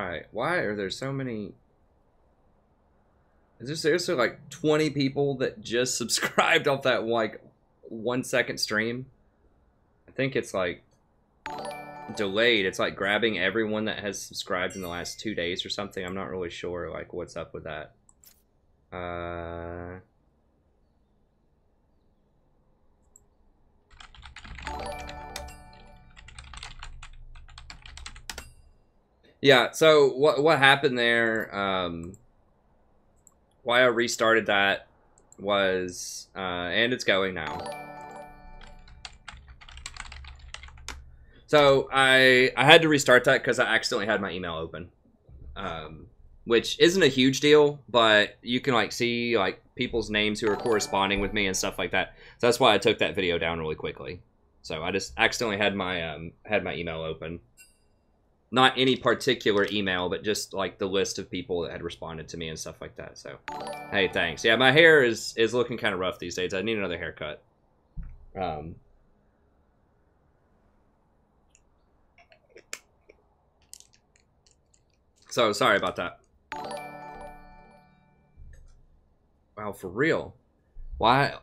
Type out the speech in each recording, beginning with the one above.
Why? Why are there so many? Is there seriously like 20 people that just subscribed off that like 1 second stream? I think it's like delayed. It's like grabbing everyone that has subscribed in the last 2 days or something. I'm not really sure like what's up with that. Yeah, so what happened there, why I restarted that was, and it's going now. So I had to restart that because I accidentally had my email open, which isn't a huge deal, but you can like see like people's names who are corresponding with me and stuff like that. So that's why I took that video down really quickly. So I just accidentally had my email open. Not any particular email, but just like the list of people that had responded to me and stuff like that. So, hey, thanks. Yeah, my hair is looking kind of rough these days. I need another haircut. So sorry about that. Wow, for real? Why?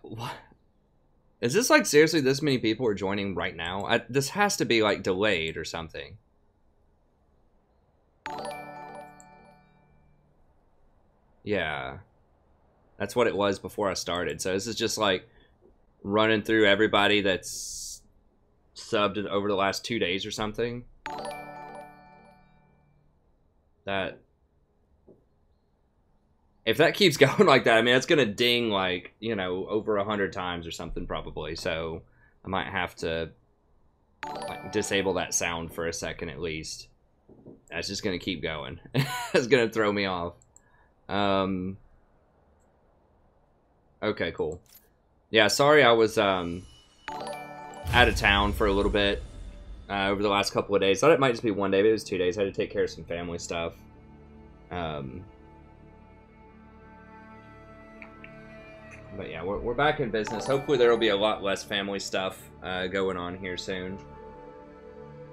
Is this like seriously this many people are joining right now? This has to be like delayed or something. Yeah, that's what it was before I started. So this is just like running through everybody that's subbed over the last 2 days or something. That if that keeps going like that, I mean, it's gonna ding like, you know, over 100 times or something probably. So I might have to like disable that sound for a second at least. That's just gonna keep going. It's gonna throw me off. Okay, cool. Yeah, sorry I was out of town for a little bit over the last couple of days. Thought it might just be 1 day, but it was 2 days. I had to take care of some family stuff. But yeah, we're back in business. Hopefully there will be a lot less family stuff going on here soon.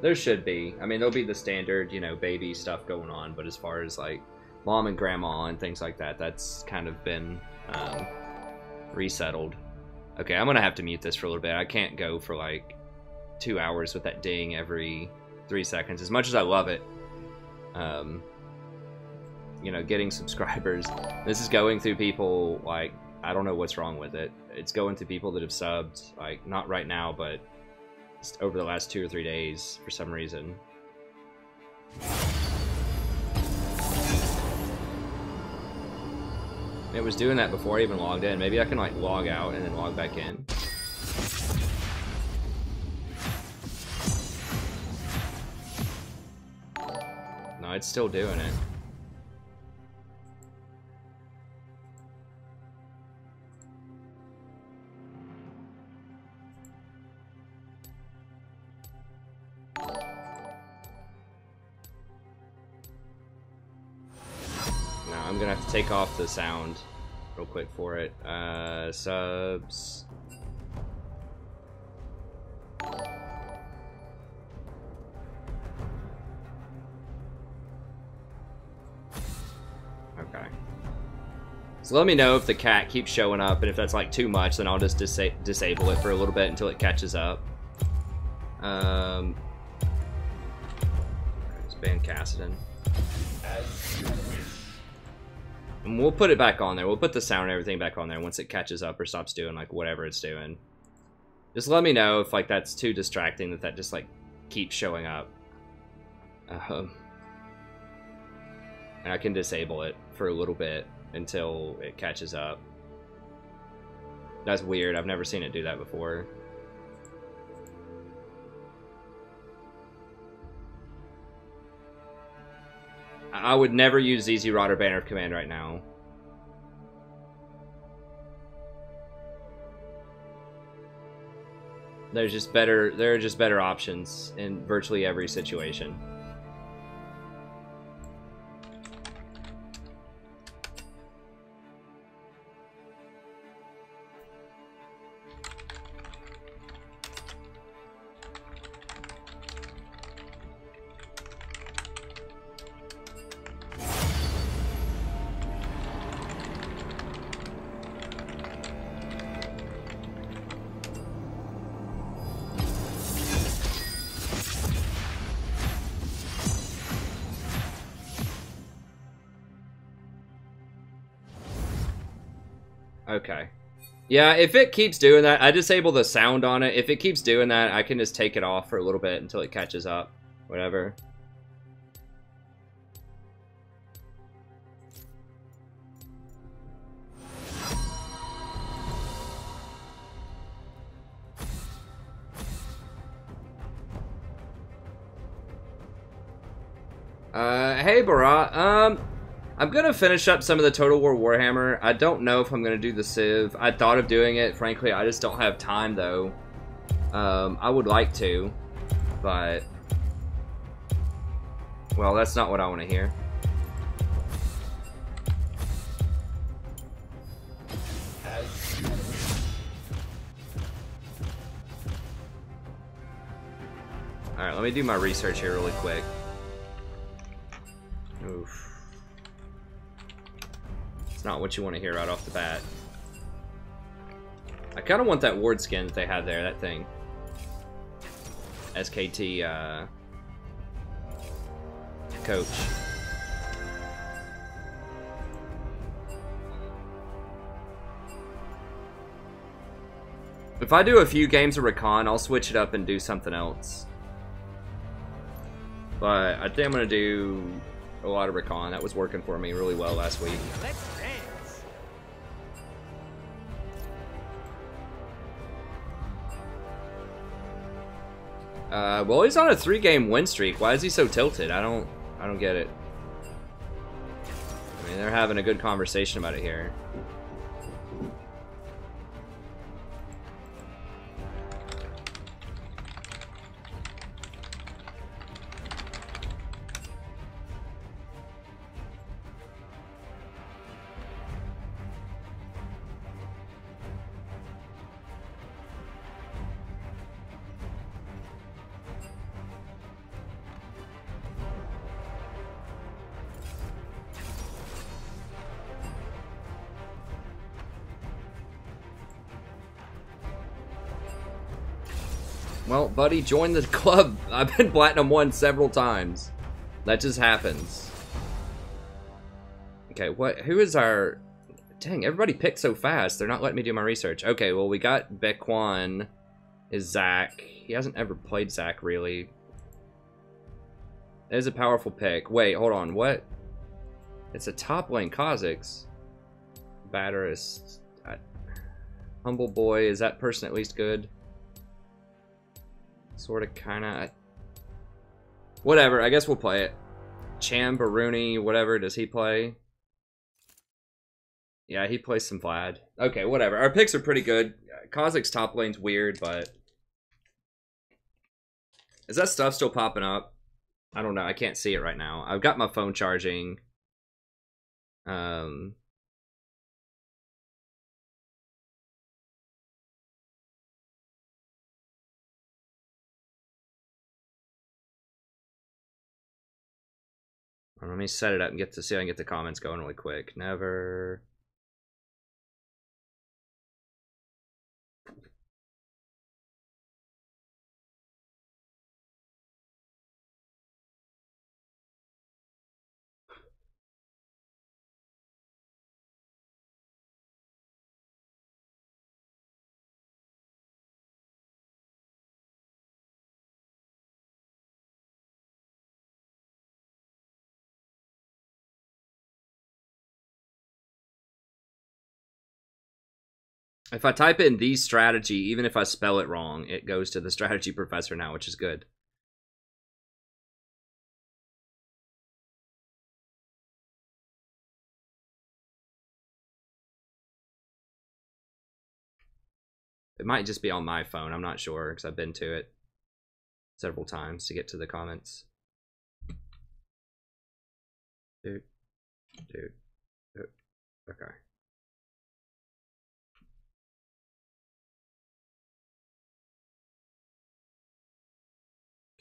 There should be. I mean, there'll be the standard, you know, baby stuff going on, but as far as like mom and grandma and things like that, that's kind of been resettled. Okay, I'm gonna have to mute this for a little bit. I can't go for like 2 hours with that ding every 3 seconds. As much as I love it, you know, getting subscribers. This is going through people, like, I don't know what's wrong with it. It's going through people that have subbed, like, not right now, but just over the last 2 or 3 days for some reason. It was doing that before I even logged in. Maybe I can like log out and then log back in. No, it's still doing it. I'm gonna have to take off the sound real quick for it. Subs. Okay. So let me know if the cat keeps showing up, and if that's like too much, then I'll just disable it for a little bit until it catches up. Let's ban Cassidon. And we'll put it back on there. We'll put the sound and everything back on there once it catches up or stops doing like whatever it's doing. Just let me know if like that's too distracting that just like keeps showing up. And I can disable it for a little bit until it catches up. That's weird. I've never seen it do that before. I would never use ZZ Rod or Banner of Command right now. There are just better options in virtually every situation. Okay. Yeah, if it keeps doing that, I disable the sound on it. If it keeps doing that, I can just take it off for a little bit until it catches up. Whatever. Hey, Barat. I'm gonna finish up some of the Total War Warhammer. I don't know if I'm gonna do the Civ. I thought of doing it. Frankly, I just don't have time, though. I would like to, but... well, that's not what I want to hear. Alright, let me do my research here really quick. Oof. It's not what you want to hear right off the bat. I kind of want that ward skin that they had there, that thing. SKT, coach. If I do a few games of Recon, I'll switch it up and do something else. But I think I'm going to do a lot of Recon. That was working for me really well last week. Let's dance. Well, he's on a 3-game win streak. Why is he so tilted? I don't get it. I mean, they're having a good conversation about it here. Well, buddy, join the club. I've been Platinum 1 several times. That just happens. Okay, who is our... dang, everybody picked so fast. They're not letting me do my research. Okay, well, we got Bekwan is Zach. He hasn't ever played Zach, really. That is a powerful pick. Wait, hold on, what? It's a top lane Kha'Zix. Batterist. Humble Boy, is that person at least good? Sort of, kind of. Whatever, I guess we'll play it. Cham, Baruni, whatever, does he play? Yeah, he plays some Vlad. Okay, whatever. Our picks are pretty good. Kha'Zix top lane's weird, but... is that stuff still popping up? I don't know, I can't see it right now. I've got my phone charging. Let me set it up and get to see if I can get the comments going really quick. Never. If I type in the strategy, even if I spell it wrong, it goes to the strategy professor now, which is good. It might just be on my phone. I'm not sure because I've been to it several times to get to the comments. Dude. Okay.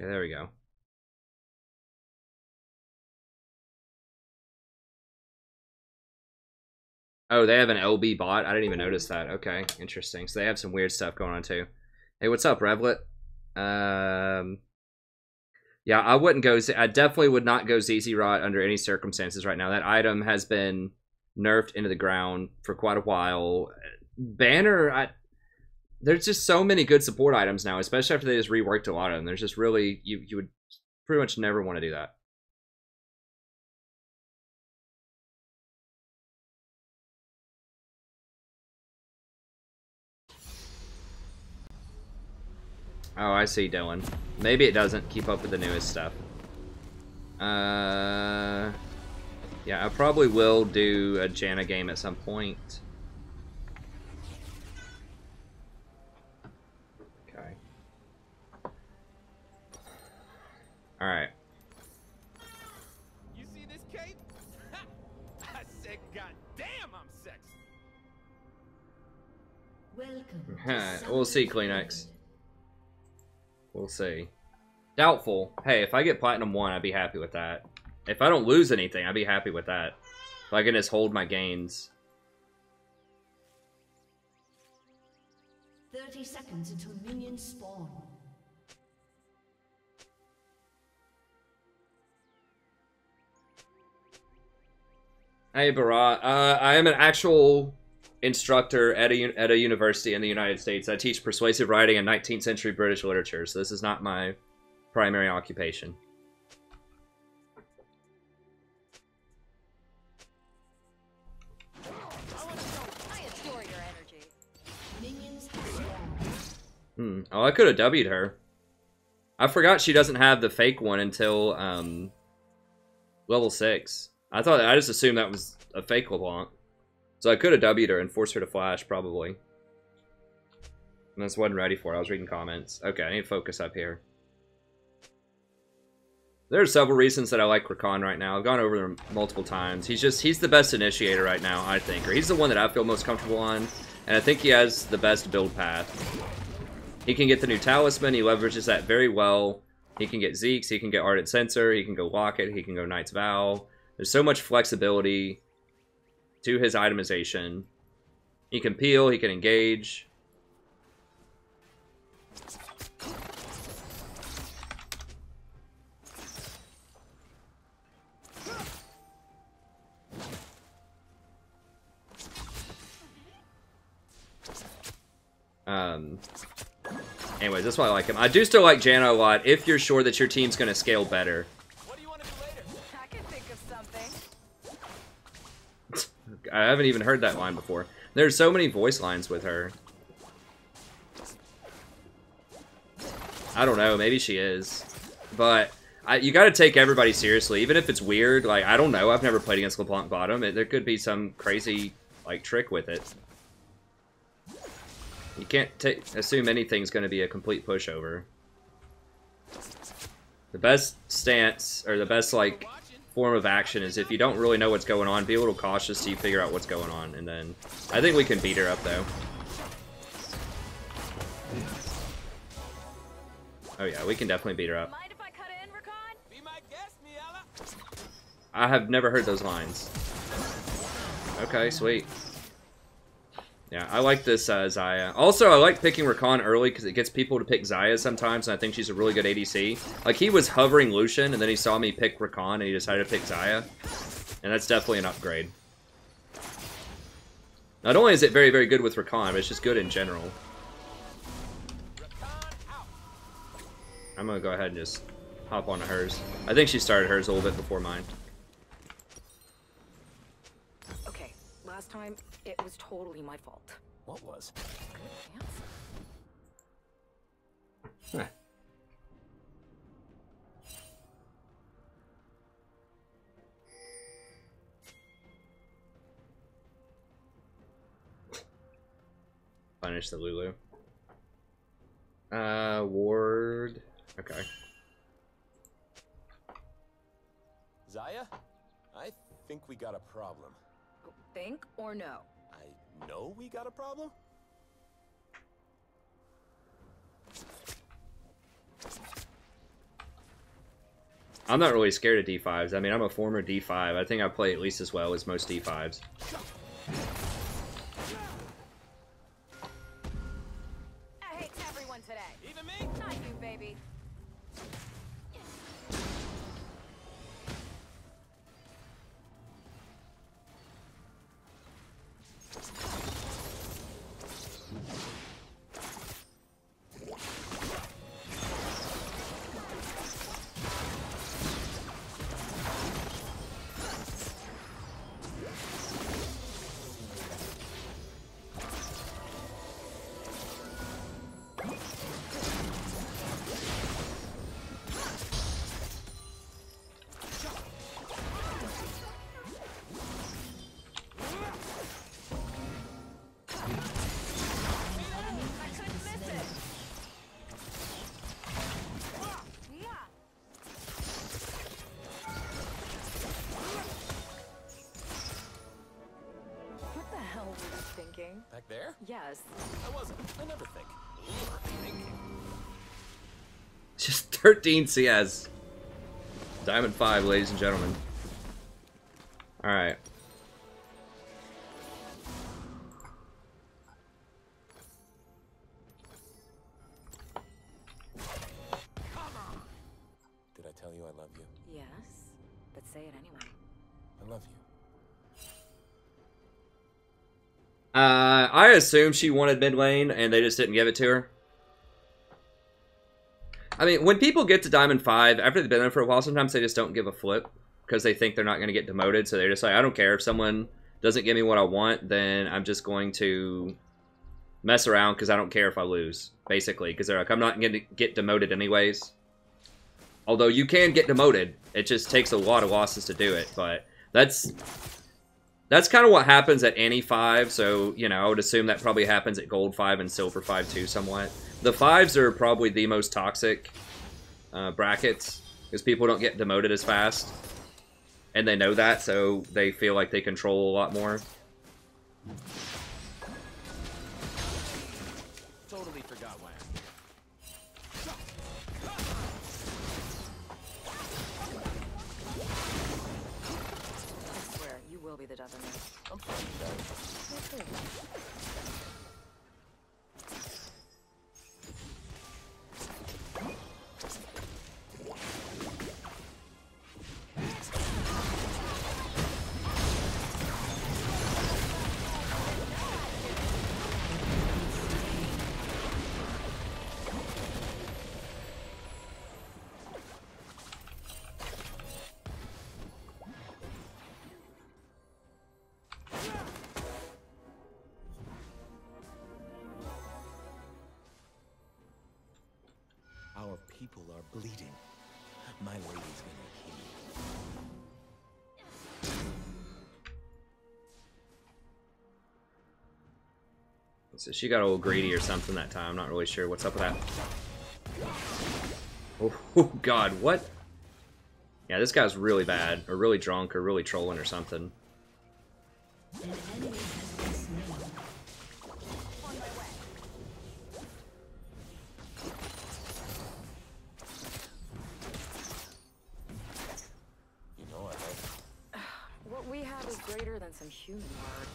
Okay, there we go. Oh, they have an LB bot? I didn't even notice that. Okay, interesting. So they have some weird stuff going on too. Hey, what's up, Revlet? Yeah, I definitely would not go ZZ Rot under any circumstances right now. That item has been nerfed into the ground for quite a while. Banner, there's just so many good support items now, especially after they just reworked a lot of them. There's just really, you would pretty much never want to do that. Oh, I see, Dylan. Maybe it doesn't keep up with the newest stuff. Yeah, I probably will do a Janna game at some point. Okay. Alright. You see this cape? I said, goddamn, I'm sexy. Welcome. We'll see, Kleenex. We'll see. Doubtful. Hey, if I get Platinum 1, I'd be happy with that. If I don't lose anything, I'd be happy with that. If I can just hold my gains. 30 seconds until minions spawn. Hey, Barat. I am an actual instructor at a university in the United States. I teach persuasive writing and 19th century British literature, so this is not my primary occupation. I adore your energy. Minions have spawned. Oh, I could have W'd her. I forgot she doesn't have the fake one until level 6. I just assumed that was a fake LeBlanc. So I could have W'd her and forced her to flash, probably. I just wasn't ready for it. I was reading comments. Okay, I need to focus up here. There are several reasons that I like Rakan right now. I've gone over them multiple times. He's the best initiator right now, I think. Or he's the one that I feel most comfortable on. And I think he has the best build path. He can get the new Talisman. He leverages that very well. He can get Zeke's. He can get Ardent Sensor. He can go Locket. He can go Knight's Vow. There's so much flexibility to his itemization. He can peel. He can engage. Anyways, that's why I like him. I do still like Janna a lot if you're sure that your team's going to scale better. What do you want to do later? I can think of something. I haven't even heard that line before. There's so many voice lines with her. I don't know, maybe she is. But you got to take everybody seriously, even if it's weird. Like, I don't know, I've never played against LeBlanc bottom. There could be some crazy, like, trick with it. You can't assume anything's going to be a complete pushover. The best stance, or the best, like, form of action is if you don't really know what's going on, be a little cautious till you figure out what's going on, and then... I think we can beat her up, though. Oh yeah, we can definitely beat her up. Mind if I cut in, Rakan? Be my guest, Miela. I have never heard those lines. Okay, sweet. Yeah, I like this Xayah. Also, I like picking Rakan early because it gets people to pick Xayah sometimes, and I think she's a really good ADC. Like, he was hovering Lucian, and then he saw me pick Rakan, and he decided to pick Xayah. And that's definitely an upgrade. Not only is it very, very good with Rakan, but it's just good in general. I'm going to go ahead and just hop onto hers. I think she started hers a little bit before mine. Okay, last time it was totally my fault. What was? Good dance. Huh. Punish the Lulu. Ward. Okay. Xayah? I think we got a problem. Think or no? I know we got a problem? I'm not really scared of D5s. I mean, I'm a former D5. I think I play at least as well as most D5s. I hate everyone today. Even me? Not you, baby. back there? Yes. I wasn't. I never think. Just 13 CS. Diamond 5, ladies and gentlemen. Alright. Did I tell you I love you? Yes. But say it anyway. I love you. I assume she wanted mid lane and they just didn't give it to her. I mean, when people get to Diamond 5, after they've been there for a while, sometimes they just don't give a flip because they think they're not going to get demoted. So they're just like, I don't care. If someone doesn't give me what I want, then I'm just going to mess around because I don't care if I lose, basically. Because they're like, I'm not going to get demoted anyways. Although you can get demoted. It just takes a lot of losses to do it. But that's kind of what happens at any 5. So, you know, I would assume that probably happens at Gold 5 and Silver 5 too somewhat. The 5s are probably the most toxic brackets because people don't get demoted as fast. And they know that, so they feel like they control a lot more. Totally forgot when. I swear, you will be the death of me. I'm fine with that. Our people are bleeding. My lady's gonna heal. So she got a little greedy or something that time. I'm not really sure what's up with that. Oh God, what? Yeah, this guy's really bad, or really drunk, or really trolling or something. An enemy has been slain. You know I love What we have is greater than some human word.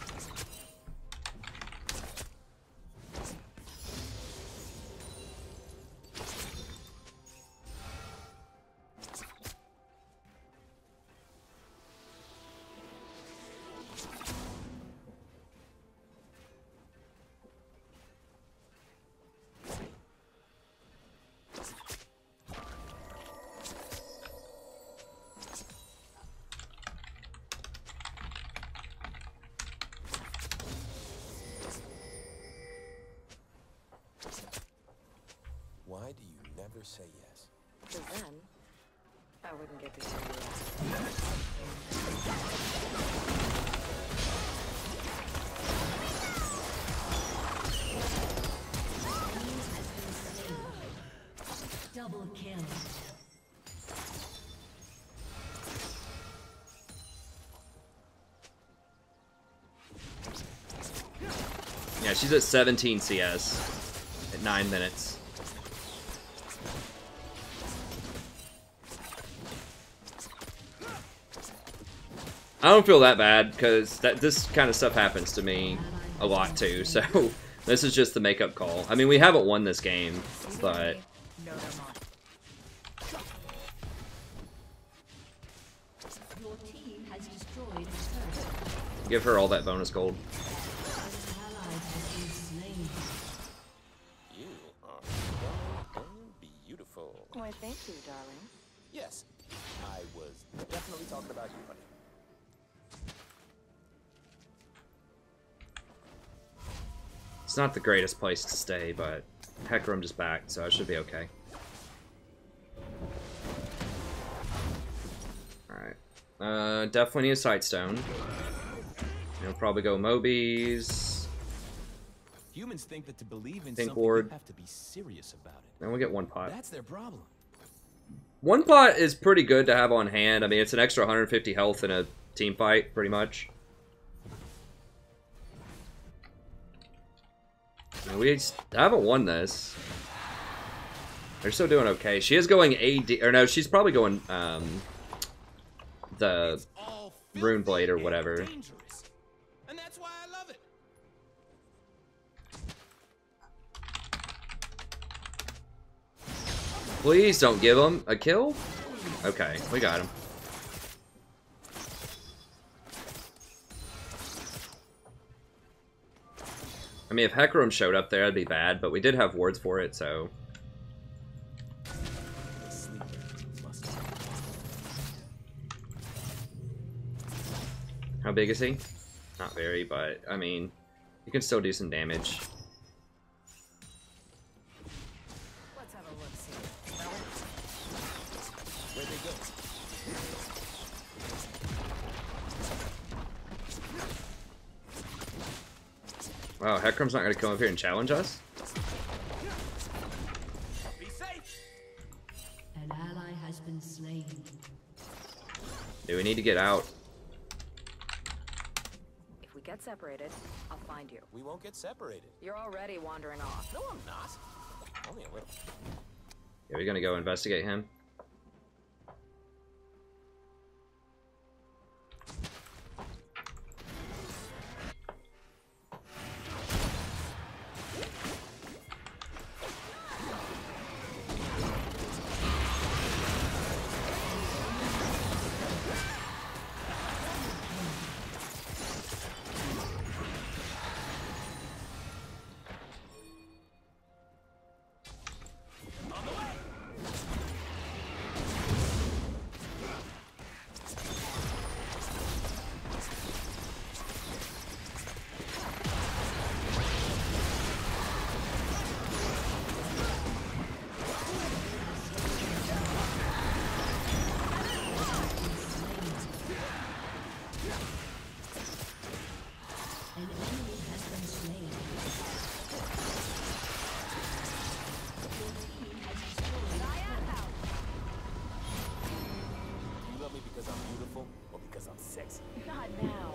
Why do you never say yes? Because then, I wouldn't get to hear you. Double kill. Yeah, she's at 17 CS at 9 minutes. I don't feel that bad because this kind of stuff happens to me a lot too. So this is just the makeup call. I mean, we haven't won this game, but No, they're not. Your team has destroyed a turret. give her all that bonus gold. An ally has been slain. You are so beautiful. Why, thank you, darling. Yes, I was definitely talking about you, honey. It's not the greatest place to stay, but heck, I'm just back, so I should be okay. Alright. Definitely need a Sightstone. You'll probably go Mobies. Humans think that to believe in Think something, ward. you have to be serious about it. Then we'll get one pot. That's their problem. One pot is pretty good to have on hand. I mean, it's an extra 150 health in a team fight, pretty much. We haven't won this. They're still doing okay. She is going AD, or no, she's probably going the Rune Blade or whatever. And that's why I love it. Please don't give him a kill. Okay, we got him. I mean, if Hecarim showed up there, that'd be bad, but we did have wards for it, so... How big is he? Not very, but, I mean, you can still do some damage. Let's have a look-see. Where'd they go? Wow, Hecarim's not gonna come up here and challenge us? Be safe. An ally has been slain. Do we need to get out? If we get separated, I'll find you. We won't get separated. You're already wandering off. No, I'm not. Only a little. Yeah, we're gonna go investigate him. An enemy has been slain. Your team has destroyed a turret. Do you love me because I'm beautiful or because I'm sexy? Not now.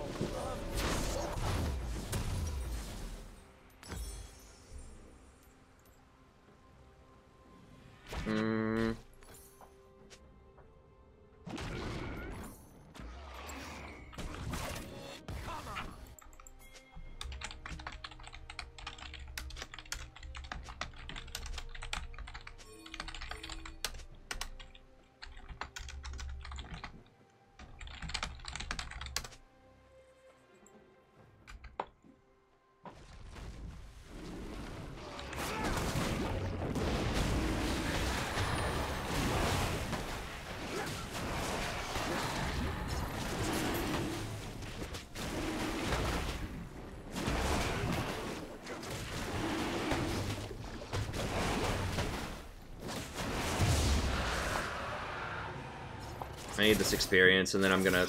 I need this experience, and then I'm gonna...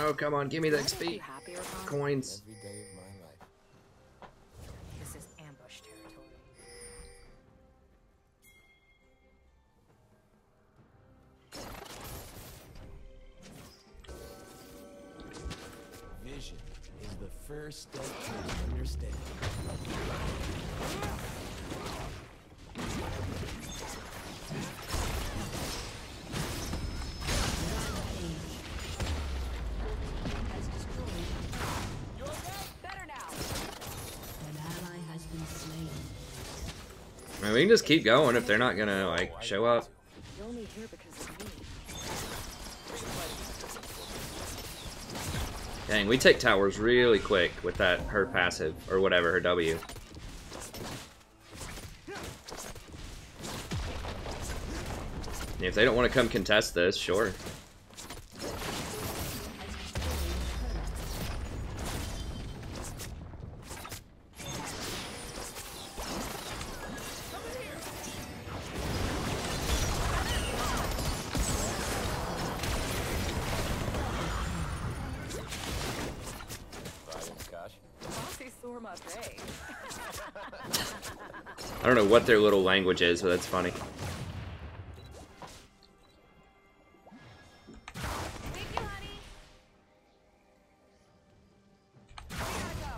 Oh, come on, give me the Why don't you XP. happier, Ron? Coins. Every day of my life. This is ambush territory. Vision is the first step to understanding. Has destroyed. Better now. An ally has been slain. I mean, we can just keep going if they're not gonna, like, show up. You're only here because of me. Dang, we take towers really quick with that, her passive, or whatever, her W. And if they don't want to come contest this, sure. Bossy Surma Bay. I don't know what their little language is, but that's funny. Thank you, honey. Gotta go.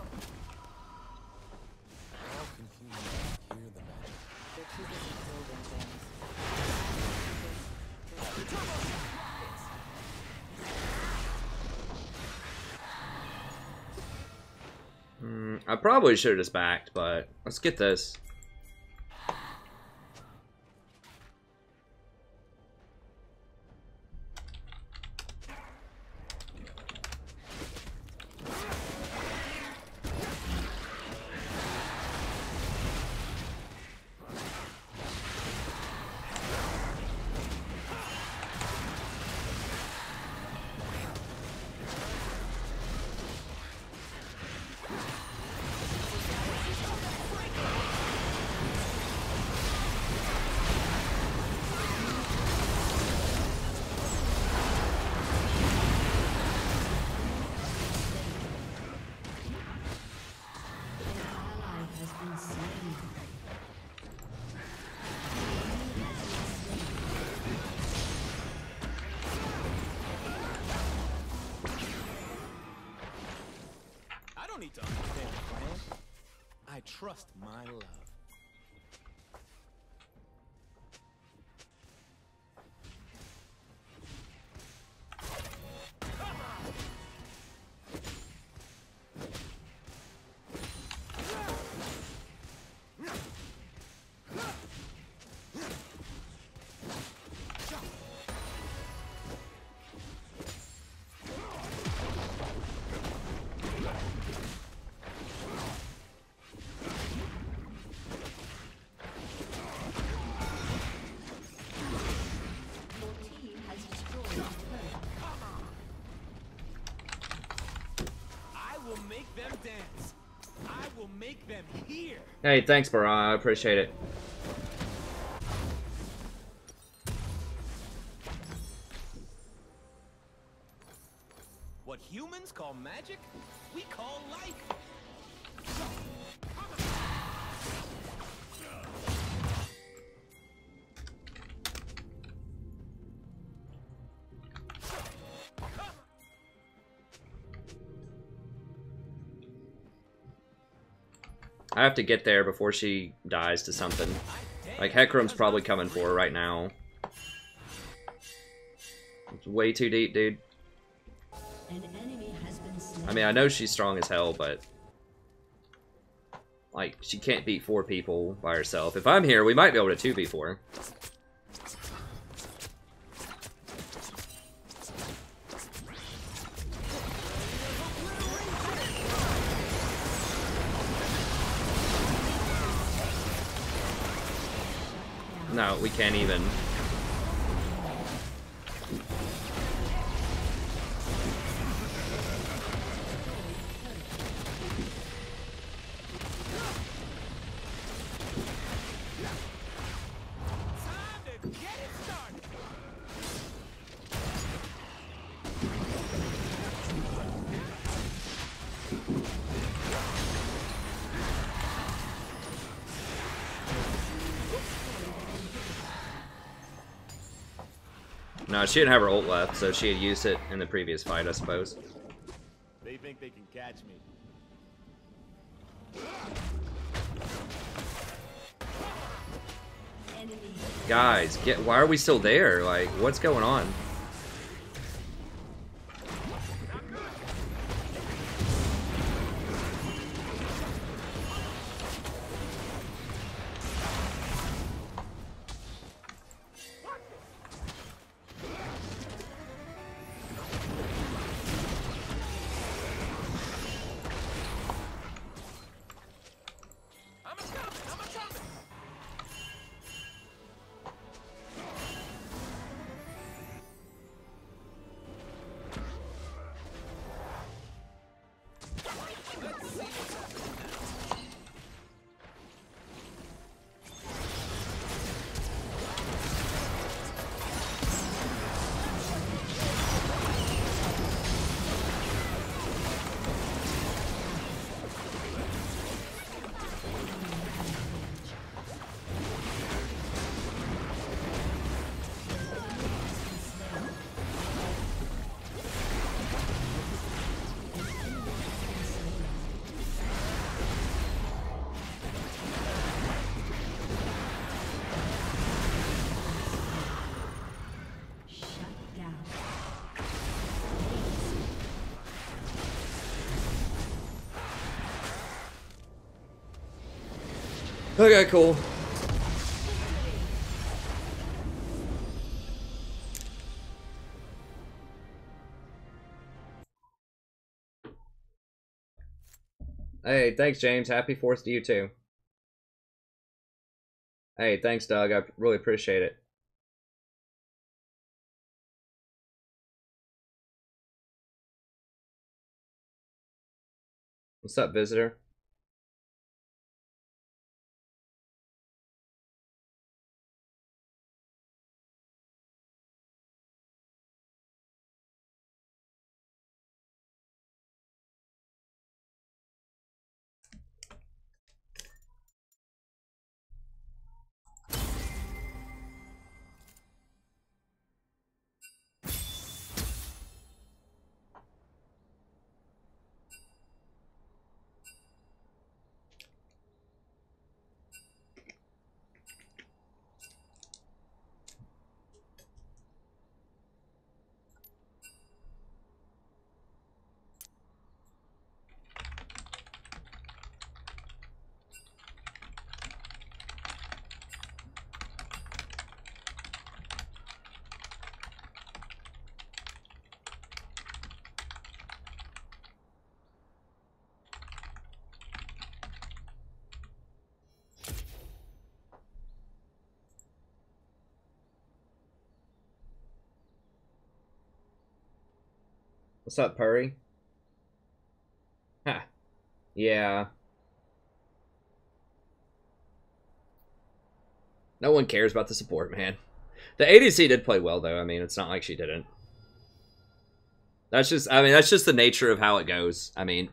I probably should have just backed, but let's get this. I don't need to understand the plan. I trust my love. Dance. I will make them hear. Hey, thanks, Baran. I appreciate it. What humans call magic, we call life. I have to get there before she dies to something. Like, Hecarim's probably coming for her right now. It's way too deep, dude. An enemy has been slain. I mean, I know she's strong as hell, but... like, she can't beat 4 people by herself. If I'm here, we might be able to 2v4 her. No, we can't even. No, she didn't have her ult left, so she had used it in the previous fight, I suppose. They think they can catch me. Guys, why are we still there? Like, what's going on? Okay, cool. Hey, thanks, James. Happy 4th to you, too. Hey, thanks, Doug. I really appreciate it. What's up, visitor? What's up, Purry? Huh. Yeah. No one cares about the support, man. The ADC did play well, though. I mean, it's not like she didn't. That's just, I mean, that's just the nature of how it goes. I mean,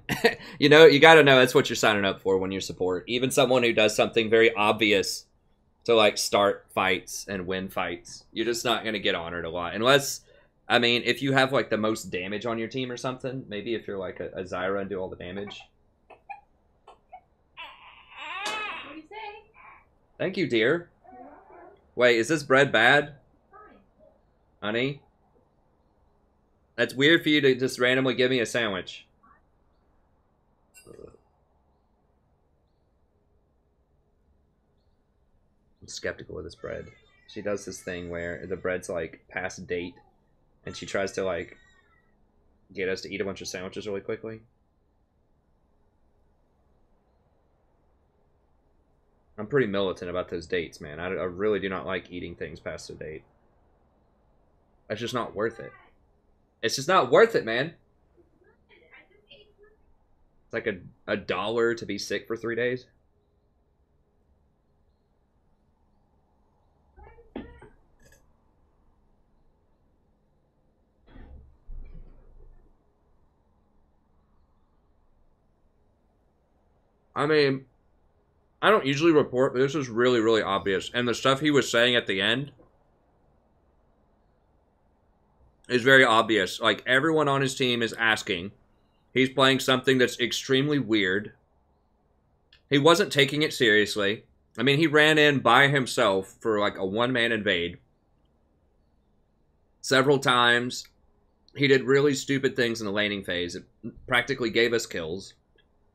you know, you got to know that's what you're signing up for when you support. Even someone who does something very obvious to, like, start fights and win fights, you're just not going to get honored a lot. Unless, I mean, if you have, like, the most damage on your team or something, maybe if you're, like, a Zyra and do all the damage. What do you say? Thank you, dear. Wait, is this bread bad? Honey? That's weird for you to just randomly give me a sandwich. I'm skeptical of this bread. She does this thing where the bread's like past date, and she tries to like get us to eat a bunch of sandwiches really quickly. I'm pretty militant about those dates, man. I really do not like eating things past a date. It's just not worth it. It's just not worth it, man. It's like a dollar to be sick for 3 days. I mean, I don't usually report, but this is really, really obvious. And the stuff he was saying at the end is very obvious. Like, everyone on his team is asking. He's playing something that's extremely weird. He wasn't taking it seriously. I mean, he ran in by himself for, like, a one-man invade. Several times. He did really stupid things in the laning phase. It practically gave us kills.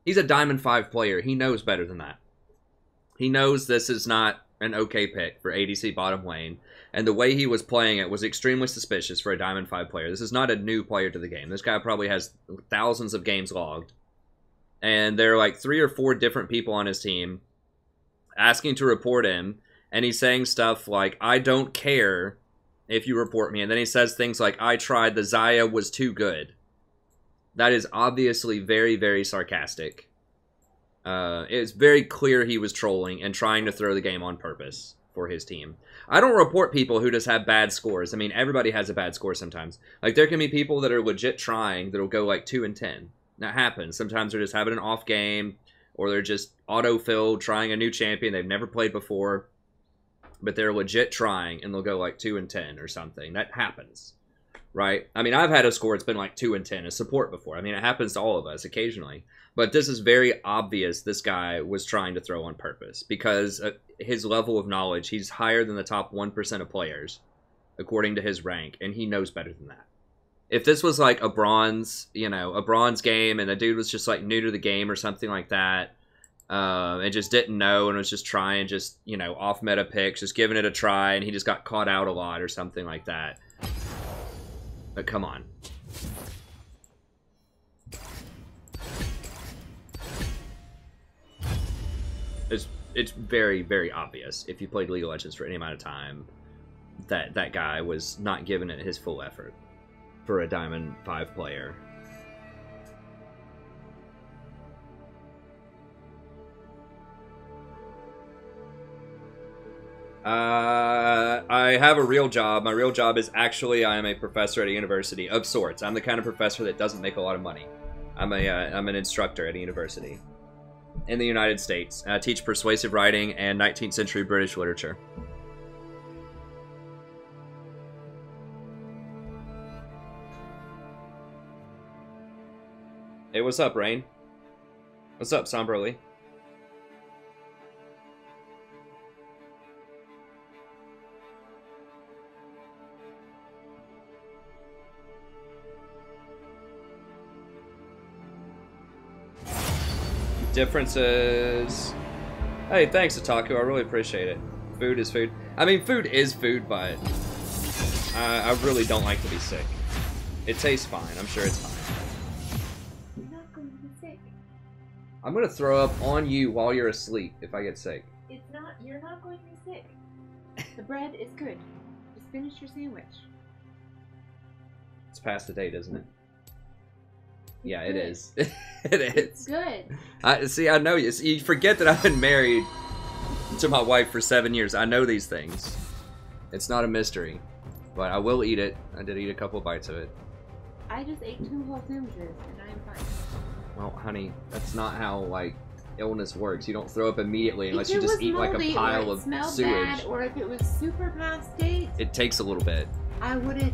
He's a Diamond 5 player. He knows better than that. He knows this is not an okay pick for ADC bottom lane. And the way he was playing it was extremely suspicious for a Diamond 5 player. This is not a new player to the game. This guy probably has thousands of games logged. And there are like 3 or 4 different people on his team asking to report him. And he's saying stuff like, I don't care if you report me. And then he says things like, I tried, the Xayah was too good. That is obviously very, very sarcastic. It's very clear he was trolling and trying to throw the game on purpose for his team. I don't report people who just have bad scores. I mean, everybody has a bad score sometimes. Like, there can be people that are legit trying that'll go like 2-10. That happens. Sometimes they're just having an off game, or they're just auto-filled trying a new champion they've never played before, but they're legit trying and they'll go like 2-10 or something. That happens, right? I mean, I've had a score that's been like 2-10 as support before. I mean, it happens to all of us occasionally. But this is very obvious this guy was trying to throw on purpose because his level of knowledge, he's higher than the top 1% of players, according to his rank, and he knows better than that. If this was like a bronze, you know, a bronze game and the dude was just like new to the game or something like that, and just didn't know and was just trying, just, you know, off meta picks, just giving it a try, and he just got caught out a lot or something like that. But come on. It's very, very obvious if you played League of Legends for any amount of time that that guy was not giving it his full effort for a Diamond 5 player. I have a real job. My real job is actually I am a professor at a university of sorts. I'm the kind of professor that doesn't make a lot of money. I'm an instructor at a university in the United States. I teach persuasive writing and 19th century British literature. Hey, what's up, Rain? What's up, Somberly? Differences. Hey, thanks, Otaku. I really appreciate it. Food is food. I mean, food is food, but I really don't like to be sick. It tastes fine. I'm sure it's fine. You're not going to be sick. I'm gonna throw up on you while you're asleep if I get sick. It's not. You're not going to be sick. The bread is good. Just finish your sandwich. It's past the date, isn't it? Yeah, it good. is. It is. It's good. I know you. You forget that I've been married to my wife for 7 years. I know these things. It's not a mystery, but I will eat it. I did eat a couple bites of it. I just ate 2 whole sandwiches and I'm fine. Well, honey, that's not how like illness works. You don't throw up immediately unless If you it just was eat like a moldy pile or of it smelled sewage. bad, or if it was super past date, It takes a little bit. I wouldn't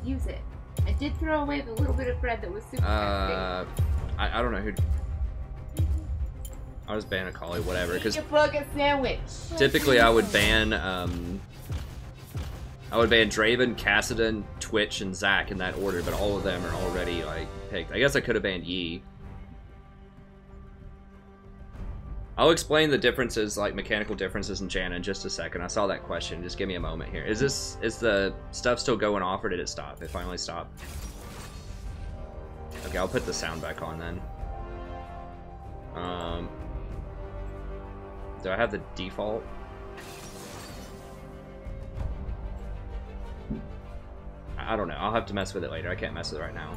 use it. I did throw away the little bit of bread that was super past date. I don't know who. I was ban a collie, whatever. Eat Because your fucking sandwich. typically I would ban Draven, Cassidon, Twitch, and Zac in that order, but all of them are already like picked. I guess I could have banned Yi. I'll explain the differences, like mechanical differences in Janna in just a second. I saw that question. Just give me a moment here. Is the stuff still going off, or did it stop? It finally stopped. Okay, I'll put the sound back on then. Do I have the default? I don't know. I'll have to mess with it later. I can't mess with it right now.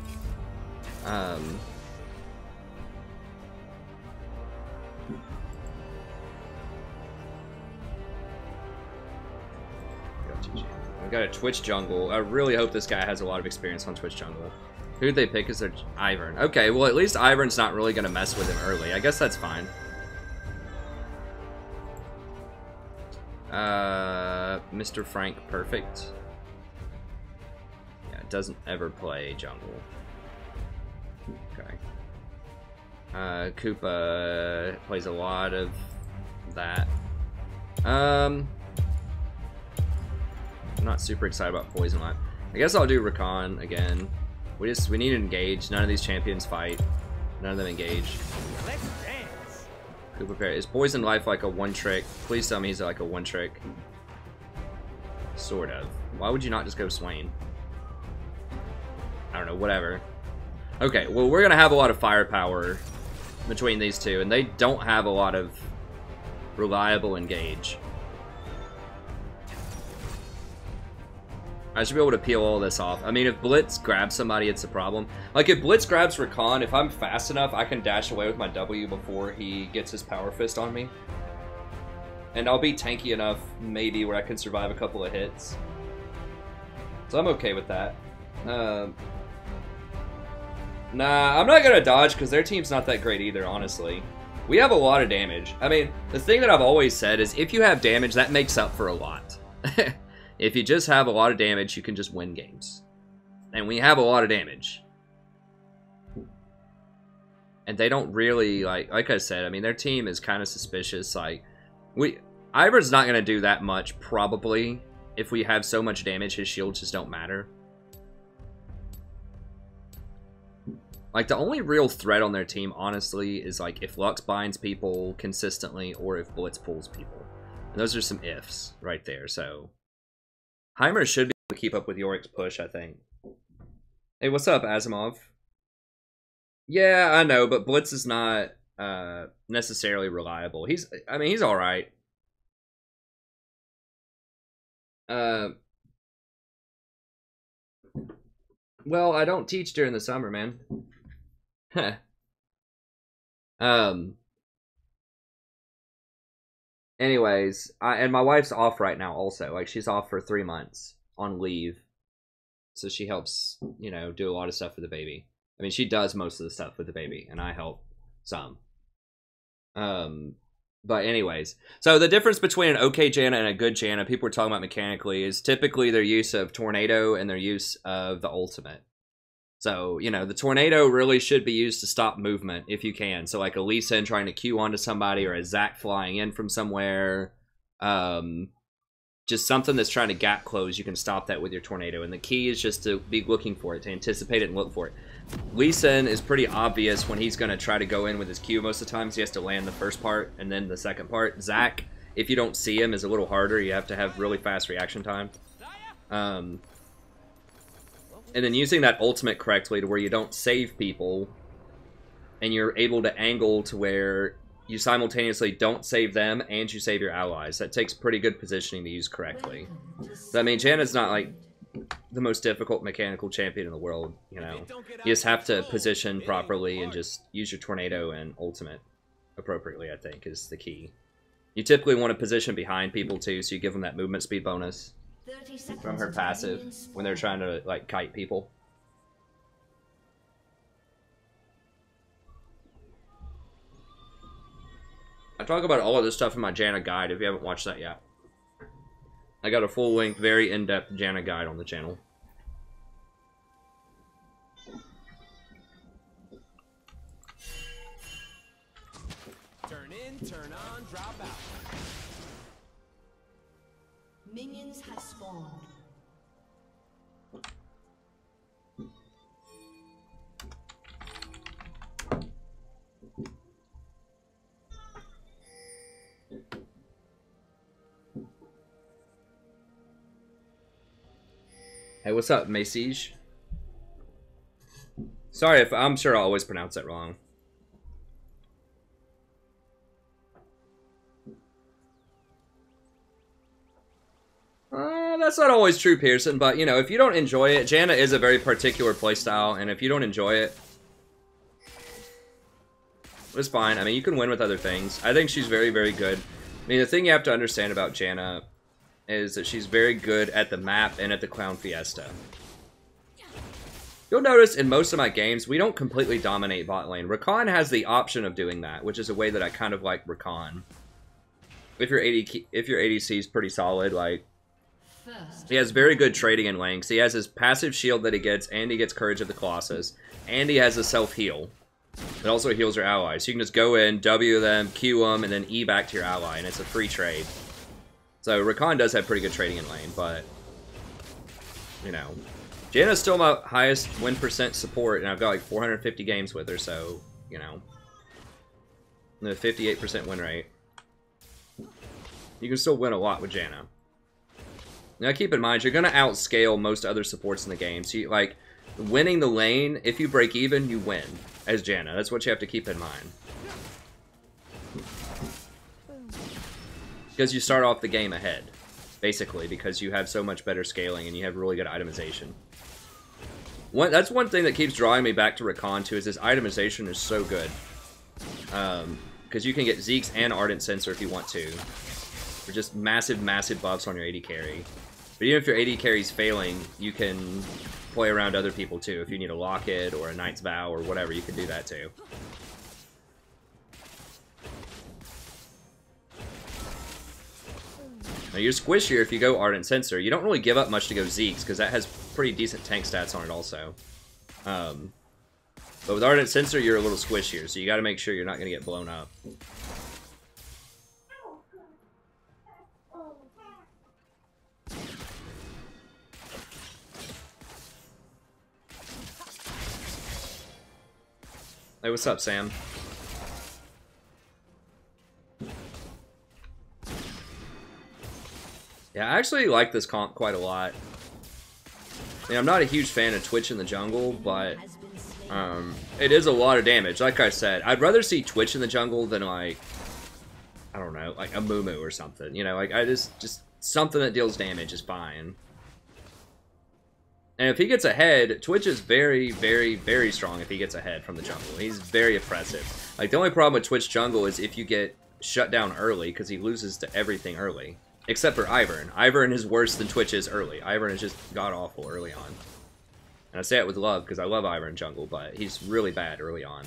We've got a Twitch jungle. I really hope this guy has a lot of experience on Twitch jungle. Who'd they pick as their Ivern? Okay, well at least Ivern's not really going to mess with him early. I guess that's fine. Mr. Frank Perfect. Yeah, doesn't ever play jungle. Okay. Koopa plays a lot of that. I'm not super excited about Poison Lime. I guess I'll do Rakan again. We need to engage. None of these champions fight. None of them engage. Let's dance. Koopa Pair. Is Poison Life like a one trick? Please tell me he's like a one trick. Sort of. Why would you not just go Swain? I don't know, whatever. Okay, well we're gonna have a lot of firepower between these two, and they don't have a lot of reliable engage. I should be able to peel all this off. I mean, if Blitz grabs somebody, it's a problem. Like, if Blitz grabs Rakan, if I'm fast enough, I can dash away with my W before he gets his Power Fist on me. And I'll be tanky enough, maybe, where I can survive a couple of hits. So I'm okay with that. Nah, I'm not gonna dodge, because their team's not that great either, honestly. We have a lot of damage. I mean, the thing that I've always said is, if you have damage, that makes up for a lot. If you just have a lot of damage, you can just win games. And we have a lot of damage. And they don't really, like I said, I mean, their team is kind of suspicious. Like, Ivern's not going to do that much, probably. If we have so much damage, his shields just don't matter. Like, the only real threat on their team, honestly, is, like, if Lux binds people consistently or if Blitz pulls people. And those are some ifs right there, so... Heimer should be able to keep up with Yorick's push, I think. Hey, what's up, Asimov? Yeah, I know, but Blitz is not necessarily reliable. I mean, he's alright. Well, I don't teach during the summer, man. Anyways, and my wife's off right now also. Like, she's off for 3 months on leave. So she helps, you know, do a lot of stuff with the baby. I mean, she does most of the stuff with the baby, and I help some. But anyways, so the difference between an okay Janna and a good Janna, people were talking about mechanically, is typically their use of Tornado and their use of the ultimate. So, you know, the Tornado really should be used to stop movement if you can. So, like a Lee Sin trying to Q onto somebody, or a Zac flying in from somewhere. Just something that's trying to gap close, you can stop that with your Tornado. And the key is just to be looking for it, to anticipate it and look for it. Lee Sin is pretty obvious when he's going to try to go in with his Q. Most of the times he has to land the first part and then the second part. Zac, if you don't see him, is a little harder. You have to have really fast reaction time. And then using that ultimate correctly to where you don't save people and you're able to angle to where you simultaneously don't save them and you save your allies. That takes pretty good positioning to use correctly. So, I mean, Janna's not like the most difficult mechanical champion in the world, you know. You just have to position properly and just use your Tornado and ultimate appropriately, I think, is the key. You typically want to position behind people too, so you give them that movement speed bonus from her passive when they're trying to, like, kite people. I talk about all of this stuff in my Janna guide if you haven't watched that yet. I got a full-length, very in-depth Janna guide on the channel. Turn in, turn on, drop out. Minions have spawned. Hey, what's up, Macyge? Sorry if I'm sure I always pronounce that wrong. That's not always true, Pearson, but, you know, if you don't enjoy it, Janna is a very particular playstyle, and if you don't enjoy it, it's fine. I mean, you can win with other things. I think she's very, very good. I mean, the thing you have to understand about Janna is that she's very good at the map and at the Clown Fiesta. You'll notice in most of my games, we don't completely dominate bot lane. Rakan has the option of doing that, which is a way that I kind of like Rakan. If your ADC is pretty solid, like, he has very good trading in lanes. He has his passive shield that he gets, and he gets Courage of the Colossus, and he has a self-heal. It also heals your allies. So you can just go in, W them, Q them, and then E back to your ally, and it's a free trade. So Rakan does have pretty good trading in lane, but, you know, Janna's still my highest win percent support, and I've got like 450 games with her, so, you know, the 58% win rate. You can still win a lot with Janna. Now keep in mind, you're going to outscale most other supports in the game. So, you, like, winning the lane, if you break even, you win as Janna. That's what you have to keep in mind. Because you start off the game ahead, basically, because you have so much better scaling and you have really good itemization. That's one thing that keeps drawing me back to Rakan, too, is this itemization is so good. Because you can get Zeke's and Ardent Sensor if you want to. They're just massive, massive buffs on your AD carry. But even if your AD carry's failing, you can play around other people, too. If you need a Locket or a Knight's Vow or whatever, you can do that, too. Now, you're squishier if you go Ardent Sensor. You don't really give up much to go Zeke's, because that has pretty decent tank stats on it also. But with Ardent Sensor, you're a little squishier, so you gotta make sure you're not gonna get blown up. Hey, what's up, Sam? Yeah, I actually like this comp quite a lot. I mean, I'm not a huge fan of Twitch in the jungle, but it is a lot of damage. Like I said, I'd rather see Twitch in the jungle than, like, I don't know, like a Mumu or something. You know, like, I just something that deals damage is fine. And if he gets ahead, Twitch is very, very, very strong if he gets ahead from the jungle. He's very oppressive. Like, the only problem with Twitch jungle is if you get shut down early, because he loses to everything early. Except for Ivern. Ivern is worse than Twitch is early. Ivern is just god-awful early on. And I say it with love, because I love Ivern jungle, but he's really bad early on.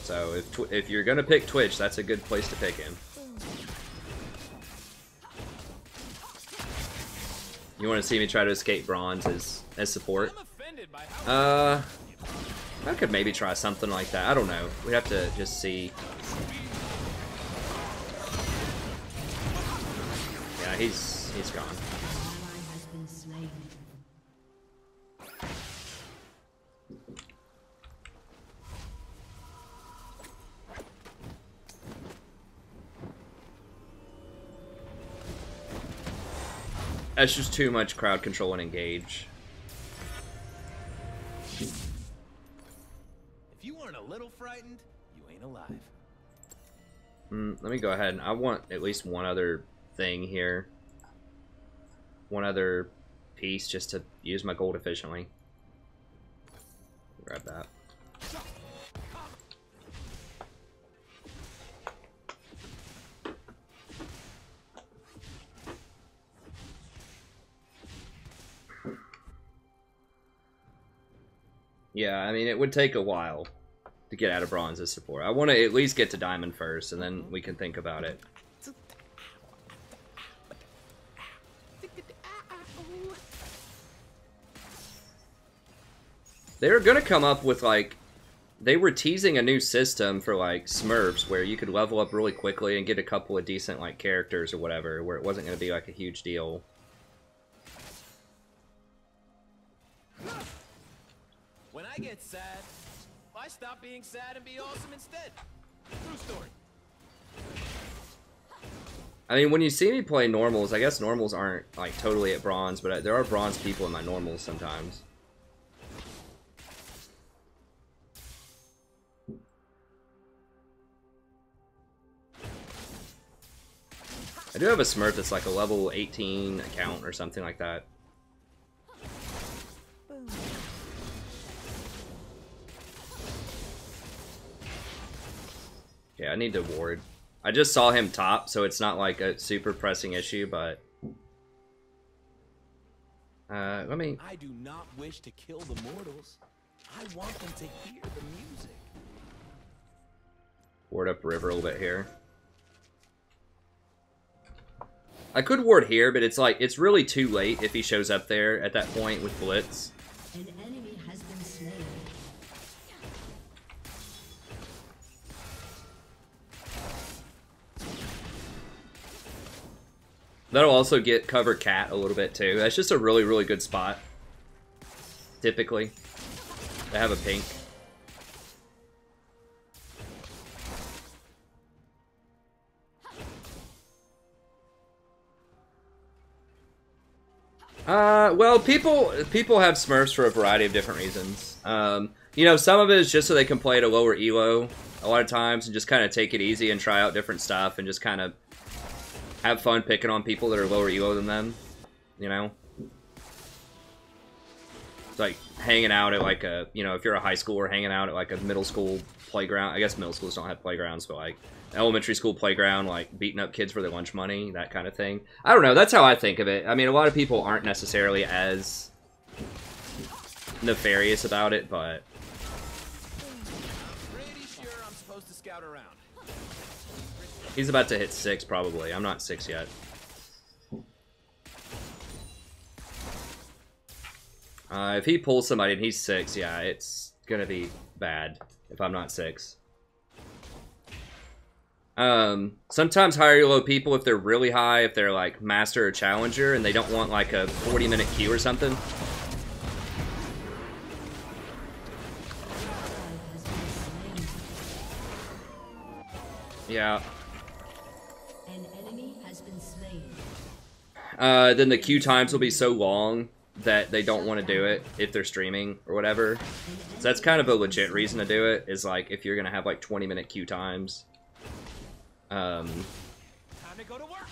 So, if you're going to pick Twitch, that's a good place to pick him. You want to see me try to escape bronze as support? I could maybe try something like that. I don't know. We'd have to just see. Yeah, he's gone. That's just too much crowd control and engage. If you weren't a little frightened, you ain't alive. Let me go ahead and I want at least one other thing here. One other piece just to use my gold efficiently. Grab that. Yeah, I mean, it would take a while to get out of bronze as support. I want to at least get to diamond first, and then we can think about it. They're gonna come up with, like, they were teasing a new system for, like, Smurfs, where you could level up really quickly and get a couple of decent, like, characters or whatever, where it wasn't gonna be, like, a huge deal. When I get sad, I stop being sad and be awesome instead. True story. I mean, when you see me play normals, I guess normals aren't, like, totally at bronze, but there are bronze people in my normals sometimes. I do have a Smurf that's like a level 18 account or something like that. Yeah, I need to ward. I just saw him top, so it's not like a super pressing issue, but... let me... I do not wish to kill the mortals. I want them to hear the music. Ward up river a little bit here. I could ward here, but it's like, it's really too late if he shows up there at that point with Blitz. An enemy has been slain. That'll also get cover cat a little bit too. That's just a really, really good spot. Typically. They have a pink. Well, people have Smurfs for a variety of different reasons. You know, some of it is just so they can play at a lower elo a lot of times and just kind of take it easy and try out different stuff and just kind of have fun picking on people that are lower elo than them, you know? It's like hanging out at like a, you know, if you're a high schooler, hanging out at like a middle school playground. I guess middle schools don't have playgrounds, but like elementary school playground, like beating up kids for their lunch money, that kind of thing. I don't know, that's how I think of it. I mean, a lot of people aren't necessarily as nefarious about it, but... Pretty sure I'm supposed to scout around. He's about to hit 6, probably. I'm not 6 yet. If he pulls somebody and he's 6, yeah, it's gonna be bad if I'm not 6. Sometimes higher elo people, if they're really high, if they're like master or challenger, and they don't want like a 40-minute queue or something, Yeah. An enemy has been slain. Then the queue times will be so long that they don't want to do it if they're streaming or whatever. So that's kind of a legit reason to do it, is like if you're gonna have like 20-minute queue times. Time to go to work.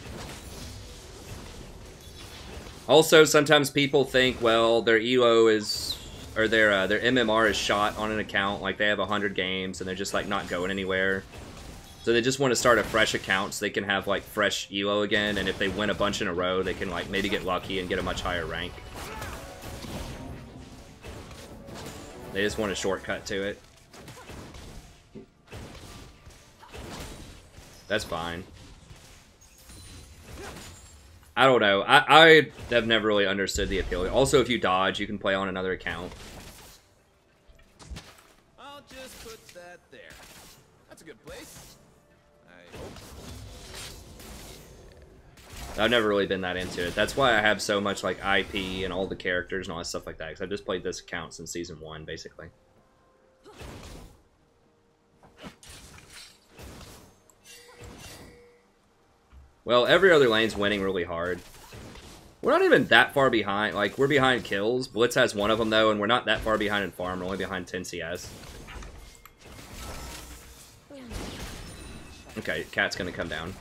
Also, sometimes people think, well, their ELO is, or their MMR is shot on an account, like they have 100 games and they're just like not going anywhere. So they just want to start a fresh account so they can have like fresh ELO again, and if they win a bunch in a row, they can like maybe get lucky and get a much higher rank. They just want a shortcut to it. That's fine. I don't know. I have never really understood the appeal. Also, if you dodge, you can play on another account. I'll just put that there. That's a good place. I hope. I've never really been that into it. That's why I have so much like IP and all the characters and all that stuff like that. Because I've just played this account since Season 1, basically. Well, every other lane's winning really hard. We're not even that far behind. Like, we're behind kills. Blitz has one of them, though, and we're not that far behind in farm. We're only behind 10 CS. Okay, Cat's gonna come down.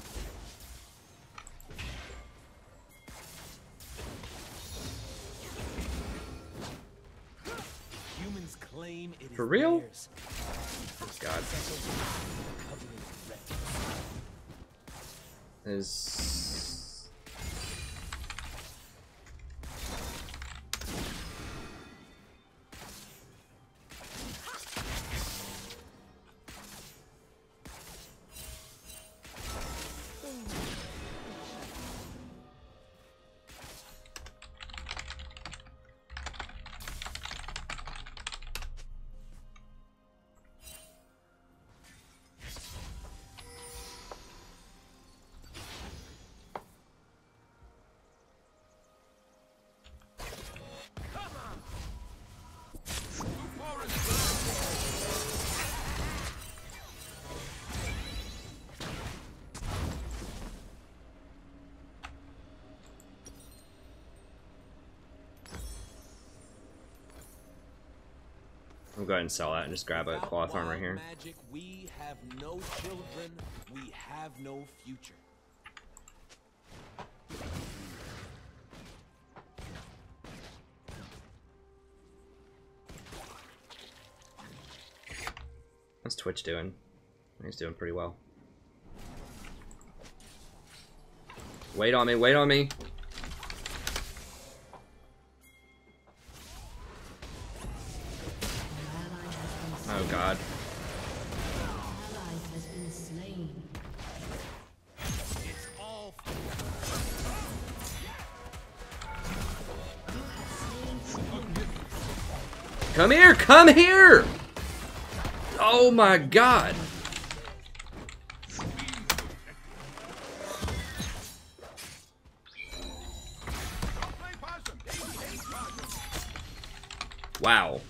Humans claim it is For real? theirs. Oh, God. Is... I'll go ahead and sell that and just grab a cloth armor here. Magic, we have no children. We have no future. What's Twitch doing? He's doing pretty well. Wait on me, wait on me. Oh God. It's all Come here, come here! Oh my God. Wow.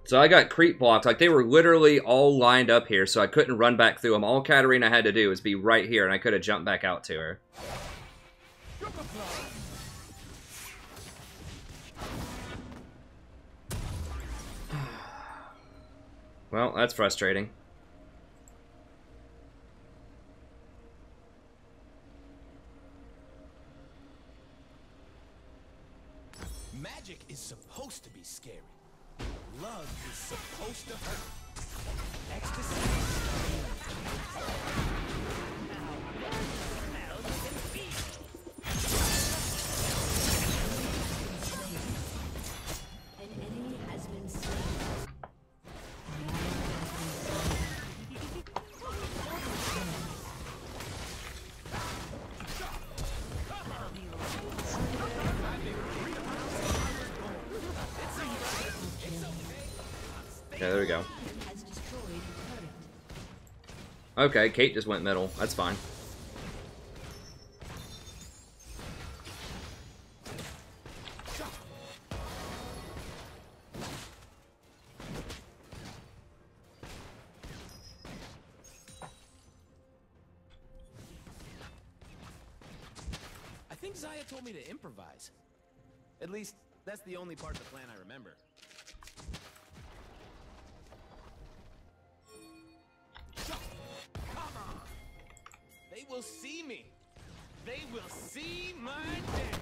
So I got creep blocked. Like, they were literally all lined up here, so I couldn't run back through them. All Katarina had to do was be right here, and I could have jumped back out to her. Well, that's frustrating. magic is supposed to be scary. Love is supposed to hurt. Ecstasy. An enemy has been slain. Yeah, there we go. Okay, Kate just went middle. That's fine. think Zaya told me to improvise. At least, that's the only part of the plan I remember. Come on! They will see me! They will see my dance!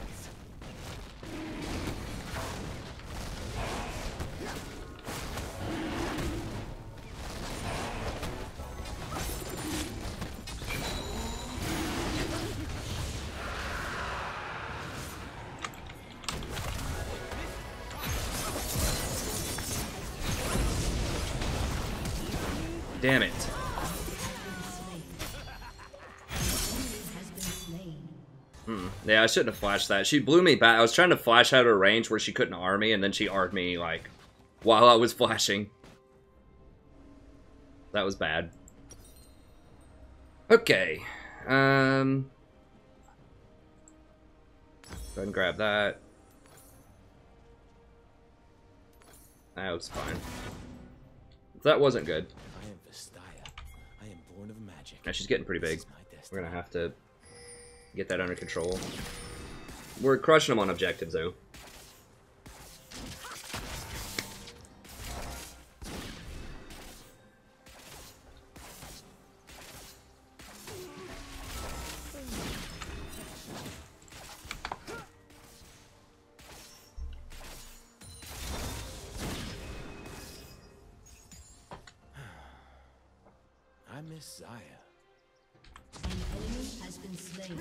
Damn it. Yeah, I shouldn't have flashed that. She blew me back. I was trying to flash out of her range where she couldn't arm me, and then she armed me, like, while I was flashing. That was bad. Okay. Go ahead and grab that. That was fine. That wasn't good. I am Vestaya. I am born of magic. Now she's getting pretty big. This is my destiny. We're gonna have to get that under control. We're crushing them on objectives, though. I miss Zaya. An enemy has been slain.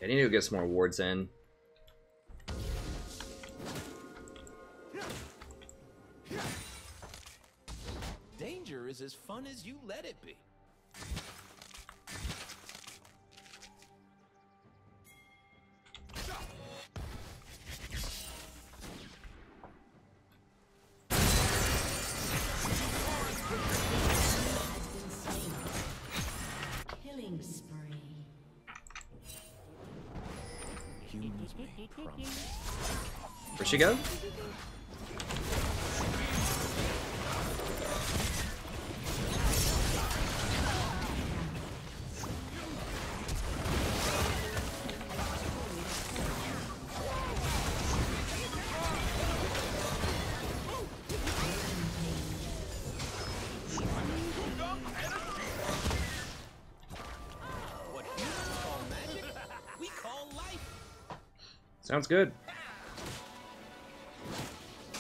I need to get some more wards in. Danger is as fun as you let it be. Killing spree. Humans may promise. Where'd she go? What humans call magic, we call life. Sounds good.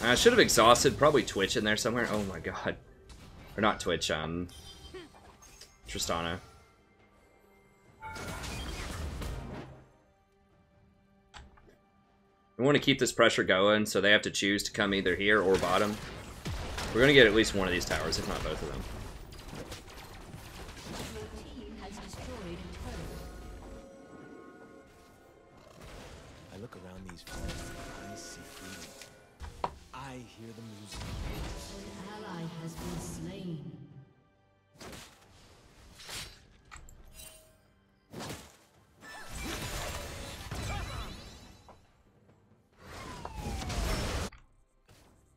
I should have exhausted, probably Twitch in there somewhere. Oh my god. Or not Twitch, Tristana. We want to keep this pressure going, so they have to choose to come either here or bottom. We're going to get at least one of these towers, if not both of them. Your team has destroyed a turret. I look around these forests and I see freedom. I hear the music. An ally has been slain.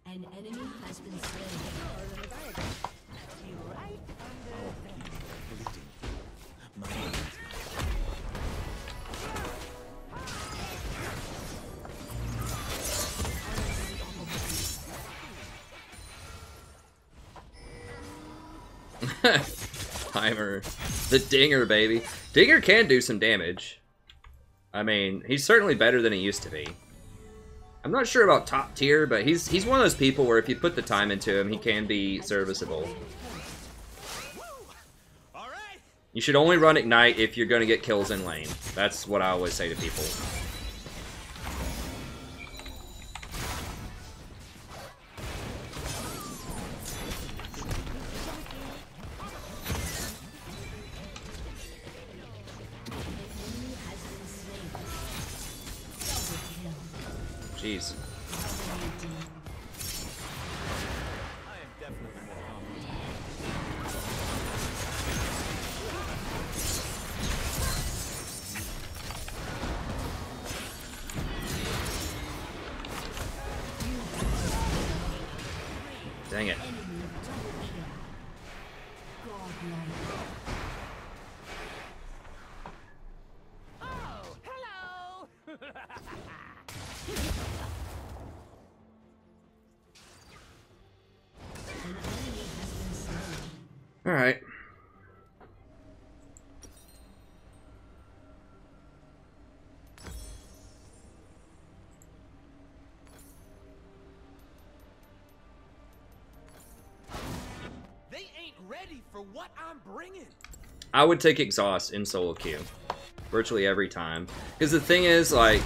An enemy has been slain. My Timer. The Dinger, baby. Dinger can do some damage. I mean, he's certainly better than he used to be. I'm not sure about top tier, but he's one of those people where if you put the time into him, he can be serviceable. All right. You should only run Ignite if you're going to get kills in lane. That's what I always say to people. Jeez. I am definitely more confident. Dang it. Enemy double kill. Godlike. Oh, hello! An enemy has been slain. Alright. They ain't ready for what I'm bringing. I would take exhaust in solo queue. Virtually every time. Because the thing is, like,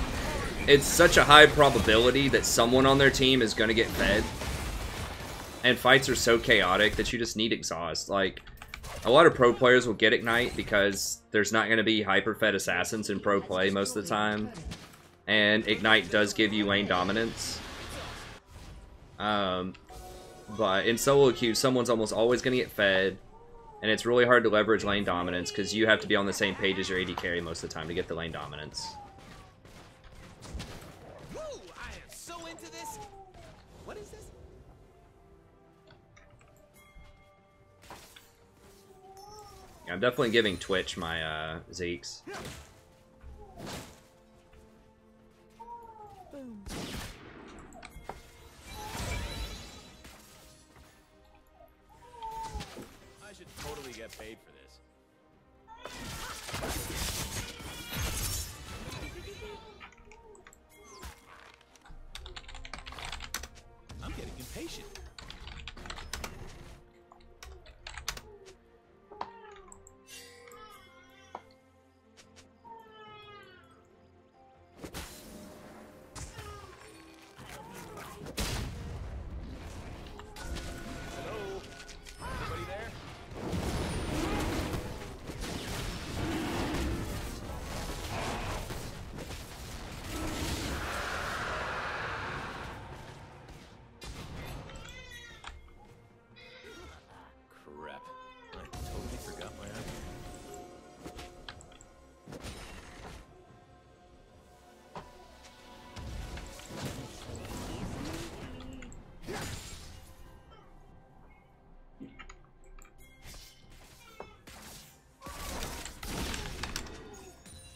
it's such a high probability that someone on their team is going to get fed. And fights are so chaotic that you just need exhaust. Like, a lot of pro players will get Ignite because there's not going to be hyper-fed assassins in pro play most of the time. And Ignite does give you lane dominance. But in solo queue, someone's almost always going to get fed. And it's really hard to leverage lane dominance because you have to be on the same page as your AD carry most of the time to get the lane dominance. Woo! I am so into this. What is this? Yeah, I'm definitely giving Twitch my Zeeks. Boom. I should totally get paid for this. I'm getting impatient. Hello? Anybody there? Crap. I totally forgot my item.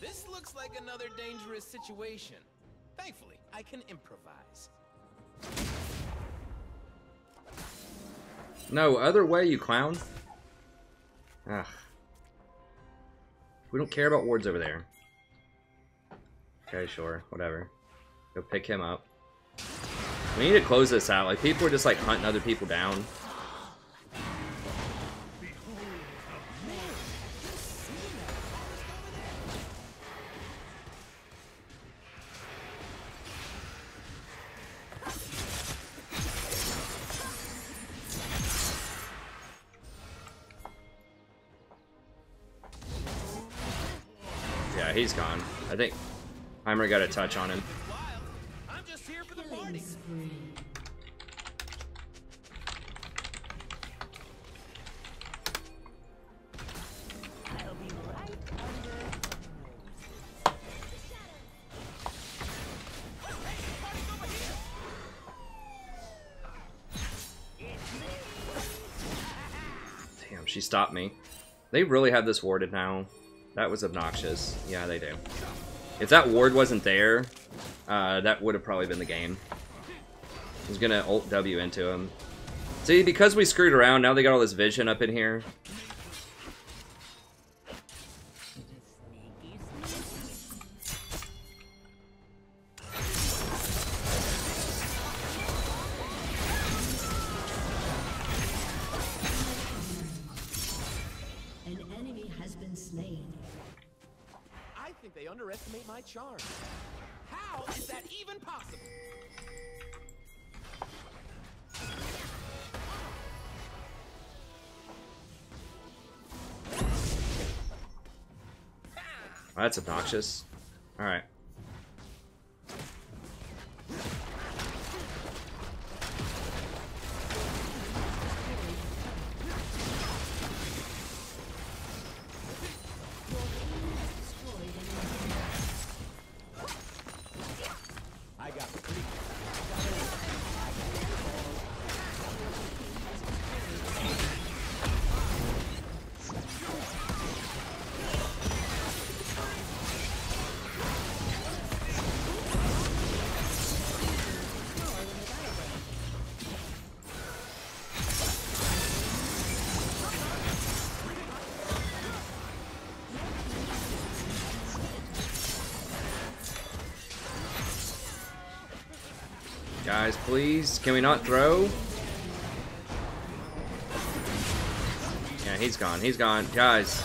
This looks like another dangerous situation. Thankfully, I can improvise. No, other way, you clown. Ugh. We don't care about wards over there. Okay, sure. Whatever. Go pick him up. We need to close this out. Like, people are just, like, hunting other people down. Yeah, he's gone. I think Heimer got a touch on him. Wild. I'm just here for the Killing party. spree. I'll be right under your nose. Damn, she stopped me. They really have this warded now. That was obnoxious. Yeah, they do. If that ward wasn't there, that would have probably been the game. I was gonna ult W into him. See, because we screwed around, now they got all this vision up in here. An enemy has been slain. I think they underestimate my charm. How is that even possible? That's obnoxious. Alright. I got three. Guys, please. Can we not throw? Yeah, he's gone. He's gone. Guys.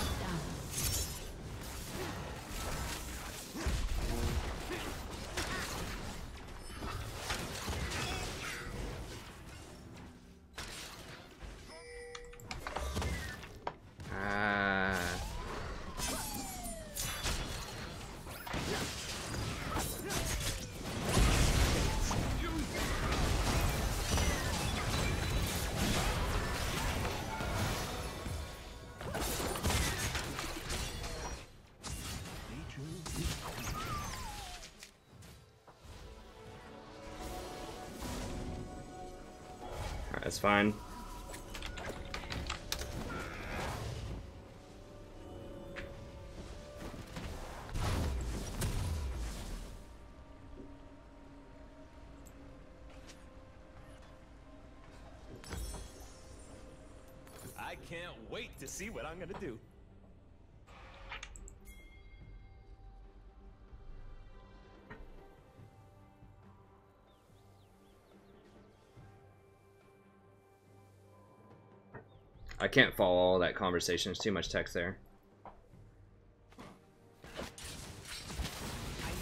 That's fine. I can't wait to see what I'm gonna do. I can't follow all that conversation. There's too much text there. I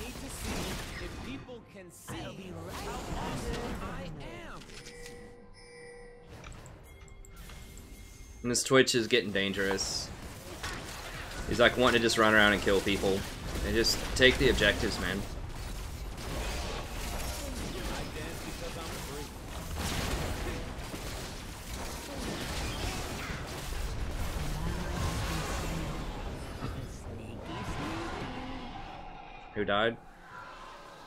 need to see if people can see how awesome I am. And this Twitch is getting dangerous. He's like wanting to just run around and kill people. And just take the objectives, man. I dance because I'm free. Who died?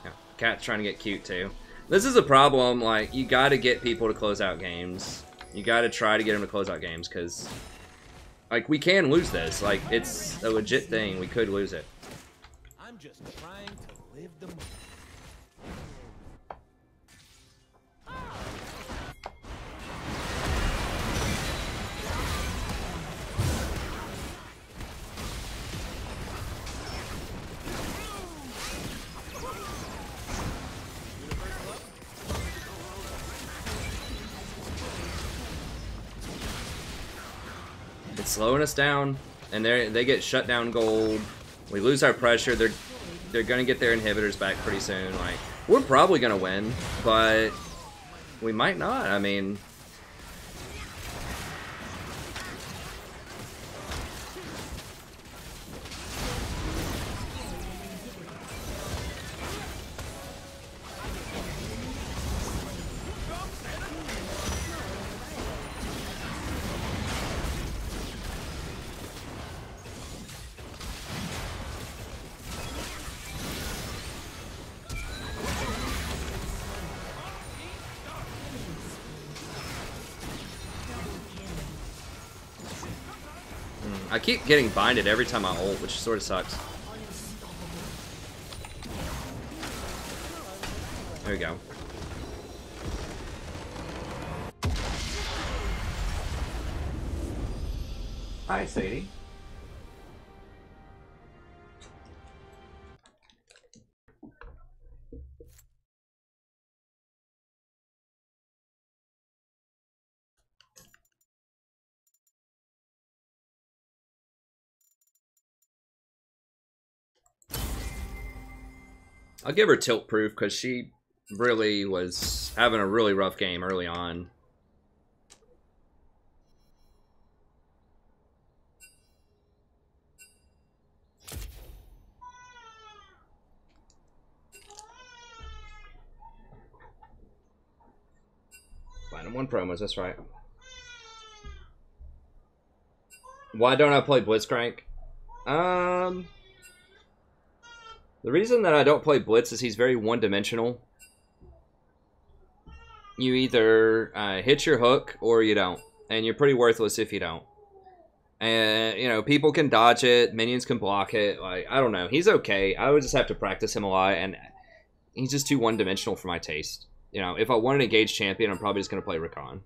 Yeah, Cat's trying to get cute too. This is a problem, like, you gotta get people to close out games. You gotta try to get them to close out games, because, like, we can lose this. Like, it's a legit thing. We could lose it. I'm just trying to live the moment. It's slowing us down, and they get shut down gold. We lose our pressure. They're gonna get their inhibitors back pretty soon. Like, we're probably gonna win, but we might not. I mean, I keep getting binded every time I ult, which sort of sucks. There we go. Hi, Sadie. I'll give her tilt proof because she really was having a really rough game early on. Platinum 1 promos, that's right. Why don't I play Blitzcrank? The reason that I don't play Blitz is he's very one-dimensional. You either hit your hook or you don't. And you're pretty worthless if you don't. And, you know, people can dodge it. Minions can block it. Like, I don't know. He's okay. I would just have to practice him a lot. And he's just too one-dimensional for my taste. You know, if I want an engaged champion, I'm probably just going to play Rakan.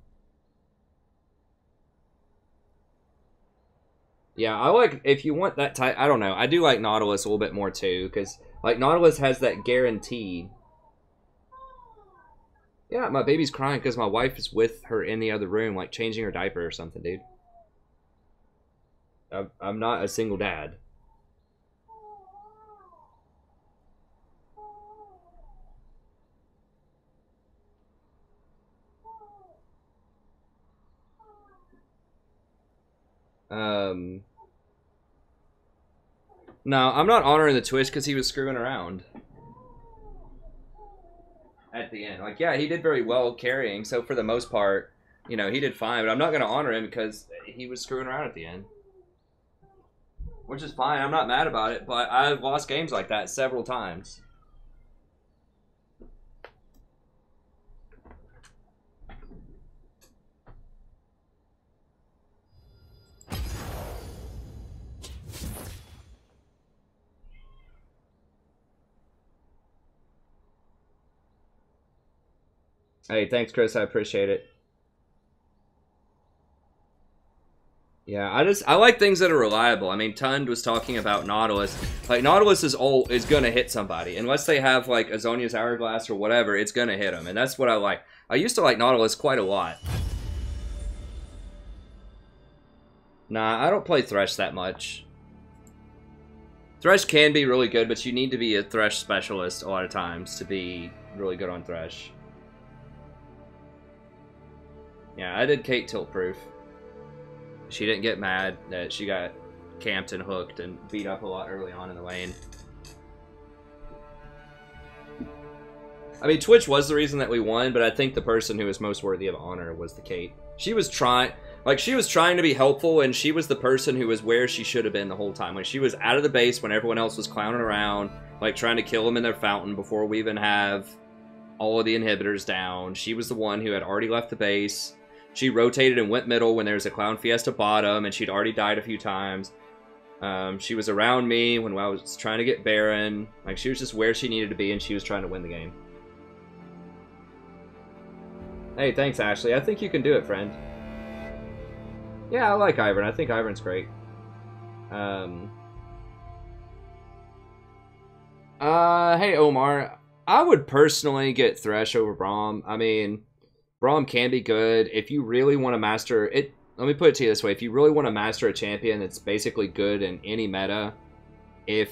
Yeah, I like, if you want that type, I don't know. I do like Nautilus a little bit more too, because, like, Nautilus has that guarantee. Yeah, my baby's crying because my wife is with her in the other room, like changing her diaper or something, dude. I'm not a single dad. No, I'm not honoring the Twitch because he was screwing around. At the end. Like, yeah, he did very well carrying, so for the most part, you know, he did fine, but I'm not going to honor him because he was screwing around at the end. Which is fine, I'm not mad about it, but I've lost games like that several times. Hey, thanks, Chris. I appreciate it. Yeah, I like things that are reliable. I mean, Tund was talking about Nautilus. Like, Nautilus is gonna hit somebody. Unless they have, like, Azonia's Hourglass or whatever, it's gonna hit them. And that's what I like. I used to like Nautilus quite a lot. Nah, I don't play Thresh that much. Thresh can be really good, but you need to be a Thresh specialist a lot of times to be really good on Thresh. Yeah, I did Kate tilt proof. She didn't get mad that she got camped and hooked and beat up a lot early on in the lane. I mean, Twitch was the reason that we won, but I think the person who was most worthy of honor was the Kate. She was trying to be helpful, and she was the person who was where she should have been the whole time. Like, she was out of the base when everyone else was clowning around, like trying to kill them in their fountain before we even have all of the inhibitors down. She was the one who had already left the base. She rotated and went middle when there was a Clown Fiesta bottom, and she'd already died a few times. She was around me when I was trying to get Baron. Like, she was just where she needed to be, and she was trying to win the game. Hey, thanks, Ashley. I think you can do it, friend. Yeah, I like Ivern. I think Ivern's great. Hey, Omar. I would personally get Thresh over Braum. I mean, Braum can be good. If you really want to master it, let me put it to you this way. If you really want to master a champion that's basically good in any meta, if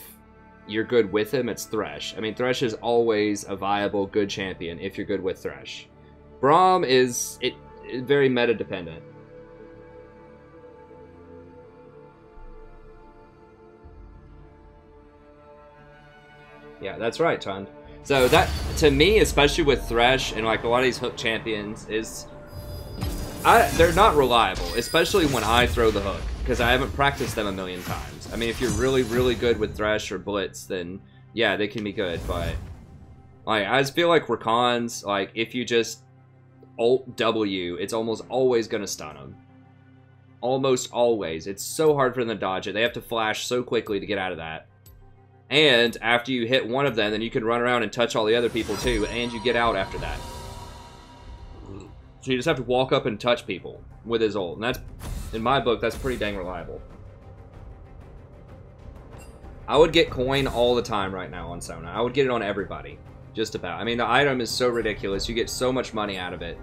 you're good with him, it's Thresh. I mean, Thresh is always a viable, good champion if you're good with Thresh. Braum is very meta dependent. Yeah, that's right, Tund. So that, to me, especially with Thresh and like a lot of these hook champions, they're not reliable, especially when I throw the hook, because I haven't practiced them a million times. I mean, if you're really, really good with Thresh or Blitz, then yeah, they can be good, but like, I just feel like Rakans, like, if you just Alt W, it's almost always going to stun them. Almost always. It's so hard for them to dodge it. They have to flash so quickly to get out of that. And after you hit one of them, then you can run around and touch all the other people too, and you get out after that. So you just have to walk up and touch people with his ult. And that's, in my book, that's pretty dang reliable. I would get coin all the time right now on Sona. I would get it on everybody. Just about. I mean, the item is so ridiculous. You get so much money out of it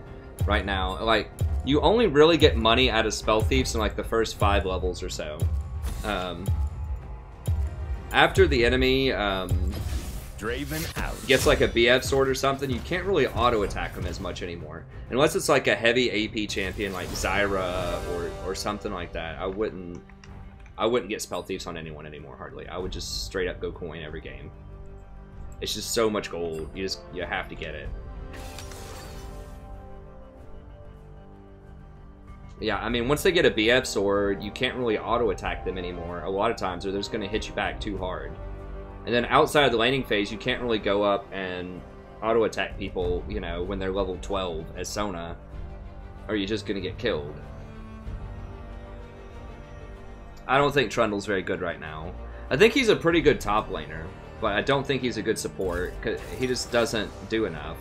right now. Like, you only really get money out of Spell Thieves in like the first 5 levels or so. After the enemy Draven out. gets like a BF sword or something, you can't really auto attack them as much anymore. Unless it's like a heavy AP champion like Zyra or something like that. I wouldn't get Spell Thieves on anyone anymore hardly. I would just straight up go coin every game. It's just so much gold. You have to get it. Yeah, I mean, once they get a BF sword, you can't really auto-attack them anymore a lot of times, or they're just going to hit you back too hard. And then outside of the laning phase, you can't really go up and auto-attack people, you know, when they're level 12 as Sona, or you're just going to get killed. I don't think Trundle's very good right now. I think he's a pretty good top laner, but I don't think he's a good support, because he just doesn't do enough.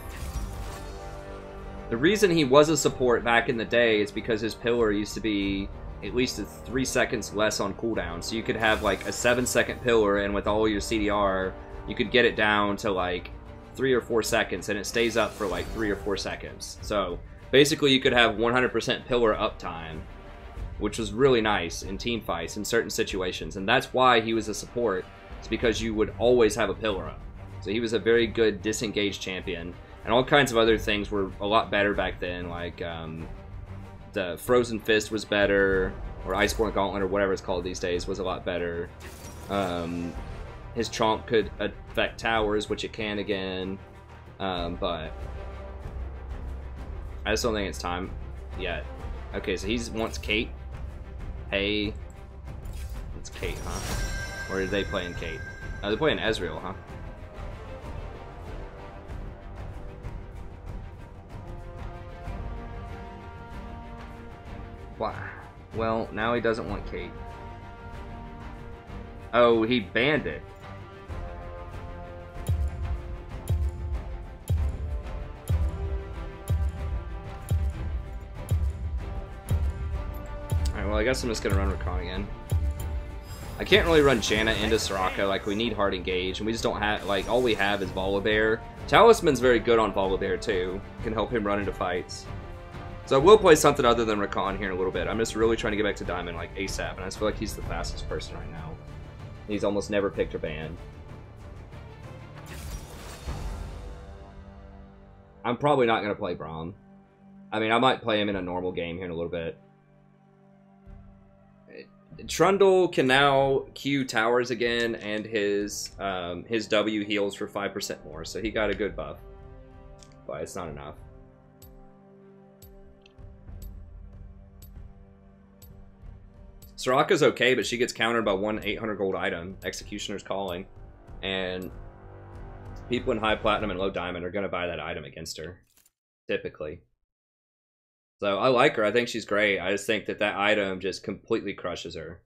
The reason he was a support back in the day is because his pillar used to be at least 3 seconds less on cooldown. So you could have like a 7-second pillar, and with all your CDR, you could get it down to like 3 or 4 seconds, and it stays up for like 3 or 4 seconds. So basically you could have 100% pillar uptime, which was really nice in team fights in certain situations, and that's why he was a support. It's because you would always have a pillar up. So he was a very good disengaged champion, and all kinds of other things were a lot better back then, like the Frozen Fist was better, or Iceborne Gauntlet, or whatever it's called these days, was a lot better. His Chomp could affect towers, which it can again, but I just don't think it's time yet. Okay, so he wants Kate. Hey, it's Kate, huh? Or are they playing Kate? Oh, they're playing Ezreal, huh? Wow. Well, now he doesn't want Kate. Oh, he banned it. Alright, well, I guess I'm just gonna run Rakan again. I can't really run Janna into Soraka, like, we need hard engage, and we just don't have, like, all we have is Volibear. Talisman's very good on Volibear, too. Can help him run into fights. So I will play something other than Rakan here in a little bit. I'm just really trying to get back to Diamond, like, ASAP, and I just feel like he's the fastest person right now. He's almost never picked or banned. I'm probably not going to play Braum. I mean, I might play him in a normal game here in a little bit. Trundle can now Q towers again, and his W heals for 5% more, so he got a good buff. But it's not enough. Soraka's okay, but she gets countered by one 800 gold item, Executioner's Calling, and people in high platinum and low diamond are going to buy that item against her, typically. So I like her. I think she's great. I just think that that item just completely crushes her.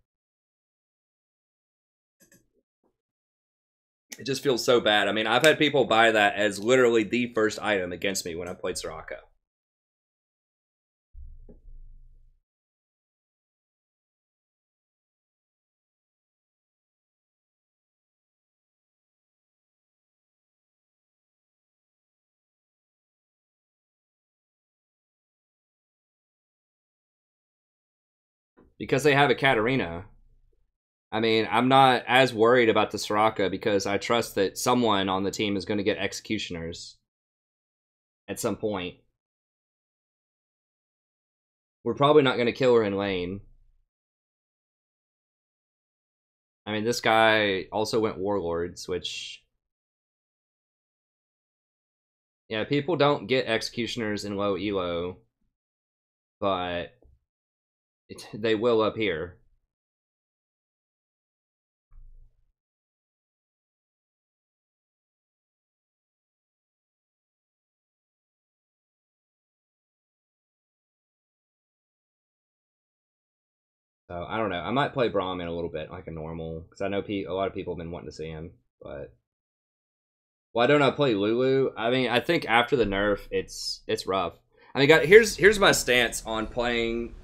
It just feels so bad. I mean, I've had people buy that as literally the first item against me when I played Soraka. Because they have a Katarina. I mean, I'm not as worried about the Soraka because I trust that someone on the team is going to get Executioners at some point. We're probably not going to kill her in lane. I mean, this guy also went Warlords, which... Yeah, people don't get Executioners in low elo, but they will up here. So, I don't know. I might play Braum in a little bit, like a normal, because I know a lot of people have been wanting to see him, but... Why don't I play Lulu? I mean, I think after the nerf, it's rough. I mean, guys, here's my stance on playing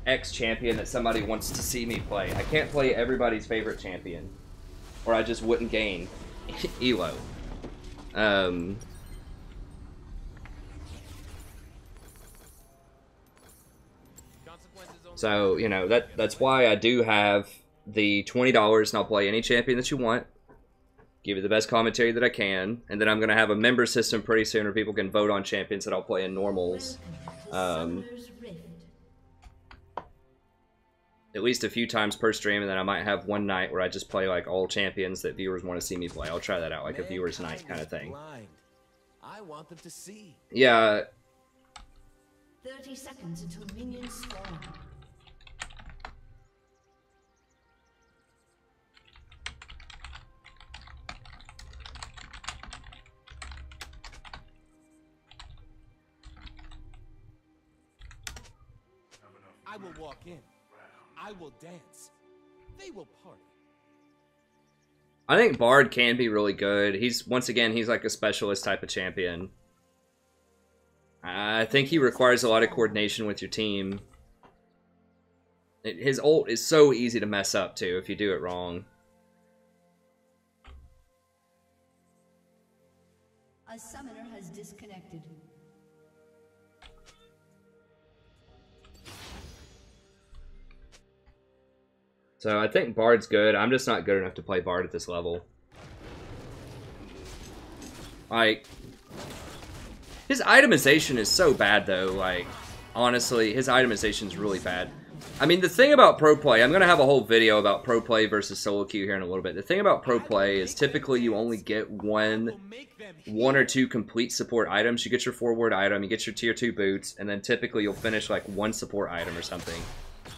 X champion that somebody wants to see me play. I can't play everybody's favorite champion, or I just wouldn't gain elo. So, you know, that's why I do have the $20 and I'll play any champion that you want. Give you the best commentary that I can. And then I'm going to have a member system pretty soon where people can vote on champions that I'll play in normals. At least a few times per stream, and then I might have one night where I just play like all champions that viewers want to see me play. I'll try that out, like a viewers night kind of thing. I want them to see. Yeah. 30 seconds until minions spawn. I will walk in. I will dance. They will party. I think Bard can be really good. Once again, he's like a specialist type of champion. I think he requires a lot of coordination with your team. His ult is so easy to mess up too if you do it wrong. A summoner has disconnected. So I think Bard's good. I'm just not good enough to play Bard at this level. Like, his itemization is so bad, though. Like, honestly, his itemization is really bad. I mean, the thing about pro play, I'm going to have a whole video about pro play versus solo queue here in a little bit. The thing about pro play is typically you only get one or two complete support items. You get your forward item, you get your tier 2 boots, and then typically you'll finish like one support item or something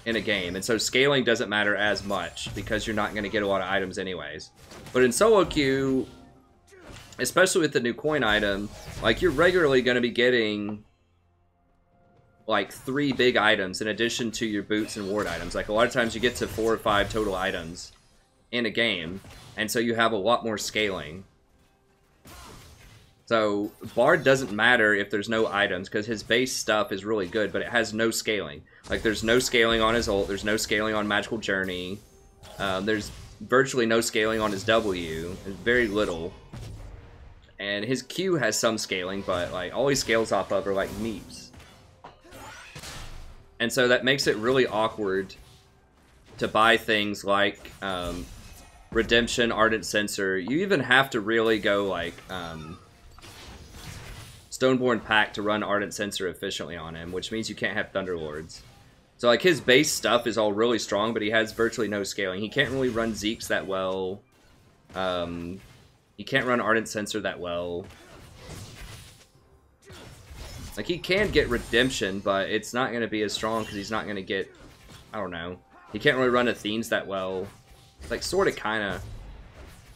in a game. And so scaling doesn't matter as much because you're not going to get a lot of items anyways. But in solo queue, especially with the new coin item, like, you're regularly going to be getting like 3 big items in addition to your boots and ward items. Like, a lot of times you get to 4 or 5 total items in a game, and so you have a lot more scaling. So Bard doesn't matter if there's no items because his base stuff is really good, but it has no scaling. Like, there's no scaling on his ult, there's no scaling on Magical Journey, there's virtually no scaling on his W, there's very little. And his Q has some scaling, but like all he scales off of are like meeps. And so that makes it really awkward to buy things like Redemption, Ardent Censer. You even have to really go like Stoneborn Pact to run Ardent Censer efficiently on him, which means you can't have Thunderlords. So like his base stuff is all really strong, but he has virtually no scaling. He can't really run Zeke's that well. He can't run Ardent Censer that well. Like, he can get Redemption, but it's not going to be as strong because he's not going to get, I don't know. He can't really run Athene's that well. It's like, sort of, kind of.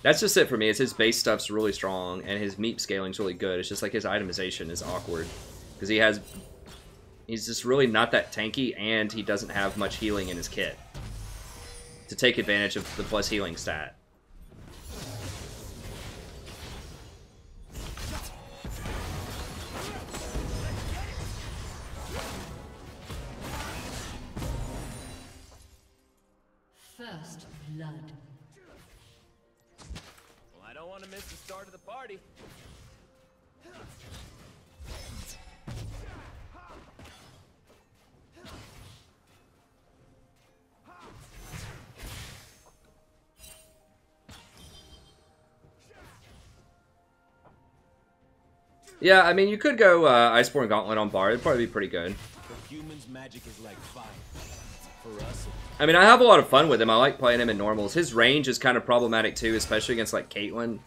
That's just it for me. It's his base stuff's really strong, and his meep scaling's really good. It's just like his itemization is awkward. Because he's just really not that tanky, and he doesn't have much healing in his kit to take advantage of the plus healing stat. First blood. Well, I don't want to miss the start of the party. Yeah, I mean, you could go Iceborne Gauntlet on Bard. It'd probably be pretty good. For humans, magic is like fire. For us, I mean, I have a lot of fun with him. I like playing him in normals. His range is kind of problematic too, especially against like Caitlyn.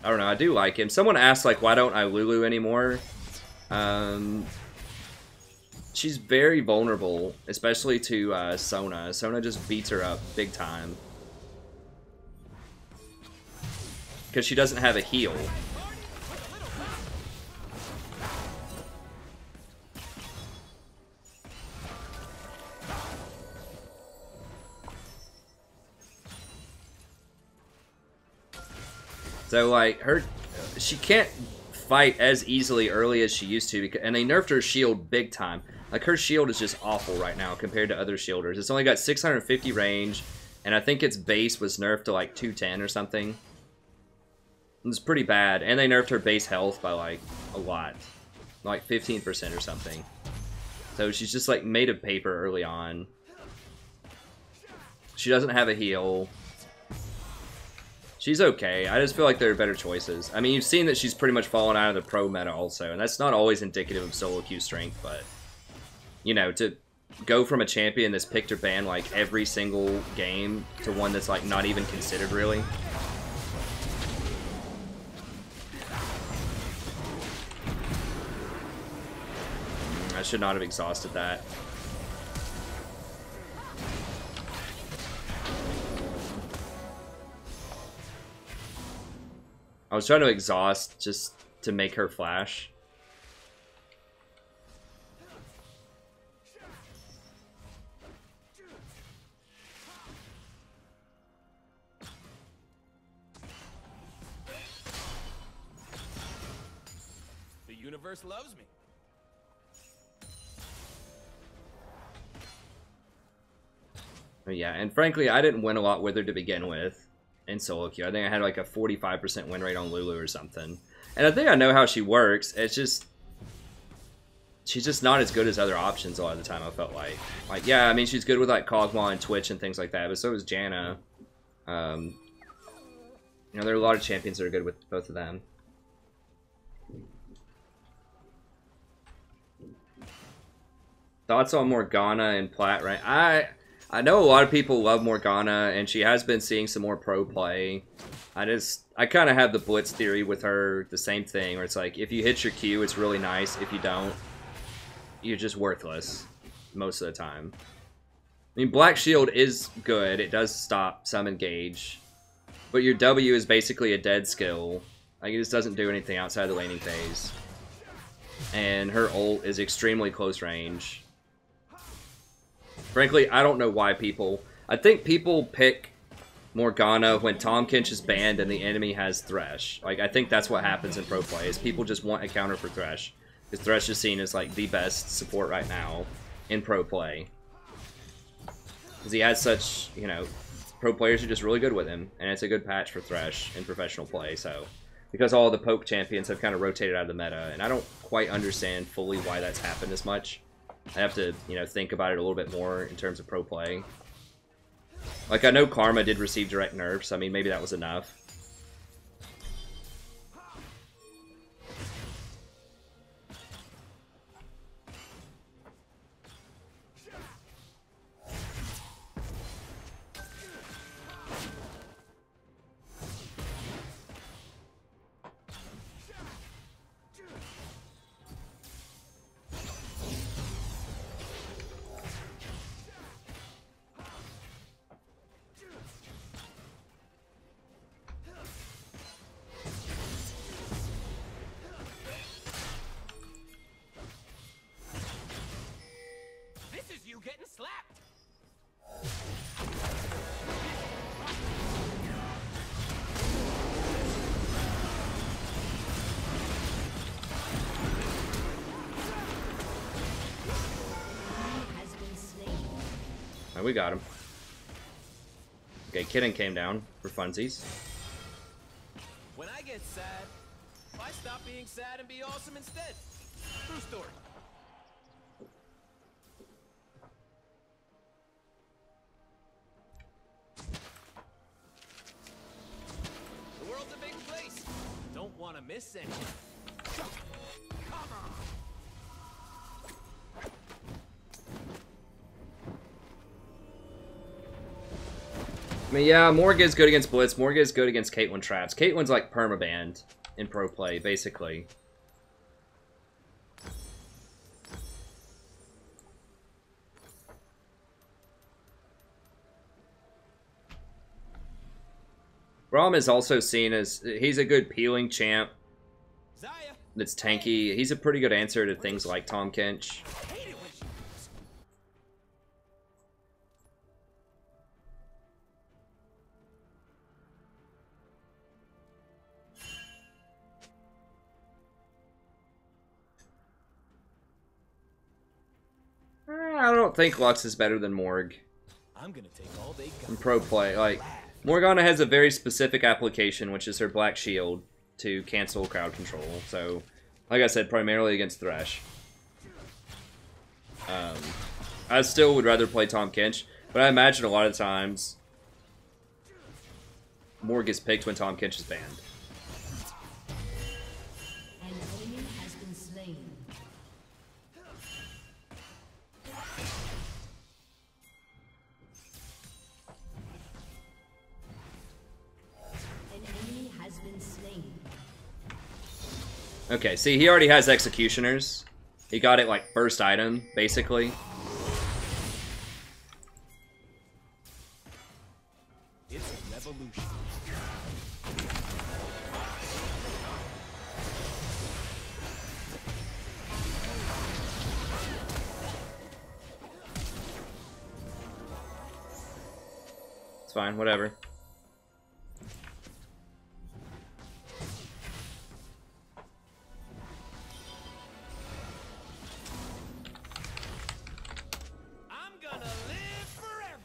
I don't know, I do like him. Someone asked, like, why don't I Lulu anymore? She's very vulnerable, especially to Sona. Sona just beats her up big time. Because she doesn't have a heal. So, like, she can't fight as easily early as she used to, and they nerfed her shield big time. Like, her shield is just awful right now compared to other shielders. It's only got 650 range, and I think its base was nerfed to, like, 210 or something. It's pretty bad, and they nerfed her base health by, like, a lot. Like, 15% or something. So she's just, like, made of paper early on. She doesn't have a heal. She's okay. I just feel like there are better choices. I mean, you've seen that she's pretty much fallen out of the pro meta also, and that's not always indicative of solo queue strength, but, you know, to go from a champion that's picked or banned, like, every single game to one that's, like, not even considered, really. I should not have exhausted that. I was trying to exhaust just to make her flash. The universe loves me. But yeah, and frankly, I didn't win a lot with her to begin with. in solo queue. I think I had like a 45% win rate on Lulu or something. And I think I know how she works. It's just she's just not as good as other options a lot of the time, I felt like. Like, yeah, I mean, she's good with like Kog'Maw and Twitch and things like that, but so is Janna. You know, there are a lot of champions that are good with both of them. Thoughts on Morgana and Plat, right? I know a lot of people love Morgana, and she has been seeing some more pro play. I kind of have the Blitz theory with her, the same thing, where it's like, if you hit your Q, it's really nice. If you don't, you're just worthless most of the time. I mean, Black Shield is good. It does stop some engage. But your W is basically a dead skill. Like, it just doesn't do anything outside the laning phase. And her ult is extremely close range. Frankly, I don't know why people... I think people pick Morgana when Tahm Kench is banned and the enemy has Thresh. Like, I think that's what happens in pro play, is people just want a counter for Thresh. Because Thresh is seen as, like, the best support right now in pro play. Because he has such, you know... Pro players are just really good with him, and it's a good patch for Thresh in professional play, so... Because all the poke champions have kind of rotated out of the meta, and I don't quite understand fully why that's happened as much. I have to, you know, think about it a little bit more in terms of pro play. Like, I know Karma did receive direct nerfs. I mean, maybe that was enough. Getting slapped. Alright, we got him. Okay, Kitten came down for funsies. When I get sad, I stop being sad and be awesome instead. True story. The world's a big place. Don't want to miss anything. Come on. I mean, yeah, Morgan is good against Blitz. Morgan is good against Caitlyn traps. Caitlyn's like permabanned in pro play, basically. Braum is also seen as... He's a good peeling champ that's tanky. He's a pretty good answer to things like Tahm Kench. I don't think Lux is better than Morg I'm gonna take all they got. in pro play. Like, Morgana has a very specific application, which is her Black Shield to cancel crowd control. So, like I said, primarily against Thresh. I still would rather play Tahm Kench, but I imagine a lot of times Morg gets picked when Tahm Kench is banned. An enemy has been slain. An enemy has been slain. Okay, see, he already has Executioners. He got it, like, first item, basically. It's a revolution. It's fine, whatever. I'm gonna live forever.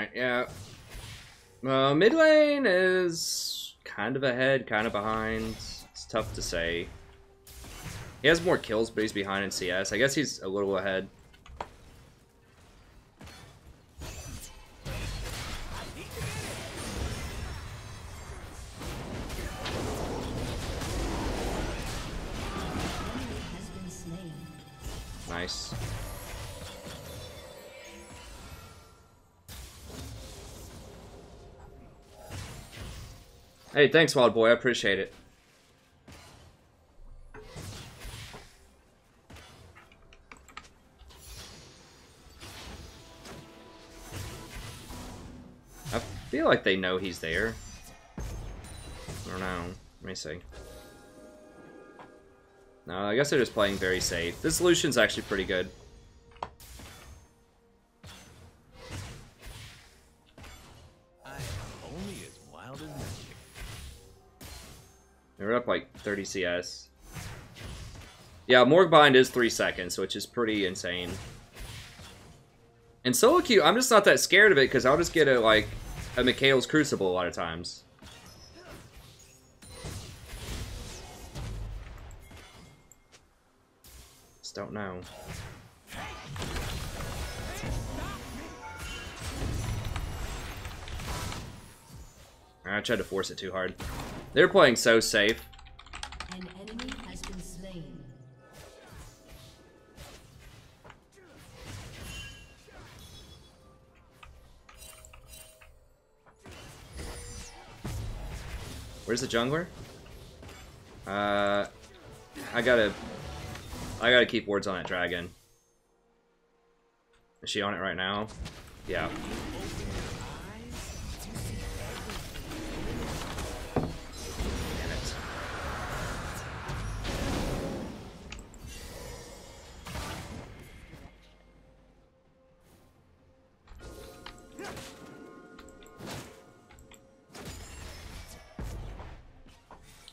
Alright, yeah. Mid lane is kind of ahead, kind of behind. It's tough to say. He has more kills, but he's behind in CS. I guess he's a little ahead. Nice. Hey, thanks, Wild Boy. I appreciate it. I feel like they know he's there. I don't know. Let me see. No, I guess they're just playing very safe. This Lucian's actually pretty good. I am only as wild as magic. They're up like 30 CS. Yeah, Morg Bind is 3 seconds, which is pretty insane. And solo queue, I'm just not that scared of it because I'll just get a Mikhail's Crucible a lot of times. Just don't know. I tried to force it too hard. They're playing so safe. An enemy has been slain. Where's the jungler? I gotta keep wards on that dragon. Is she on it right now? Yeah. Damn it.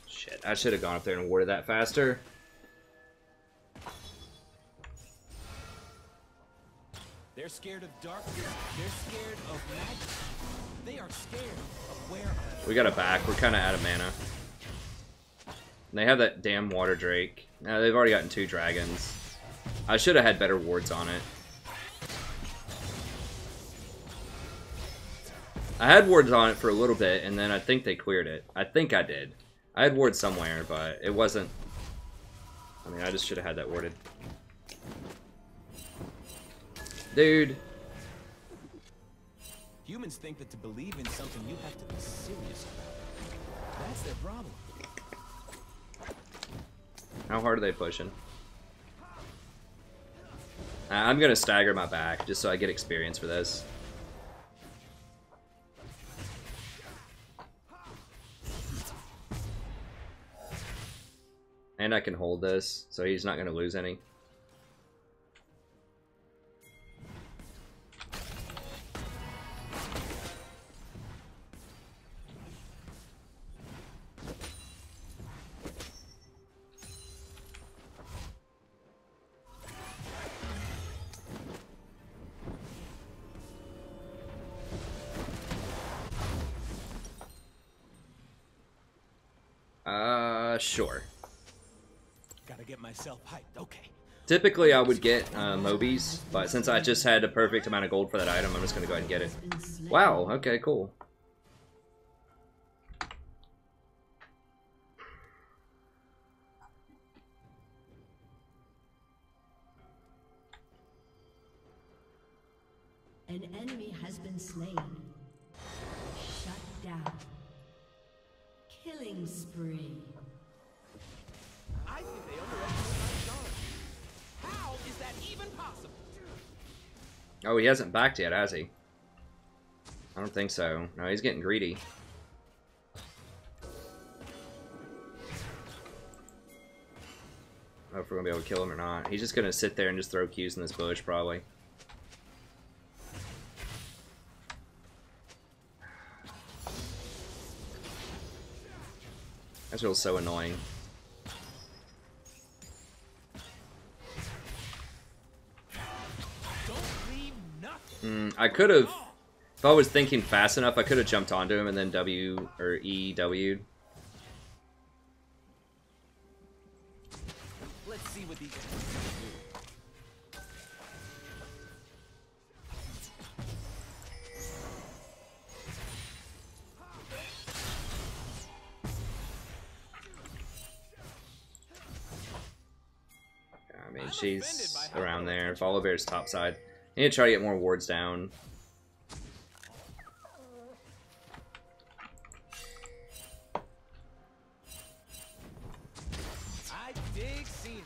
Shit, I should have gone up there and warded that faster. They're scared of darkness. They're scared of magic. They are scared of where We got a back. We're kind of out of mana. And they have that damn water drake. Now they've already gotten 2 dragons. I should have had better wards on it. I had wards on it for a little bit, and then I think they cleared it. I think I did. I had wards somewhere, but it wasn't... I mean, I just should have had that warded. Dude. humans think that to believe in something you have to be serious about. That's their problem. How hard are they pushing? I'm gonna stagger my back just so I get experience for this. And I can hold this, so he's not gonna lose any. Sure. Gotta get myself hyped, okay. Typically I would get Mobies, but since I just had a perfect amount of gold for that item, I'm just gonna go ahead and get it. Wow, okay, cool. An enemy has been slain. Shut down. Killing spree. I think they underestimate my charge. How is that even possible? Oh, he hasn't backed yet, has he? I don't think so. No, he's getting greedy. I don't know if we're gonna be able to kill him or not. He's just gonna sit there and just throw Qs in this bush, probably. That feels so annoying. I could have If I was thinking fast enough, I could have jumped onto him and then W or E W'd. Let's see what these guys I mean, she's around there. Follow Bear's top side. I need to try to get more wards down. I dig scenery.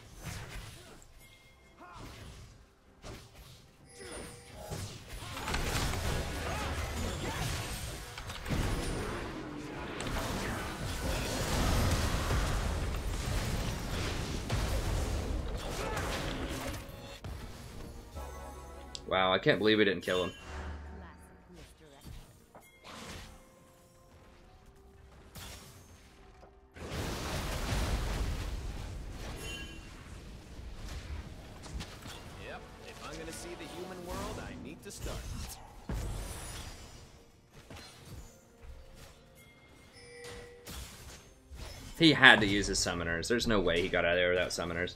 Wow, I can't believe we didn't kill him. Yep, if I'm gonna see the human world, I need to start. He had to use his summoners. There's no way he got out of there without summoners.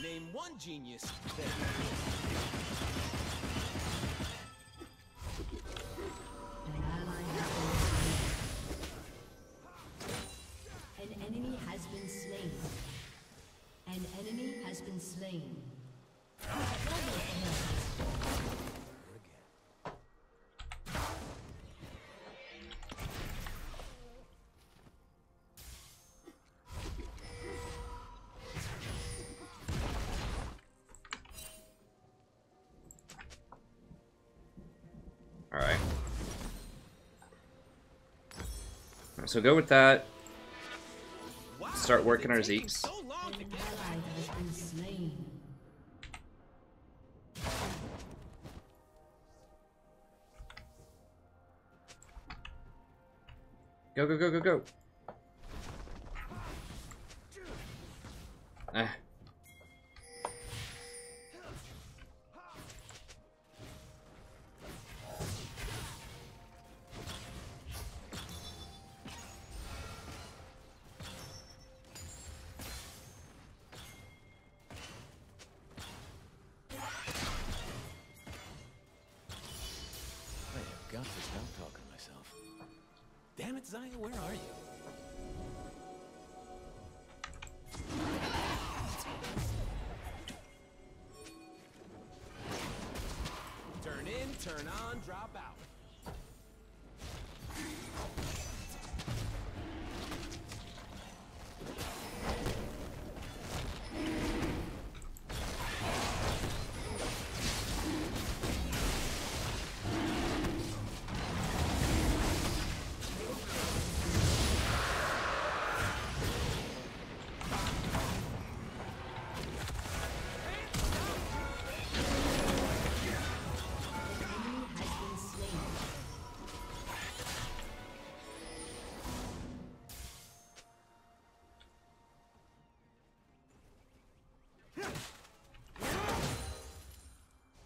Name one genius. An ally has been slain. An enemy has been slain. An enemy has been slain. Alright. So go with that. Wow, Start working our it's taking Zeeks. so long to An get ally has been slain. Go, go, go, go, go. Ah. I have got to stop talking to myself. Damn it, Zaya, where are you? Turn in, turn on, drop out.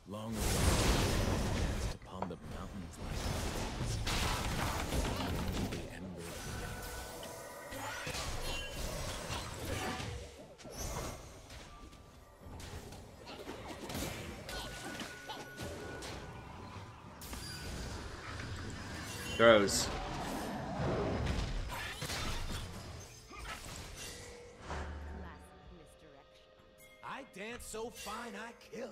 Long ago, danced upon the mountains like the ember of Throws. I dance so fine I kill.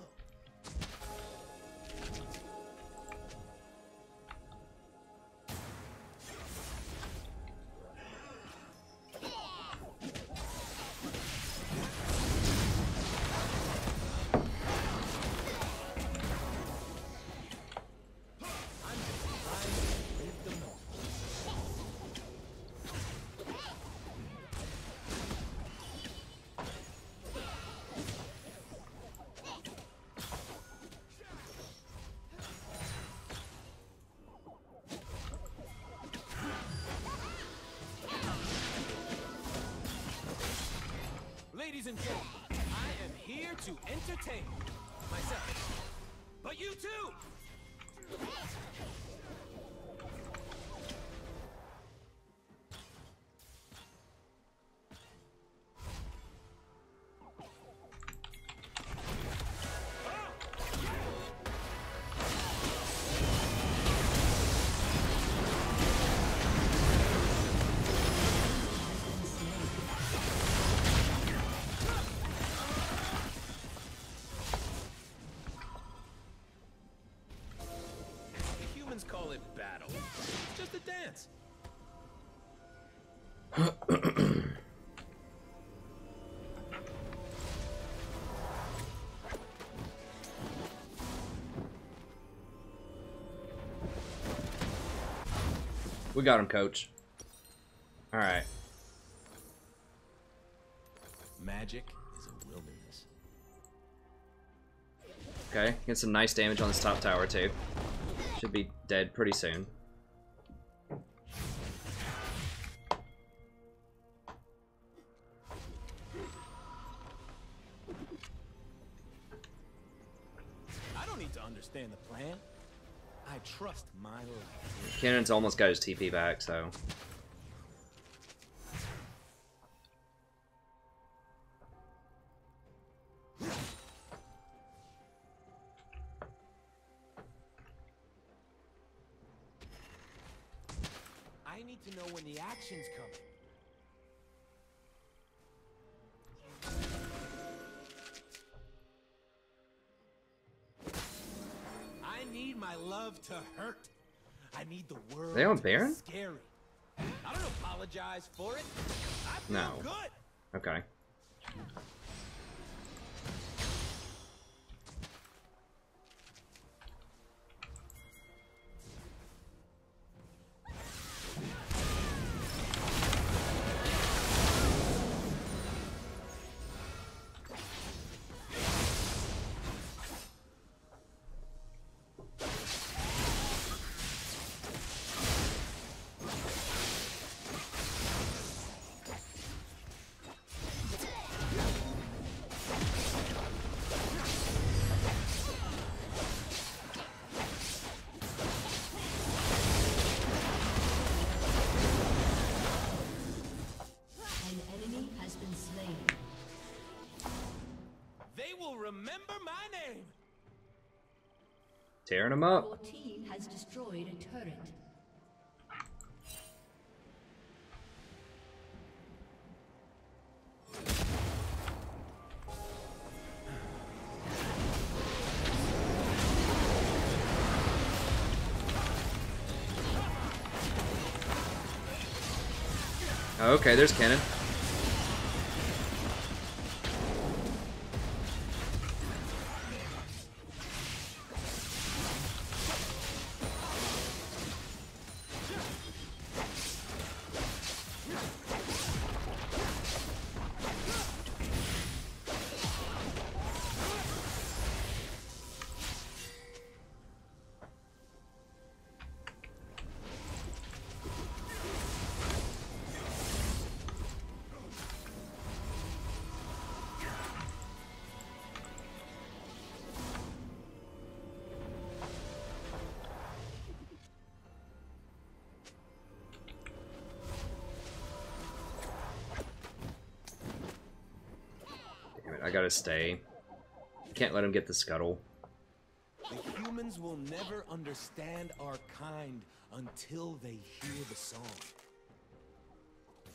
Ladies and gentlemen, I am here to entertain myself. But you too! Call it battle. It's just a dance. We got him, coach. All right. Magic is a wilderness. Okay, get some nice damage on this top tower too. Should be dead pretty soon. I don't need to understand the plan. I trust my life. Kennan's almost got his TP back, so. I need to know when the action's coming. I need my love to hurt. I need the world They on to be Baron? scary. I don't apologize for it. I feel No. good. Okay. An enemy has been slain. They will remember my name. Tearing him up. Your team has destroyed a turret. Okay, there's Kennen. I gotta stay. Can't let him get the scuttle. The humans will never understand our kind until they hear the song.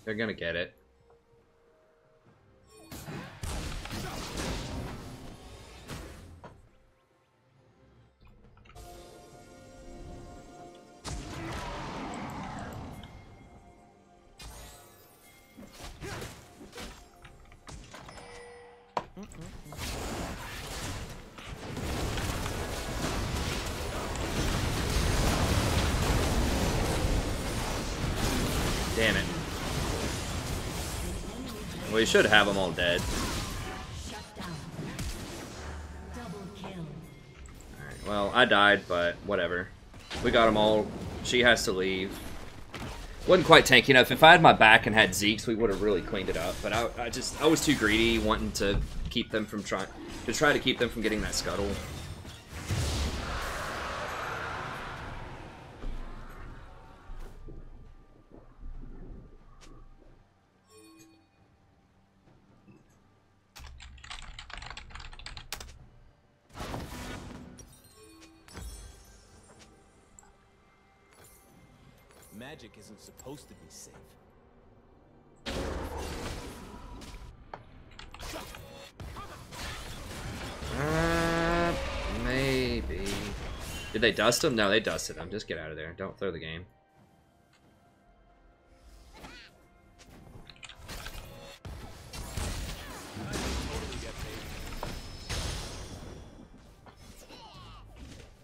They're gonna get it. Damn it. We should have them all dead. Shut down. Double kill. Alright, well, I died, but whatever. We got them all. She has to leave. Wasn't quite tanky enough. If I had my back and had Zeke's, we would have really cleaned it up. But I was too greedy, wanting to keep them from try to keep them from getting that scuttle. Magic isn't supposed to be safe. Maybe. Did they dust him? No, they dusted him. Just get out of there. Don't throw the game.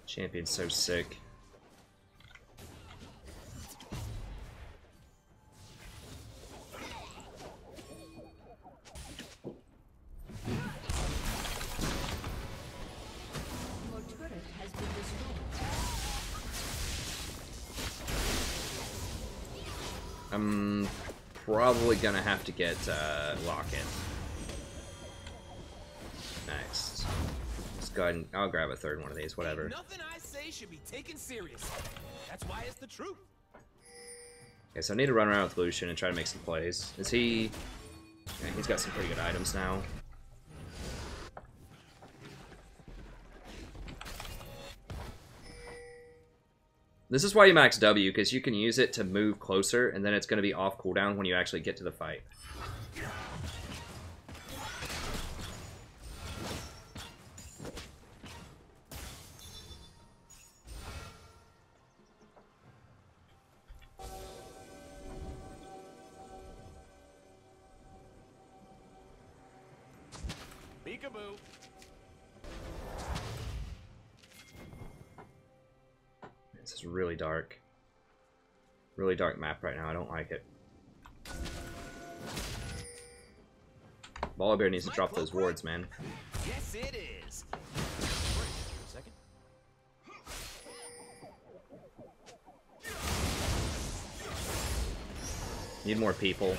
Champion's so sick. I'm probably gonna have to get Lock-In next. Let's go ahead and I'll grab a third one of these, whatever. Nothing I say should be taken seriously. That's why it's the truth. Okay, so I need to run around with Lucian and try to make some plays. Is he... Yeah, he's got some pretty good items now. This is why you max W, because you can use it to move closer, and then it's going to be off cooldown when you actually get to the fight. Peekaboo. This is really dark. Really dark map right now. I don't like it. Baller Bear needs to drop those wards, man. Yes, it is. Wait a second. Need more people.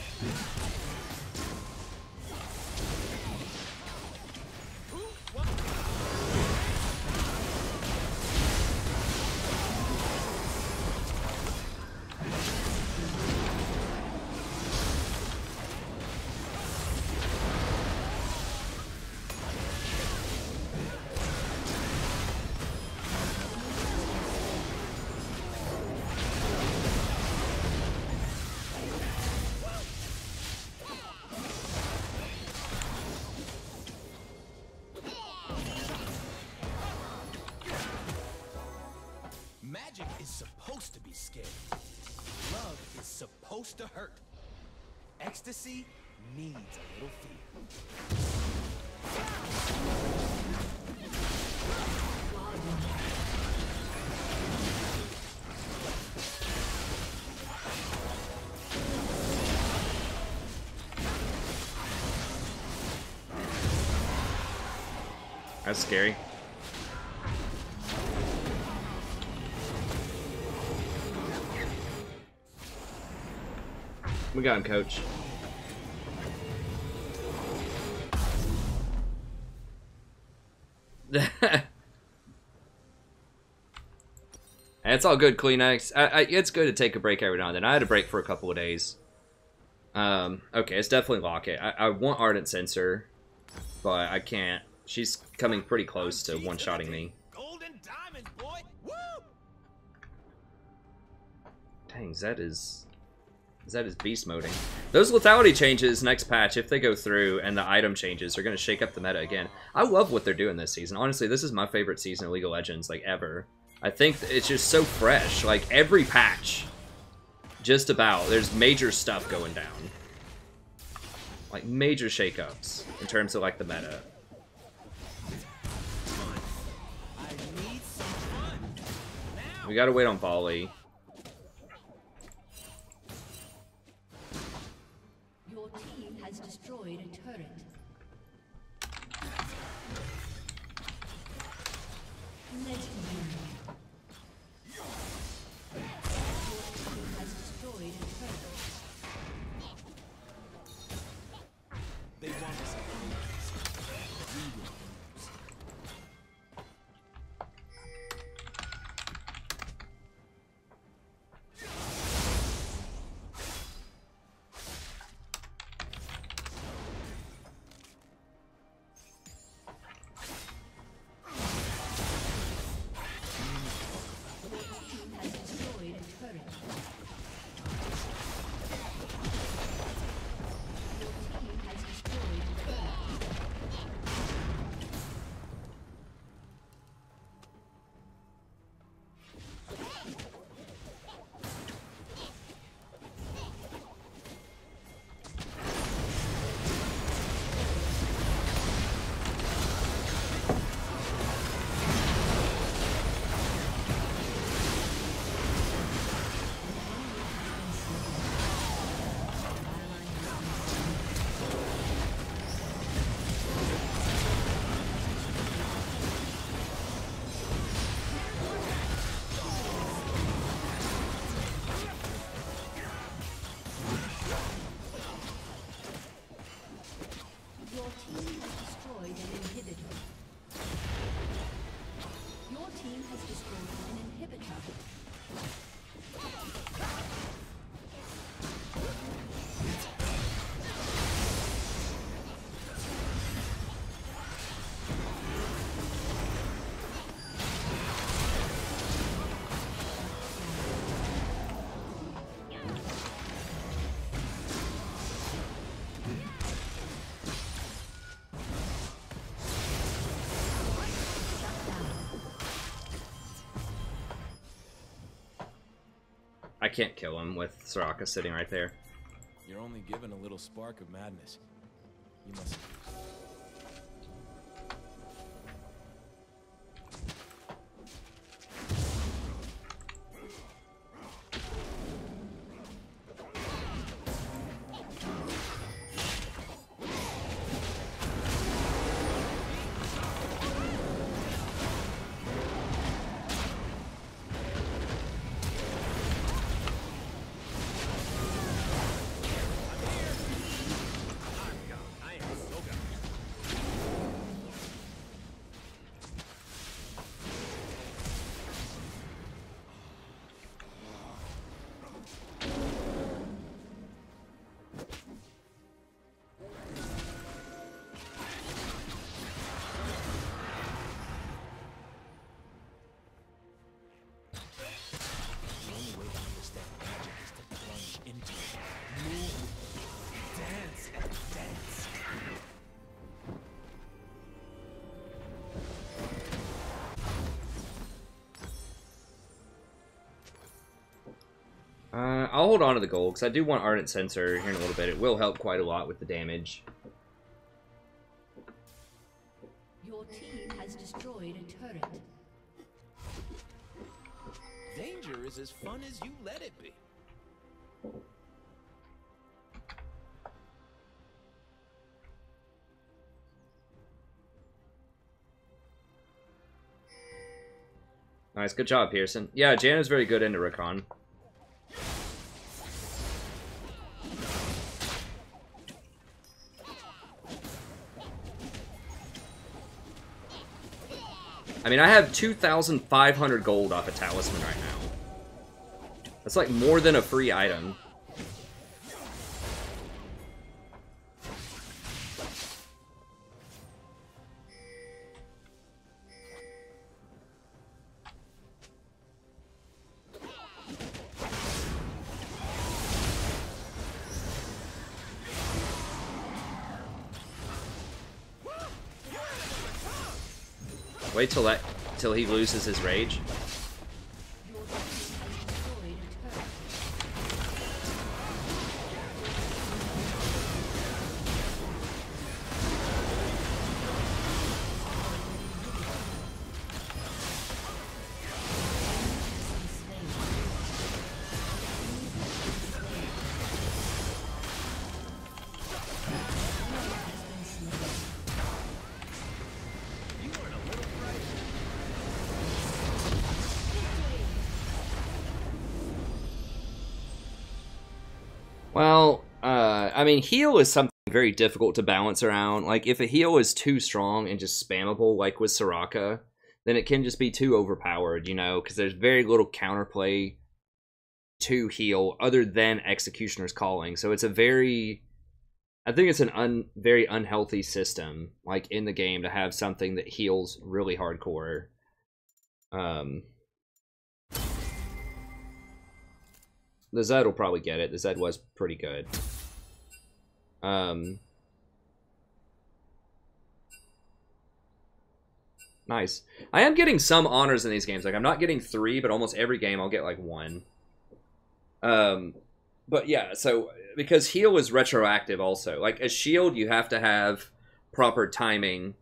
Magic is supposed to be scary. Love is supposed to hurt. Ecstasy needs a little fear. That's scary. We got him, coach. It's all good, Kleenex. It's good to take a break every now and then. I had a break for a couple of days. Okay, it's definitely Lock-It. I want Ardent Sensor, but I can't. She's coming pretty close to one-shotting me. Golden diamonds, boy. Woo! Dang, Zed is beast moding. Those lethality changes next patch, if they go through, and the item changes, are going to shake up the meta again. I love what they're doing this season. Honestly, this is my favorite season of League of Legends, like, ever. I think it's just so fresh. Like, every patch, just about, there's major stuff going down. Like, major shakeups in terms of, like, the meta. I need some fun. Now. We gotta wait on volley. Your team has destroyed a turret. Legendary. Your team has destroyed a turret. I can't kill him with Soraka sitting right there. You're only given a little spark of madness. You must. I'll hold on to the gold, because I do want Ardent Sensor here in a little bit. It will help quite a lot with the damage. Your team has destroyed a turret. Danger is as fun as you let it be. Nice, good job, Pearson. Yeah, Janna's very good into Rakan. I mean, I have 2,500 gold off a Talisman right now. That's like more than a free item. Wait till he loses his rage. Well, I mean, heal is something very difficult to balance around. Like, if a heal is too strong and just spammable, like with Soraka, then it can just be too overpowered, you know, because there's very little counterplay to heal other than Executioner's Calling. So it's a very... I think it's an very unhealthy system, like, in the game to have something that heals really hardcore. The Zed will probably get it. The Zed was pretty good. Nice. I am getting some honors in these games. Like, I'm not getting 3, but almost every game I'll get, like, 1. But yeah, so, because heal is retroactive also. Like, a shield, you have to have proper timing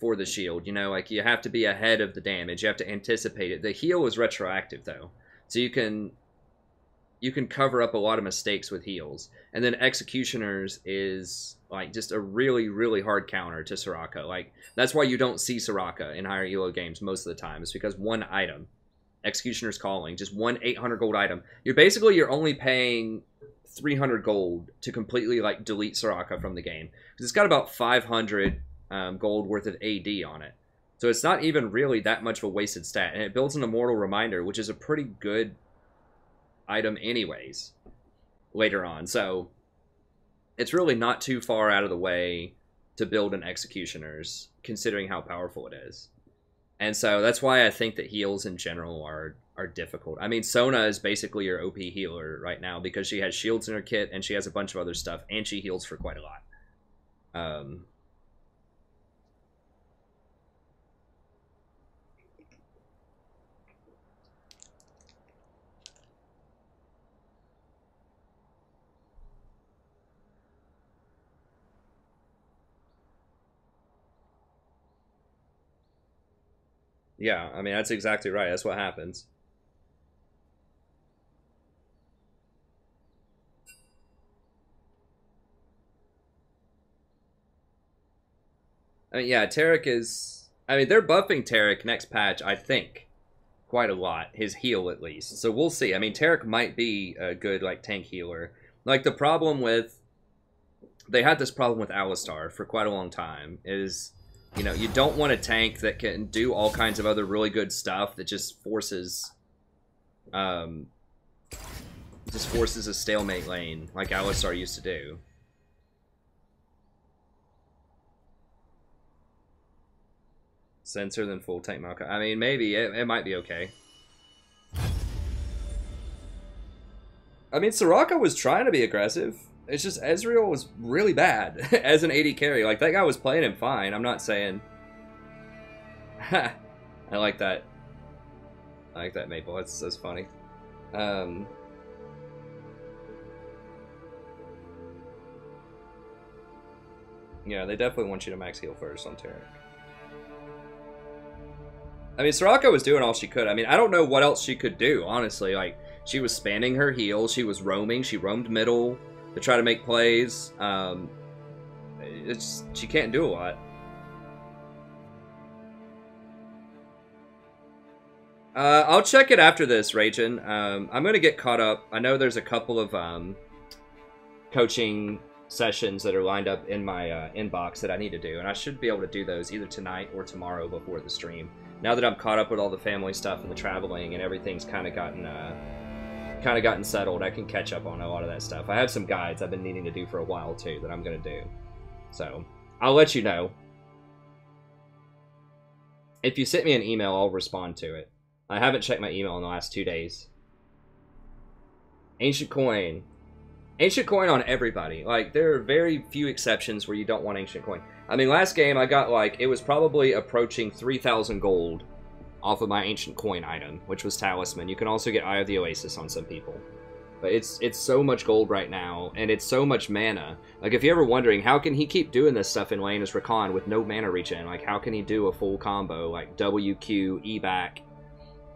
for the shield. You know, like, you have to be ahead of the damage. You have to anticipate it. The heal is retroactive, though. So you can cover up a lot of mistakes with heals. And then Executioners is, like, just a really, really hard counter to Soraka. Like, that's why you don't see Soraka in higher elo games most of the time. It's because one item, Executioner's Calling, just one 800 gold item. You're only paying 300 gold to completely, like, delete Soraka from the game. Because it's got about 500 gold worth of AD on it. So it's not even really that much of a wasted stat. And it builds an Immortal Reminder, which is a pretty good item anyways later on. So it's really not too far out of the way to build an Executioner's, considering how powerful it is. And so that's why I think that heals in general are difficult. I mean, Sona is basically your OP healer right now because she has shields in her kit and she has a bunch of other stuff and she heals for quite a lot. Yeah, I mean, that's exactly right. That's what happens. I mean, yeah, Tarek is... I mean, they're buffing Tarek next patch, I think, quite a lot. His heal, at least. So we'll see. I mean, Tarek might be a good, like, tank healer. Like, the problem with... They had this problem with Alistar for quite a long time, is... You know, you don't want a tank that can do all kinds of other really good stuff that just forces... just forces a stalemate lane, like Alistar used to do. Sensor than full tank Maokai. I mean, maybe. It might be okay. I mean, Soraka was trying to be aggressive. It's just Ezreal was really bad as an AD carry. Like, that guy was playing him fine. I'm not saying... I like that. I like that, Maple. That's funny. Yeah, they definitely want you to max heal first on Tarek. I mean, Soraka was doing all she could. I mean, I don't know what else she could do, honestly. Like, she was spanning her heal. She was roaming. She roamed middle to try to make plays. She can't do a lot. I'll check it after this, Ragin. I'm going to get caught up. I know there's a couple of coaching sessions that are lined up in my inbox that I need to do, and I should be able to do those either tonight or tomorrow before the stream. Now that I'm caught up with all the family stuff and the traveling and everything's kind of gotten settled, I can catch up on a lot of that stuff. I have some guides I've been needing to do for a while too that I'm going to do. So, I'll let you know. If you send me an email, I'll respond to it. I haven't checked my email in the last 2 days. Ancient Coin. Ancient Coin on everybody. Like, there are very few exceptions where you don't want Ancient Coin. I mean, last game I got, like, it was probably approaching 3,000 gold off of my Ancient Coin item, which was Talisman. You can also get Eye of the Oasis on some people. But it's so much gold right now, and it's so much mana. Like, if you're ever wondering, how can he keep doing this stuff in lane as Rakan with no mana regen? Like, how can he do a full combo, like WQ, E back,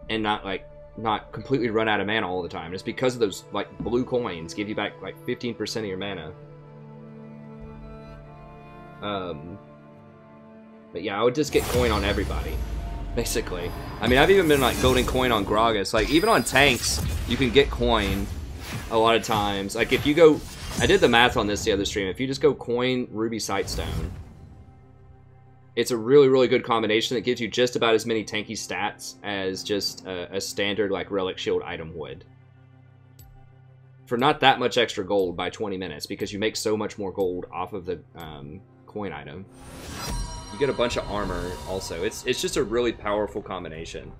and not completely run out of mana all the time? It's because of those, like, blue coins give you back, like, 15% of your mana. But yeah, I would just get coin on everybody, basically. I mean, I've even been, like, building coin on Gragas. Like, even on tanks, you can get coin a lot of times. Like, if you go... I did the math on this the other stream. If you just go coin Ruby Sightstone, it's a really, really good combination that gives you just about as many tanky stats as just a standard, like, Relic Shield item would. For not that much extra gold by 20 minutes, because you make so much more gold off of the coin item. You get a bunch of armor, also. It's just a really powerful combination.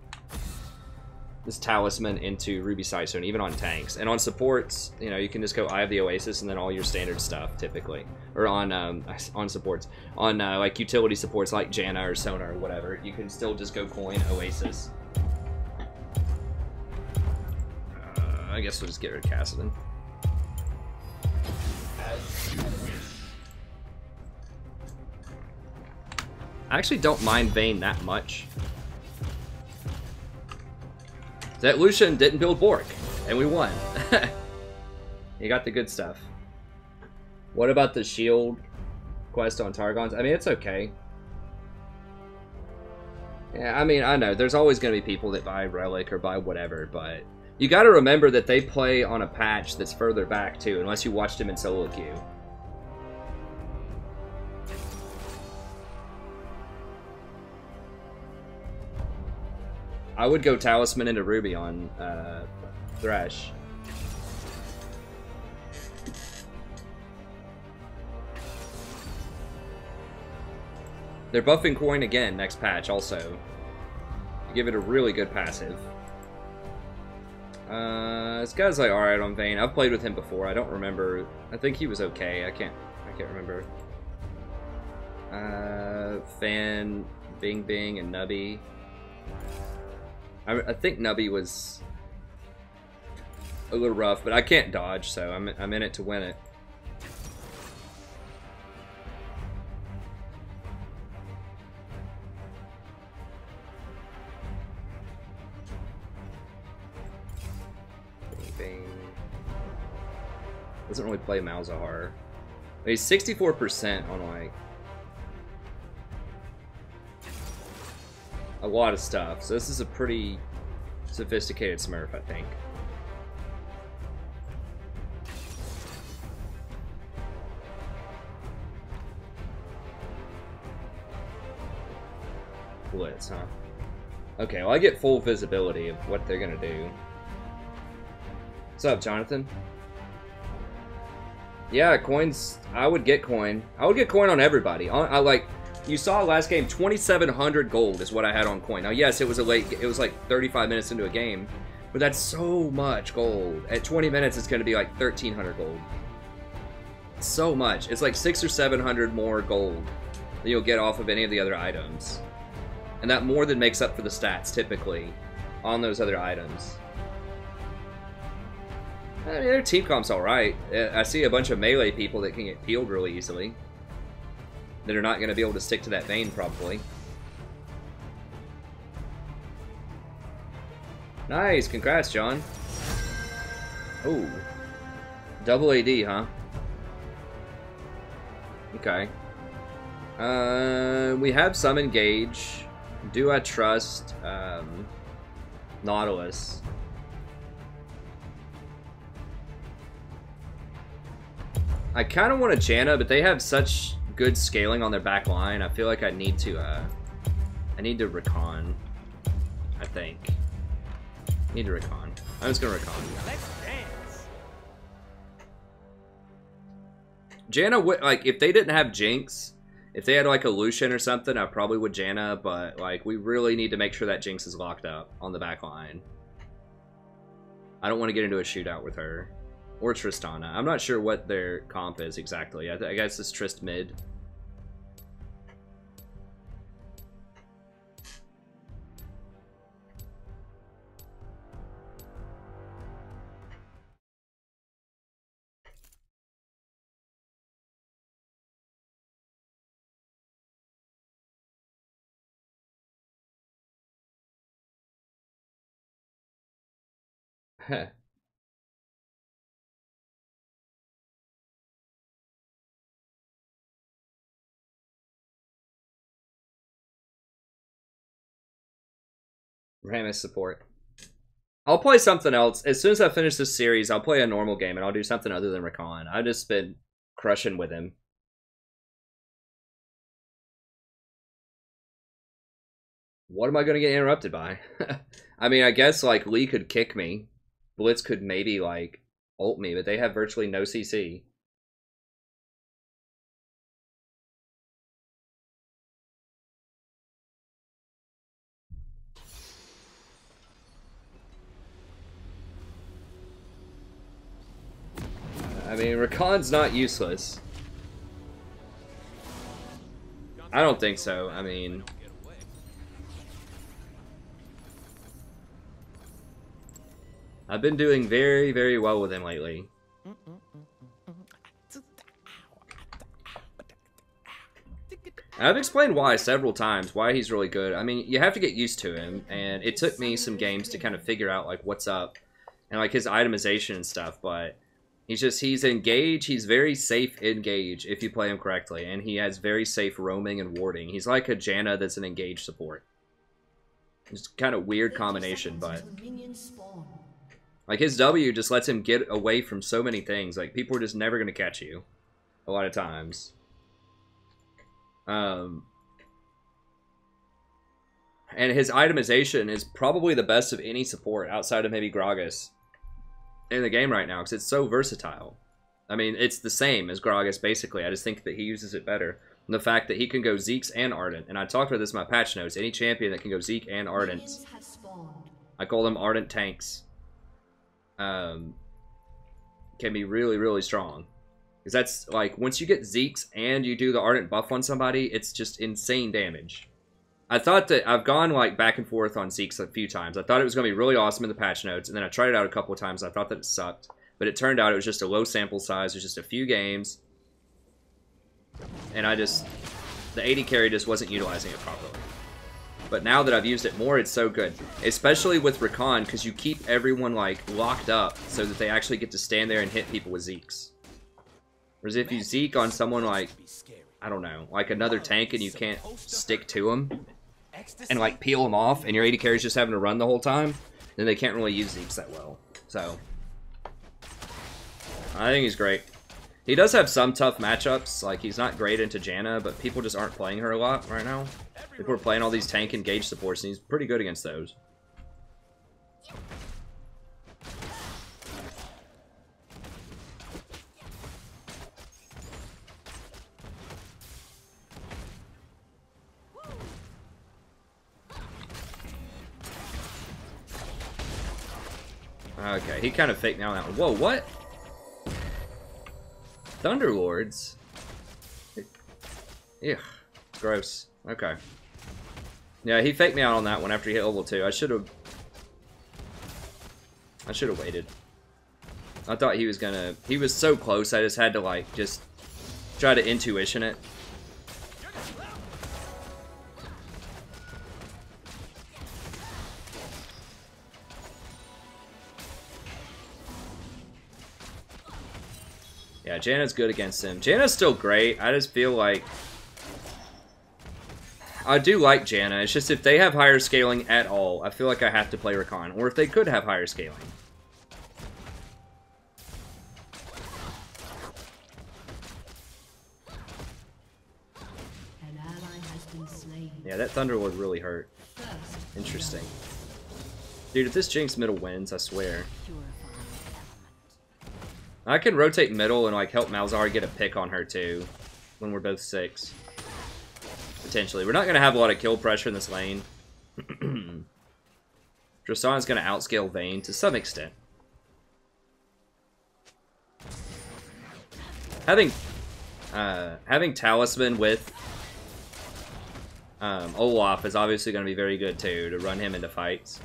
This Talisman into Ruby Sightstone, even on tanks. And on supports, you know, you can just go Eye of the Oasis and then all your standard stuff, typically. Or on supports. On, like, utility supports like Janna or Sona or whatever, you can still just go coin Oasis. I guess we'll just get rid of Kassadin. I actually don't mind Vayne that much. That Lucian didn't build Bork, and we won. You got the good stuff. What about the shield quest on Targons? I mean, it's okay. Yeah, I mean, I know, there's always going to be people that buy Relic or buy whatever, but you got to remember that they play on a patch that's further back, too, unless you watched him in solo queue. I would go Talisman into Ruby on Thresh. They're buffing Coin again next patch also. You give it a really good passive. This guy's like alright on Vayne. I've played with him before. I don't remember. I think he was okay. I can't remember. Fan, Bing Bing, and Nubby. I think Nubby was a little rough, but I can't dodge, so I'm in it to win it. Doesn't really play Malzahar. But he's 64% on like a lot of stuff. So this is a pretty sophisticated Smurf, I think. Blitz, huh? Okay, well I get full visibility of what they're gonna do. What's up, Jonathan? Yeah, coins. I would get coin. I would get coin on everybody. I like. You saw last game, 2,700 gold is what I had on coin. Now, yes, it was a late. It was like 35 minutes into a game, but that's so much gold. At 20 minutes, it's going to be like 1,300 gold. So much. It's like 600 or 700 more gold than you'll get off of any of the other items, and that more than makes up for the stats typically on those other items. I mean, their team comp's alright. I see a bunch of melee people that can get peeled really easily. That are not going to be able to stick to that vein, probably. Nice! Congrats, John. Oh. Double AD, huh? Okay. We have some engage. Do I trust Nautilus? I kind of want a Janna, but they have such good scaling on their back line. I feel like I need to recon. I think. Need to recon. I'm just gonna recon. Let's dance. Janna would, like, if they didn't have Jinx, if they had like a Lucian or something, I probably would Janna, but like we really need to make sure that Jinx is locked up on the back line. I don't want to get into a shootout with her. Or Tristana. I'm not sure what their comp is exactly. I guess it's Trist mid. Heh. Ramus support. I'll play something else. As soon as I finish this series, I'll play a normal game and I'll do something other than Recon. I've just been crushing with him. What am I going to get interrupted by? I mean, I guess, like, Lee could kick me. Blitz could maybe, like, ult me, but they have virtually no CC. I mean, Rakan's not useless. I don't think so. I mean... I've been doing very, very well with him lately. I've explained why several times, why he's really good. I mean, you have to get used to him, and it took me some games to kind of figure out, like, what's up, and, like, his itemization and stuff, but he's engaged, he's very safe engage if you play him correctly, and he has very safe roaming and warding. He's like a Janna that's an engaged support. It's kind of weird combination, but... like, his W just lets him get away from so many things. Like, people are just never going to catch you. A lot of times. And his itemization is probably the best of any support outside of maybe Gragas in the game right now, because it's so versatile. I mean, it's the same as Gragas, basically. I just think that he uses it better. And the fact that he can go Zeke's and Ardent. And I talked about this in my patch notes. Any champion that can go Zeke and Ardent. I call them Ardent tanks. Can be really, really strong. Because that's, like, once you get Zeke's and you do the Ardent buff on somebody, it's just insane damage. I thought that I've gone, like, back and forth on Zeke's a few times. I thought it was going to be really awesome in the patch notes, and then I tried it out a couple of times. I thought that it sucked. But it turned out it was just a low sample size. It was just a few games. And the AD carry just wasn't utilizing it properly. But now that I've used it more, it's so good. Especially with Recon, because you keep everyone, like, locked up so that they actually get to stand there and hit people with Zeke's. Whereas if you Zeke on someone like, I don't know, like another tank and you can't stick to them and like peel them off and your AD carry's just having to run the whole time, then they can't really use Zekes that well. So, I think he's great. He does have some tough matchups, like he's not great into Janna, but people just aren't playing her a lot right now. People are playing all these tank engaged supports and he's pretty good against those. Okay, he kind of faked me on that one. Whoa, what? Thunderlords? Ew, gross. Okay. Yeah, he faked me out on that one after he hit level 2. I should have waited. I thought he was gonna... He was so close, I just had to, like, just try to intuition it. Yeah, Janna's good against him. Janna's still great. I just feel like... I do like Janna. It's just if they have higher scaling at all, I feel like I have to play Rakan. Or if they could have higher scaling. An ally has been slain. Yeah, that Thunderlord really hurt. Interesting. Dude, if this Jinx middle wins, I swear. I can rotate middle and like help Malzahar get a pick on her too, when we're both 6. Potentially. We're not going to have a lot of kill pressure in this lane. Tristan's going to outscale Vayne to some extent. Having Talisman with Olaf is obviously going to be very good too, to run him into fights.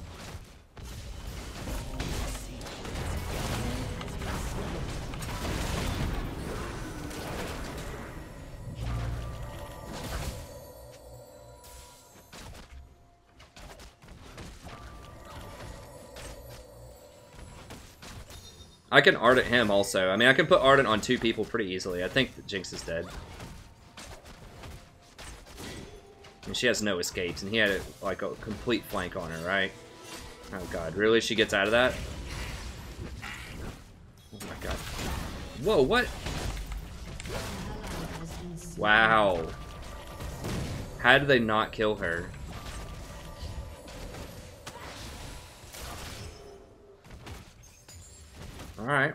I can Ardent him also. I mean, I can put Ardent on 2 people pretty easily. I think that Jinx is dead. And she has no escapes, and he had like a complete flank on her, right? Oh god, really? She gets out of that? Oh my god. Whoa, what? Wow. How did they not kill her? Alright.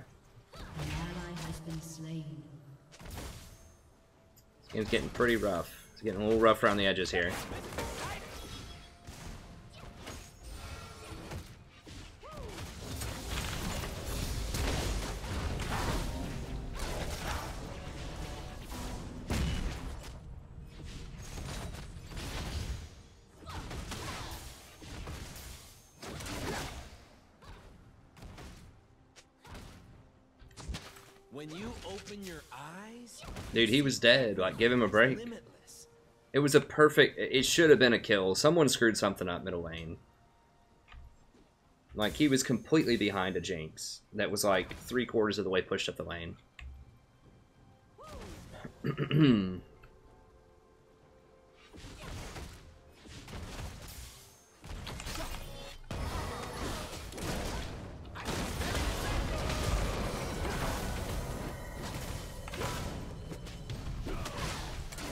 This game's getting pretty rough. It's getting a little rough around the edges here. When you open your eyes, Dude, he was dead. Like, give him a break. It was a perfect... It should have been a kill. Someone screwed something up middle lane. Like, he was completely behind a Jinx. That was like 3/4 of the way pushed up the lane.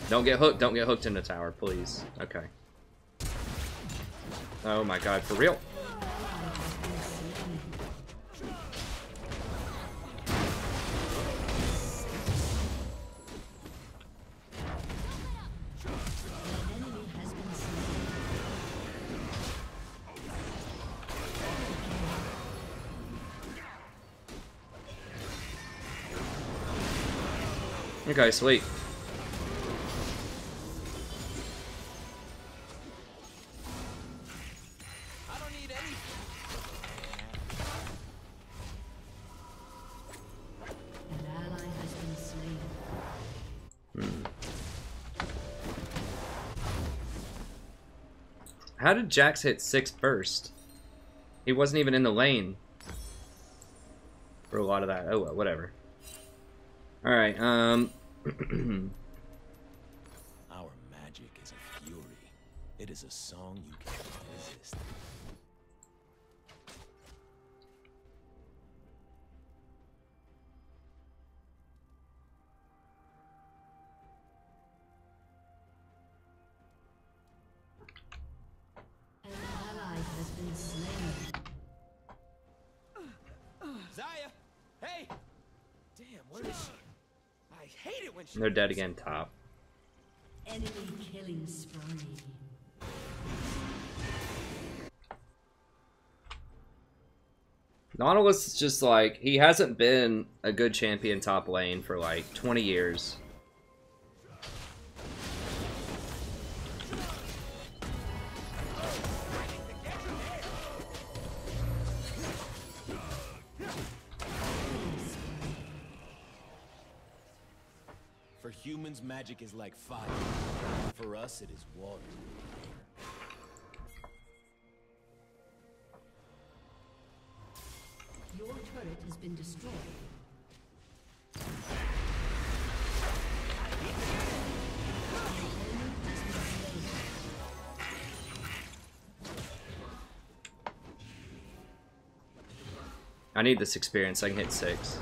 Don't get hooked. Don't get hooked in the tower, please. Okay. Oh my god, for real? Okay, sweet. How did Jax hit 6 first? He wasn't even in the lane for a lot of that. Oh well, whatever. All right. Our magic is a fury. It is a song you can't resist. An ally has been slain. Zaya! Hey! Damn, where is she? I hate it when she... They're dead again. Top. Enemy killing spree. Nautilus is just like, he hasn't been a good champion top lane for like 20 years. For humans, magic is like fire. For us, it is water. Your turret has been destroyed. I need this experience. I can hit 6.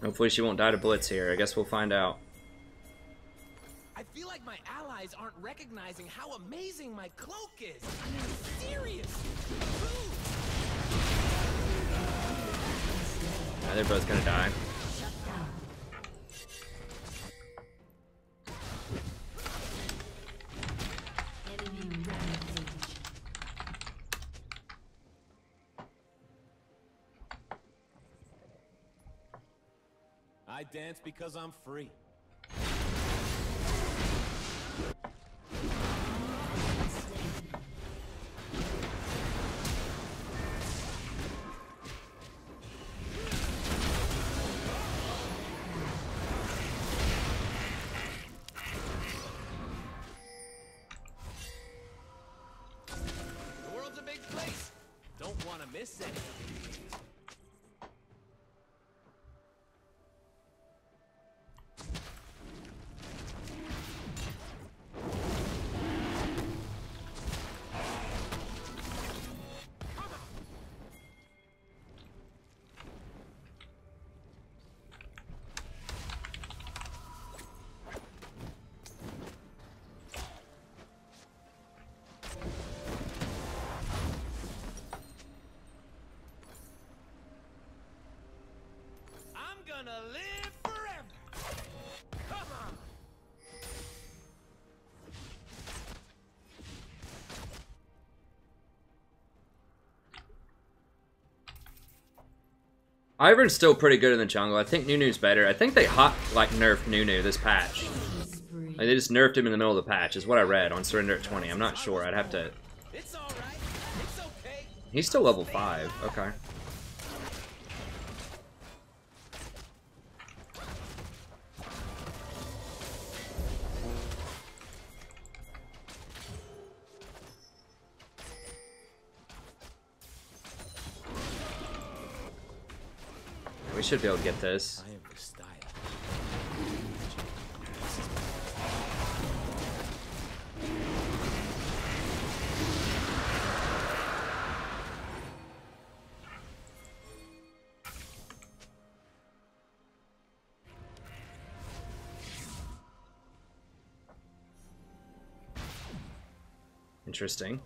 Hopefully she won't die to Blitz here. I guess we'll find out. I feel like my allies aren't recognizing how amazing my cloak is. I mean, serious. Yeah, they're both gonna die. Shut down. Enemy rampage. I dance because I'm free. The world's a big place. Don't want to miss anything. Gonna live forever. Come on. Ivern's still pretty good in the jungle. I think Nunu's better. I think they hot like nerfed Nunu this patch. Like, they just nerfed him in the middle of the patch, is what I read on Surrender at 20. I'm not sure. I'd have to. It's all right. It's okay. He's still level 5. Okay. We should be able to get this. I am the style. Interesting.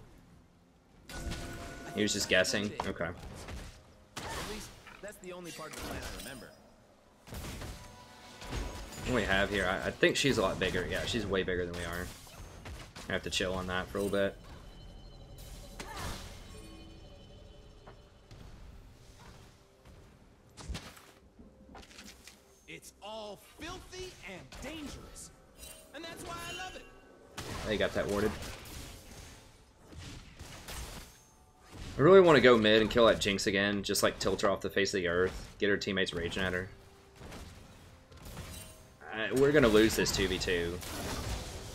He was just guessing. Okay. At least that's the only part of the plan I remember. What do we have here? I think she's a lot bigger. Yeah, she's way bigger than we are. I have to chill on that for a little bit. It's all filthy and dangerous. And that's why I love it. They got that warded. I really want to go mid and kill that Jinx again. Just like tilt her off the face of the earth. Get her teammates raging at her. we're gonna lose this 2v2.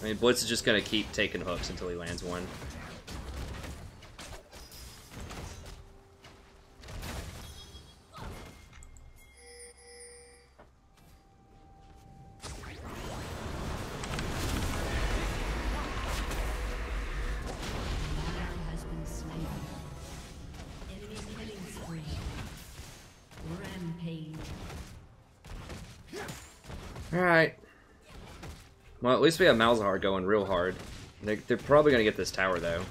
I mean, Blitz is just gonna keep taking hooks until he lands one. Alright. Well, at least we have Malzahar going real hard. They're probably going to get this tower, though.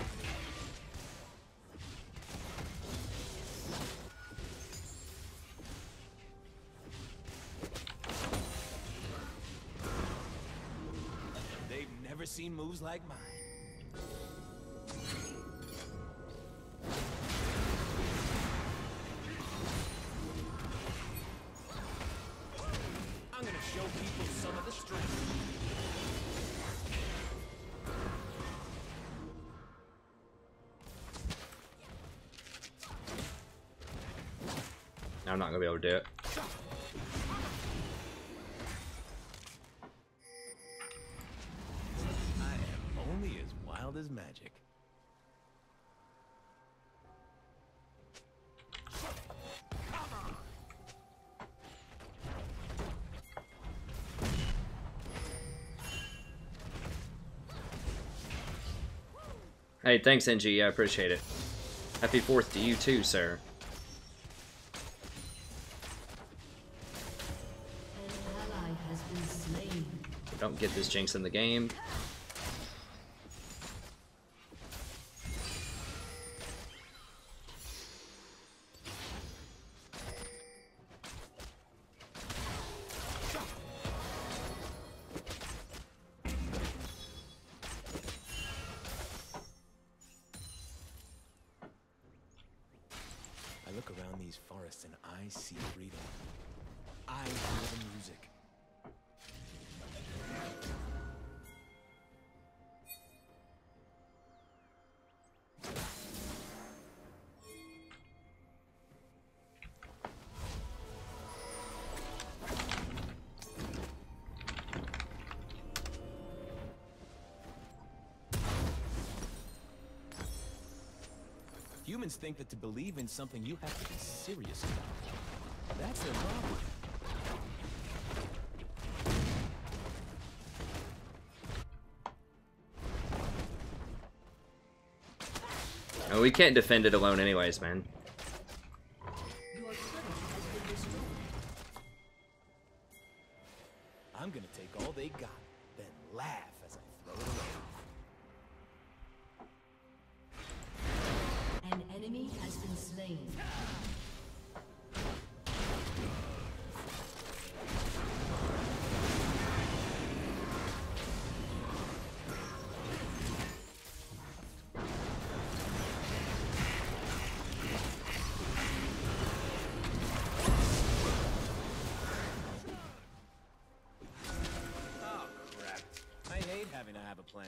They've never seen moves like mine. I'm gonna show people some of the strength. I'm not going to be able to do it. I am only as wild as magic. Hey, thanks, NG. I appreciate it. Happy 4th to you, too, sir. Don't get this Jinx in the game. I look around these forests and I see freedom. I hear the music. Humans think that to believe in something you have to be serious about. That's their problem. Oh, we can't defend it alone anyways, man. I'm gonna take all they got, then laugh as I throw it away. An enemy has been slain. Oh, crap. I hate having to have a plan.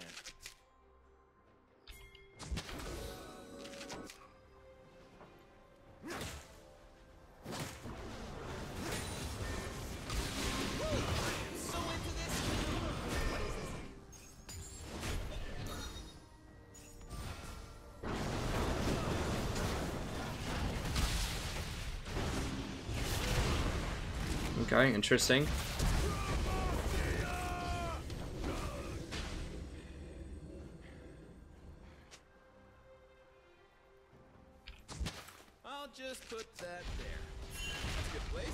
Okay, interesting. I'll just put that there. That's a good place.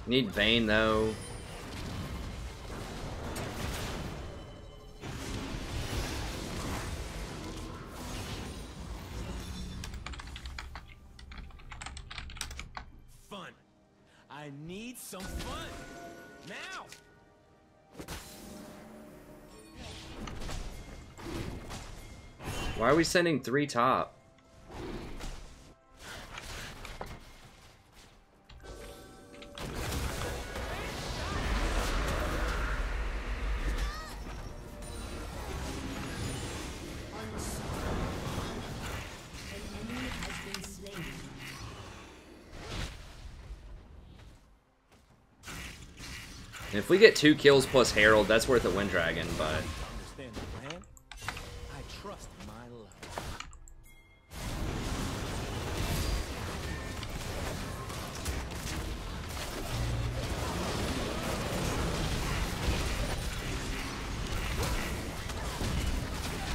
Need Vayne though. Fun. I need some fun. Now. Why are we sending 3 top? If we get 2 kills plus Herald, that's worth a Wind Dragon, but... Understand the plan? I trust my luck.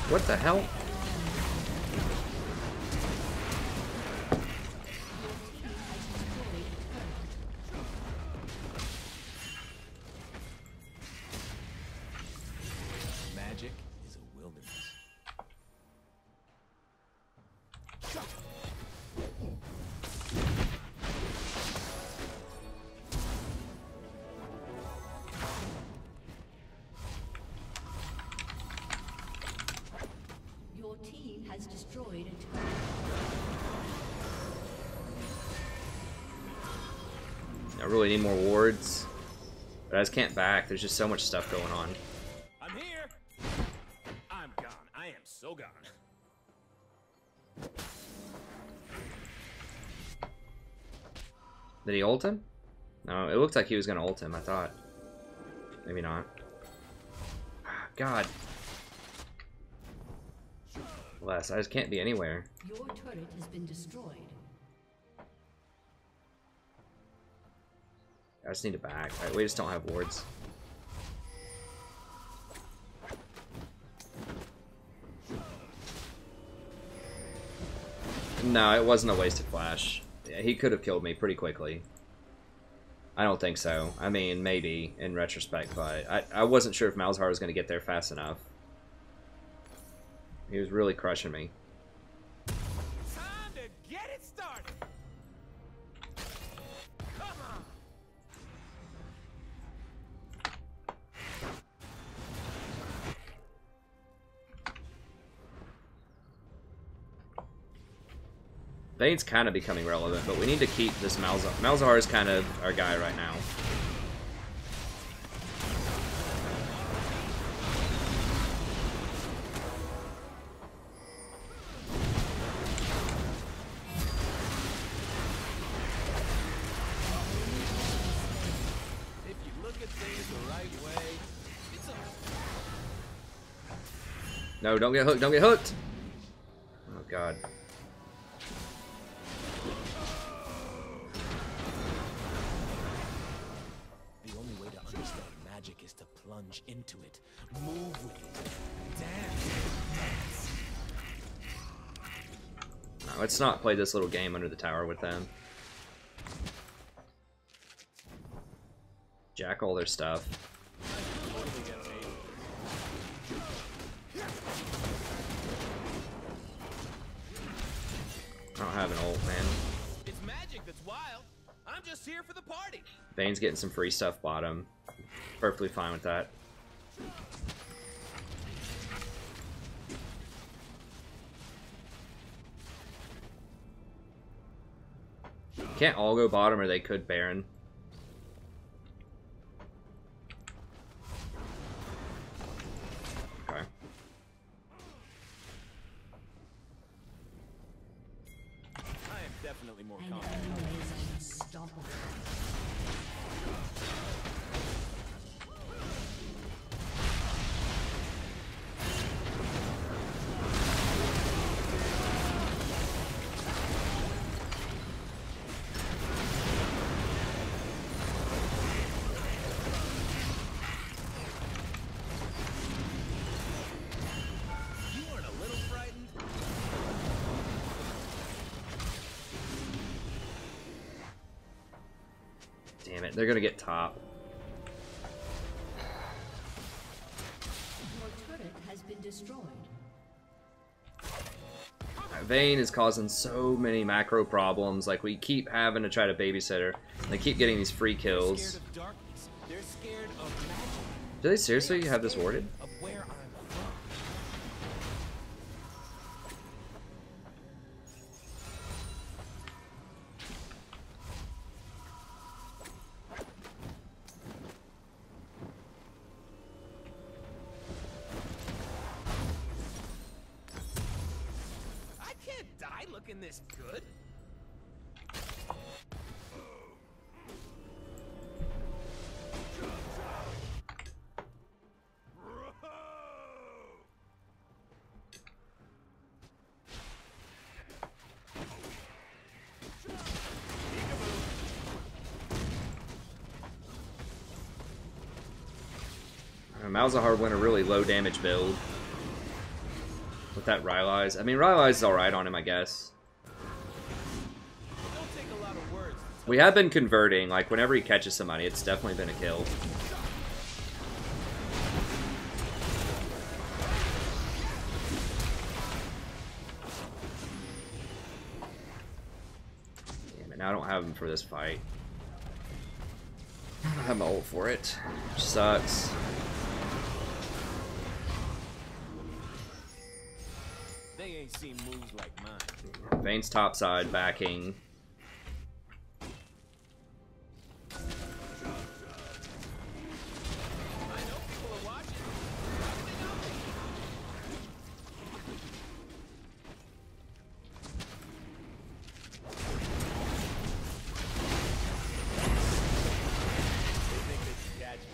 What the hell? Magic is a wilderness. Your team has destroyed a turret. I really need more wards. But I just can't back. There's just so much stuff going on. I'm here. I'm gone. I am so gone. Did he ult him? No, it looked like he was gonna ult him, I thought. Maybe not. God. Bless, I just can't be anywhere. Your turret has been destroyed. I just need to back. We just don't have wards. No, it wasn't a wasted flash. Yeah, he could have killed me pretty quickly. I don't think so. I mean, maybe, in retrospect, but I wasn't sure if Malzahar was going to get there fast enough. He was really crushing me. Time to get it started. Come on. Vayne's kind of becoming relevant, but we need to keep this Malzahar. Malzahar is kind of our guy right now. If you look at things the right way, it's a... No, don't get hooked. Don't get hooked. Oh, God. The only way to understand magic is to plunge into it, move with it, dance. No, let's not play this little game under the tower with them. Jack all their stuff. I don't have an ult, man. It's magic that's wild. I'm just here for the party. Vayne's getting some free stuff bottom. Perfectly fine with that. Can't all go bottom, or they could Baron. Okay. I am definitely more An confident. enemy is unstoppable. You aren't a little frightened? Damn it, they're gonna get top. Your turret has been destroyed. Vayne is causing so many macro problems. Like, we keep having to try to babysit her. They keep getting these free kills. Scared of darkness. They're scared of magic. Do they seriously have this warded? Of where I'm from. I can't die looking this good. Malzahar went a really low damage build with that Rylai's. I mean, Rylai's is alright on him, I guess. Don't take a lot of words. We have been converting. Like, whenever he catches somebody, it's definitely been a kill. Damn it, now I don't have him for this fight. I don't have my ult for it, which sucks. They ain't seen moves like mine. Vayne's topside backing. I know people are watching. They think they can catch me.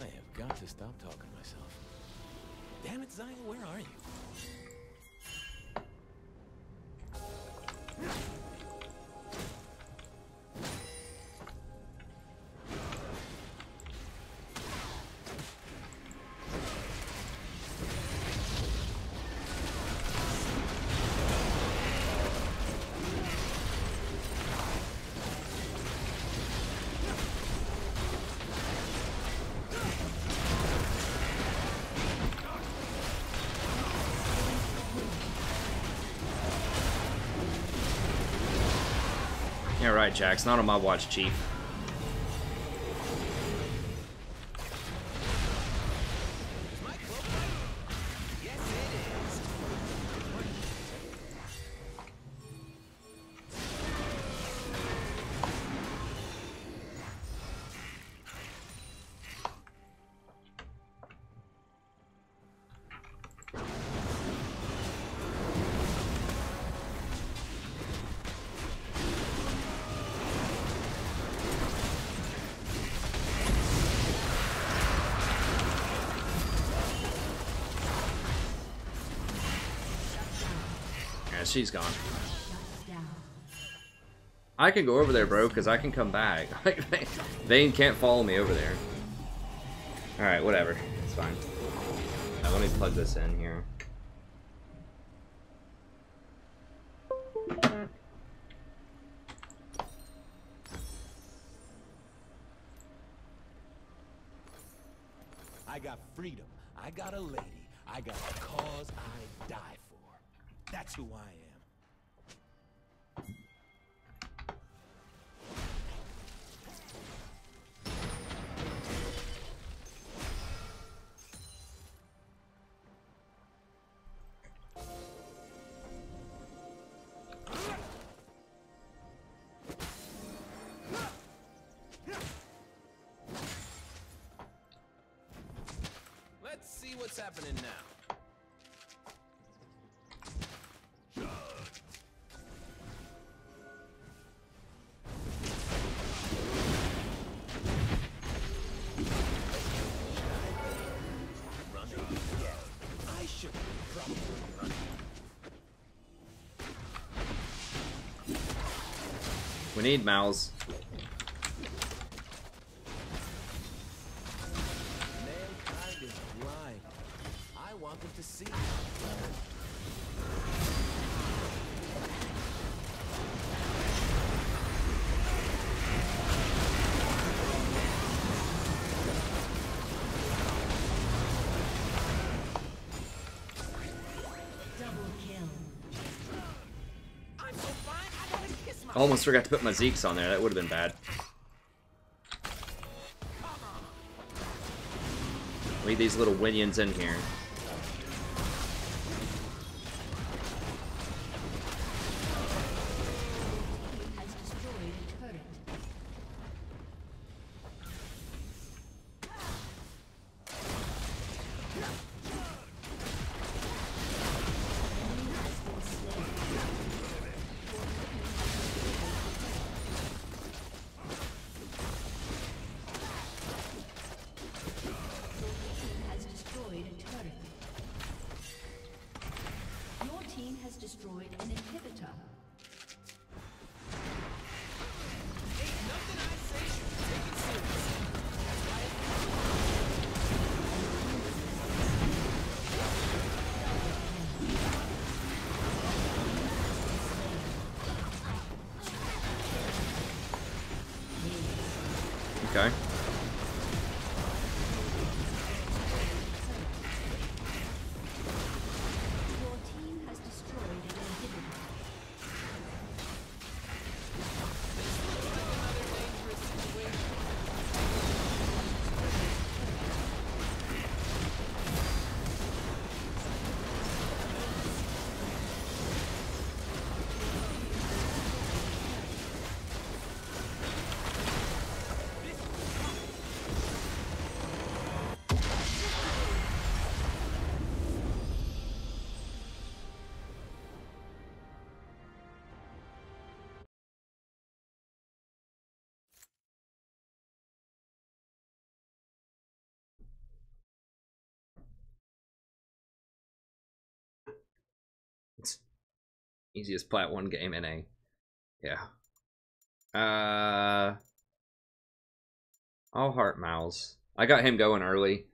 I have got to stop talking to myself. Damn it, Zion, where are you? Yeah, right, Jax. Not on my watch, Chief. Is my cloak right? Yes, it is. Yeah, she's gone. Shut down. I can go over there, bro, because I can come back. Vayne can't follow me over there. Alright, whatever. It's fine. Let me plug this in here. I got freedom. I got a lady. I got a cause I die for. That's who I am. Let's see what's happening now. We need Mal's. Mankind is blind. I want them to see. I almost forgot to put my Zeeks on there. That would have been bad. Leave these little winions in here. Destroyed an inhibitor. Ain't nothing I say should be taken seriously. That's why Okay. It's easiest plat 1 game in a. Yeah. I'll heart Mouse. I got him going early.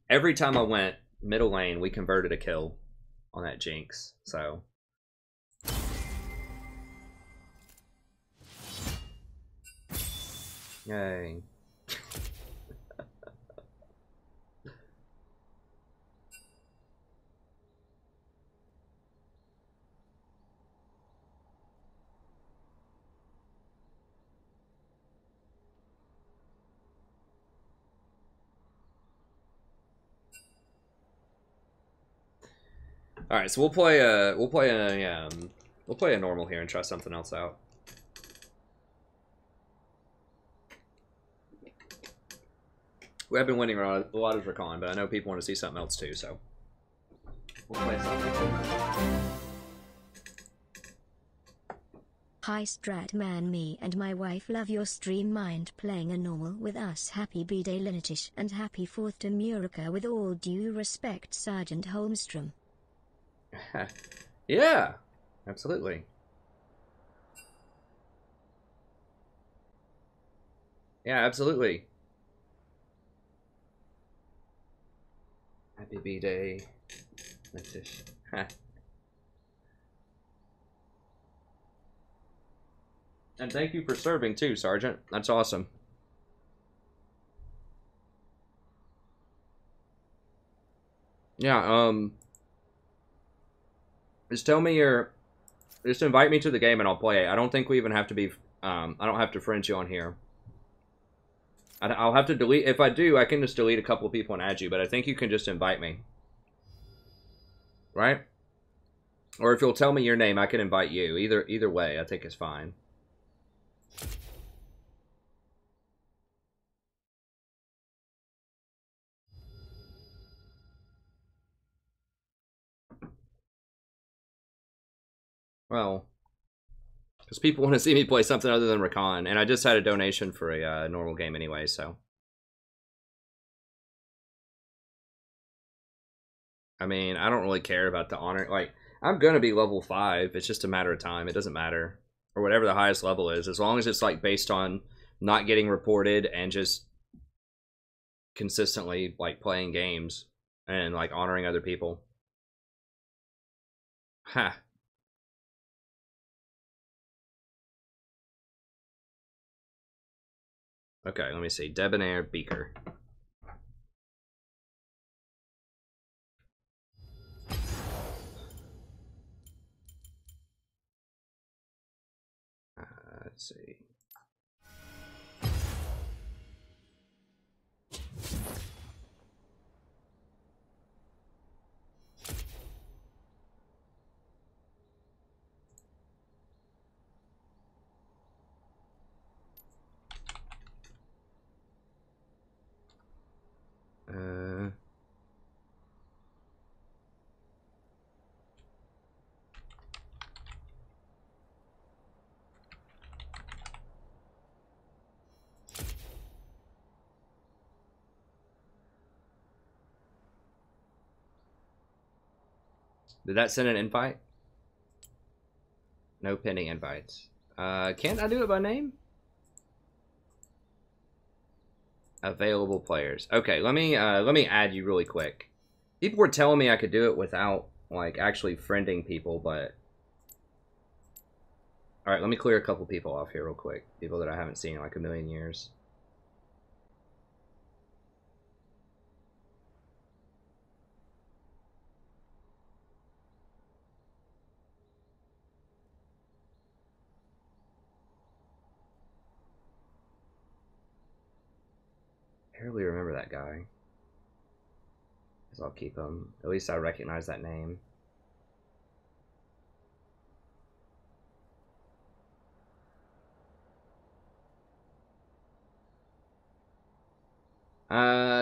Every time I went middle lane, we converted a kill on that Jinx. So. Yay. All right, so we'll play a normal here and try something else out. We have been winning a lot of Recon, but I know people want to see something else too, so we'll play something. Hi Stratman, me and my wife love your stream. Mind playing a normal with us? Happy B-Day Lineage and happy 4th to Murica. With all due respect, Sergeant Holmstrom. Yeah, absolutely. Yeah, absolutely. Happy B-Day. And thank you for serving too, Sergeant. That's awesome. Yeah, just tell me just invite me to the game and I'll play it. I don't think we even have to be, I don't have to friend you on here. I'll have to delete, if I do, I can just delete a couple of people and add you, but I think you can just invite me. Right? Or if you'll tell me your name, I can invite you. Either way, I think it's fine. Well, because people want to see me play something other than Recon, and I just had a donation for a normal game anyway, so. I mean, I don't really care about the honor. Like, I'm gonna be level 5. It's just a matter of time. It doesn't matter. or whatever the highest level is, as long as it's like based on not getting reported and just consistently like playing games and like honoring other people. Ha. Okay, let me see. Debonair Beaker. Let's see. Did that send an invite? No pending invites. Can't I do it by name? Available players. Okay, let me add you really quick. People were telling me I could do it without like actually friending people, but all right, let me clear a couple people off here real quick. People that I haven't seen in like a million years. I barely remember that guy. So I'll keep him. At least I recognize that name.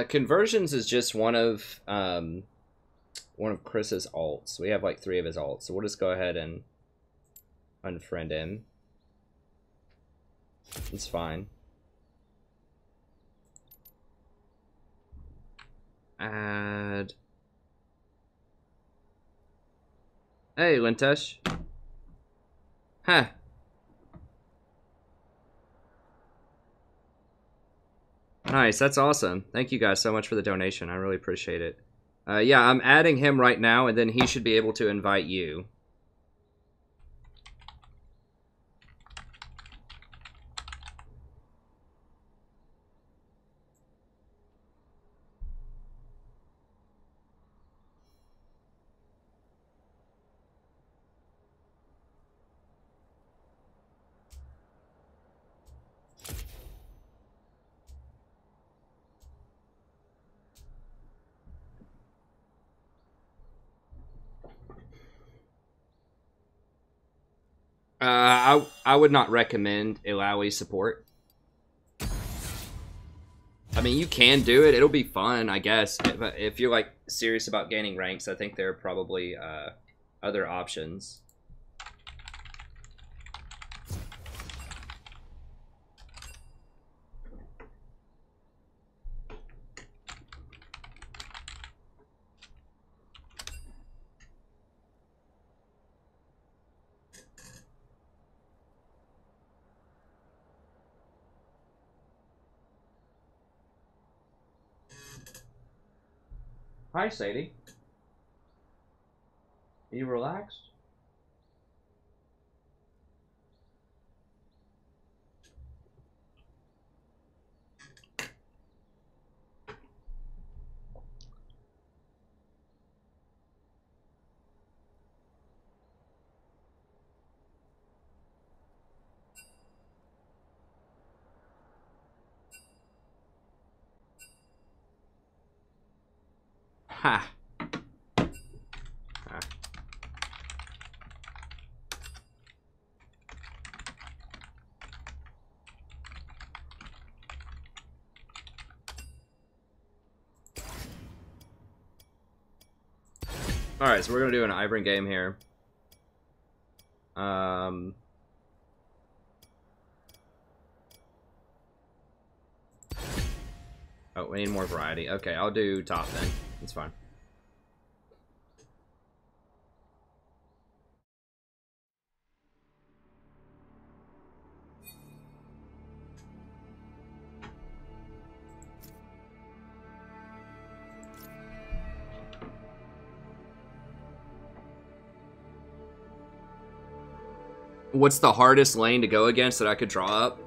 Conversions is just one of Chris's alts. We have like 3 of his alts, so we'll just go ahead and unfriend him. It's fine. Add. Hey, Lintesh. Huh. Nice, that's awesome. Thank you guys so much for the donation. I really appreciate it. Yeah, I'm adding him right now, and then he should be able to invite you. I would not recommend Ilaoi support. I mean, you can do it. It'll be fun, I guess. But if you're like serious about gaining ranks, I think there are probably other options. Hi, Sadie. Are you relaxed? Ha. Alright, so we're gonna do an Ivern game here. Oh, we need more variety. Okay, I'll do top then. That's fine. What's the hardest lane to go against that I could draw up?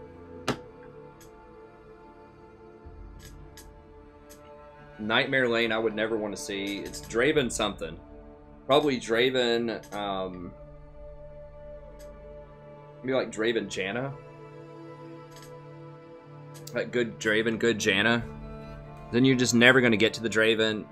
Nightmare lane I would never want to see. It's Draven something. Probably Draven, maybe like Draven Janna. Like good Draven, good Janna. Then you're just never going to get to the Draven.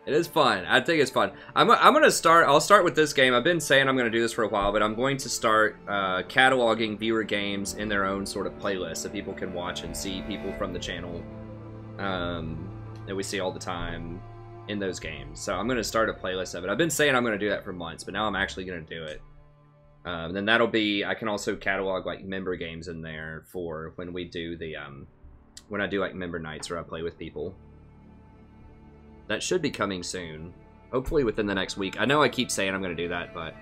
It is fun. I think it's fun. I'm gonna start. I'll start with this game. I've been saying I'm gonna do this for a while, but I'm going to start cataloging viewer games in their own sort of playlist, so people can watch and see people from the channel that we see all the time in those games. So I'm gonna start a playlist of it. I've been saying I'm gonna do that for months, but now I'm actually gonna do it. Then that'll be. I can also catalog like member games in there for when we do the when I do like member nights where I play with people. That should be coming soon. Hopefully within the next week. I know I keep saying I'm going to do that, but...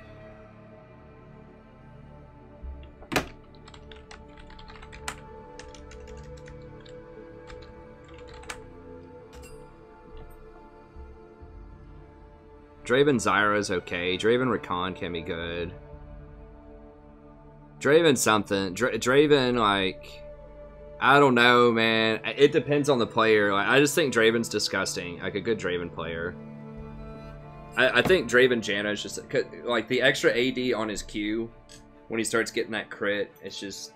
Draven Zyra is okay. Draven Rakan can be good. Draven something. Draven, like... I don't know, man. It depends on the player. Like, I just think Draven's disgusting. Like, a good Draven player. I think Draven Janna is just... Like, the extra AD on his Q, when he starts getting that crit, it's just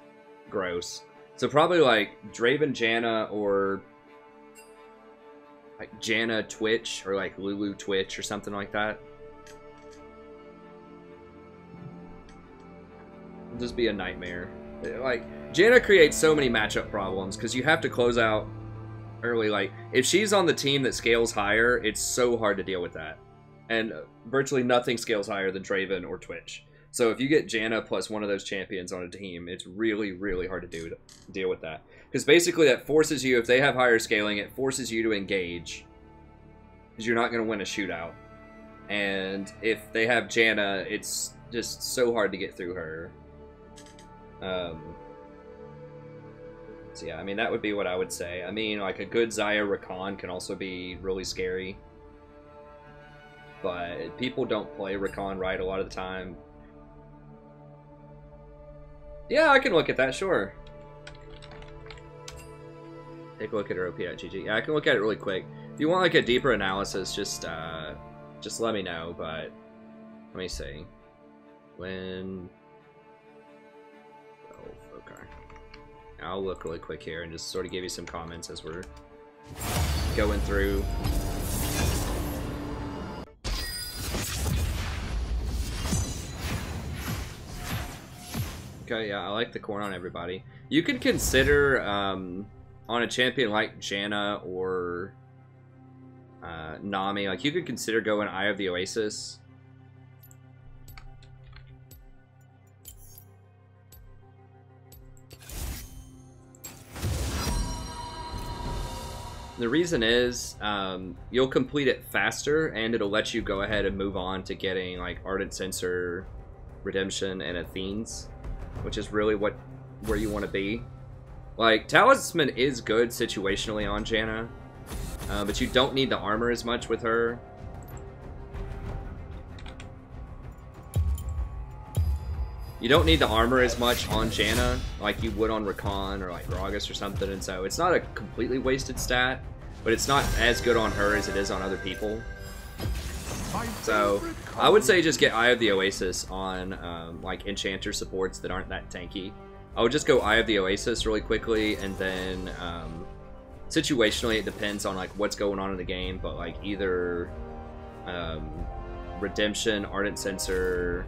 gross. So probably, like, Draven Janna or... Like, Janna Twitch, or, like, Lulu Twitch, or something like that. It'll just be a nightmare. Like... Janna creates so many matchup problems because you have to close out early. Like, if she's on the team that scales higher, it's so hard to deal with that. And virtually nothing scales higher than Draven or Twitch. So if you get Janna plus one of those champions on a team, it's really, really hard to deal with that. Because basically that forces you, if they have higher scaling, it forces you to engage. Because you're not going to win a shootout. And if they have Janna, it's just so hard to get through her. So yeah, I mean, that would be what I would say. I mean, like, a good Xayah Rakan can also be really scary. But people don't play Rakan right a lot of the time. Yeah, I can look at that, sure. Take a look at her OP.GG. Yeah, I can look at it really quick. If you want, like, a deeper analysis, just let me know, but... Let me see. When... Oh, okay. I'll look really quick here and just sort of give you some comments as we're going through. Okay, yeah, I like the corn on everybody. You could consider, on a champion like Janna or Nami, like, you could consider going Eye of the Oasis. The reason is, you'll complete it faster, and it'll let you go ahead and move on to getting, like, Ardent Censer, Redemption, and Athenes, which is really where you want to be. Like, Talisman is good situationally on Janna, but you don't need the armor as much with her. You don't need the armor as much on Janna like you would on Rakan or like Gragas or something, and so it's not a completely wasted stat, but it's not as good on her as it is on other people. So I would say just get Eye of the Oasis on like Enchanter supports that aren't that tanky. I would just go Eye of the Oasis really quickly, and then situationally it depends on like what's going on in the game, but like either Redemption, Ardent Censer,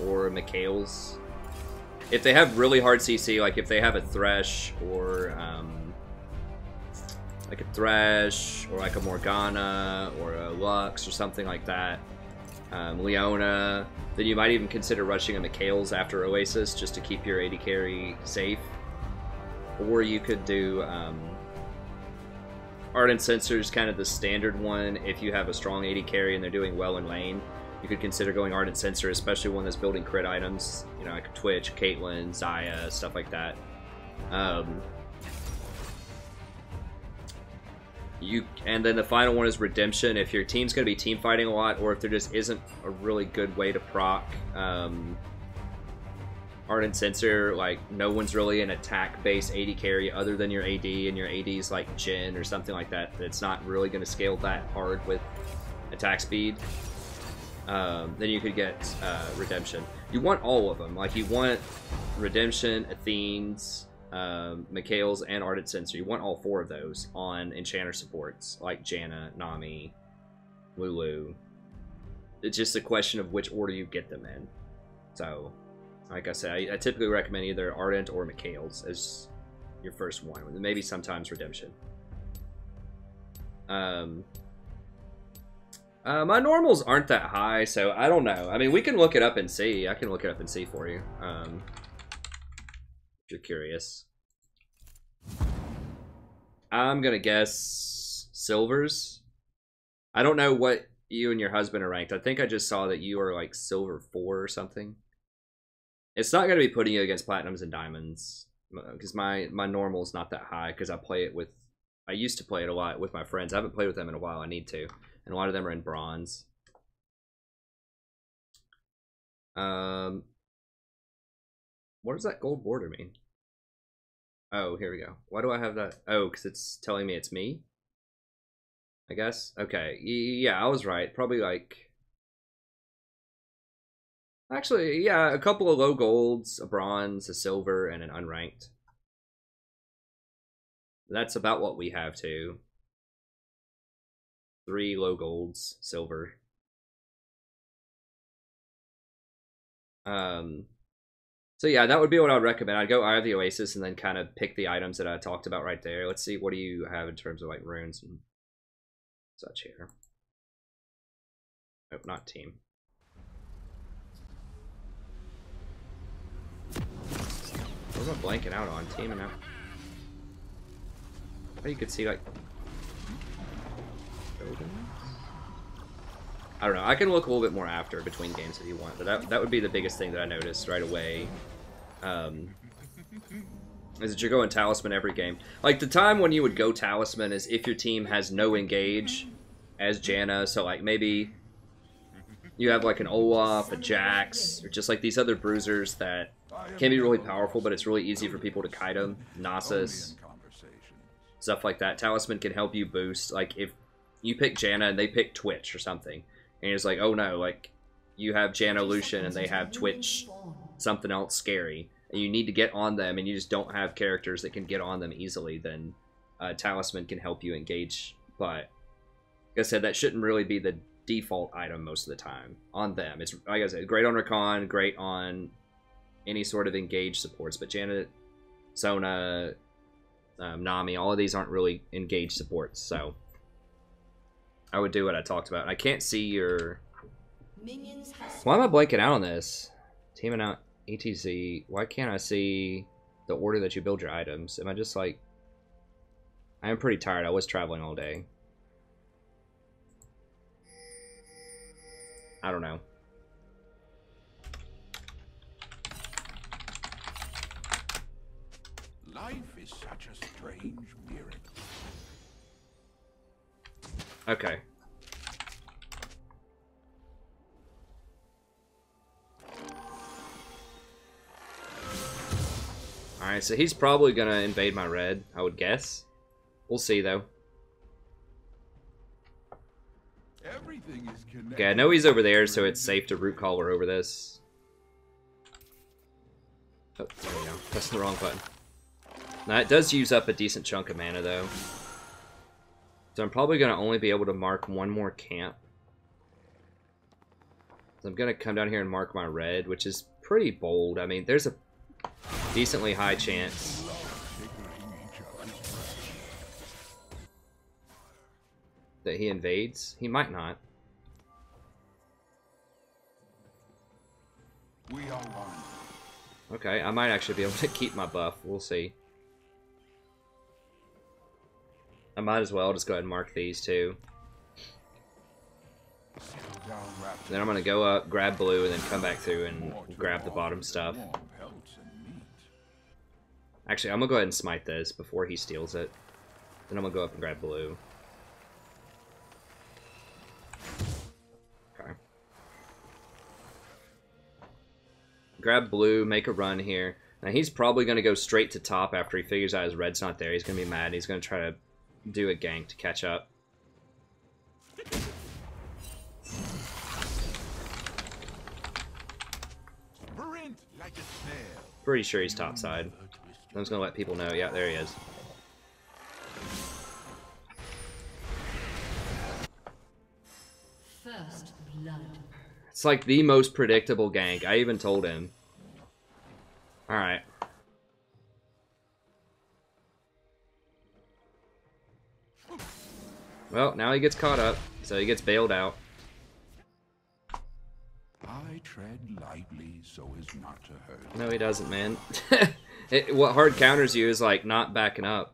or Mikhail's. If they have really hard CC, like if they have a Thresh or like a Thresh or like a Morgana or a Lux or something like that, Leona, then you might even consider rushing a Mikhail's after Oasis just to keep your AD carry safe. Or you could do Ardent Censer is kind of the standard one if you have a strong AD carry and they're doing well in lane. You could consider going Ardent Censer, especially one that's building crit items, you know, like Twitch, Caitlyn, Xayah, stuff like that. And then the final one is redemption. If your team's going to be team fighting a lot, or if there just isn't a really good way to proc Ardent Sensor, like no one's really an attack-based AD carry other than your AD, and your AD's like Jhin or something like that, it's not really going to scale that hard with attack speed, then you could get redemption. You want all of them. Like you want redemption, Athene's, Mikhail's, and Ardent Sensor. You want all 4 of those on enchanter supports like Janna, Nami, Lulu. It's just a question of which order you get them in. So, like I said, I typically recommend either Ardent or Mikhail's as your first one, maybe sometimes redemption. My normals aren't that high, so I don't know. I mean, we can look it up and see. I can look it up and see for you, if you're curious. I'm gonna guess silvers. I don't know what you and your husband are ranked. I think I just saw that you are like silver 4 or something. It's not gonna be putting you against platinums and diamonds, because my normal's not that high, because I used to play it a lot with my friends. I haven't played with them in a while. I need to. And a lot of them are in bronze. What does that gold border mean? Oh, here we go. Why do I have that? Oh, because it's telling me it's me? I guess? Okay. Yeah, I was right. Probably like... Actually, yeah, a couple of low golds, a bronze, a silver, and an unranked. That's about what we have too. 3 low golds, silver. So yeah, that would be what I would recommend. I'd go Eye of the Oasis and then kind of pick the items that I talked about right there. Let's see, what do you have in terms of like runes and such here? Nope, not team. What am I blanking out on? Team and out. Oh, you could see like... I don't know. I can look a little bit more after between games if you want, but that would be the biggest thing that I noticed right away. Is that you're going Talisman every game. Like, the time when you would go Talisman is if your team has no engage as Janna, so like maybe you have like an Olaf, a Jax, or just like these other bruisers that can be really powerful, but it's really easy for people to kite them. Nasus, stuff like that. Talisman can help you boost. Like, if you pick Janna and they pick Twitch or something, and it's like, oh no, like, you have Janna Lucian and they have Twitch, something else scary, and you need to get on them, and you just don't have characters that can get on them easily, then Talisman can help you engage. But, like I said, that shouldn't really be the default item most of the time on them. It's, like I said, great on Rakan, great on any sort of engaged supports, but Janna, Sona, Nami, all of these aren't really engaged supports, so I would do what I talked about. I can't see your... Why am I blanking out on this? Teaming out ETZ. Why can't I see the order that you build your items? Am I just like... I am pretty tired. I was traveling all day. I don't know. Life is such a strange miracle. Okay. Alright, so he's probably gonna invade my red, I would guess. We'll see, though. Everything is connected. Okay, I know he's over there, so it's safe to root collar over this. Oh, there we go. Pressing the wrong button. Now, it does use up a decent chunk of mana, though. So I'm probably going to only be able to mark one more camp. So I'm going to come down here and mark my red, which is pretty bold. I mean, there's a decently high chance that he invades. He might not. We are one. Okay, I might actually be able to keep my buff. We'll see. I might as well just go ahead and mark these two. Then I'm going to go up, grab blue, and then come back through and grab the bottom stuff. Actually, I'm going to go ahead and smite this before he steals it. Then I'm going to go up and grab blue. grab blue, make a run here. Now he's probably going to go straight to top after he figures out his red's not there. He's going to be mad. He's going to try to do a gank to catch up. Pretty sure he's top side. I'm just going to let people know. Yeah, there he is. First blood. It's like the most predictable gank. I even told him. Alright. Well, now he gets caught up, so he gets bailed out. I tread lightly so as not to hurt. No, he doesn't, man. What hard counters you is, like, not backing up.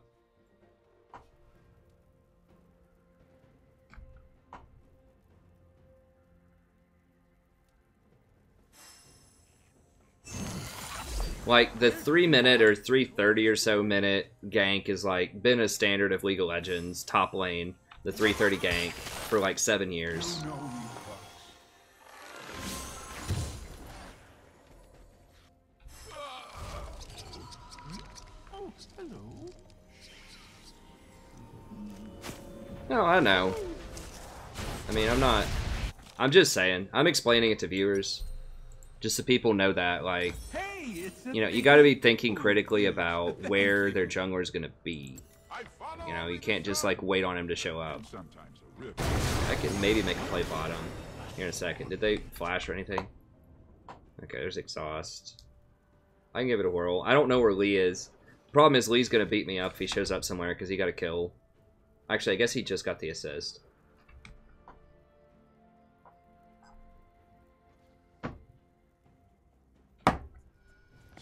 Like, the 3-minute or 3:30 or so minute gank is, like, been a standard of League of Legends, top lane, the 3:30 gank, for, like, 7 years. Oh, hello. No, I know. I mean, I'm just saying. I'm explaining it to viewers. Just so people know that, like, you know, you gotta be thinking critically about where their jungler's gonna be. You know, you can't just, like, wait on him to show up. I can maybe make a play bottom here in a second. Did they flash or anything? Okay, there's exhaust. I can give it a whirl. I don't know where Lee is. The problem is Lee's gonna beat me up if he shows up somewhere because he got a kill. Actually, I guess he just got the assist.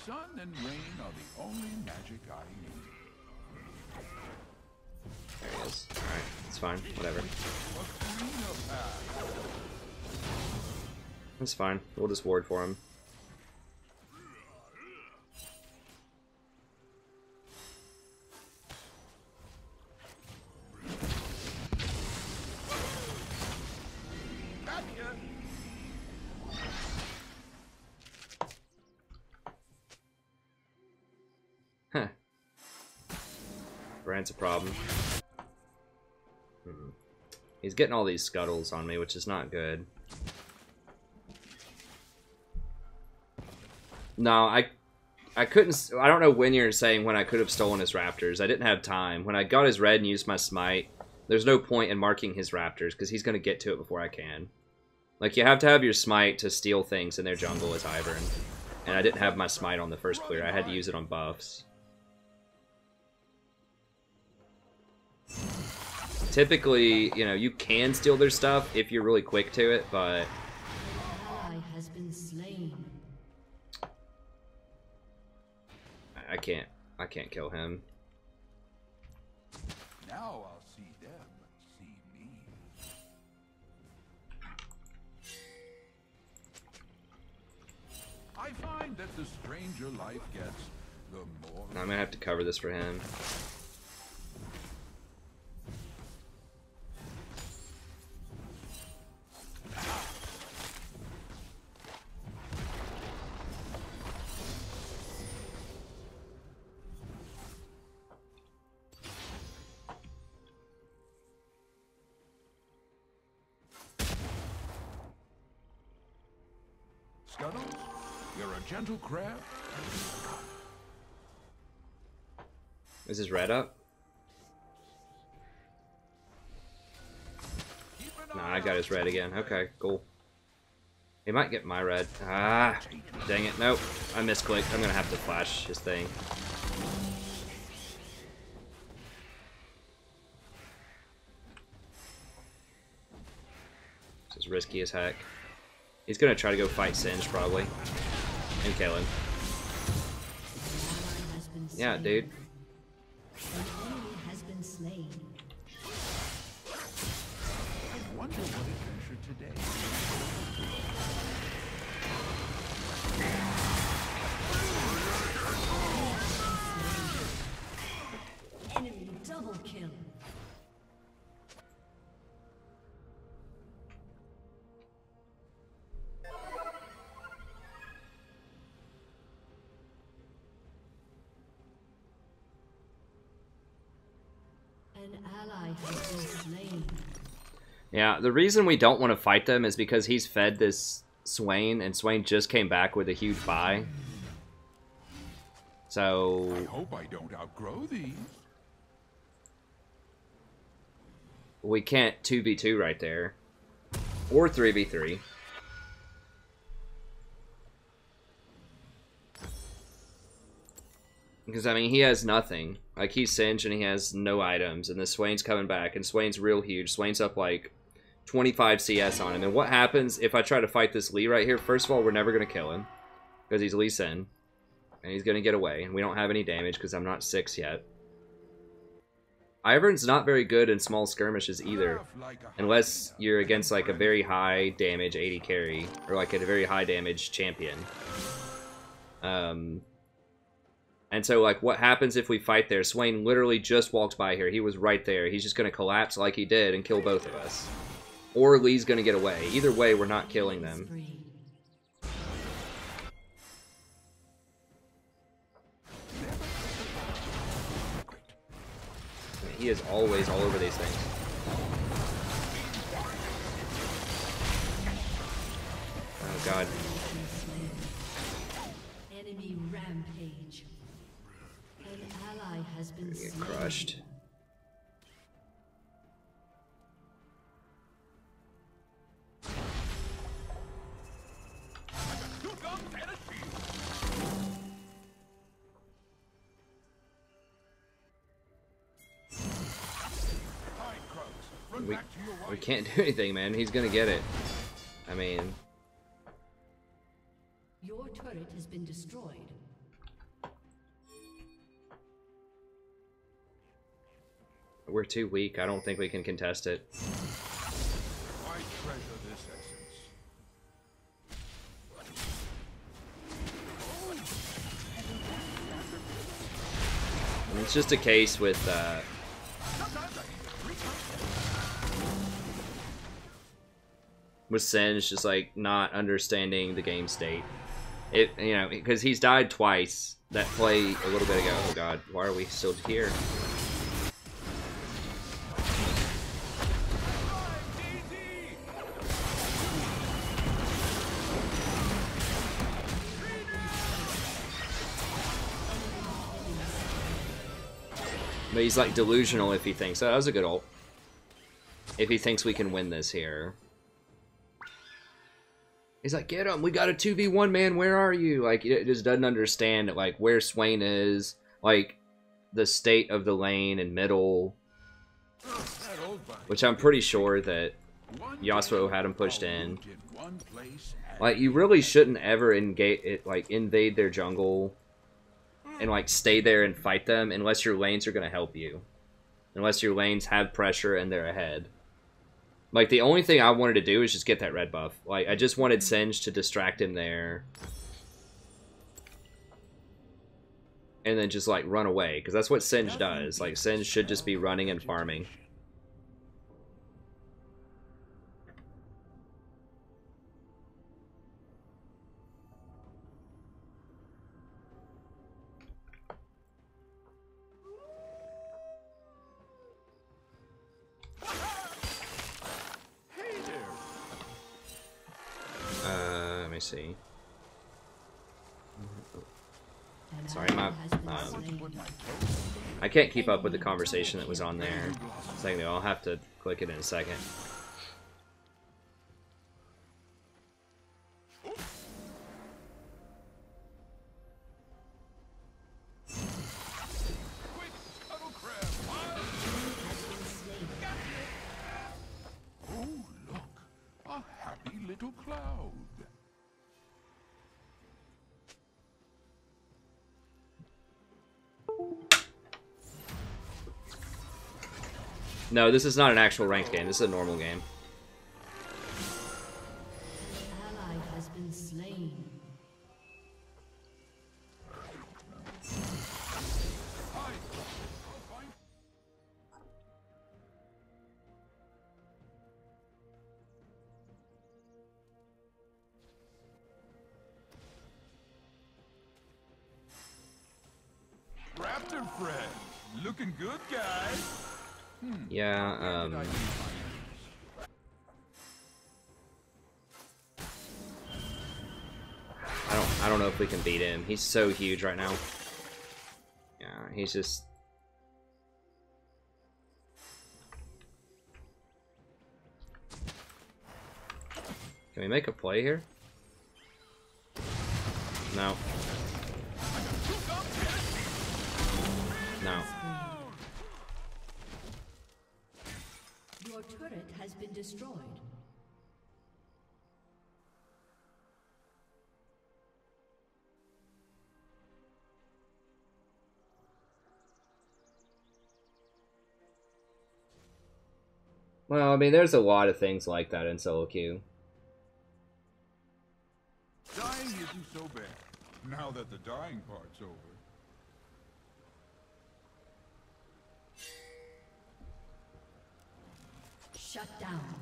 Sun and rain are the only magic I need. There he is. Alright, it's fine. Whatever. That's fine. We'll just ward for him. Huh. Brand's a problem. He's getting all these scuttles on me, which is not good. No, I couldn't. I don't know when you're saying when I could have stolen his raptors. I didn't have time. When I got his red and used my smite, there's no point in marking his raptors because he's going to get to it before I can. Like, you have to have your smite to steal things in their jungle as Ivern. And I didn't have my smite on the first clear. I had to use it on buffs. Typically, you know, you can steal their stuff if you're really quick to it, but Ally has been slain. I can't kill him. Now I'll see them see me. I find that the stranger life gets, the more I'm gonna have to cover this for him. Scuttles, you're a gentle crab. Is his red up? Nah, I got his red again. Okay, cool. He might get my red. Ah, dang it. Nope. I misclicked. I'm gonna have to flash his thing. This is risky as heck. He's gonna try to go fight Singe, probably. And kill him. Yeah, dude. An enemy has been slain. I wonder what adventure today. Enemy double kill. An ally has been slain. Yeah, the reason we don't want to fight them is because he's fed this Swain, and Swain just came back with a huge buy. So... I hope I don't outgrow these. we can't 2v2 right there. Or 3v3. Because, I mean, he has nothing. Like, he's Singed and he has no items. And the Swain's coming back. And Swain's real huge. Swain's up, like, 25 CS on him. And what happens if I try to fight this Lee right here? First of all, we're never going to kill him. Because he's Lee Sin. And he's going to get away. And we don't have any damage because I'm not 6 yet. Ivern's not very good in small skirmishes either. Unless you're against, like, a very high damage 80 carry. Or, like, a very high damage champion. And so, like, what happens if we fight there? Swain literally just walked by here. He was right there. He's just going to collapse like he did and kill both of us. Or Lee's going to get away. Either way, we're not killing them. He is always all over these things. Oh, God. Enemy rampage. An ally has been Get slain. crushed. We can't do anything, man. He's gonna get it. I mean... Your turret has been destroyed. we're too weak. I don't think we can contest it. I treasure this essence. It's just a case with Singe just like not understanding the game state. It, you know, because he's died twice. That play a little bit ago. Oh God, why are we still here? But he's like delusional if he thinks that was a good ult. If he thinks we can win this here. He's like, get him, we got a 2v1, man, where are you? Like, it just doesn't understand, like, where Swain is, like, the state of the lane and middle. Which I'm pretty sure that Yasuo had him pushed in. Like, you really shouldn't ever invade their jungle and, like, stay there and fight them unless your lanes are going to help you. Unless your lanes have pressure and they're ahead. Like, the only thing I wanted to do is just get that red buff. Like, I just wanted Singe to distract him there. And then just, like, run away. Because that's what Singe does. Like, Singe should just be running and farming. Let me see. Sorry, I can't keep up with the conversation that was on there. Second, I'll have to click it in a second. Oh, look, a happy little cloud. No, this is not an actual ranked game. This is a normal game. An ally has been slain. Raptor friend, looking good, guys. Yeah, I don't know if we can beat him. He's so huge right now. Yeah, he's just... Can we make a play here? No. No. Your turret has been destroyed. Well, I mean, there's a lot of things like that in solo queue. Dying isn't so bad, now that the dying part's over. Shut down.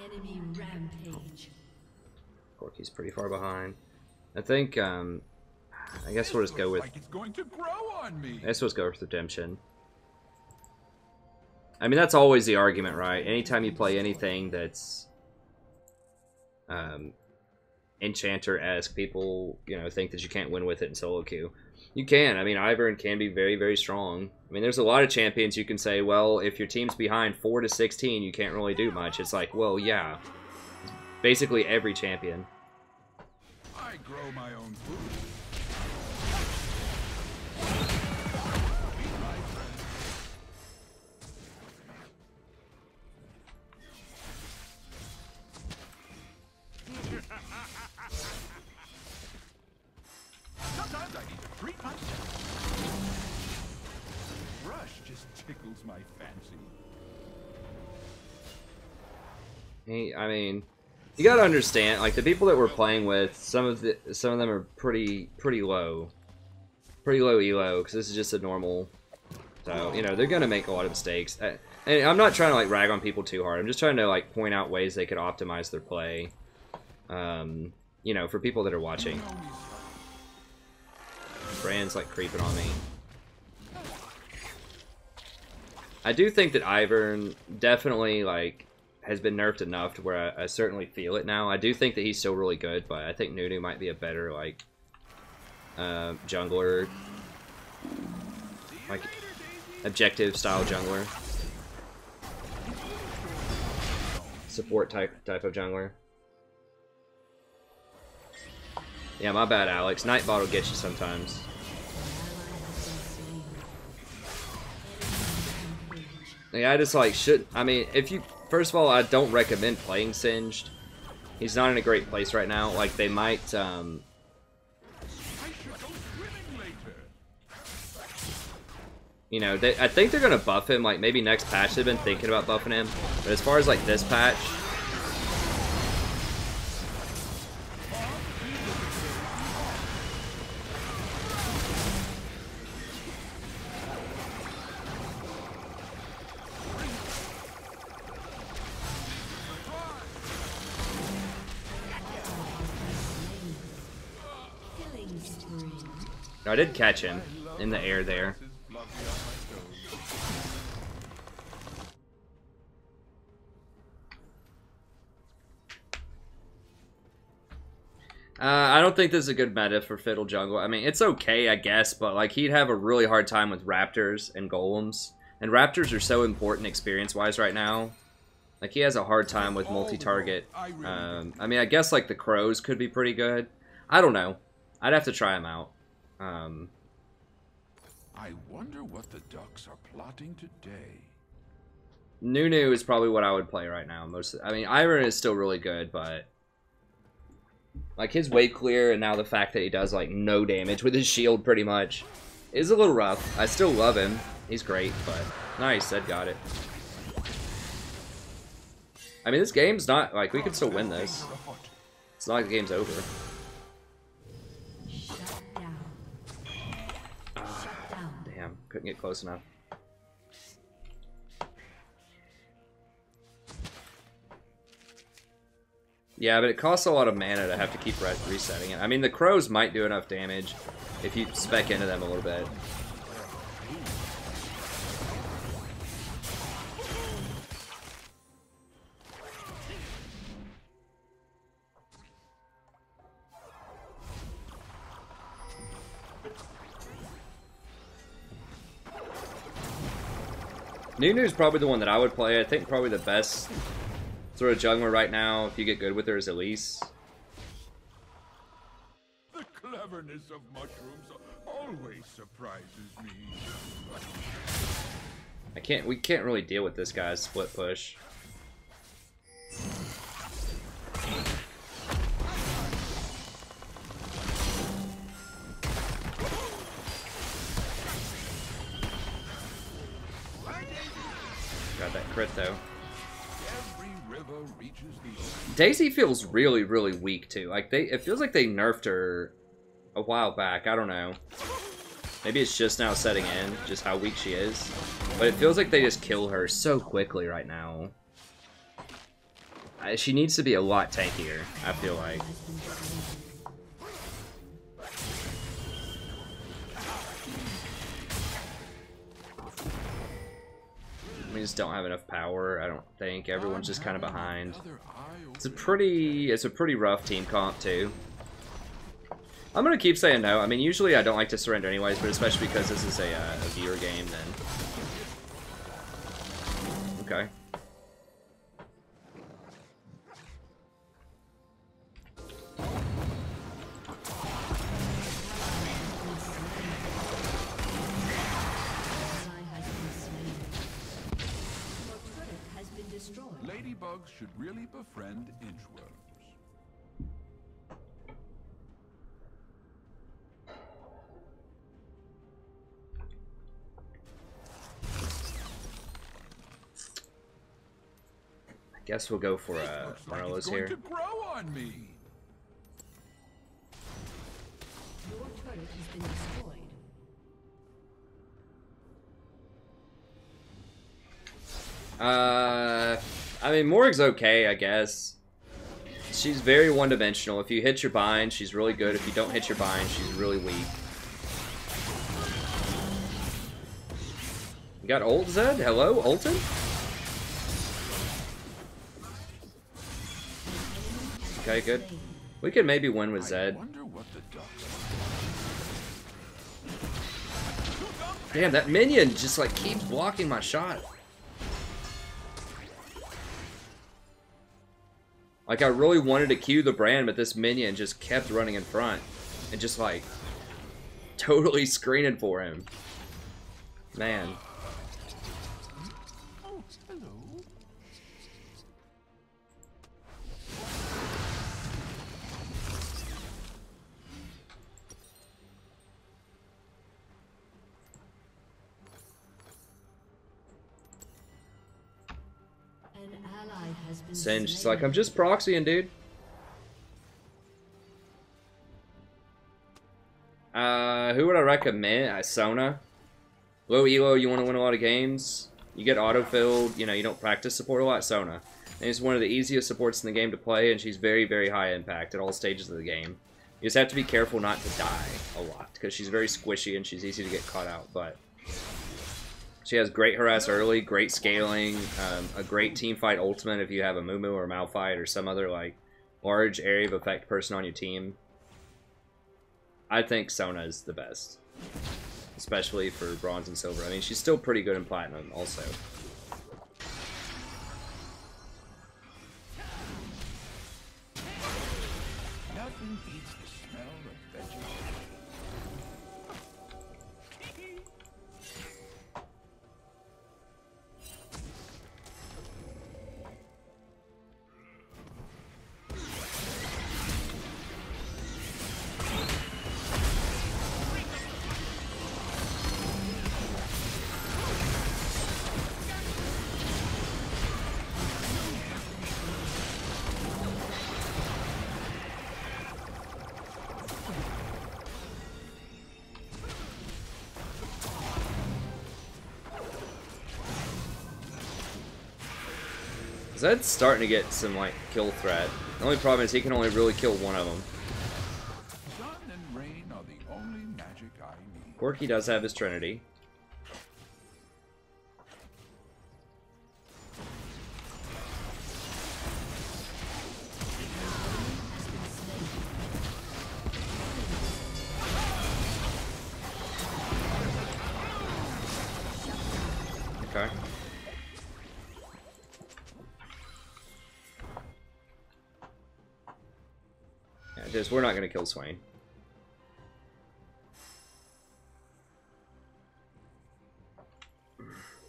Enemy rampage. Corky's pretty far behind. I think, I guess we'll just go with... Like it's going to grow on me. I guess we'll just go with Redemption. I mean, that's always the argument, right? Anytime you play anything that's Enchanter-esque, people, you know, think that you can't win with it in solo queue. You can. I mean, Ivern can be very, very strong. I mean, there's a lot of champions you can say, well, if your team's behind 4 to 16, you can't really do much. It's like, well, yeah. Basically every champion. I grow my own food. Sometimes I need to treat myself. Brush just tickles my fancy. I mean, you gotta understand, like the people that we're playing with, some of them are pretty low elo, because this is just a normal. So you know they're gonna make a lot of mistakes. And I'm not trying to like rag on people too hard. I'm just trying to like point out ways they could optimize their play. You know, for people that are watching. Brand's like creeping on me. I do think that Ivern definitely like has been nerfed enough to where I certainly feel it now. I do think that he's still really good, but I think Nunu might be a better like jungler, like objective style jungler, support type of jungler. Yeah, my bad, Alex. Nightbot will get you sometimes. Yeah, I just like should. I mean, if you first of all, I don't recommend playing Singed. He's not in a great place right now. Like they might. You know, I think they're gonna buff him. Like maybe next patch. They've been thinking about buffing him, but as far as like this patch. No, I did catch him in the air there. I don't think this is a good meta for Fiddle Jungle. I mean, it's okay, I guess, but like he'd have a really hard time with Raptors and Golems. And Raptors are so important experience-wise right now. Like he has a hard time with multi-target. I mean, I guess like the Crows could be pretty good. I don't know. I'd have to try them out. I wonder what the ducks are plotting today. Nunu is probably what I would play right now. I mean, Ivern is still really good, but like his wave clear and now the fact that he does like no damage with his shield pretty much is a little rough. I still love him. He's great, but nice. Zed got it. I mean, this game's not like we can still win this. It's not like the game's over. Damn, couldn't get close enough. Yeah, but it costs a lot of mana to have to keep resetting it. I mean, the Crows might do enough damage if you spec into them a little bit. Nunu's probably the one that I would play. I think probably the best sort of jungler right now, if you get good with her, is Elise. The cleverness of mushrooms always surprises me. We can't really deal with this guy's split push. Got that crit though. Every river reaches the ocean. Daisy feels really, really weak too. Like it feels like they nerfed her a while back. I don't know. Maybe it's just now setting in, just how weak she is. But it feels like they just kill her so quickly right now. She needs to be a lot tankier, I feel like. We just don't have enough power, I don't think. Everyone's just kind of behind. It's a pretty rough team comp too. I'm gonna keep saying no. I mean, usually I don't like to surrender anyways, but especially because this is a viewer game, then. Okay. Ladybugs should really befriend inchworms. Guess we'll go for Marlowe's here. To grow on me. Your turret has been destroyed. I mean, Morg's okay, I guess. She's very one-dimensional. If you hit your bind, she's really good. If you don't hit your bind, she's really weak. You got ult, Zed? Hello, ulted? Okay, good. We could maybe win with Zed. Damn, that minion just like keeps blocking my shot. Like, I really wanted to Q the brand, but this minion just kept running in front. And just, like, totally screening for him. Man. Oh, hello. Sin, she's like, I'm just proxying, dude. Who would I recommend? Sona. Low elo, you want to win a lot of games. You get auto-filled, you know, you don't practice support a lot, Sona. And it's one of the easiest supports in the game to play, and she's very, very high impact at all stages of the game. You just have to be careful not to die a lot, because she's very squishy and she's easy to get caught out, but... She has great harass early, great scaling, a great teamfight ultimate if you have a Mumu or Malphite or some other like large area of effect person on your team. I think Sona is the best, especially for bronze and silver. I mean, she's still pretty good in platinum also. Nothing beats the smell of vegetation. Zed's starting to get some, like, kill threat. The only problem is he can only really kill one of them. Sun and rain are the only magic I need. Corki does have his Trinity. Okay. this. We're not going to kill Swain.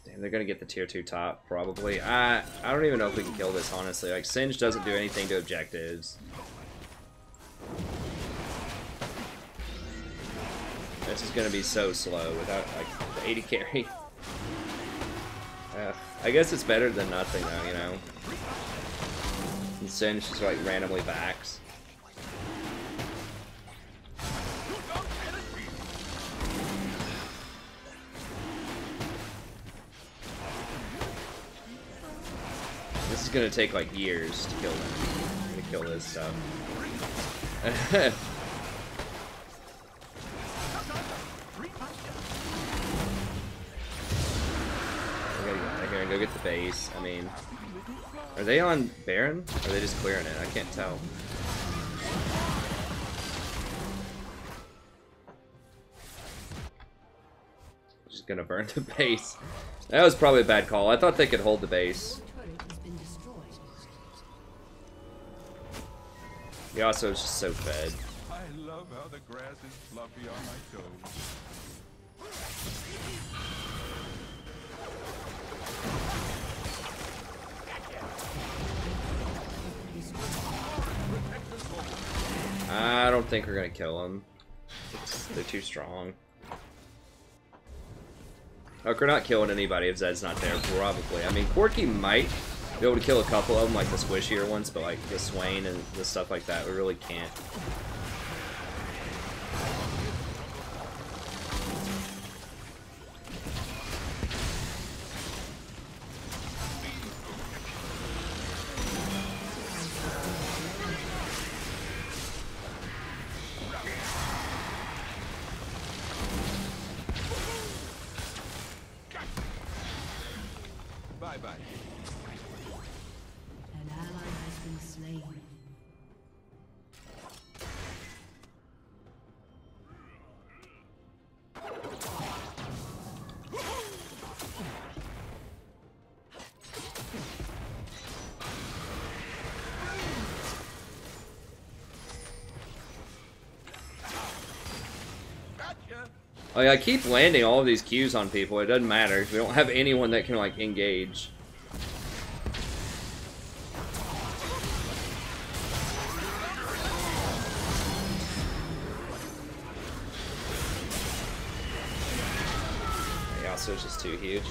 Damn, they're going to get the tier 2 top, probably. I don't even know if we can kill this, honestly. Like, Singe doesn't do anything to objectives. This is going to be so slow without, like, the 80 carry. I guess it's better than nothing, though, you know? And Singe just, like, randomly backs. This is gonna take like years to kill them. I'm gonna kill this stuff. I gotta go get the base. I mean, are they on Baron? Or are they just clearing it? I can't tell. Just gonna burn the base. That was probably a bad call. I thought they could hold the base. Yasuo is just so fed. I love how the grass is fluffy on my toes. I don't think we're gonna kill them. They're too strong. Look, we're not killing anybody if Zed's not there, probably. I mean, Corki might be able to kill a couple of them, like the squishier ones, but like the Swain and the stuff like that, we really can't. Bye-bye. An ally has been slain. Like, I keep landing all of these Qs on people. It doesn't matter. We don't have anyone that can, like, engage. Yasuo's just too huge.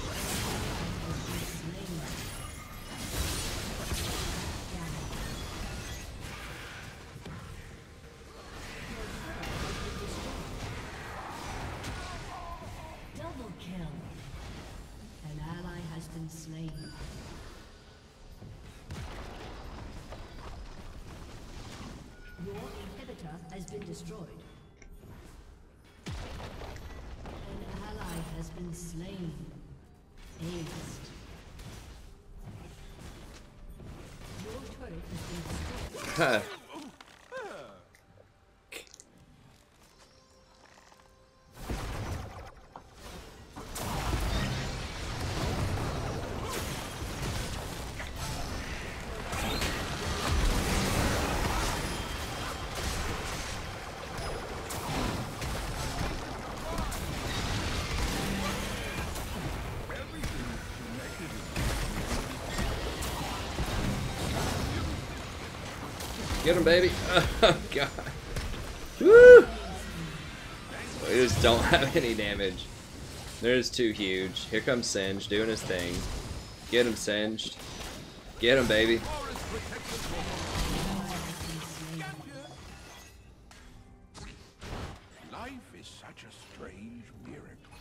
Double kill. An ally has been slain. Your inhibitor has been destroyed. An ally has been slain. Aced. Your turret has been destroyed. Get him, baby. Oh, God. Woo! We just don't have any damage. They're just too huge. Here comes Singe doing his thing. Get him, Singed. Get him, baby. Life is such a strange miracle.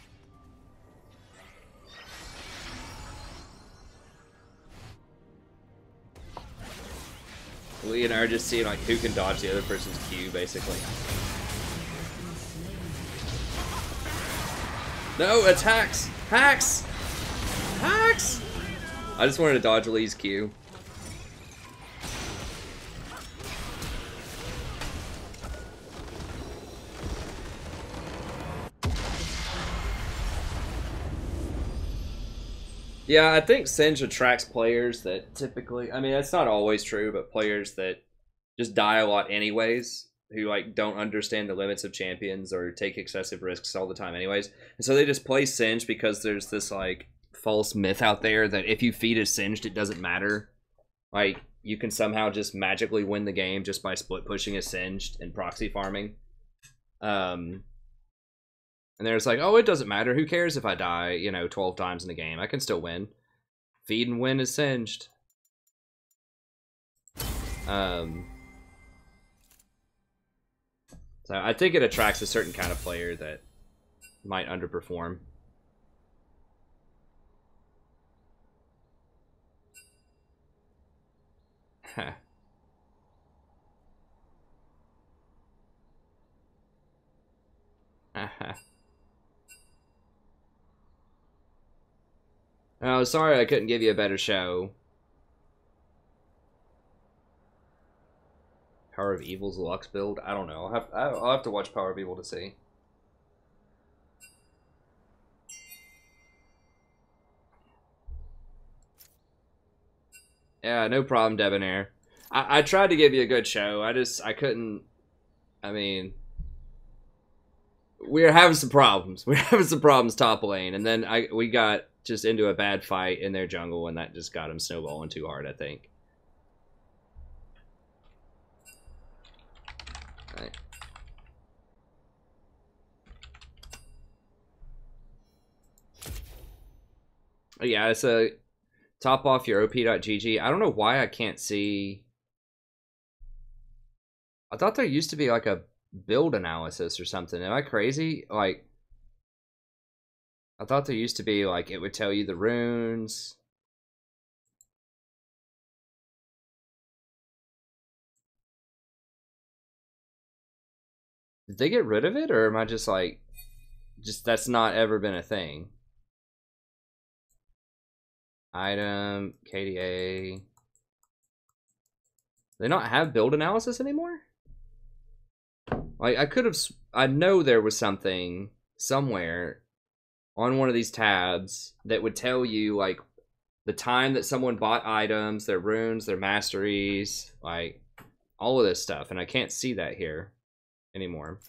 We and I are just seeing like who can dodge the other person's Q, basically. No, it's Hacks! Hacks! Hacks! I just wanted to dodge Lee's Q. Yeah, I think Singe attracts players that typically, I mean, that's not always true, but players that just die a lot anyways, who like don't understand the limits of champions or take excessive risks all the time anyways. And so they just play Singed because there's this like false myth out there that if you feed a Singed, it doesn't matter. Like, you can somehow just magically win the game just by split pushing a Singed and proxy farming. And there's like, oh, it doesn't matter. Who cares if I die, you know, 12 times in the game? I can still win. Feed and win is Singed. So I think it attracts a certain kind of player that might underperform. Huh. Oh, sorry I couldn't give you a better show. Power of Evil's Lux build? I don't know. I'll have to watch Power of Evil to see. Yeah, no problem, Debonair. I tried to give you a good show. I couldn't. I mean, we were having some problems. We were having some problems top lane, and then we got just into a bad fight in their jungle, and that just got him snowballing too hard, I think. Right. Yeah, it's a top off your op.gg. I don't know why I can't see. I thought there used to be like a build analysis or something. Am I crazy? Like, I thought there used to be like it would tell you the runes. Did they get rid of it, or am I just like, that's not ever been a thing? Item, KDA. They not have build analysis anymore? Like, I know there was something somewhere on one of these tabs that would tell you like the time that someone bought items, their runes, their masteries, like all of this stuff, and I can't see that here anymore.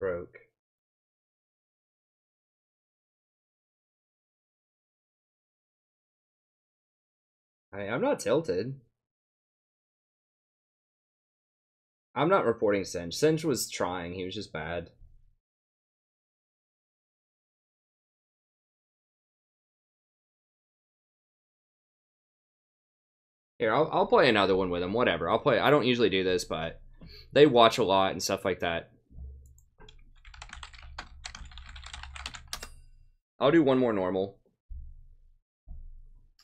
Broke. I'm not tilted. I'm not reporting Singe. Singe was trying. He was just bad. Here, I'll play another one with him. Whatever. I'll play. I don't usually do this, but they watch a lot and stuff like that. I'll do one more normal.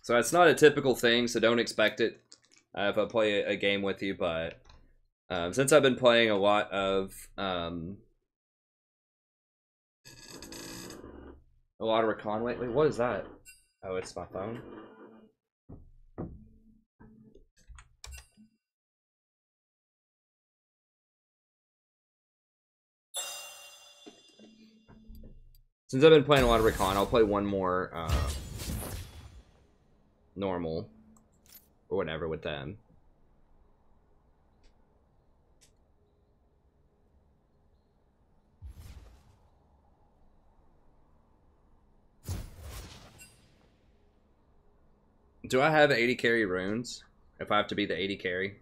So it's not a typical thing, so don't expect it if I play a game with you, but since I've been playing a lot of Recon lately. What is that? Oh, it's my phone. Since I've been playing a lot of Recon, I'll play one more normal or whatever with them. Do I have 80 carry runes if I have to be the 80 carry?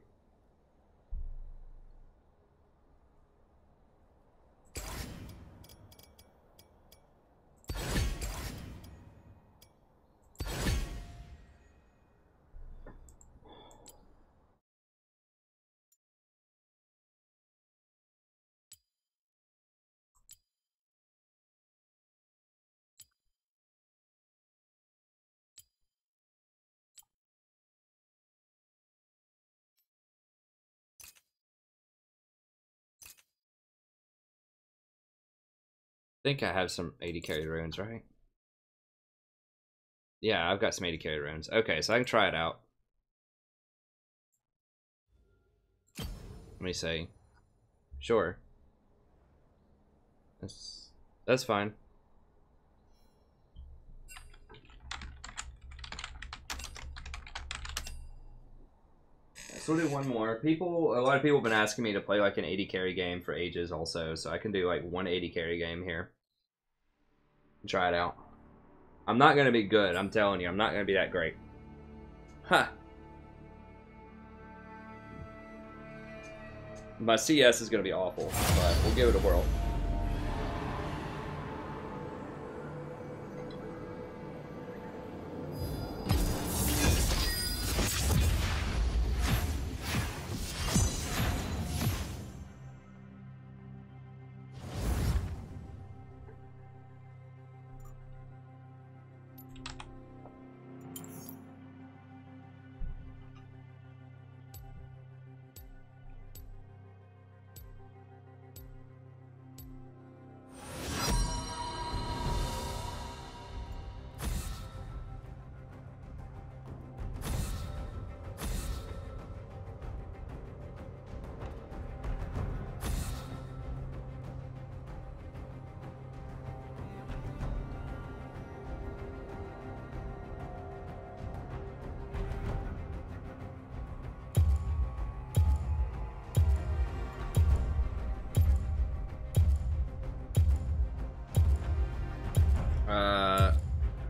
I think I have some 80 carry runes, right? Yeah, I've got some 80 carry runes. Okay, so I can try it out. Let me see. Sure. That's fine. So we'll do one more. A lot of people have been asking me to play like an 80 carry game for ages also, so I can do like 180 carry game here. Try it out. I'm not gonna be good, I'm telling you, I'm not gonna be that great. Huh. My CS is gonna be awful, but we'll give it a whirl.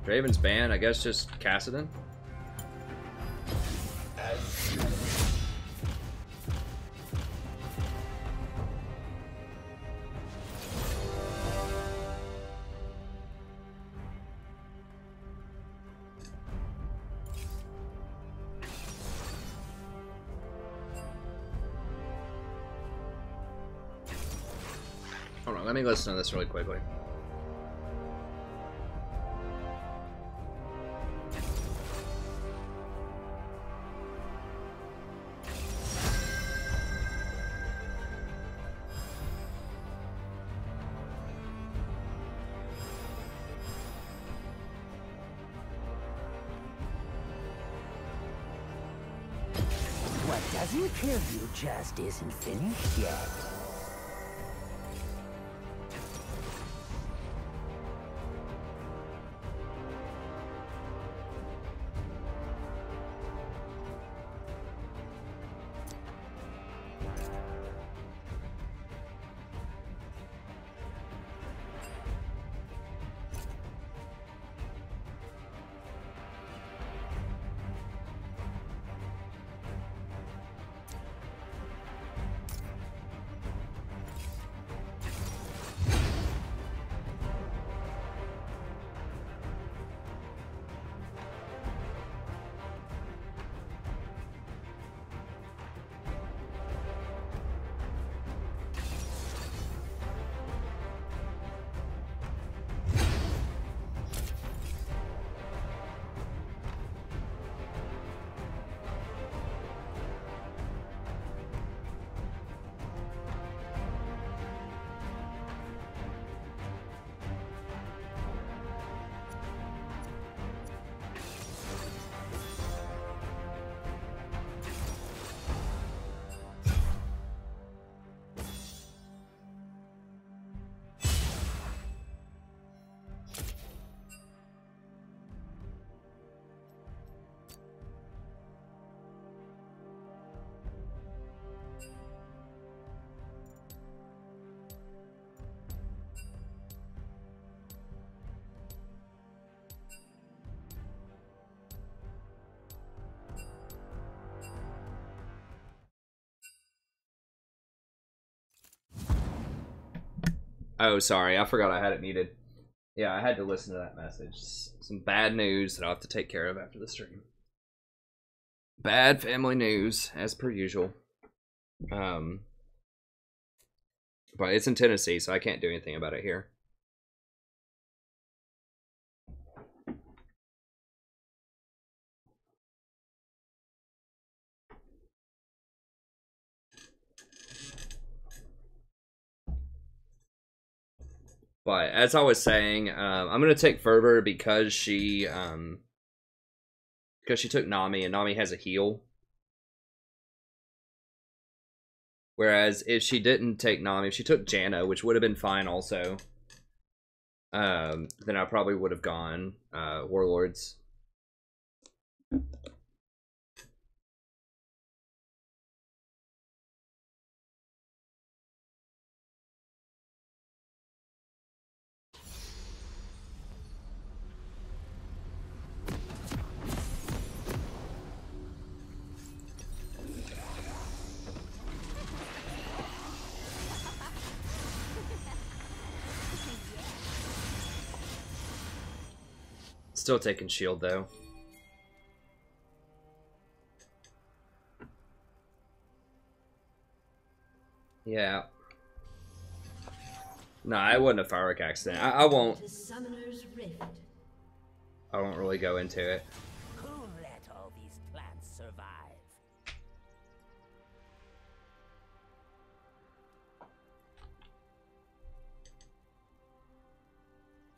Raven's banned, I guess just Cassidon. Hold on, let me listen to this really quickly. What doesn't kill you just isn't finished yet. Oh, sorry, I forgot I had it muted. Yeah, I had to listen to that message. Some bad news that I'll have to take care of after the stream. Bad family news, as per usual. But it's in Tennessee, so I can't do anything about it here. But as I was saying, I'm gonna take Fervor because she took Nami, and Nami has a heal. Whereas if she didn't take Nami, if she took Janna, which would have been fine also, then I probably would have gone Warlords. Still taking shield though. Yeah. No, it wasn't a firework accident. I won't. I won't really go into it. Who let all these plants survive?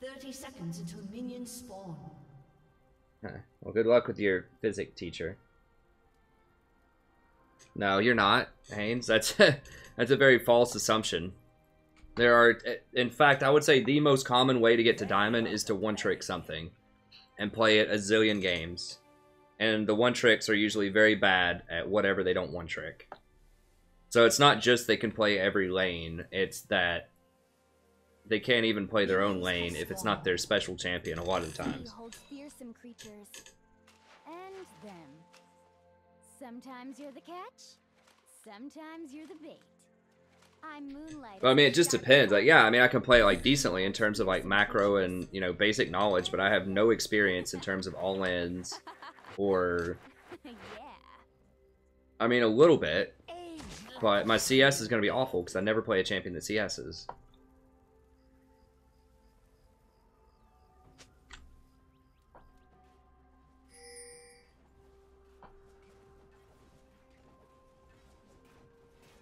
30 seconds until minions spawn. Well, good luck with your physics teacher. No, you're not, Haynes. That's that's a very false assumption. There are, in fact, I would say the most common way to get to diamond is to one-trick something and play it a zillion games. And the one-tricks are usually very bad at whatever they don't one-trick. So it's not just they can play every lane, it's that they can't even play their own lane if it's not their special champion a lot of the times. Hold fearsome creatures and them. Sometimes you're the catch, sometimes you're the bait. I'm Moonlight. Well, I mean, it just depends. Like, yeah, I mean, I can play like decently in terms of like macro and, you know, basic knowledge, but I have no experience in terms of all-ins or. Yeah. I mean, a little bit, but my CS is going to be awful because I never play a champion that CS's.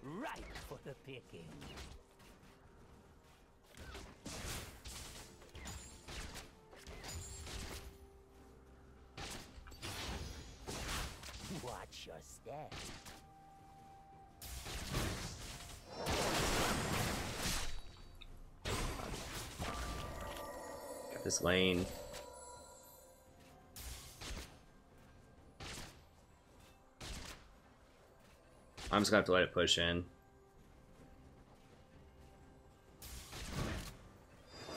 Right for the picking. Watch your step. Got this lane. I'm just gonna have to let it push in.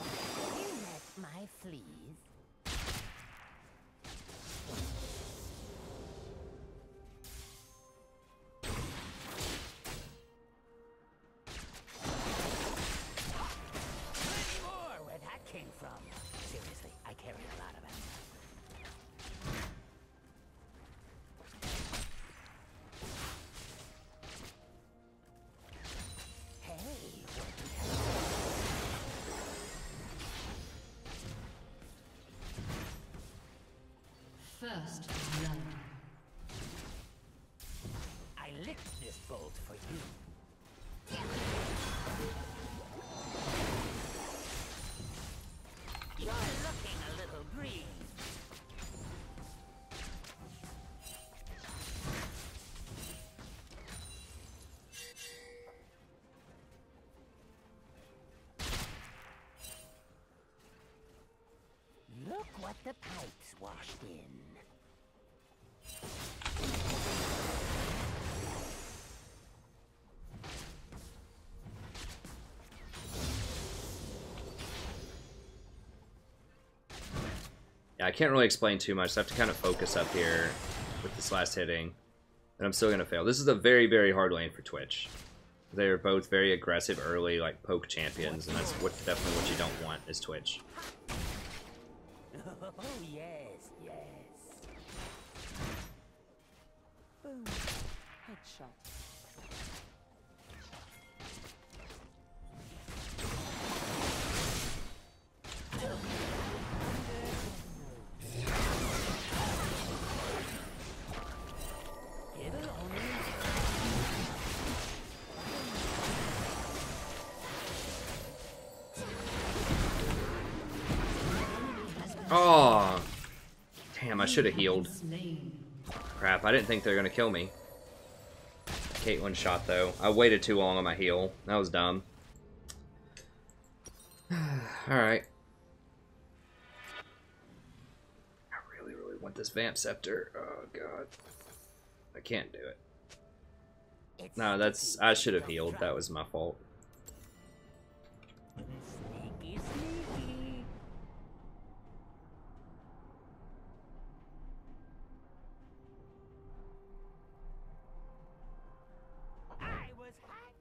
You met my fleas. More where that came from. Seriously, I carry a lot of them. First blood. I licked this bolt for you. You're looking a little green. Look what the pipes washed in. Yeah, I can't really explain too much. So I have to kind of focus up here with this last hitting. And I'm still going to fail. This is a very, very hard lane for Twitch. They're both very aggressive early, like, poke champions. And that's definitely what you don't want is Twitch. Oh, yes, yes. Boom. Headshot. Oh, damn, I should have healed. Crap, I didn't think they were going to kill me. Caitlyn shot, though. I waited too long on my heal. That was dumb. Alright. I really, really want this Vamp Scepter. Oh, God. I can't do it. No, that's... I should have healed. That was my fault. Sneaky, sneaky. I was hot.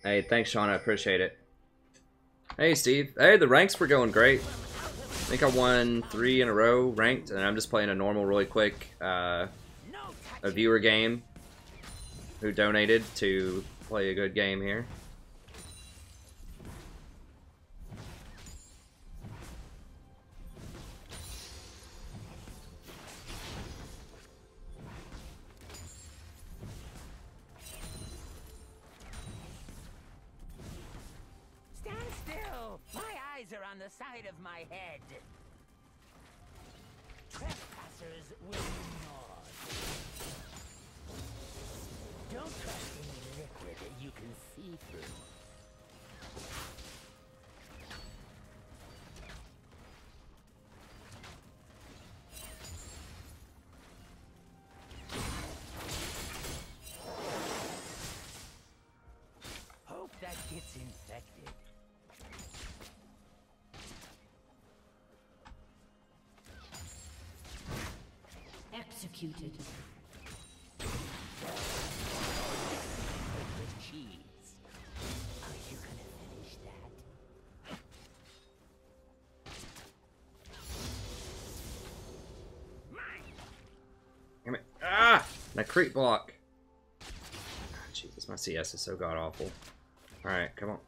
Hey, thanks, Sean. I appreciate it. Hey, Steve. Hey, the ranks were going great. I think I won 3 in a row ranked, and I'm just playing a normal, really quick, a viewer game who donated to play a good game here. Stand still! My eyes are on the side of my head. Trespassers will not. Don't trust any liquid that you can see through. Hope that gets infected. Executed. With cheese. Are you gonna finish that? Damn it. Ah! That creep block. Ah, Jesus, my CS is so god-awful. Alright, come on.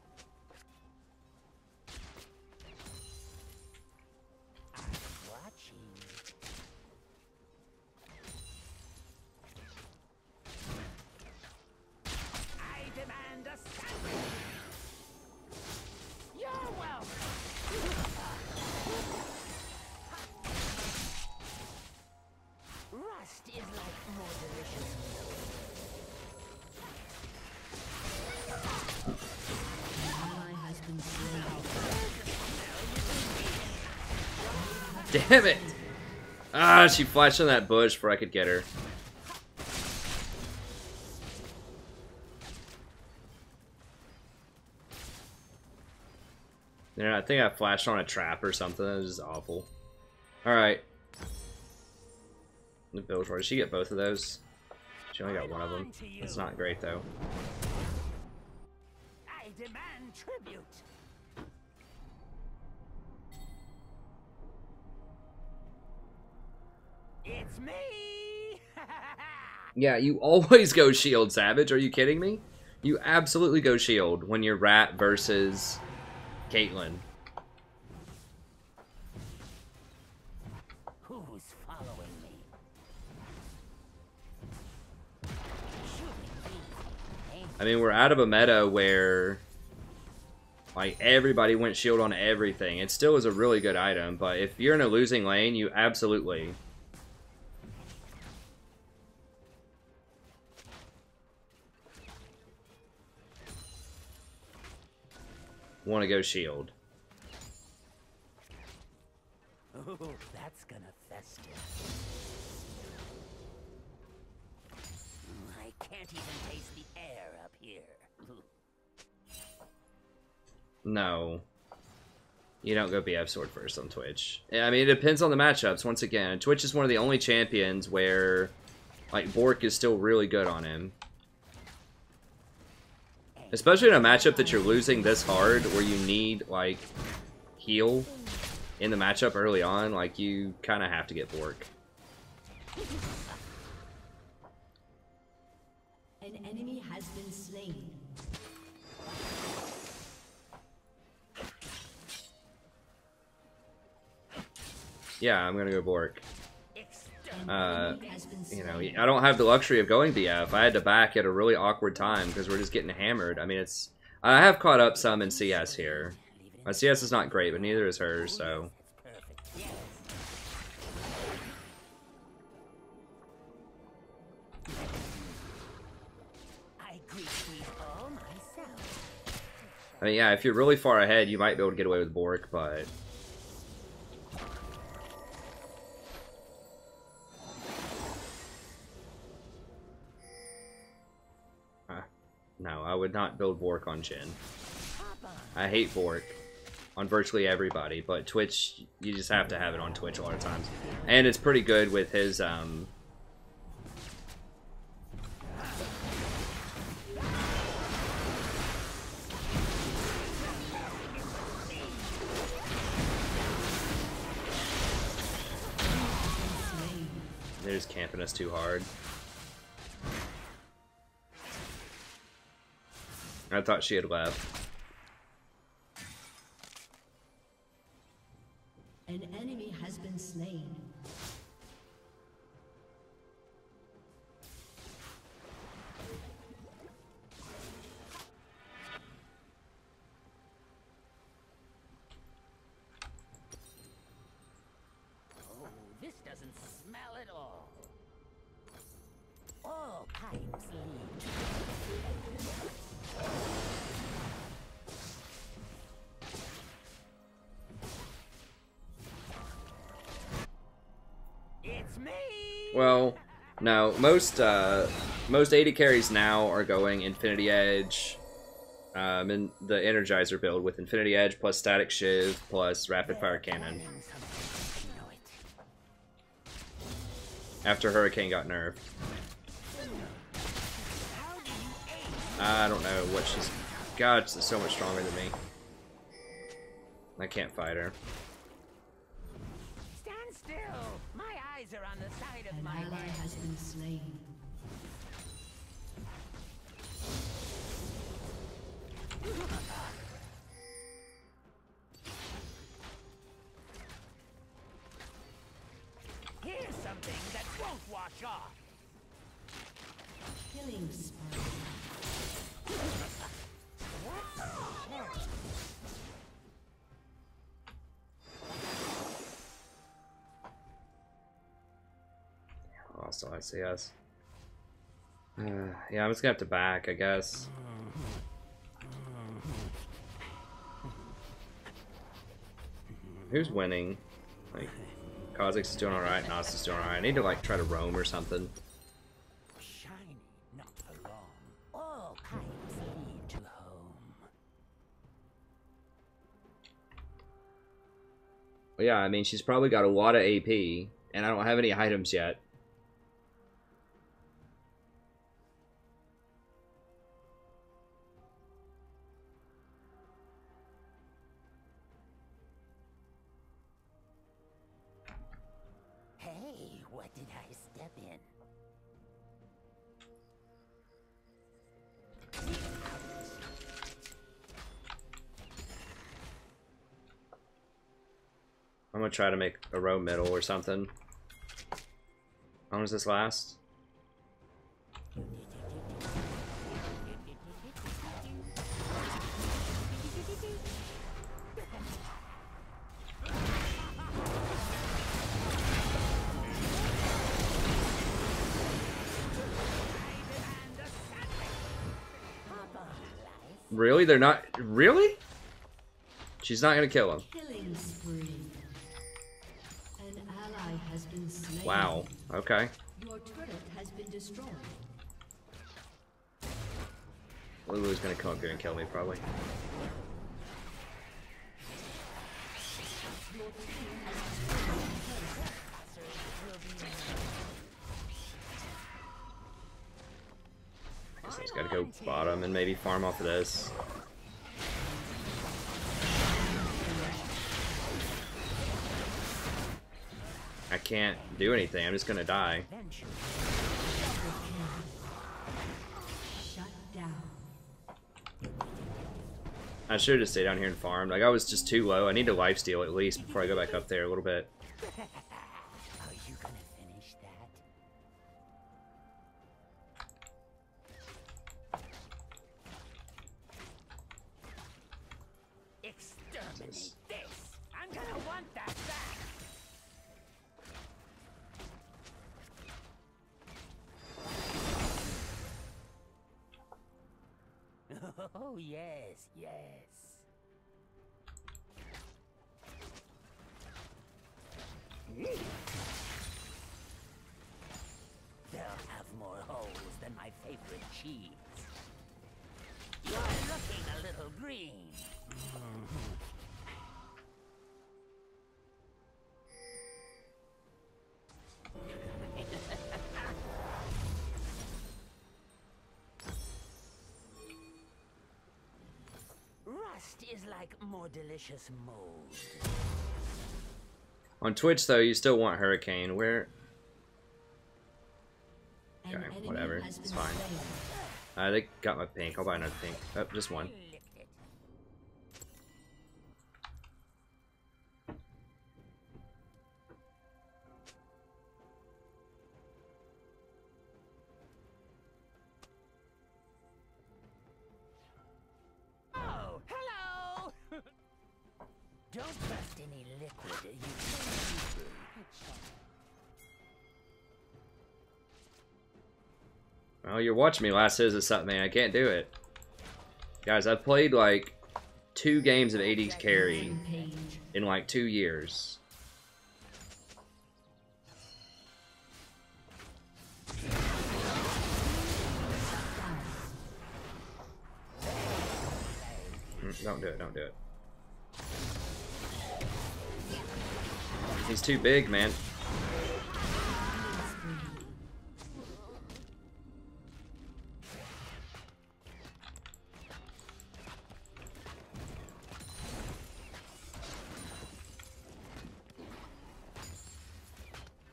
I demand a sandwich. You're welcome. Rust is like more delicious milk. Ally has been slain. Damn it! Ah, she flashed on that bush before I could get her. Yeah, I think I flashed on a trap or something. That was just awful. Alright. The build Did she get both of those? She only got one of them. That's not great though. I demand tribute. It's me. Yeah, you always go shield, Savage. Are you kidding me? You absolutely go shield when you're Rat versus Caitlyn. Who's following me? I mean, we're out of a meta where like everybody went shield on everything. It still is a really good item, but if you're in a losing lane, you absolutely want to go shield. Ooh, that's gonna fester. I can't even taste the air up here. No. You don't go BF Sword first on Twitch. Yeah, I mean, it depends on the matchups, once again. Twitch is one of the only champions where, like, Bork is still really good on him. Especially in a matchup that you're losing this hard, where you need, like, heal in the matchup early on, like, you kind of have to get Bork. An enemy has been slain. Yeah, I'm gonna go Bork. You know, I don't have the luxury of going BF. I had to back at a really awkward time because we're just getting hammered. I mean, it's... I have caught up some in CS here. My CS is not great, but neither is hers, so... I mean, yeah, if you're really far ahead, you might be able to get away with Bork, but... No, I would not build Bork on Jhin. I hate Bork on virtually everybody, but Twitch, you just have to have it on Twitch a lot of times. And it's pretty good with his, They're just camping us too hard. I thought she had left. An enemy has been slain. Oh, this doesn't smell at all. All pipes lead. It's me. Well, no, most 80 carries now are going Infinity Edge, in the Energizer build with Infinity Edge plus Static Shiv plus Rapid Fire Cannon. After Hurricane got nerfed. I don't know what she's... God, she's so much stronger than me. I can't fight her. Stand still. My eyes are on the side of my Ally head. has been slain. Here's something that won't wash off. Killing spree. Also, I see us. Yeah, I'm just gonna have to back, I guess. Who's winning? Like, Kha'Zix is doing alright, Nas is doing alright. I need to, like, try to roam or something. Shiny, not for long. All pipes lead to home. But yeah, I mean, she's probably got a lot of AP, and I don't have any items yet. Hey, what did I step in? I'm gonna try to make a row middle or something. How long does this last? Really? They're not... Really? She's not gonna kill him. Killing spree. An ally has been slain. Wow. Okay. Your turret has been destroyed. Lulu's gonna come up here and kill me, probably. Your team has I guess I just gotta go bottom and maybe farm off of this. I can't do anything, I'm just gonna die. shut down. I should have just stayed down here and farmed. Like, I was just too low. I need to lifesteal at least before I go back up there a little bit. Are you gonna finish that? Exterminate this! I'm gonna want that back! Oh, yes, yes. They'll have more holes than my favorite cheese. You're looking a little green. Rust is like more delicious mold. On Twitch, though, you still want Hurricane. Where Okay, whatever. It's fine. They got my pink. I'll buy another pink. Oh, just one. Oh, hello! Don't trust any liquid you can. Well, you're watching me last his or something, man. I can't do it. Guys, I've played like 2 games of 80 carry in like 2 years. Don't do it, don't do it. He's too big, man.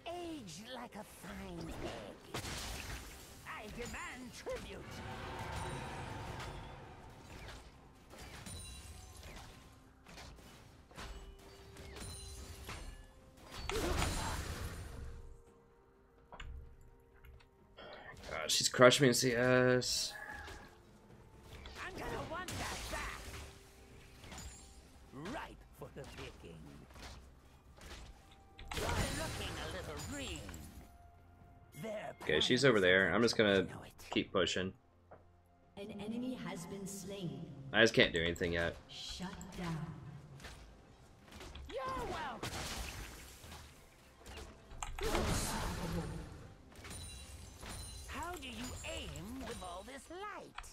Age like a fine egg. I demand tribute. God, she's crushing me in CS. I'm gonna want that back. Ripe for the picking. You're looking a little green. There. Okay, she's over there. I'm just gonna keep pushing. An enemy has been slain. I just can't do anything yet. Shut down. You're welcome. How do you aim with all this light?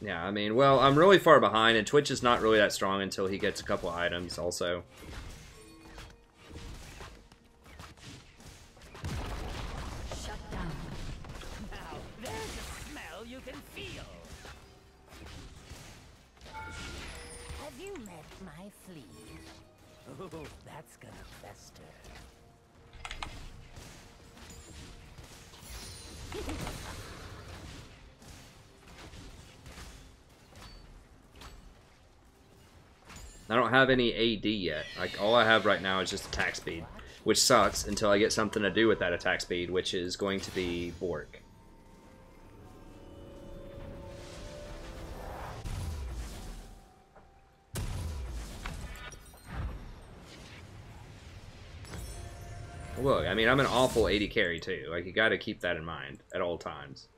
Yeah, I mean, well, I'm really far behind, and Twitch is not really that strong until he gets a couple items, also. Shut down. Now, there's a smell you can feel. Have you met my flea? Oh, that's gonna fester. I don't have any AD yet. Like, all I have right now is just attack speed, which sucks until I get something to do with that attack speed, which is going to be Bork. Look, I mean, I'm an awful 80 carry too. Like, you gotta keep that in mind at all times.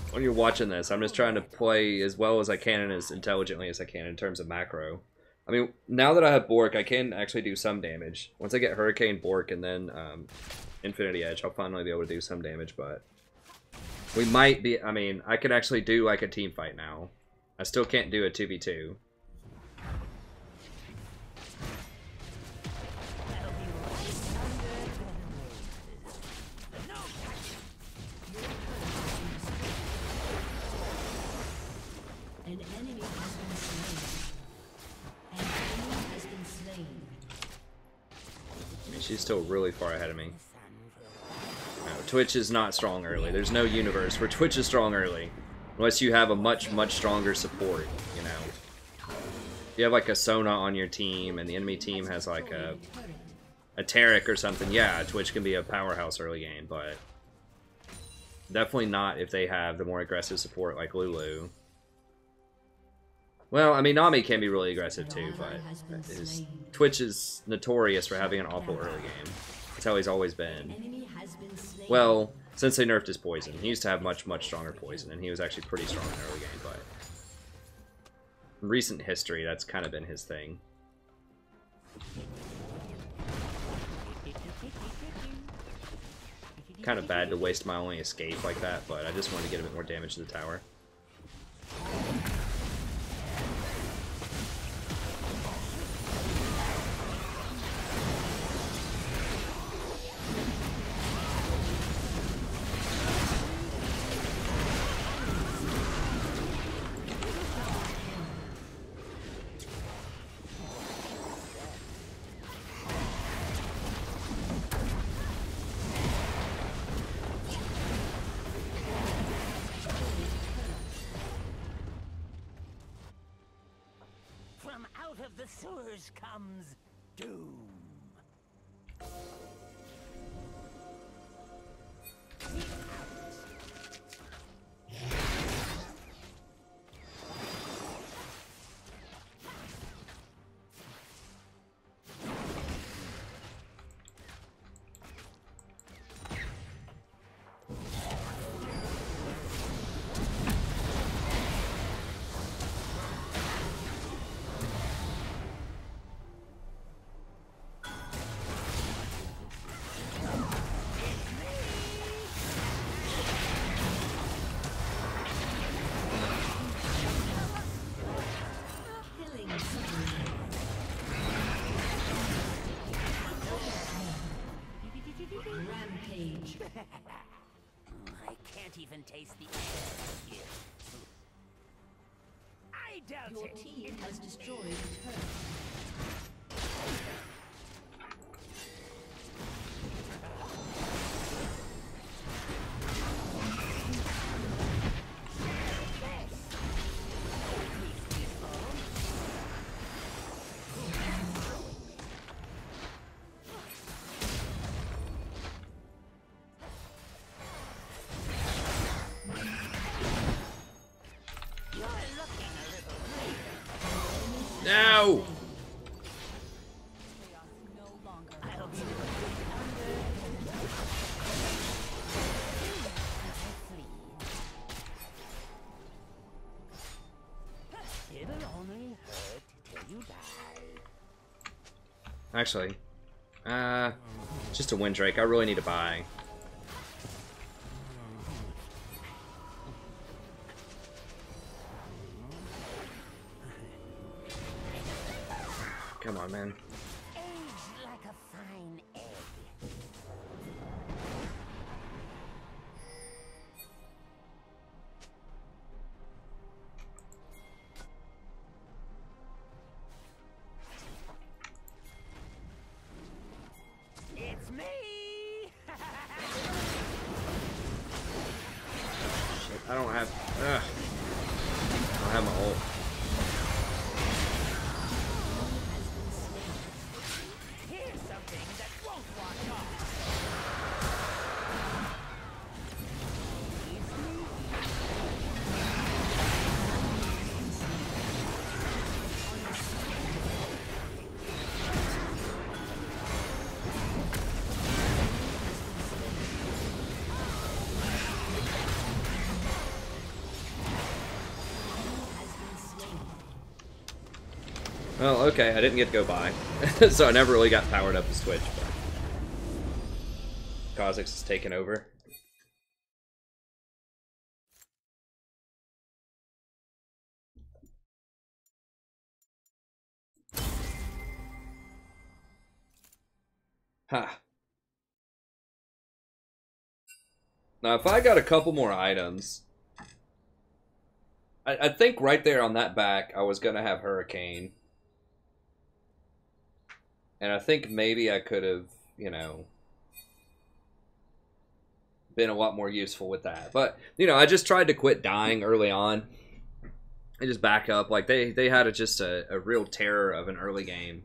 When you're watching this, I'm just trying to play as well as I can and as intelligently as I can in terms of macro. I mean, now that I have Bork, I can actually do some damage. Once I get Hurricane, Bork, and then Infinity Edge, I'll finally be able to do some damage, but we might be, I mean, I can actually do like a team fight now. I still can't do a 2v2. An enemy has been slain. An enemy has been slain. I mean, she's still really far ahead of me. No, Twitch is not strong early. There's no universe where Twitch is strong early. Unless you have a much stronger support, you know. If you have like a Sona on your team and the enemy team has like a Taric or something, yeah, Twitch can be a powerhouse early game, but definitely not if they have the more aggressive support like Lulu. Well, I mean, Nami can be really aggressive too, but Twitch is notorious for having an awful early game. That's how he's always been. Well, since they nerfed his poison. He used to have much stronger poison, and he was actually pretty strong in the early game, but in recent history, that's kind of been his thing. Kind of bad to waste my only escape like that, but I just wanted to get a bit more damage to the tower. From out of the sewers comes doom. Rampage. I can't even taste the air here. I doubt Your it. team has destroyed a turret. No! It'll only hurt till you die. Actually, just a wind drake. I really need to buy. Come on, man. Aged like a fine egg. It's me! Shit, I don't have. Ugh. I don't have my ult. Here's something that won't wash off. Well, okay, I didn't get to go by, so I never really got powered up as Twitch, but Kha'Zix is taking over. Ha. Now, if I got a couple more items, I think right there on that back, I was going to have Hurricane. And I think maybe I could have, you know, been a lot more useful with that. But, you know, I just tried to quit dying early on and just back up. Like, they had just a real terror of an early game.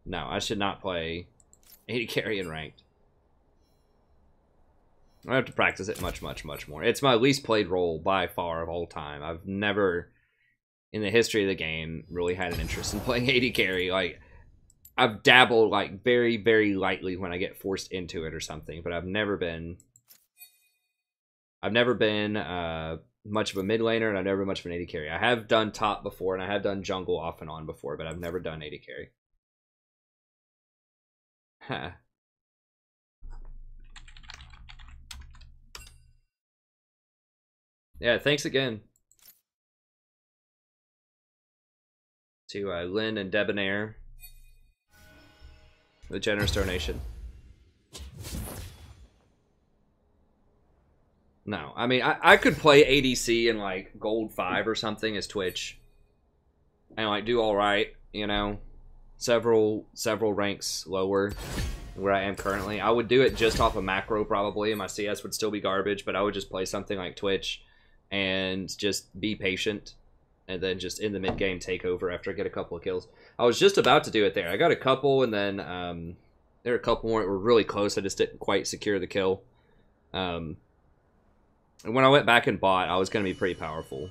No, I should not play AD carry in ranked. I have to practice it much more. It's my least played role by far of all time. I've never, in the history of the game, really had an interest in playing AD carry. Like, I've dabbled like very lightly when I get forced into it or something, but I've never been much of a mid laner, and I've never been much of an AD carry. I have done top before, and I have done jungle off and on before, but I've never done AD carry. Huh. Yeah, thanks again to Lynn and Debonair, the generous donation. No, I mean, I could play ADC in, like, Gold 5 or something as Twitch. And, like, do alright, you know? Several ranks lower where I am currently. I would do it just off of macro, probably, and my CS would still be garbage, but I would just play something like Twitch and just be patient, and then just in the mid-game take over after I get a couple of kills. I was just about to do it there. I got a couple, and then there were a couple more that were really close. I just didn't quite secure the kill. And when I went back and bought, I was going to be pretty powerful.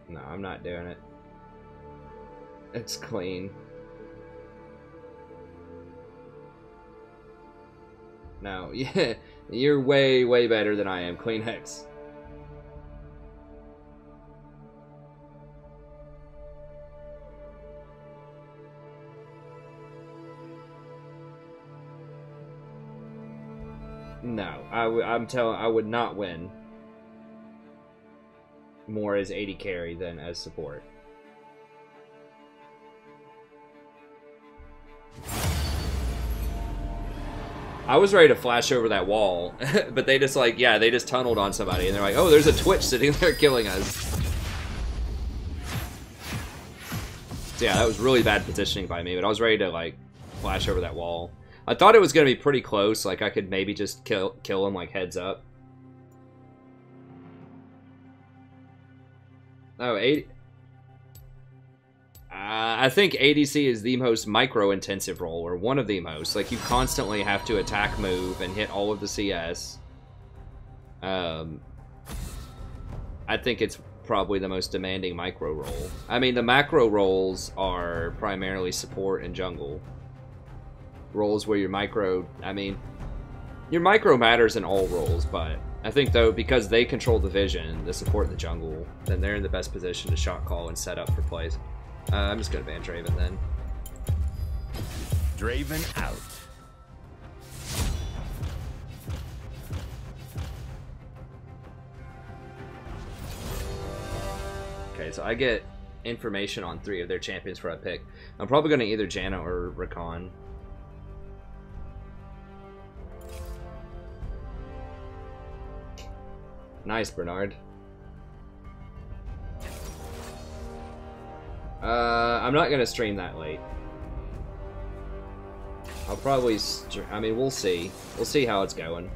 No, I'm not doing it. It's clean. No, yeah, you're way better than I am. Clean Hex. No, I'm telling, I would not win more as AD carry than as support. I was ready to flash over that wall, but they just like, yeah, they just tunneled on somebody, and they're like, oh, there's a Twitch sitting there killing us. So yeah, that was really bad positioning by me, but I was ready to like flash over that wall. I thought it was going to be pretty close, like I could maybe just kill him like heads up. Oh, I think ADC is the most micro-intensive role, or one of the most. Like, you constantly have to attack, move, and hit all of the CS. I think it's probably the most demanding micro role. I mean, the macro roles are primarily support and jungle. Roles where your micro... I mean, your micro matters in all roles, but I think, though, because they control the vision, the support and the jungle, then they're in the best position to shot call and set up for plays. I'm just gonna ban Draven then. Draven out. Okay, so I get information on 3 of their champions for I pick. I'm probably gonna either Janna or Rakan. Nice, Bernard. I'm not gonna stream that late. I'll probably, I mean, we'll see. We'll see how it's going.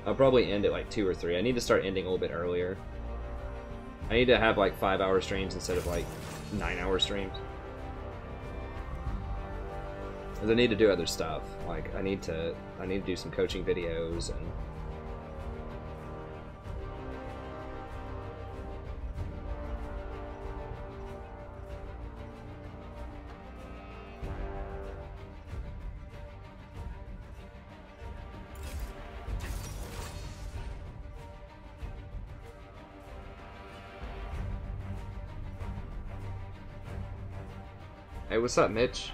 I'll probably end at like 2 or 3. I need to start ending a little bit earlier. I need to have like 5-hour streams instead of like 9-hour streams. Because I need to do other stuff. Like I need to do some coaching videos and. Hey, what's up, Mitch?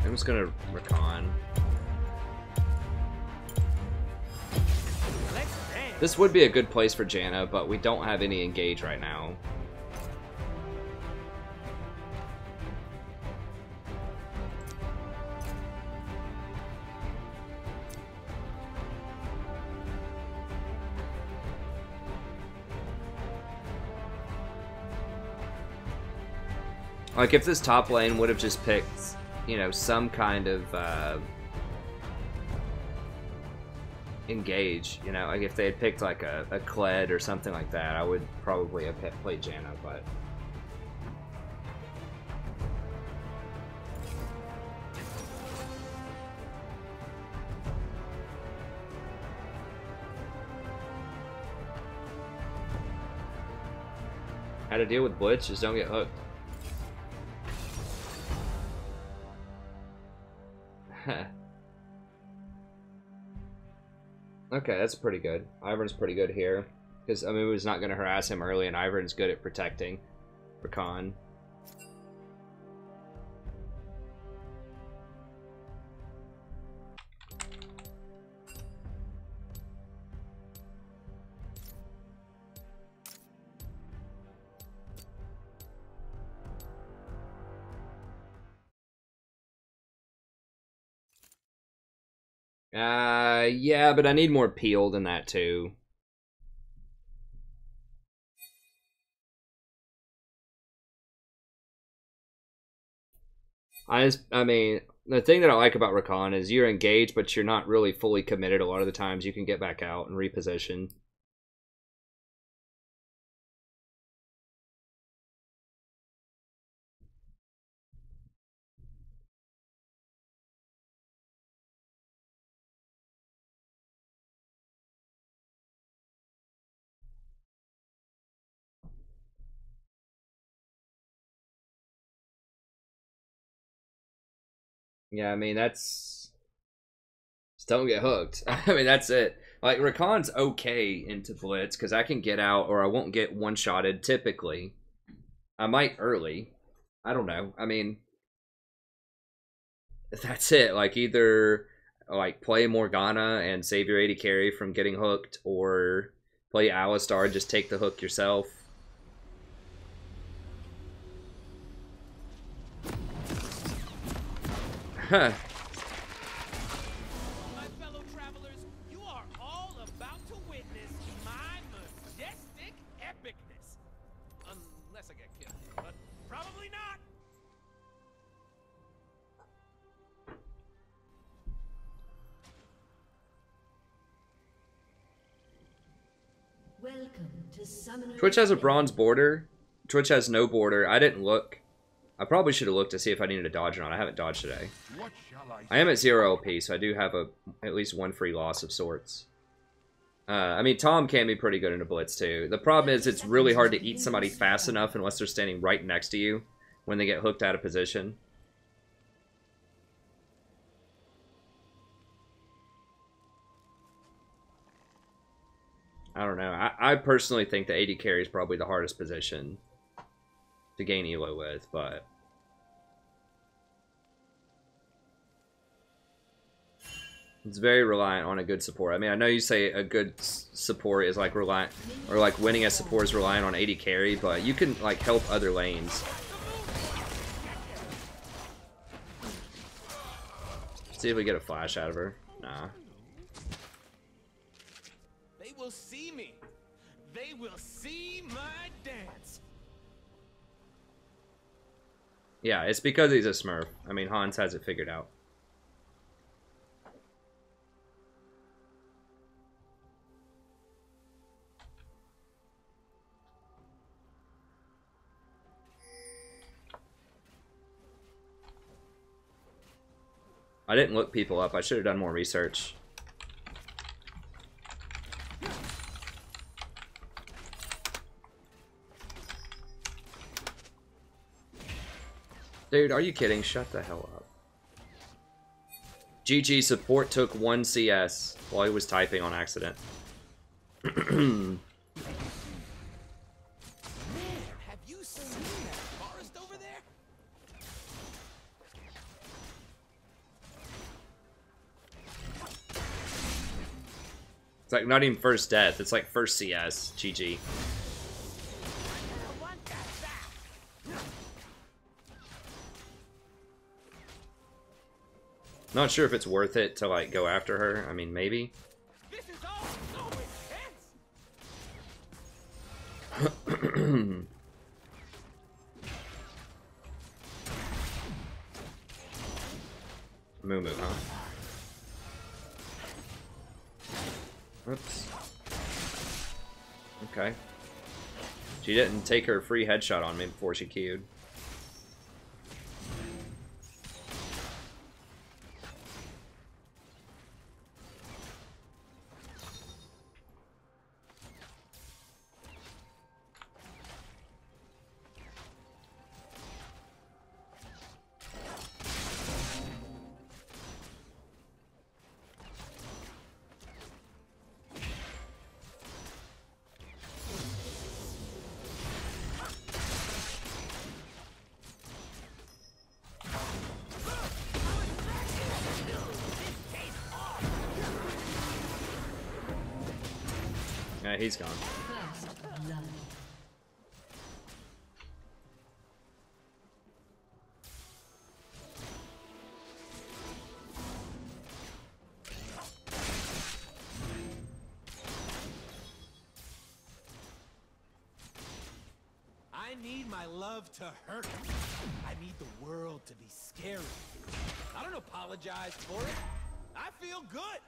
I'm just gonna recon. This would be a good place for Janna, but we don't have any engage right now. Like, if this top lane would have just picked, you know, some kind of engage, you know, like if they had picked like a Kled or something like that, I would probably have played Janna, but How to deal with Blitz, just don't get hooked. Okay, that's pretty good. Ivern's pretty good here. Because Amu's not going to harass him early, and Ivern's good at protecting Rakan. Yeah, but I need more peel than that too. I mean, the thing that I like about Rakan is you're engaged, but you're not really fully committed a lot of the times. You can get back out and reposition. Yeah, I mean, that's... Just don't get hooked. I mean, that's it. Like, Rakan's okay into Blitz, because I can get out, or I won't get one-shotted, typically. I might early. I don't know. I mean, that's it. Like, either, like, play Morgana and save your AD carry from getting hooked, or play Alistar, just take the hook yourself. Huh. My fellow travelers, you are all about to witness my majestic epicness. Unless I get killed, but probably not. Welcome to Summoner. Twitch has a bronze border. Twitch has no border. I didn't look. I probably should have looked to see if I needed a dodge or not. I haven't dodged today. I am at 0 LP, so I do have at least one free loss of sorts. I mean, Tom can be pretty good in a blitz, too. The problem is it's really hard to eat somebody fast enough unless they're standing right next to you when they get hooked out of position. I don't know. I personally think the AD carry is probably the hardest position to gain elo with, but it's very reliant on a good support. I mean, I know you say a good support is like reliant, or like winning as support is reliant on AD carry, but you can like help other lanes. See if we get a flash out of her. Nah. They will see me. They will see my dance. Yeah, it's because he's a Smurf. I mean, Hans has it figured out. I didn't look people up. I should have done more research. Dude, are you kidding? Shut the hell up. GG, support took 1 CS while he was typing on accident. Have you seen that forest over there? It's like not even first death, it's like first CS. GG. Not sure if it's worth it to like go after her. I mean, maybe. This is all so intense. Moo, huh? Oops. Okay. She didn't take her free headshot on me before she queued. he's gone. First blood. I need my love to hurt. I need the world to be scary. I don't apologize for it. I feel good.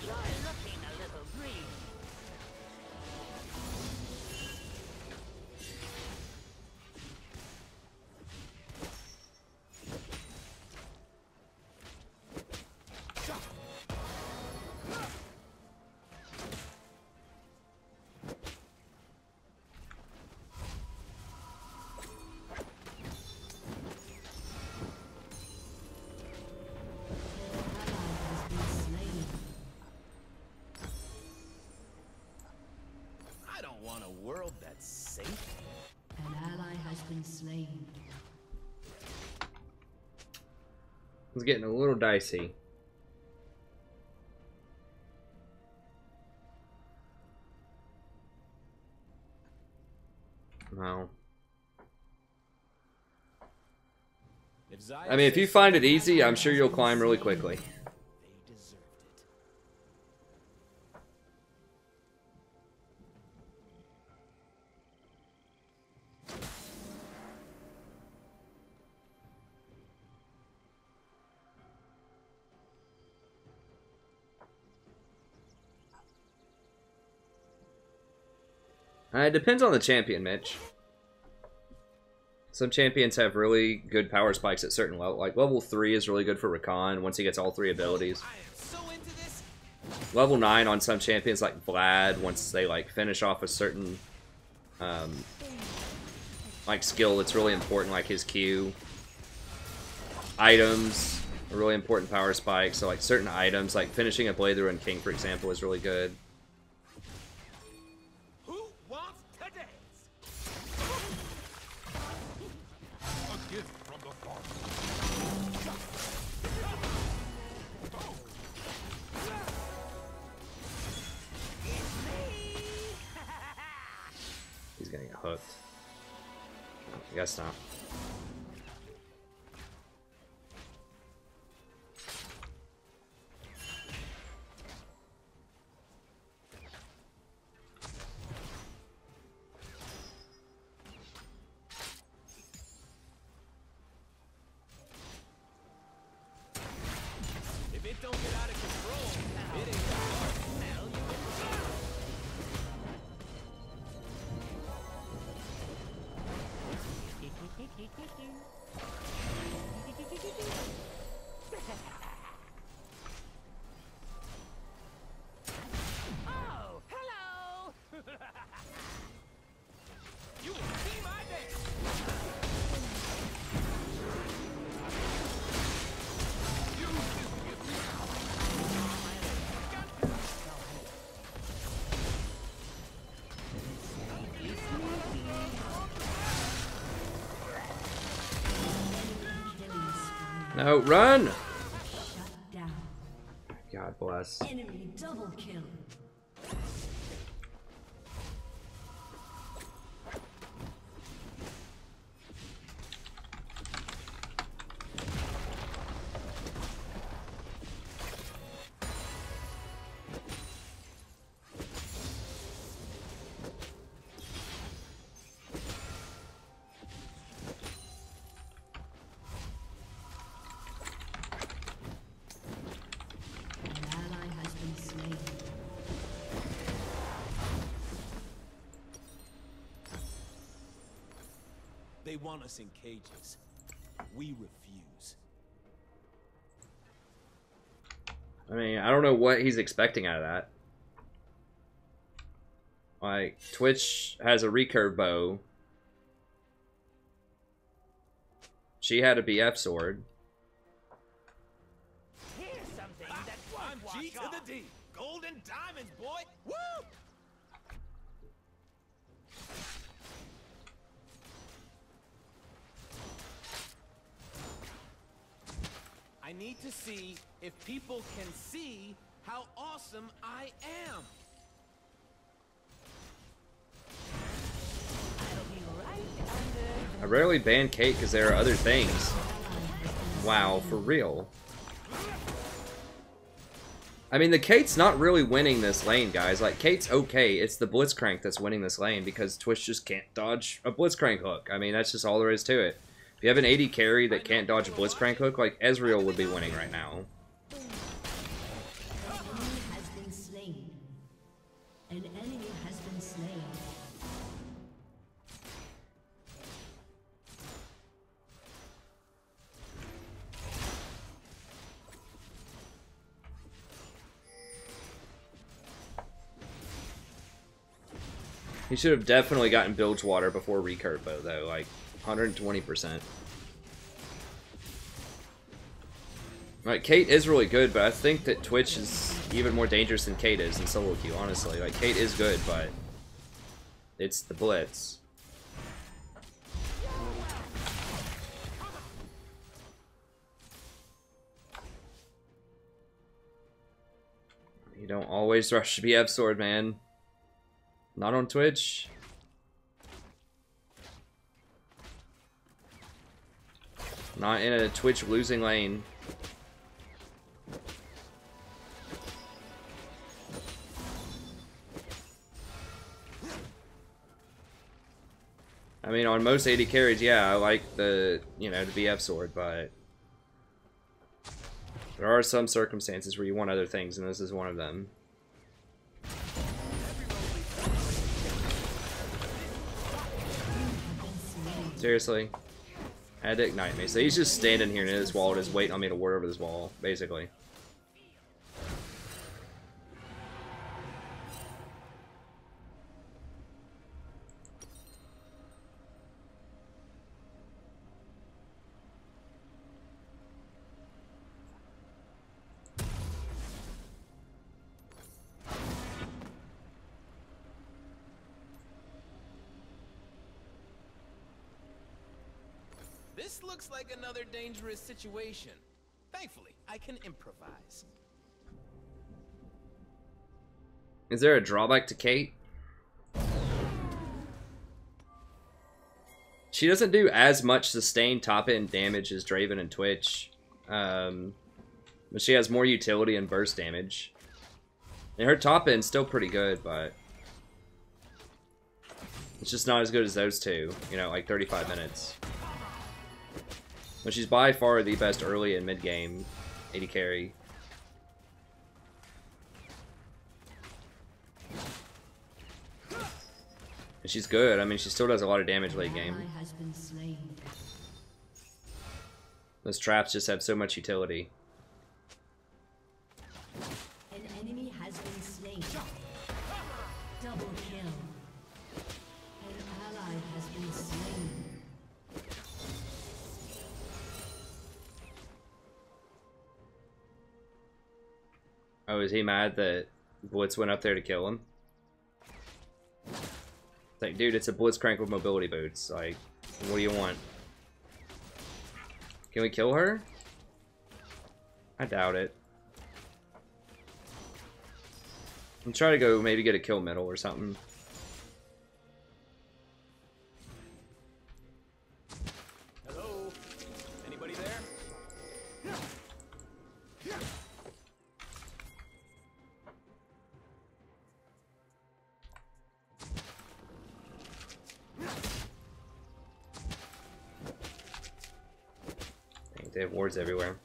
You're looking a little green. I don't want a world that's safe. An ally has been slain. It's getting a little dicey. Wow. I mean, if you find it easy, I'm sure you'll climb really quickly. They deserved it. It depends on the champion, Mitch. Some champions have really good power spikes at certain levels. Like level 3 is really good for Rakan once he gets all 3 abilities. I am so into this. Level 9 on some champions like Vlad, once they like finish off a certain like skill that's really important, like his Q. Items are really important power spikes. So like certain items, like finishing a Blade Ruin King, for example, is really good. Who wants to dance? A gift from the Father. He's gonna get hooked. I guess not. If it don't get out of control, it ain't the dark. Hell, you Oh, hello! You will see my dance. No, run! Shut down. God bless. Enemy double kill. An ally has been slain. They want us in cages. We refuse. I mean, I don't know what he's expecting out of that. Like, Twitch has a recurve bow. She had a BF sword. Here's something that won't I'm G wash to off. the D. Gold and diamonds, boy. Woo! I need to see if people can see how awesome I am. I rarely ban Kate because there are other things. Wow, for real. I mean, the Kate's not really winning this lane, guys. Like, Kate's okay. It's the Blitzcrank that's winning this lane because Twitch just can't dodge a Blitzcrank hook. I mean, that's just all there is to it. If you have an AD carry that can't dodge a Blitzcrank hook, like, Ezreal would be winning right now. Has been slain. An enemy has been slain. He should have definitely gotten Bilge Water before recurve bow, though. Like, 120%. Like, Kate is really good, but I think that Twitch is even more dangerous than Kate is in solo queue, honestly. Like, Kate is good, but it's the Blitz. You don't always rush BF sword, man. Not on Twitch. Not in a Twitch losing lane. I mean, on most AD carries, yeah, I like the, you know, the BF sword, but there are some circumstances where you want other things, and this is one of them. Seriously. Had to ignite me. So he's just standing here near this wall, just waiting on me to ward over this wall, basically. This looks like another dangerous situation. Thankfully, I can improvise. Is there a drawback to Kate? She doesn't do as much sustained top-end damage as Draven and Twitch. But she has more utility and burst damage. And her top-end's still pretty good, but it's just not as good as those two. You know, like 35 minutes. But she's by far the best early and mid-game AD carry. And she's good. I mean, she still does a lot of damage late game. Has been slain. Those traps just have so much utility. An enemy has been slain. Double kill. An ally has been slain. Oh, is he mad that Blitz went up there to kill him? It's like, dude, it's a Blitzcrank with mobility boots. Like, what do you want? Can we kill her? I doubt it. I'm trying to go maybe get a kill middle or something. Hello? Anybody there? Dang, they have wards everywhere.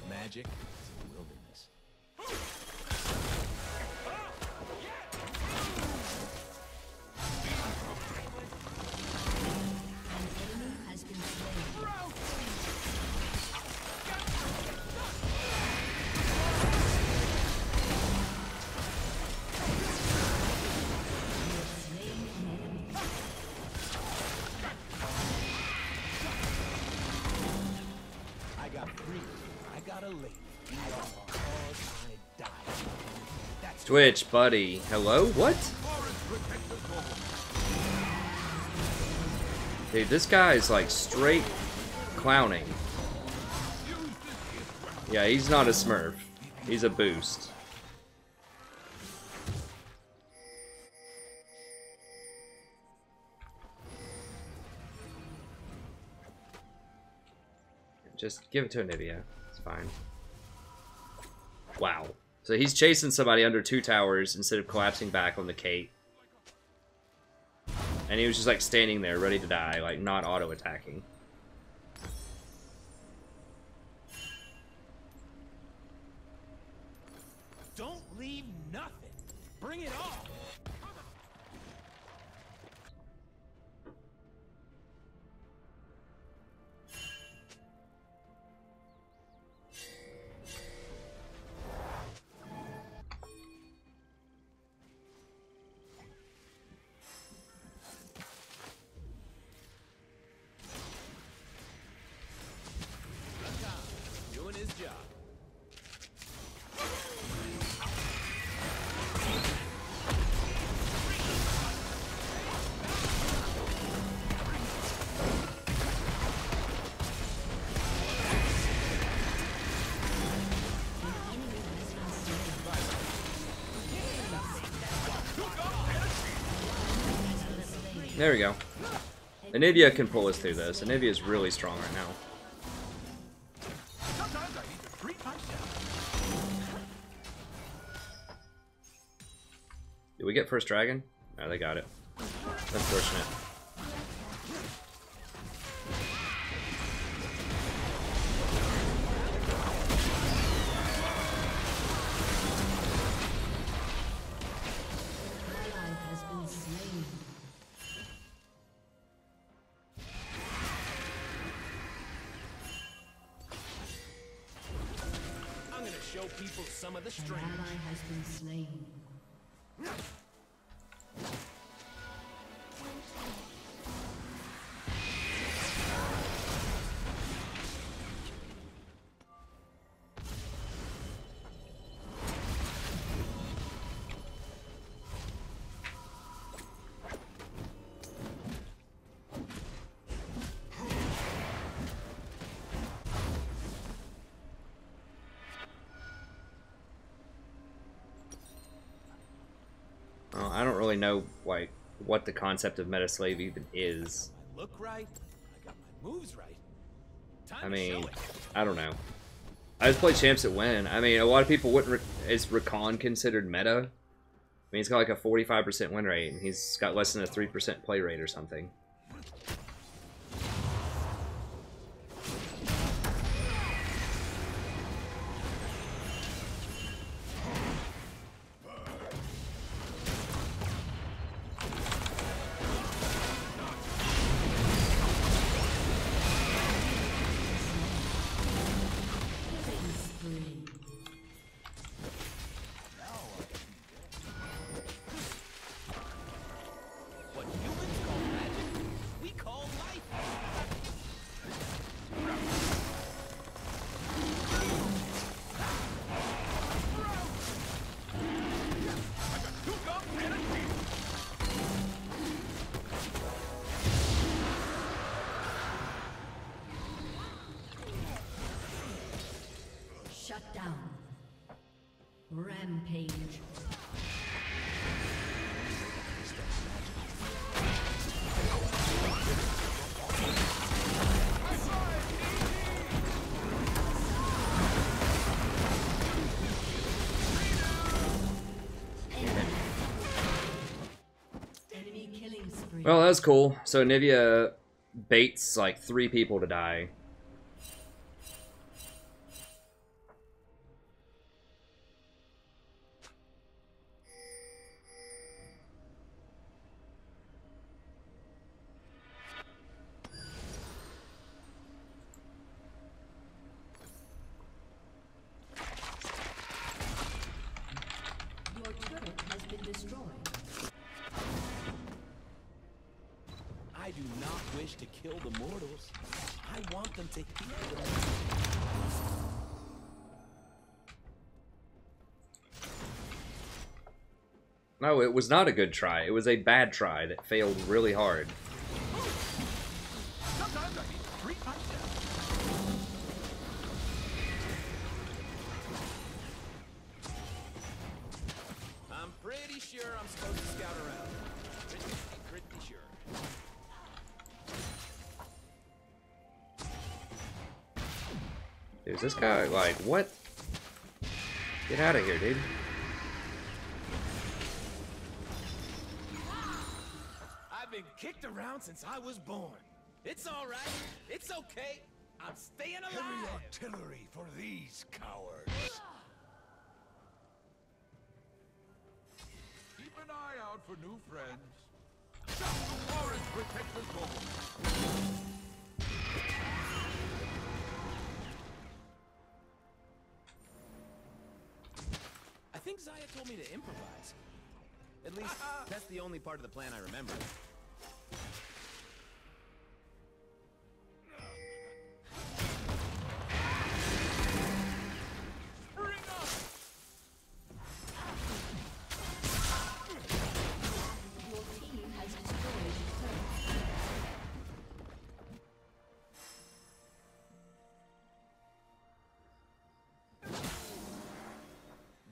Magic is a wilderness. An enemy has been slain. about a lady. You are cause I die. That's Twitch, buddy. Hello? What? Dude, this guy is like straight clowning. Yeah, he's not a Smurf. He's a boost. Just give it to Anivia. It's fine. Wow. So he's chasing somebody under 2 towers instead of collapsing back on the Kate. And he was just like standing there ready to die, like not auto-attacking. Don't leave nothing. Bring it on. Doing his job. There we go. Anivia can pull us through this. Anivia is really strong right now. Sometimes I need to treat myself. Did we get first dragon? No, they got it. Unfortunate. Ally has been slain. I'm gonna show people some of the An strength. ally has been slain. I don't really know like what the concept of meta slave even is. I look right. I got my moves right. Time I to mean, show it. I don't know. I just play champs that win. I mean, a lot of people wouldn't. Is Rakan considered meta? I mean, he's got like a 45% win rate, and he's got less than a 3% play rate or something. Killing spree. What humans call magic, we call life. Shut down. Rampage. Enemy killing spree. Well, that's cool. So Nivea baits like 3 people to die. Your turret has been destroyed. I do not wish to kill the mortals. I want them to heal them. No, it was not a good try. It was a bad try that failed really hard. Sometimes I need to treat myself. I'm pretty sure I'm supposed to scout around. Pretty sure. Dude, is this guy like, what? Get out of here, dude. I've been kicked around since I was born. It's all right. It's okay. I'm staying alive. Heavy artillery for these cowards. Keep an eye out for new friends. Shut the forest protector's goal. I think Zaya told me to improvise. At least, that's the only part of the plan I remember. Your team has destroyed the turret.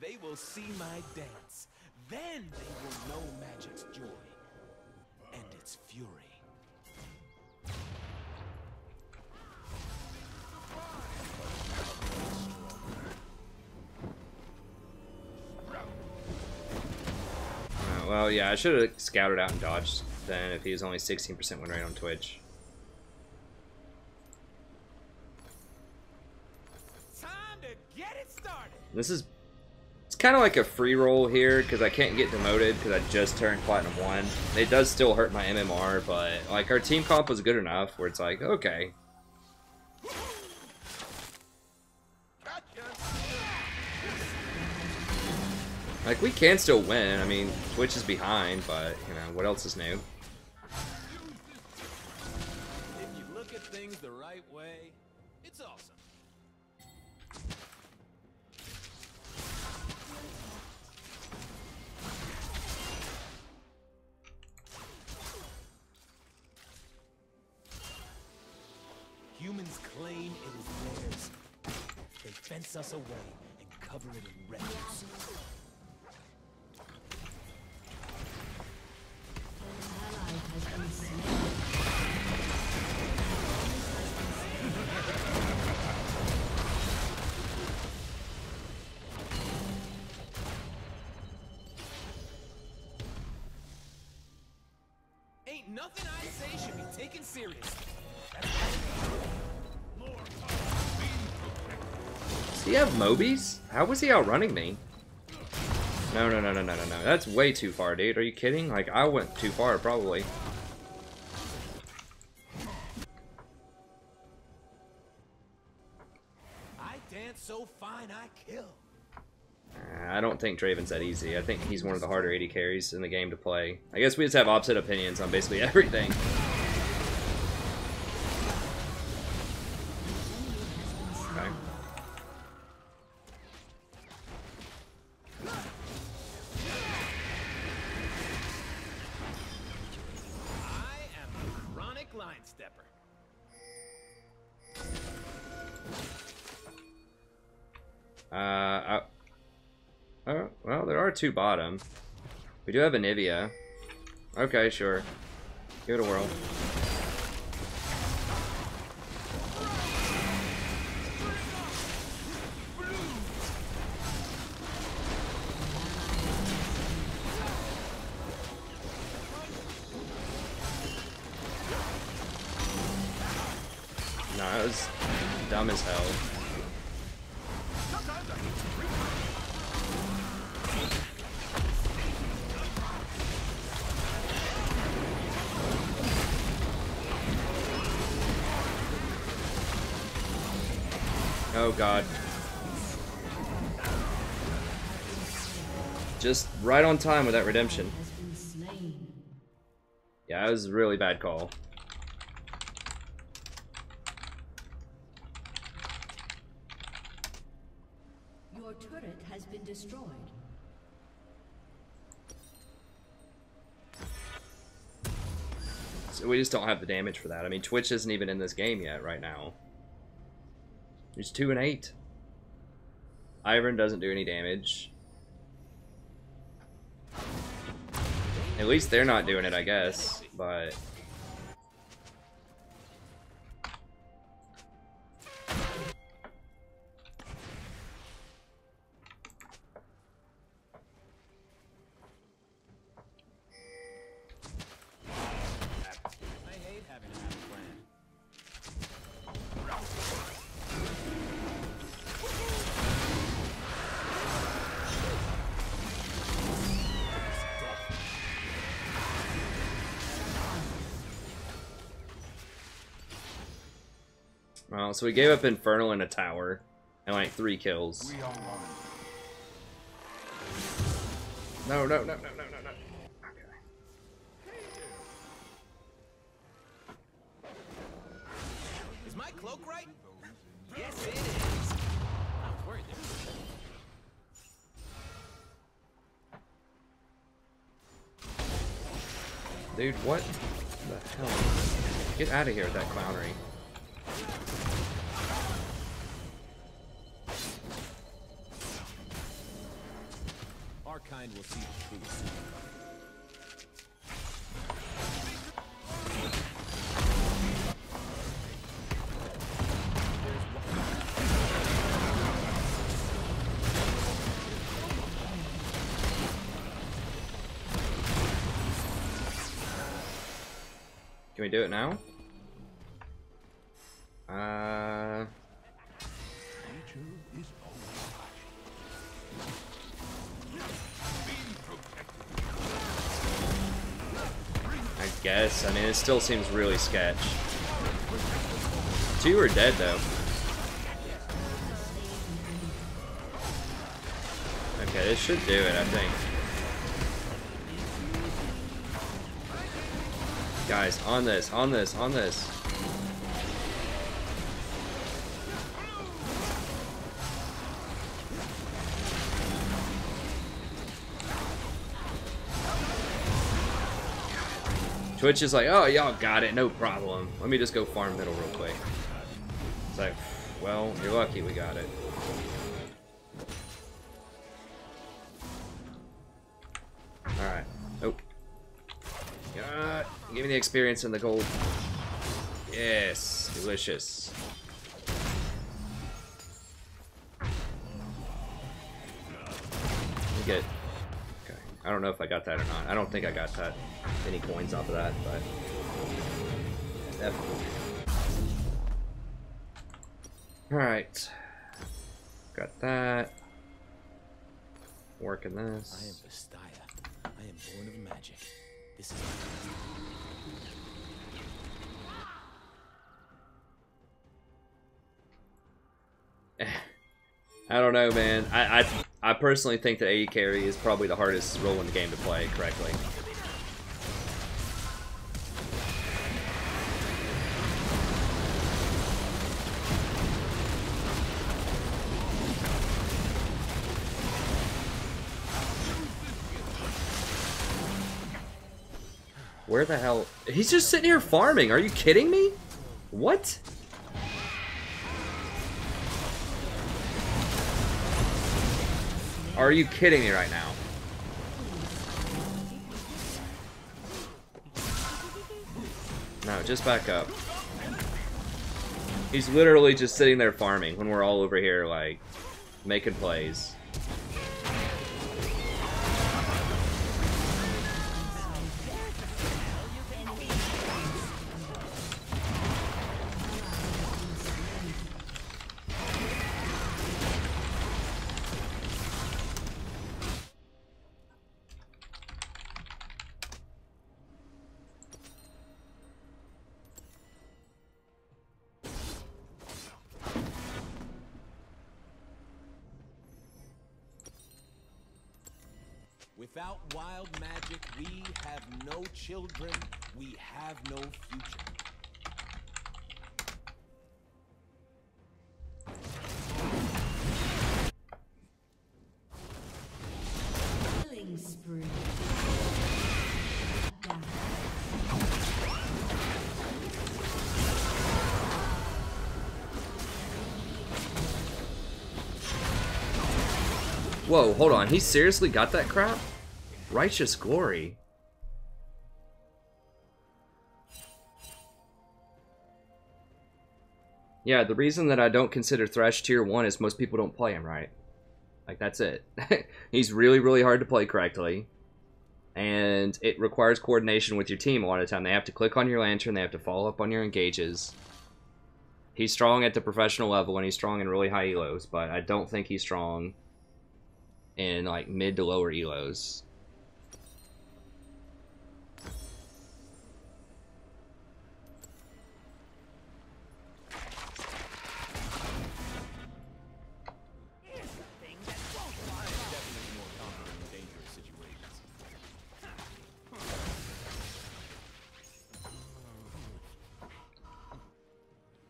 They will see my dance. Then they will know magic's joy and its fury. Well, yeah, I should have scouted out and dodged then if he was only 16% win rate on Twitch. Time to get it started. This is, it's kind of like a free roll here because I can't get demoted because I just turned Platinum 1. It does still hurt my MMR, but like our team comp was good enough where it's like, okay. Like, we can still win. I mean, Twitch is behind, but, you know, what else is new? If you look at things the right way, it's awesome. Humans claim it is theirs. They fence us away and cover it in refuse. An ally has been slain. Ain't nothing I say should be taken seriously. Does he have Mobies? How was he outrunning me? No. That's way too far, dude. Are you kidding? Like, I went too far, probably. I dance so fine I kill. I don't think Draven's that easy. I think he's one of the harder AD carries in the game to play. I guess we just have opposite opinions on basically everything. Okay. I am a chronic line stepper. Oh, well, there are two bottom. We do have a Nivea. Okay, sure. Give it a whirl. No, that was dumb as hell. Oh god. Just right on time with that redemption. Has been slain. Yeah, that was a really bad call. Your turret has been destroyed. we just don't have the damage for that. I mean, Twitch isn't even in this game yet right now. He's 2 and 8. Ivern doesn't do any damage. At least they're not doing it, I guess. But well, so we gave up Infernal in a tower and like 3 kills. No. Okay. Is my cloak right? Yes, it is. I was worried there. Dude, what the hell? Get out of here with that clownery. Our kind will see the truth. Can we do it now? I guess. I mean, it still seems really sketch. 2 are dead, though. Okay, this should do it, I think. Guys, on this. Twitch is like, oh, y'all got it, no problem. Let me just go farm middle real quick. It's like, well, you're lucky we got it. Alright. Nope. Give me the experience and the gold. Yes, delicious. Get. Okay, I don't know if I got that or not. I don't think I got that any coins off of that, but definitely. All right, got that. Working this. I am Vestaya. I am born of magic. This is I don't know, man. I personally think that AD carry is probably the hardest role in the game to play correctly. Where the hell? He's just sitting here farming. Are you kidding me? What? Are you kidding me right now? No, just back up. He's literally just sitting there farming when we're all over here, like, making plays. Without wild magic, we have no children, we have no future. Killing spree. Whoa, hold on. He seriously got that crap? Righteous Glory. Yeah, the reason that I don't consider Thresh tier 1 is most people don't play him right. Like, that's it. He's really, really hard to play correctly. And it requires coordination with your team a lot of the time. They have to click on your lantern, they have to follow up on your engages. He's strong at the professional level, and he's strong in really high elos, but I don't think he's strong in, like, mid to lower elos.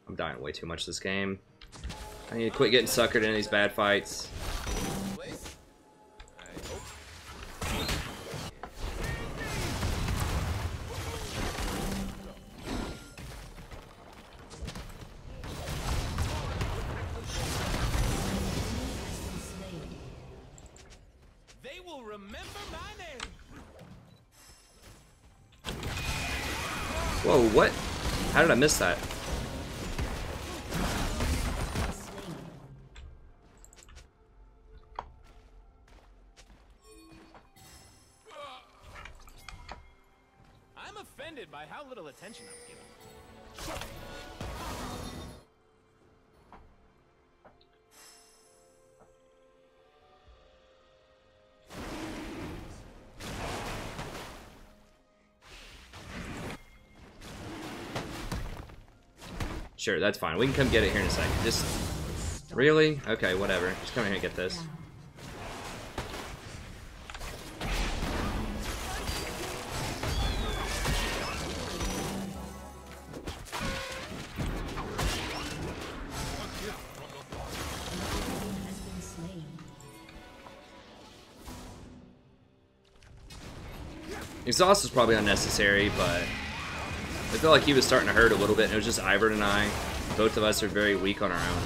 I'm dying way too much this game. I need to quit getting suckered into these bad fights. They will remember my name. Whoa, what? How did I miss that? I'm offended by how little attention I'm given. Sure, that's fine. We can come get it here in a second. Just... Really? Okay, whatever. Just come here and get this. Exhaust is probably unnecessary, but I feel like he was starting to hurt a little bit, and it was just Ivern and I. Both of us are very weak on our own.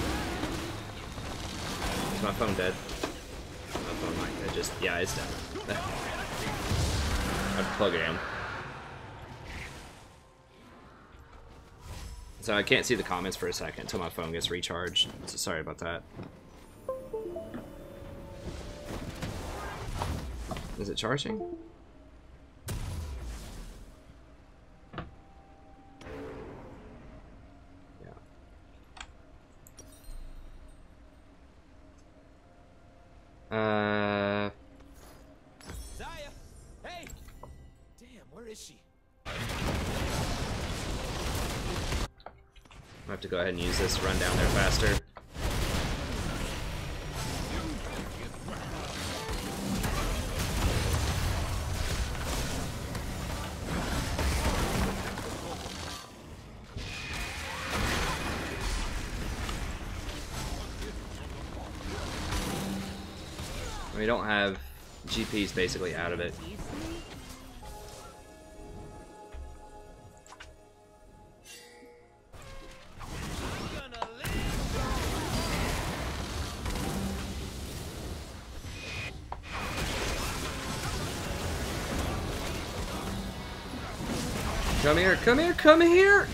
Is my phone dead? My phone might dead. Just, yeah, it's dead. I have to plug it in. So I can't see the comments for a second until my phone gets recharged. So sorry about that. Is it charging? Zaya, hey! Damn, where is she? I have to go ahead and use this to run down there faster. We don't have GPs basically out of it. Come here, come here, come here!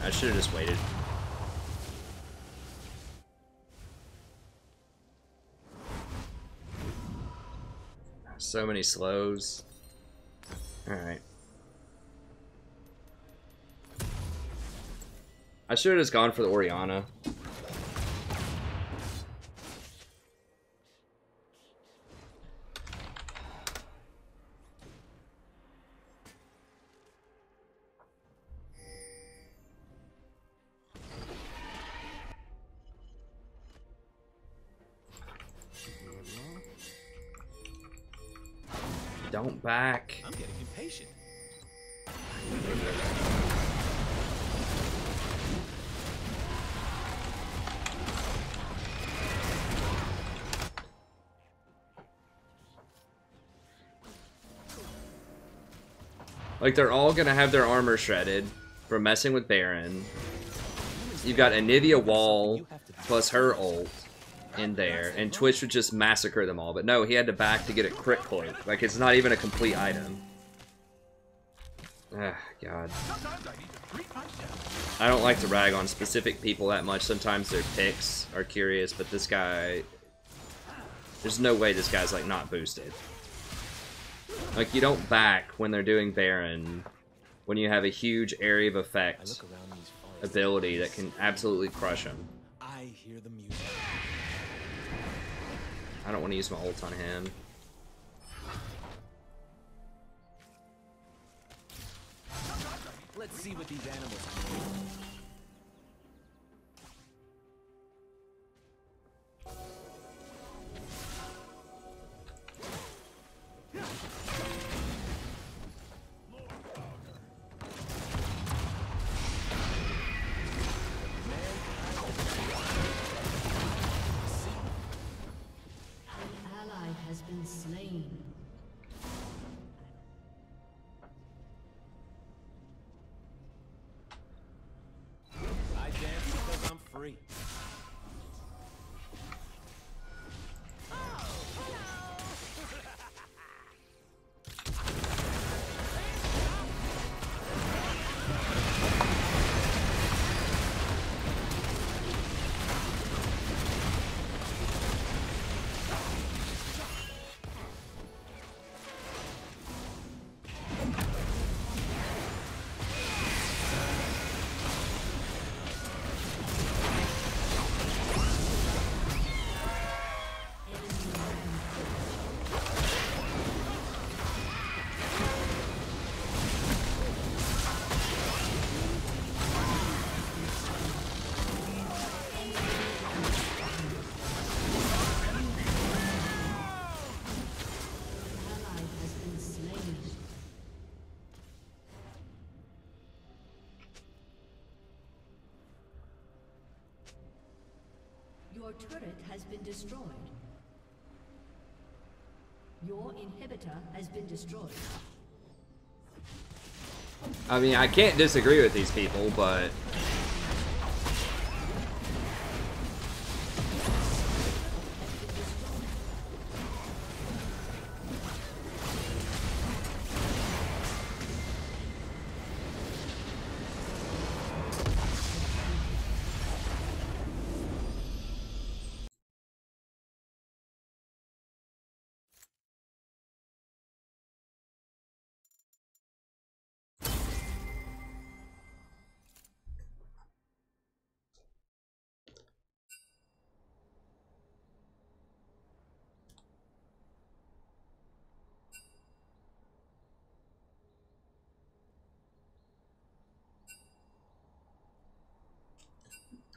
I should have just waited. So many slows. Alright. I should have just gone for the Orianna. Don't back. I'm getting impatient. Like, they're all gonna have their armor shredded for messing with Baron. You've got Anivia Wall plus her ult in there, and Twitch would just massacre them all. But no, he had to back to get a crit cloak. Like, it's not even a complete item. Ah, God. I don't like to rag on specific people that much. Sometimes their picks are curious, but this guy... There's no way this guy's, like, not boosted. Like, you don't back when they're doing Baron when you have a huge area of effect ability that can absolutely crush him. I hear the music. I don't want to use my ult on him. Let's see what these animals can do. Your turret has been destroyed. Your inhibitor has been destroyed. I mean, I can't disagree with these people, but...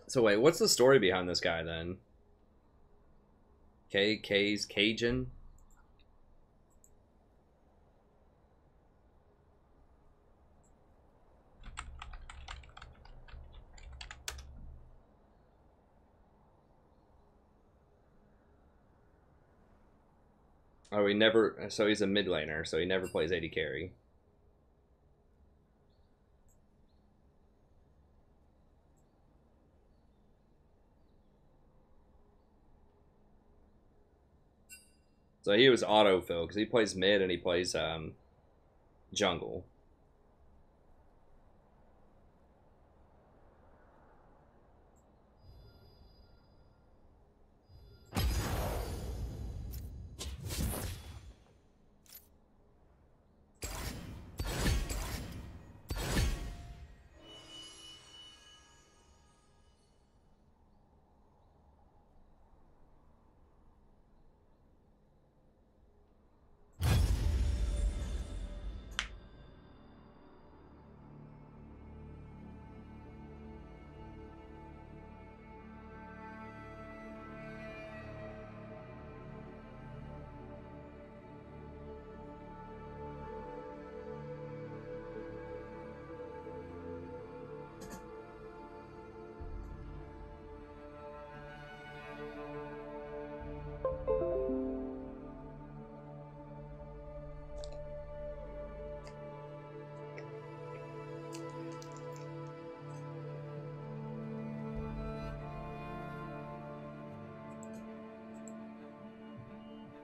So wait, what's the story behind this guy then? K's Cajun? Oh, he never... So he's a mid laner, so he never plays AD carry. So he was autofill, because he plays mid and he plays jungle.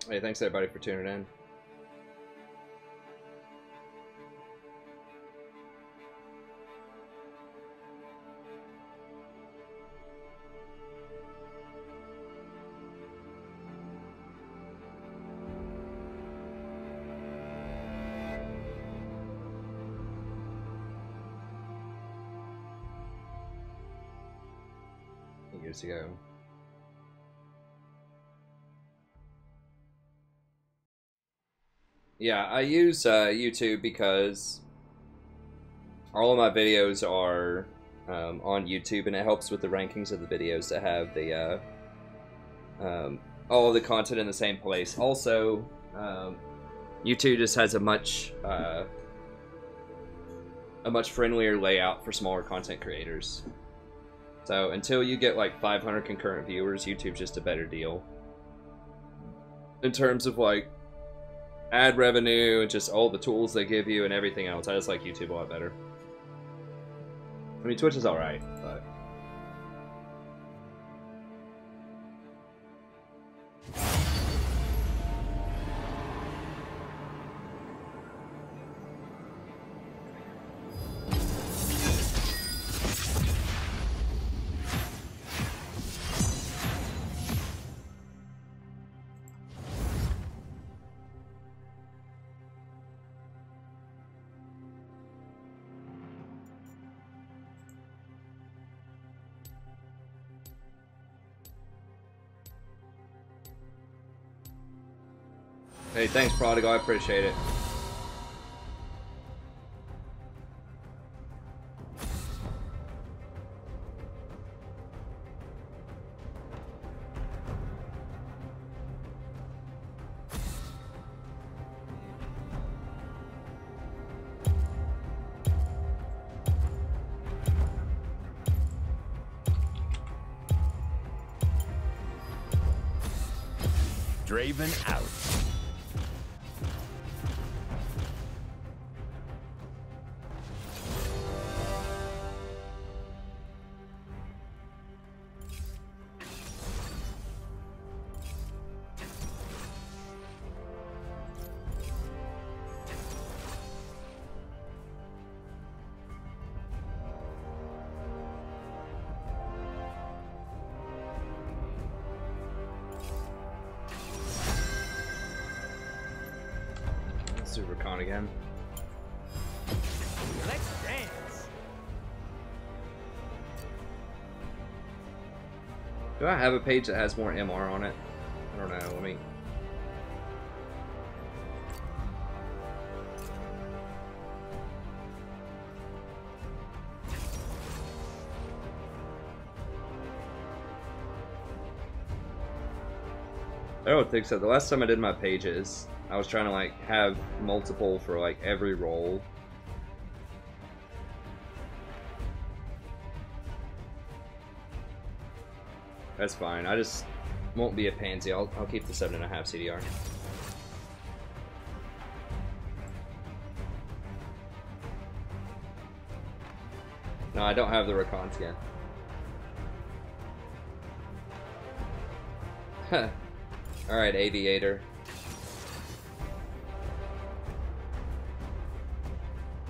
Hey, thanks everybody for tuning in. Years ago. Yeah, I use YouTube because all of my videos are on YouTube, and it helps with the rankings of the videos to have the all of the content in the same place. Also, YouTube just has a much friendlier layout for smaller content creators. So until you get like 500 concurrent viewers, YouTube's just a better deal in terms of like ad revenue and just all the tools they give you and everything else. I just like YouTube a lot better. I mean, Twitch is alright, but... Hey, thanks, Prodigal. I appreciate it. Draven out. Supercon again. Let's dance. Do I have a page that has more MR on it? I don't know. Let me. I don't think so. The last time I did my pages, I was trying to like have multiple for like every role. That's fine. I just won't be a pansy. I'll keep the 7.5 CDR. No, I don't have the Recon skin. Alright, Aviator.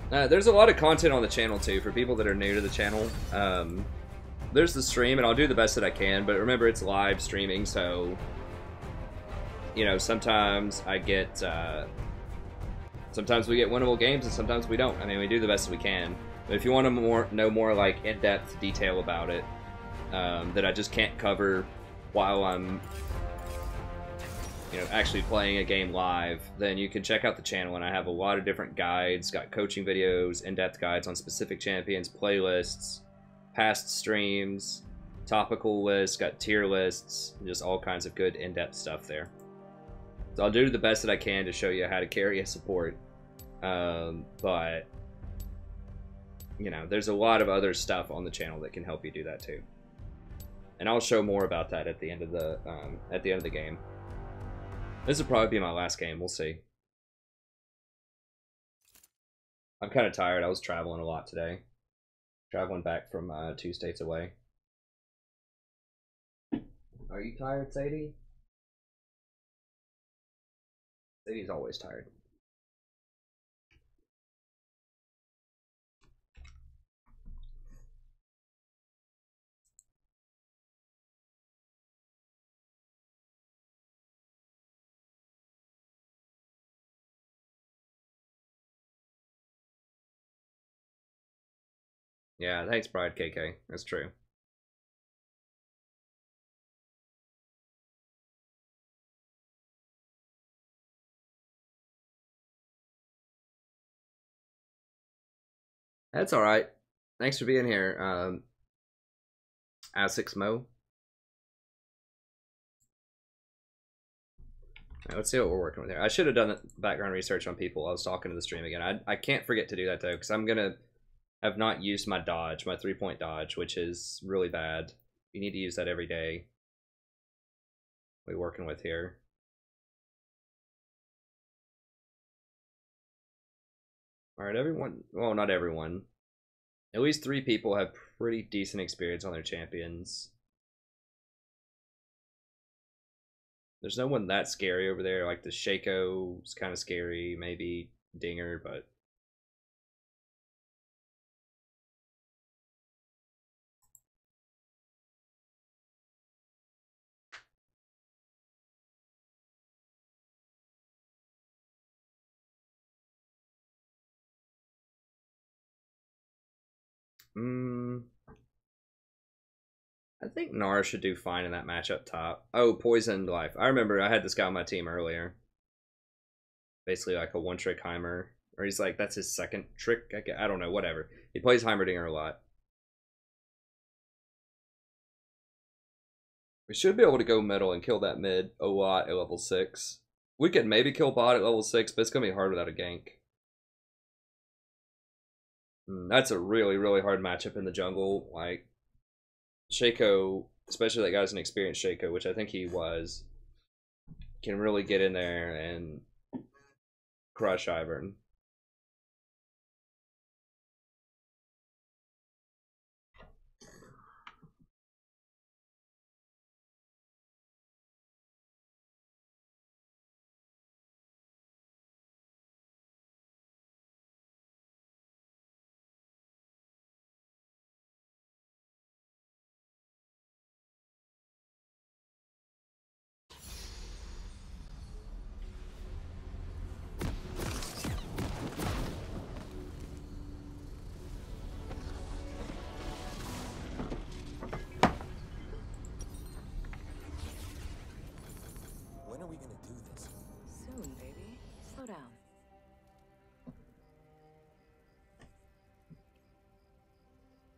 There's a lot of content on the channel too for people that are new to the channel. There's the stream, and I'll do the best that I can, but remember it's live streaming, so you know, sometimes I get sometimes we get winnable games and sometimes we don't. I mean, we do the best that we can. But if you want to know more like in-depth detail about it that I just can't cover while I'm actually playing a game live, then you can check out the channel, and I have a lot of different guides, got coaching videos, in-depth guides on specific champions, playlists, past streams, topical lists, got tier lists, just all kinds of good in-depth stuff there. So I'll do the best that I can to show you how to carry a support, but there's a lot of other stuff on the channel that can help you do that too, and I'll show more about that at the end of the game. This will probably be my last game. We'll see. I'm kind of tired. I was traveling a lot today. Traveling back from 2 states away. Are you tired, Sadie? He's always tired. Yeah, thanks, Bride KK. That's true. That's all right. Thanks for being here, Asix Mo. Right, let's see what we're working with here. I should have done background research on people. I was talking to the stream again. I can't forget to do that though, because I'm gonna have not used my dodge, my 3-point dodge, which is really bad. You need to use that every day. We're working with here. Alright, everyone, well, not everyone. At least 3 people have pretty decent experience on their champions. There's no one that scary over there. Like the Shaco is kind of scary, maybe Dinger, but I think Nara should do fine in that match up top. Oh, Poisoned Life. I remember I had this guy on my team earlier. Basically like a one-trick Heimer. Or he's like, that's his second trick. I don't know, whatever. He plays Heimerdinger a lot. We should be able to go middle and kill that mid a lot at level 6. We could maybe kill bot at level 6, but it's going to be hard without a gank. That's a really, really hard matchup in the jungle. Like, Shaco, especially that guy's an experienced Shaco, which I think he was, can really get in there and crush Ivern.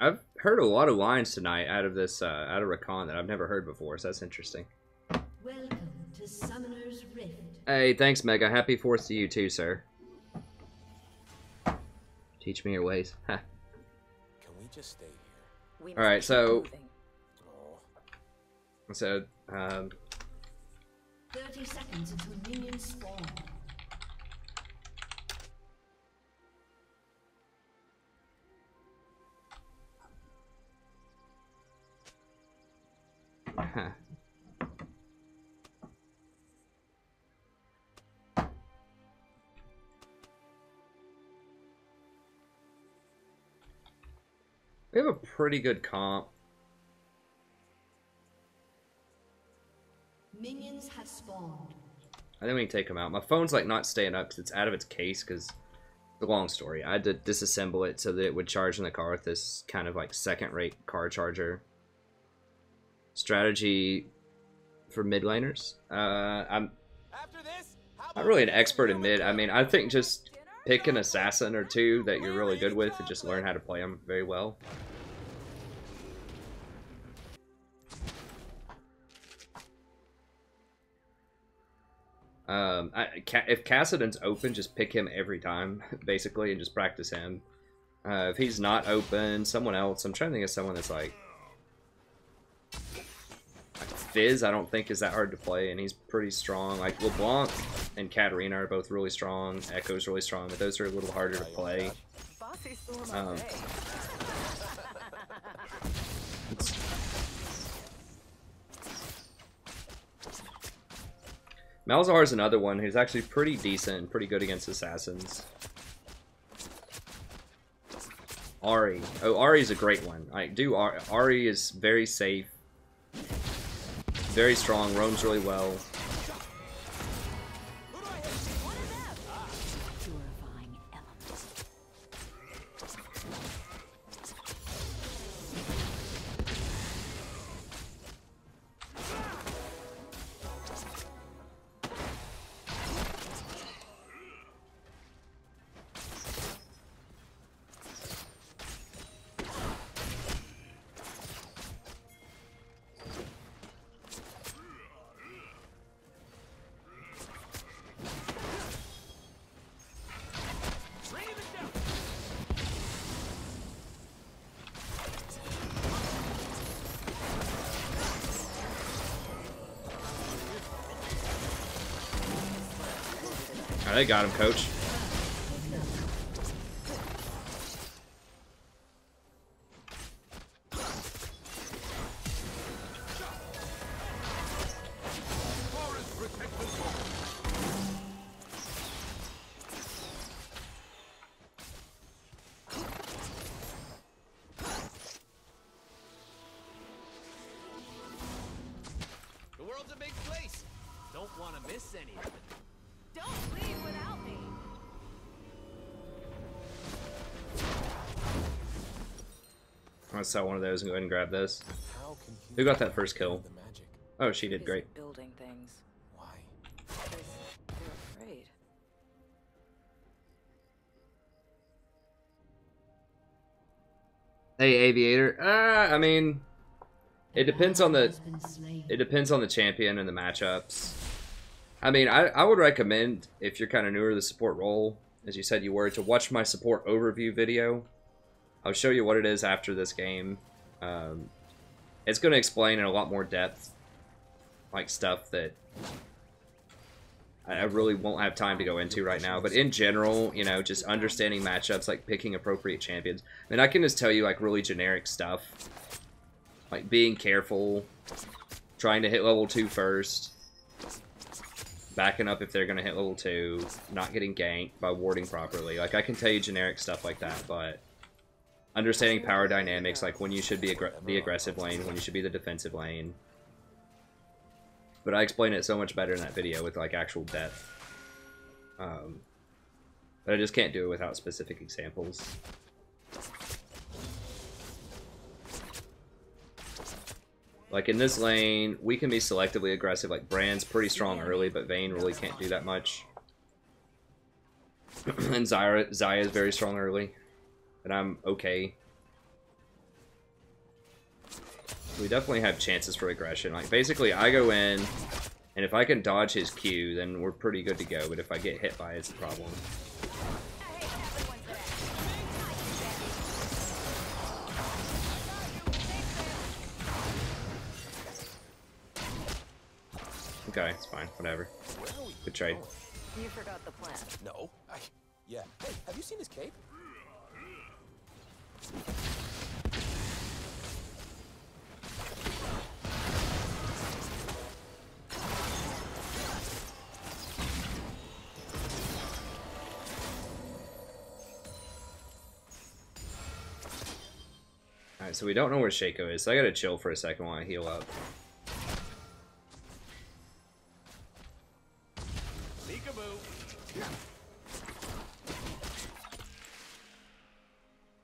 I've heard a lot of lines tonight out of this, out of Rakan that I've never heard before, so that's interesting. Welcome to Summoner's Rift. Hey, thanks, Mega. Happy 4th to you too, sir. Teach me your ways. Can we just stay here? Alright, so... 30 seconds until minions spawn. We have a pretty good comp. Minions have spawned. I think we can take them out. My phone's like not staying up because it's out of its case because it's a long story. I had to disassemble it so that it would charge in the car with this kind of like second-rate car charger. Strategy for mid laners. I'm not really an expert in mid. I mean, I think just pick an assassin or two that you're really good with and just learn how to play them very well. If Cassidon's open, just pick him every time, basically, and just practice him. If he's not open, someone else. I'm trying to think of someone that's like Fizz, I don't think is that hard to play, and he's pretty strong. Like LeBlanc and Katarina are both really strong. Echo's really strong, but those are a little harder to play. Malzahar's another one who's actually pretty decent, pretty good against assassins. Ahri. Oh, Ahri's a great one. Ahri is very safe, very strong, roams really well. They got him, coach. The world's a big place. Don't want to miss any of it. Don't leave without me. Let's sell one of those and go ahead and grab this. Who got that first kill? Oh, she did great. Building things. Why? Because they're afraid. Hey, Aviator. I mean, it depends on the champion and the matchups. I mean, I would recommend, if you're kind of newer to the support role, as you said you were, to watch my support overview video. I'll show you what it is after this game. It's going to explain in a lot more depth, like stuff that I really won't have time to go into right now. But in general, you know, just understanding matchups, like picking appropriate champions. I mean, I can just tell you, like, really generic stuff. Like, being careful, trying to hit level 2 first, backing up if they're going to hit level 2, not getting ganked by warding properly. Like, I can tell you generic stuff like that, but understanding power dynamics, like when you should be the aggressive lane, when you should be the defensive lane. But I explain it so much better in that video with, like, actual depth. But I just can't do it without specific examples. Like, in this lane, we can be selectively aggressive. Like, Brand's pretty strong early, but Vayne really can't do that much. And Xayah is very strong early. And I'm okay. We definitely have chances for aggression. Like, basically, I go in, and if I can dodge his Q, then we're pretty good to go. But if I get hit by it, it's a problem. Okay, it's fine. Whatever. Good trade. You forgot the plan. No. Yeah. Hey, have you seen his cape? Alright, so we don't know where Shaco is, so I gotta chill for a second while I heal up.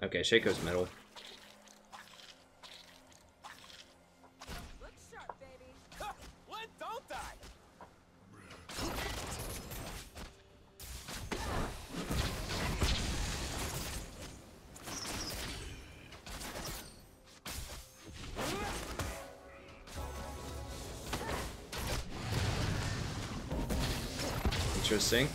Okay, Shaco's middle. Look sharp, baby. Huh, when don't I? Interesting.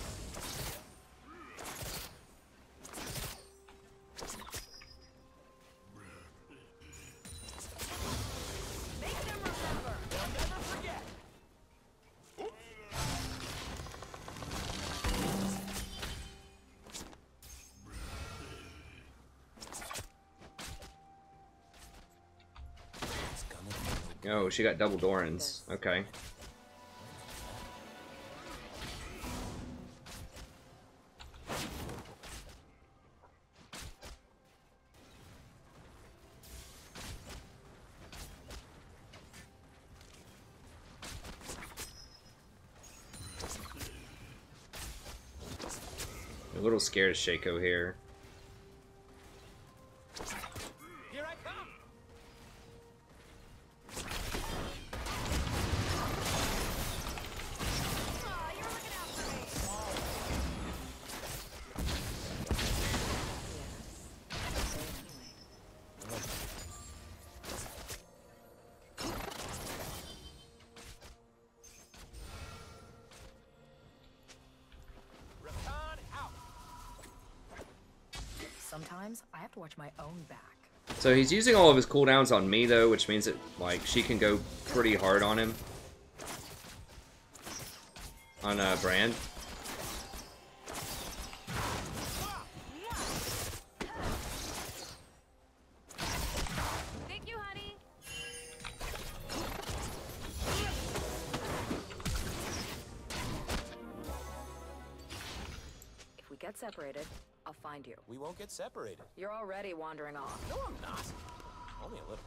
Oh, she got double Dorans. Okay. A little scared of Shaco here. Here I come. Aw, you're looking out for me. Sometimes I have to watch my own back. So he's using all of his cooldowns on me though, which means that like she can go pretty hard on him. On Brand. Thank you, honey. If we get separated, I'll find you. We won't get separated. You're already wandering off. No, I'm not. Only a little.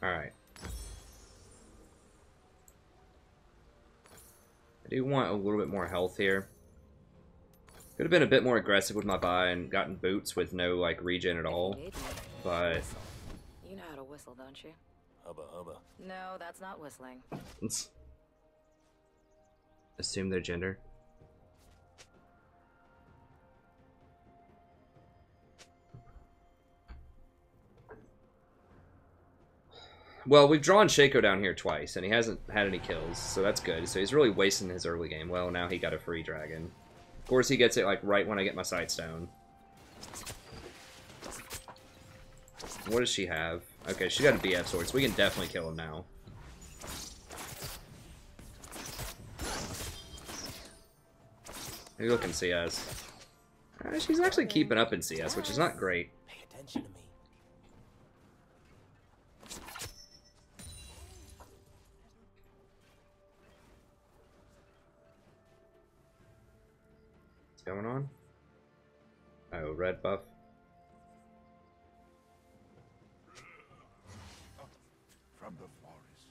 Alright. I do want a little bit more health here. Could have been a bit more aggressive with my buy and gotten boots with no like regen at all. But You know how to whistle, don't you? Hubba hubba. No, that's not whistling. let's assume their gender. Well, we've drawn Shaco down here twice, and he hasn't had any kills, so that's good. So he's really wasting his early game. Well, now he got a free dragon. Of course, he gets it like right when I get my Sightstone. What does she have? Okay, she got a BF sword, so we can definitely kill him now. How you looking, CS? She's actually keeping up in CS, which is not great. Pay attention to me. What's going on? Oh, red buff. From the forest.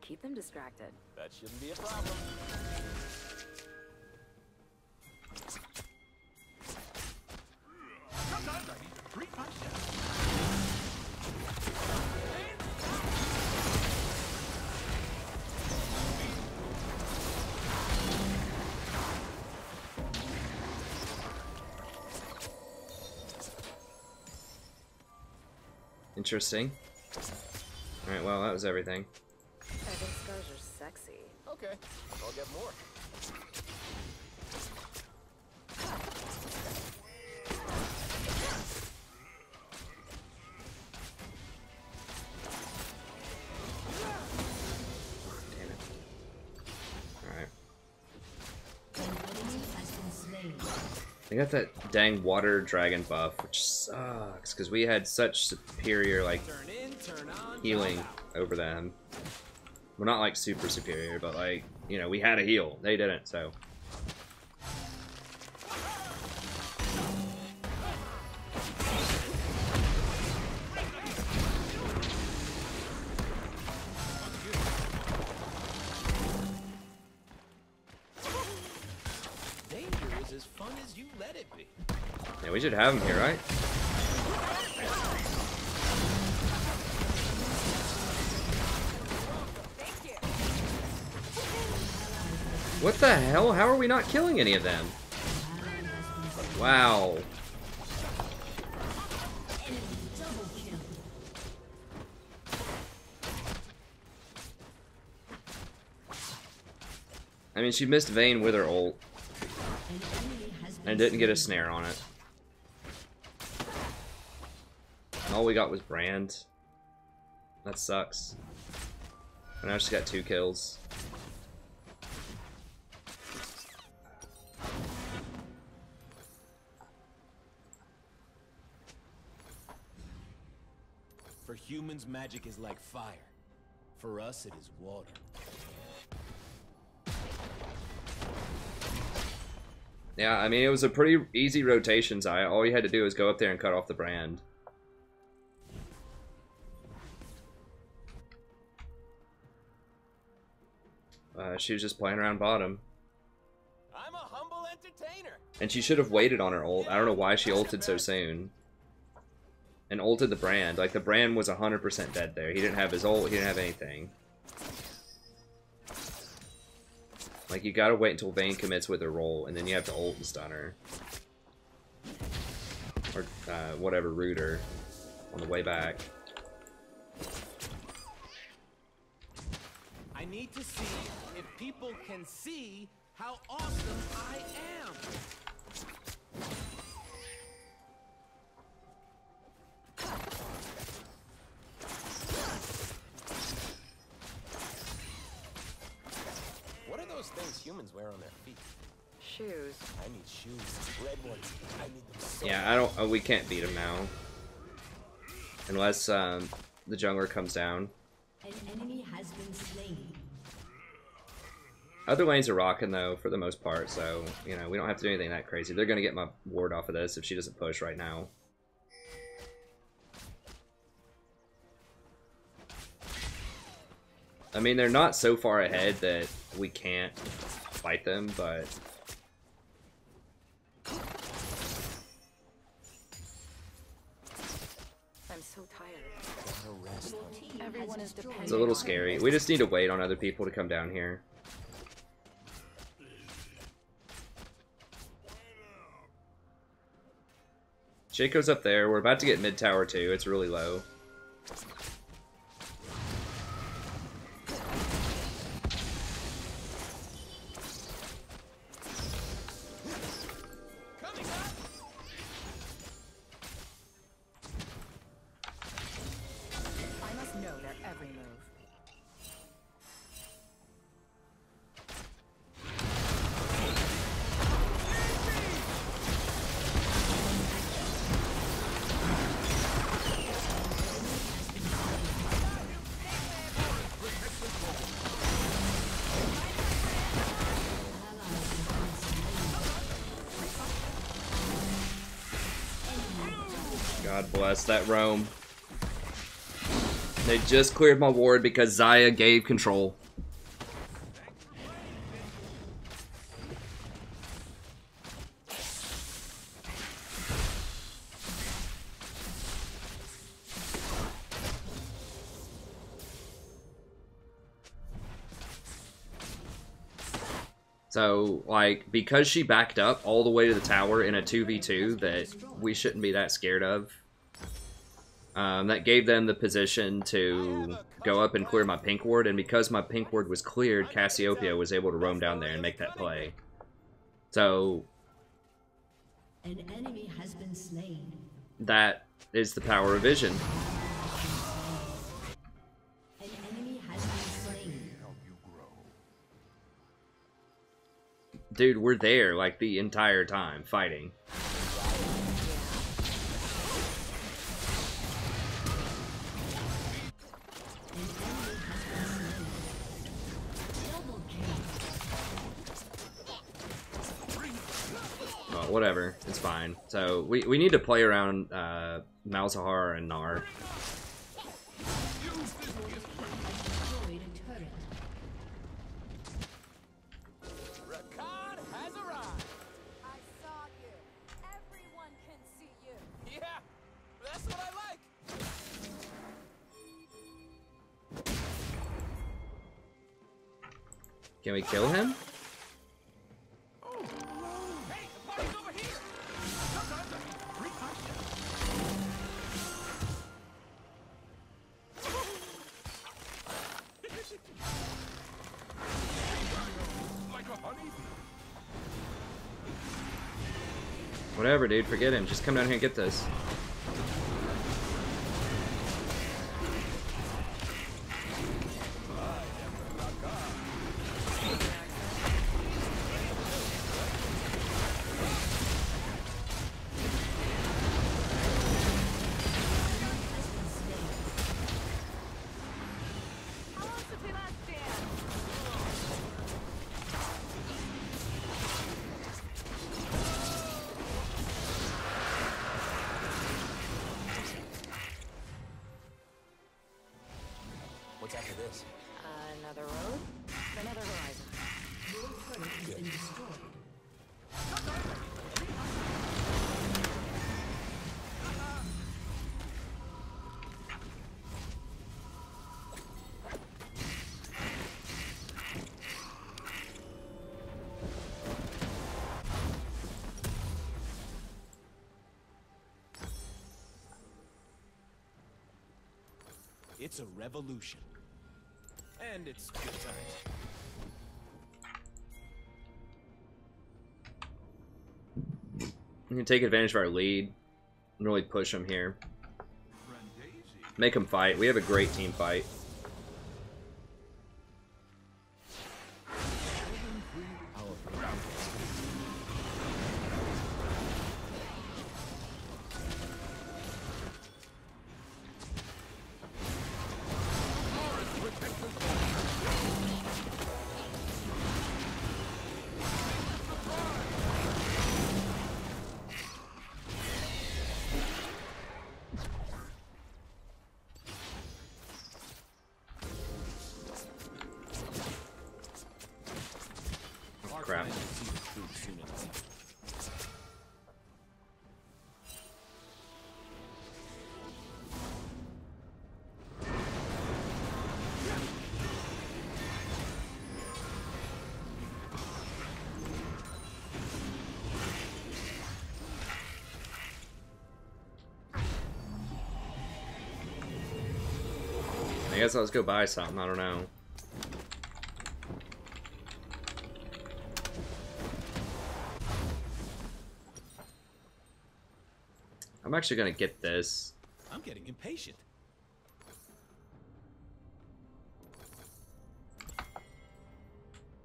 Keep them distracted. That shouldn't be a problem. Sometimes I need to treat myself. Interesting. Alright, well, that was everything. I think scars are sexy. Okay, I'll get more. Damn it. Alright. An enemy has been slain. They got that dang water dragon buff, which sucks, because we had such superior, like, Turn in, turn on, healing drop out. over them. Well, not, like, super superior, but, like, you know, we had a heal. They didn't, so. Danger is as fun as you let it be. Yeah, we should have him here, right? What the hell? How are we not killing any of them? Wow. Double kill. I mean, she missed Vayne with her ult An enemy has been and didn't get a snare on it. And all we got was Brand. That sucks. And now she's got 2 kills. For humans, magic is like fire. For us, it is water. Yeah, I mean, it was a pretty easy rotation, Zaya. All you had to do was go up there and cut off the brand. She was just playing around bottom. I'm a humble entertainer. And she should have waited on her ult. I don't know why she ulted so soon. And ulted the brand. Like, the brand was 100% dead there. He didn't have his ult, he didn't have anything. Like, you gotta wait until Vayne commits with her roll, and then you have to ult and stun her. Or, whatever, root her on the way back. I need to see if people can see how awesome I am. What are those things humans wear on their feet? Shoes. I need shoes. Red ones. I need them so Yeah, I don't. We can't beat him now. Unless, the jungler comes down. An enemy has been slain. Other lanes are rocking, though, for the most part, so, you know, we don't have to do anything that crazy. They're gonna get my ward off of this if she doesn't push right now. I mean, they're not so far ahead that we can't fight them, but... I'm so tired. Everyone is dependent. It's a little scary. We just need to wait on other people to come down here. Shaco's up there. We're about to get mid tower too. It's really low. I must know their every move. God bless that roam. They just cleared my ward because Zaya gave control. So, like, because she backed up all the way to the tower in a 2v2 that we shouldn't be that scared of, that gave them the position to go up and clear my pink ward, and because my pink ward was cleared, Cassiopeia was able to roam down there and make that play. So, An enemy has been slain. that is the power of vision. An enemy has been slain. Dude, we're there, like, the entire time, fighting. Well, whatever, it's fine. So, we need to play around, Malzahar and Gnar. Can we kill him? Whatever, dude, forget him. Just come down here and get this. What's after this? Another road, another horizon. Your turret has been destroyed. It's a revolution. And it's good times. We can take advantage of our lead and really push them here. Make them fight. We have a great team fight. Crap. I guess let's go buy something, I don't know. I'm actually gonna get this. I'm getting impatient.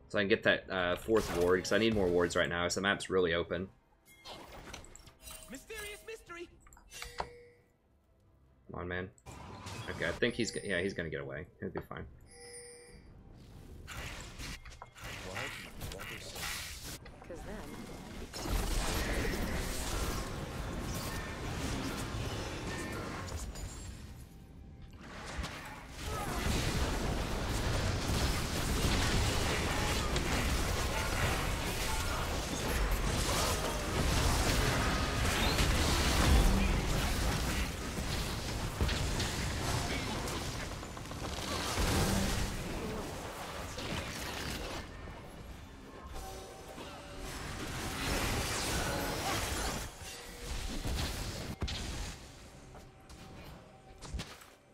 So I can get that fourth ward, because I need more wards right now, so the map's really open. Mysterious mystery. Come on, man. Okay, I think he's gonna get away. He'll be fine. Because then...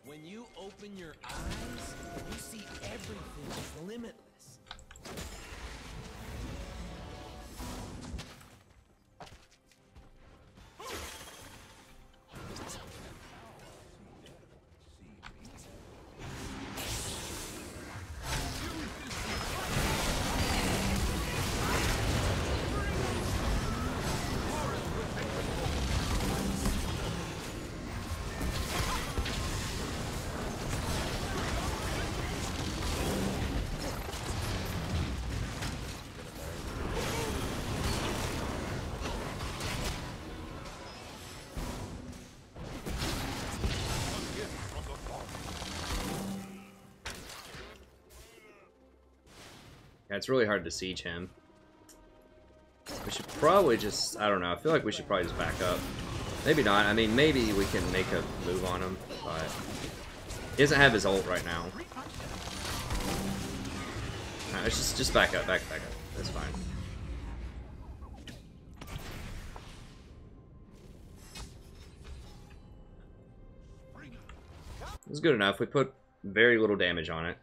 When you open your eyes, you see everything is limitless. Yeah, it's really hard to siege him. We should probably just, I don't know, I feel like we should probably just back up. Maybe not, I mean, maybe we can make a move on him, but he doesn't have his ult right now. Nah, let's just back up, back up. That's fine. It was good enough. We put very little damage on it,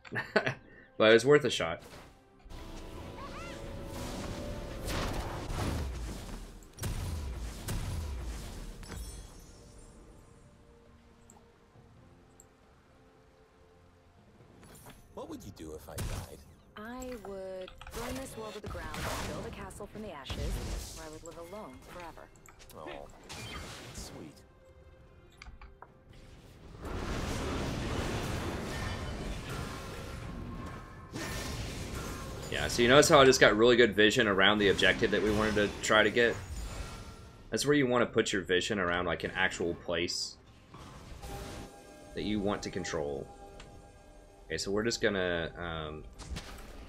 but it was worth a shot. What would you do if I died? I would burn this world to the ground, build a castle from the ashes, where I would live alone forever. Oh, sweet. Yeah, so you notice how I just got really good vision around the objective that we wanted to try to get? That's where you want to put your vision around like an actual place that you want to control. Okay, so we're just gonna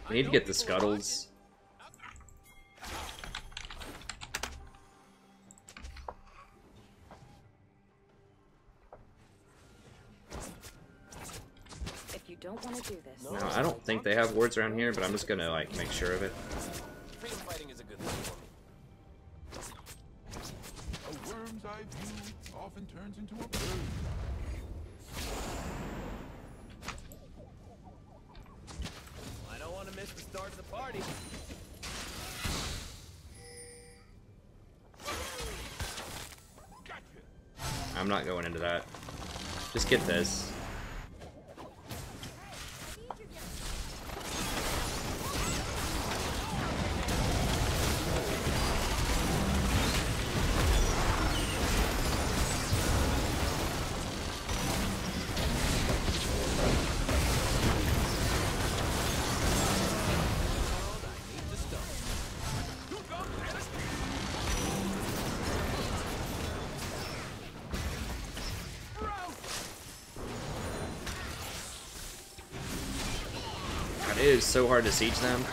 we need to get the scuttles. If you don't want to do this. No, I don't think they have wards around here, but I'm just gonna like make sure of it. Freedom fighting is a good thing for me. A worm's eye view often turns into a bird. I don't want to miss the start of the party. I'm not going into that. Just get this. It is so hard to siege them.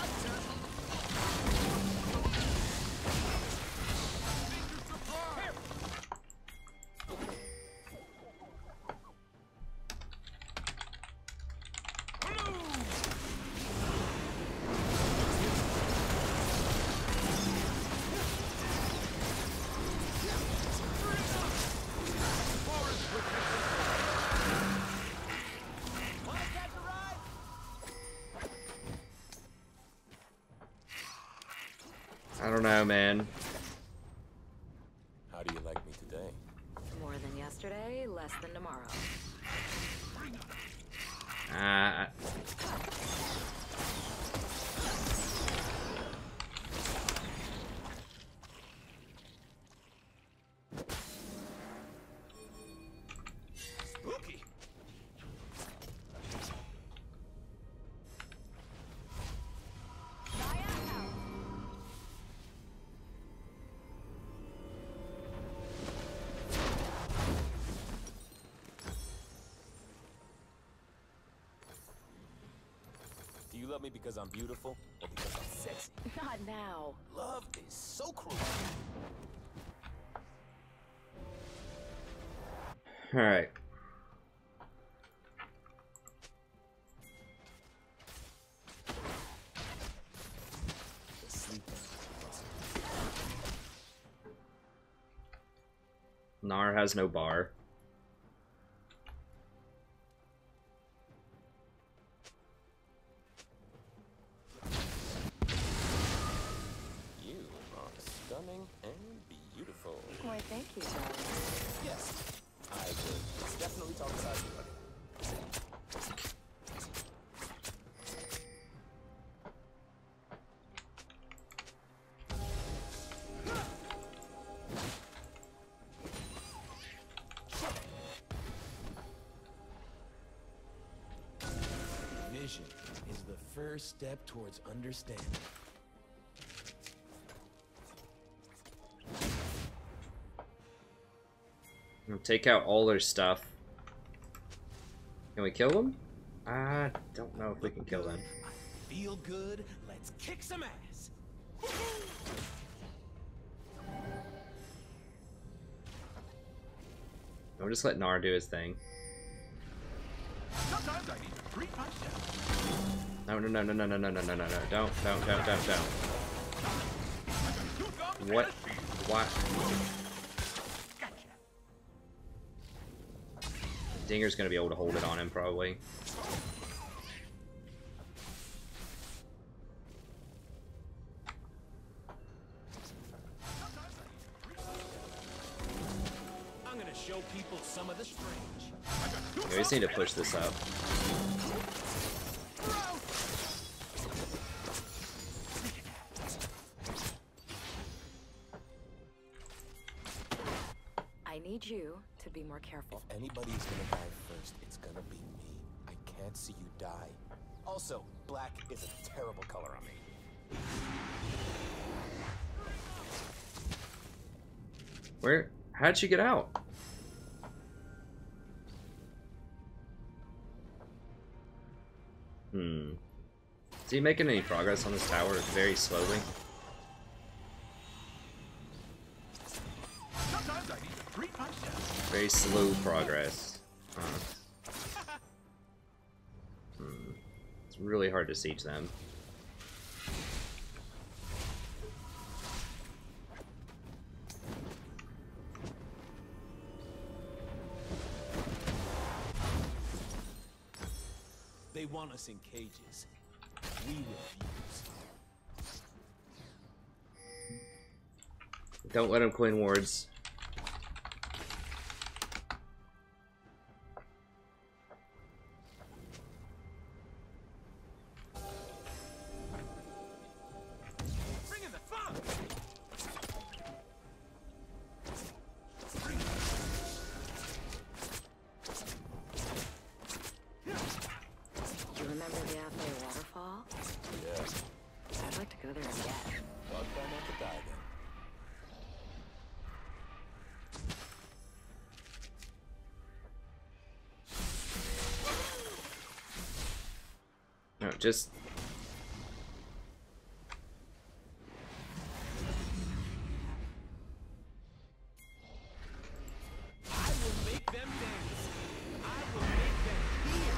I don't know, man. How do you like me today? More than yesterday, less than tomorrow. Spooky. Do you love me because I'm beautiful or because I'm sexy? Not now. Love is so cruel. All right. Nar has no bar. You are stunning and beautiful. Why, thank you, darling. Yes, I agree. It's definitely talk about you, buddy. Vision is the first step towards understanding. Take out all their stuff. Can we kill them? I don't know if we can kill them. Feel good? Let's kick some ass. We'll just let Nar do his thing. Sometimes I need to treat myself. No, no, no, no, no, no, no, no, no, no, no. Don't. What? What? Dinger's gonna be able to hold it on him, probably. I'm gonna show people some of the strange. We just need to push this up. I need you to be more careful. If anybody's gonna die first, it's gonna be me. I can't see you die. Also, black is a terrible color on me. Where? How'd she get out? Is he making any progress on this tower? Very slowly. Very slow progress. It's really hard to siege them. They want us in cages. We refuse. Don't let him coin wards. Bring in the fun! Do you remember the Athe waterfall? Yeah. I'd like to go there again. Well, try not to die then. No, just... I will make them dance. I will make them hear.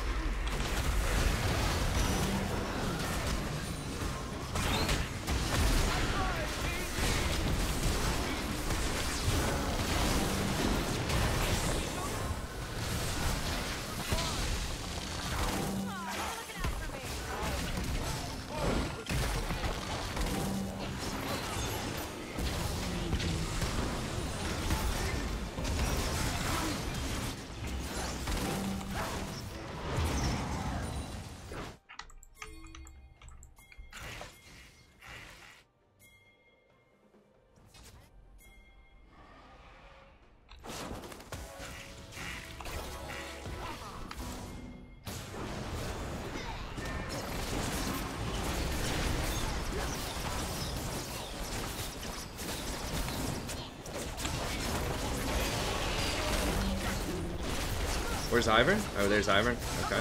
Where's Ivern? Oh, there's Ivern. Okay.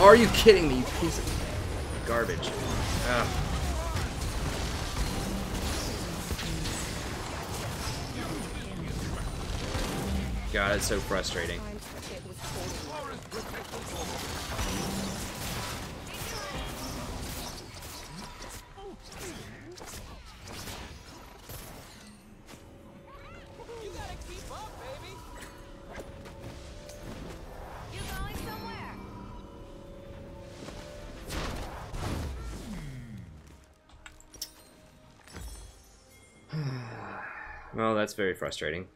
Are you kidding me, you piece of garbage? Ah. God, it's so frustrating. You gotta keep up, baby. You going somewhere? Well, that's very frustrating.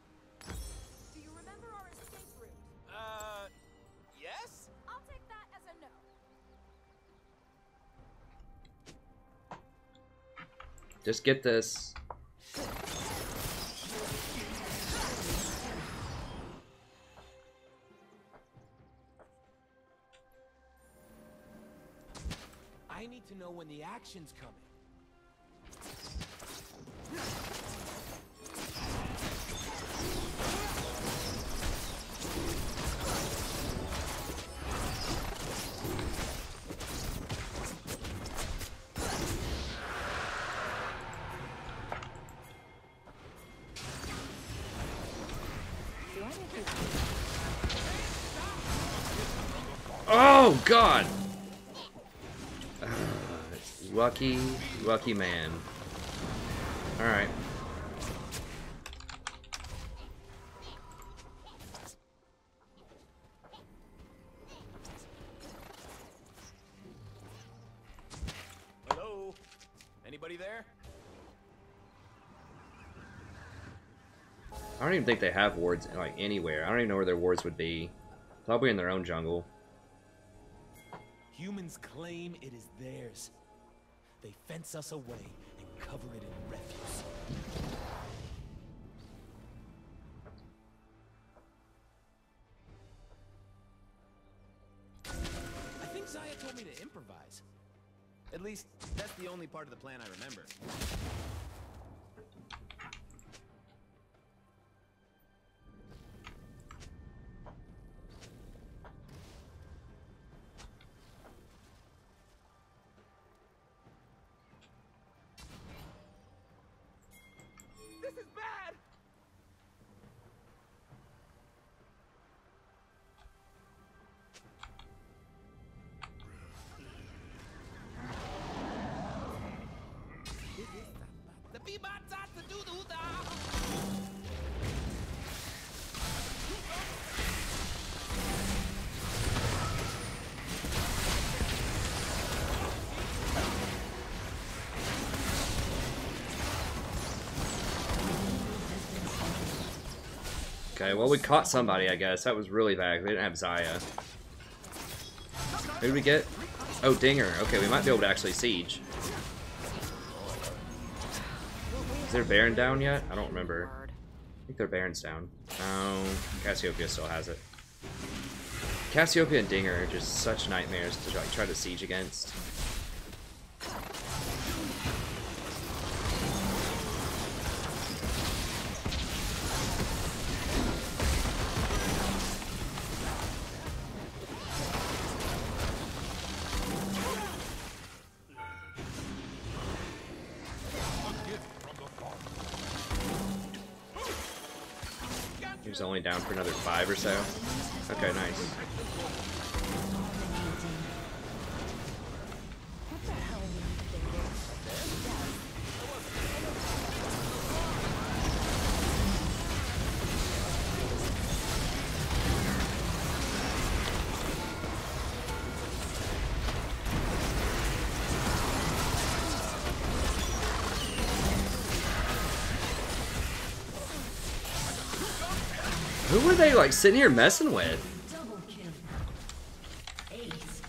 Do you remember our escape route? Yes? I'll take that as a no. Just get this. I need to know when the action's coming. Oh, God! Lucky, lucky man. Alright. Hello? Anybody there? I don't even think they have wards, like, anywhere. I don't even know where their wards would be. Probably in their own jungle. Humans claim it is theirs. They fence us away and cover it in refuse. I think Zaya told me to improvise. At least, that's the only part of the plan I remember. This is bad! The P-Bot to do the Okay, well, we caught somebody, I guess. That was really bad. We didn't have Zaya. Who did we get? Oh, Dinger. Okay, we might be able to actually siege. Is their Baron down yet? I don't remember. I think their Baron's down. No, Cassiopeia still has it. Cassiopeia and Dinger are just such nightmares to try to siege against. He's only down for another 5 or so. Okay, nice. Who were they like sitting here messing with? Double kill. Ace.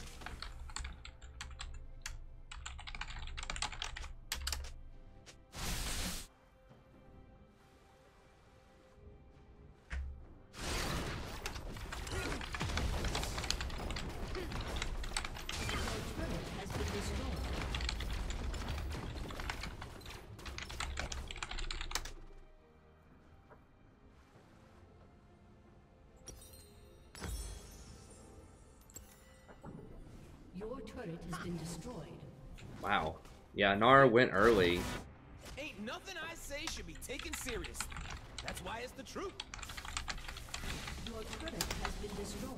Your turret has been destroyed. Wow. Yeah, Nara went early. Ain't nothing I say should be taken seriously. That's why it's the truth. Your turret has been destroyed.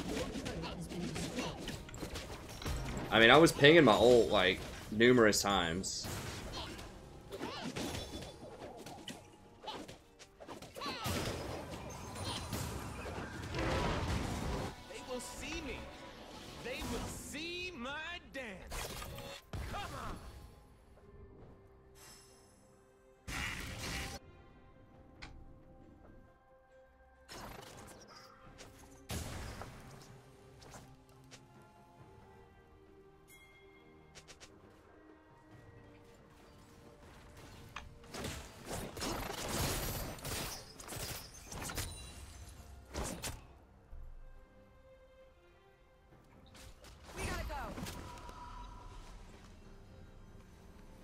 Your turret has been destroyed. I mean, I was pinging my ult like numerous times. They will see me. They will see my dance. Come on.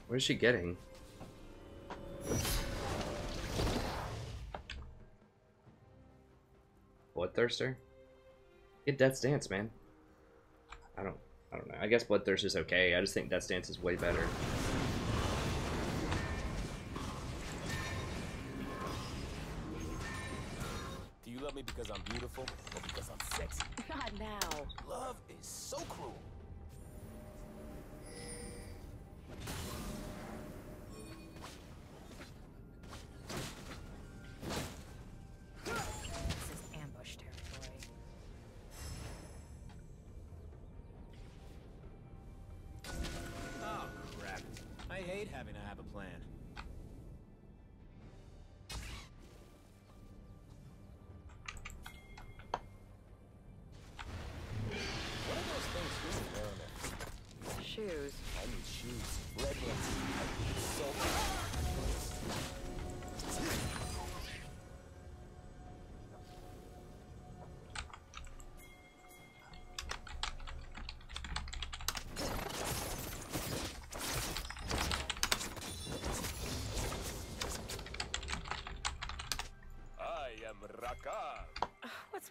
What is she getting? Bloodthirster? Get Death's Dance, man. I don't know. I guess Bloodthirst is okay. I just think Death's Dance is way better. Do you love me because I'm beautiful or because I'm sexy? Not now. Love is so cruel. This is ambush territory. Oh, crap. I hate having to have a plan. What are those things you're wearing there? Shoes. I need shoes. Red ones. I need so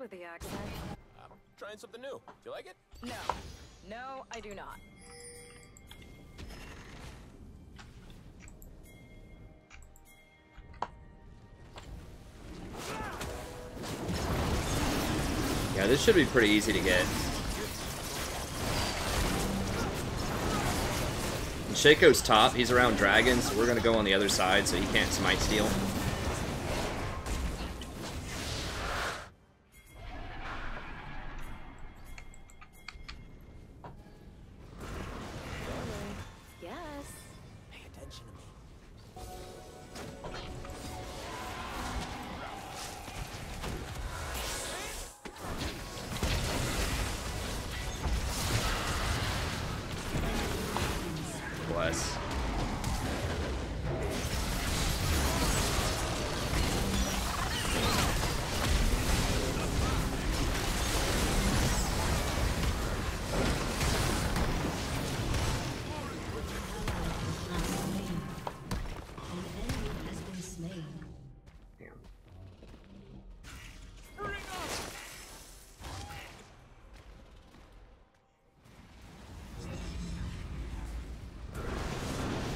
with the accent. I'm trying something new. Do you like it? No. No, I do not. Yeah, this should be pretty easy to get. And Shaco's top, he's around dragons, so we're gonna go on the other side so he can't smite steal. Yes. Pay attention to me. Bless.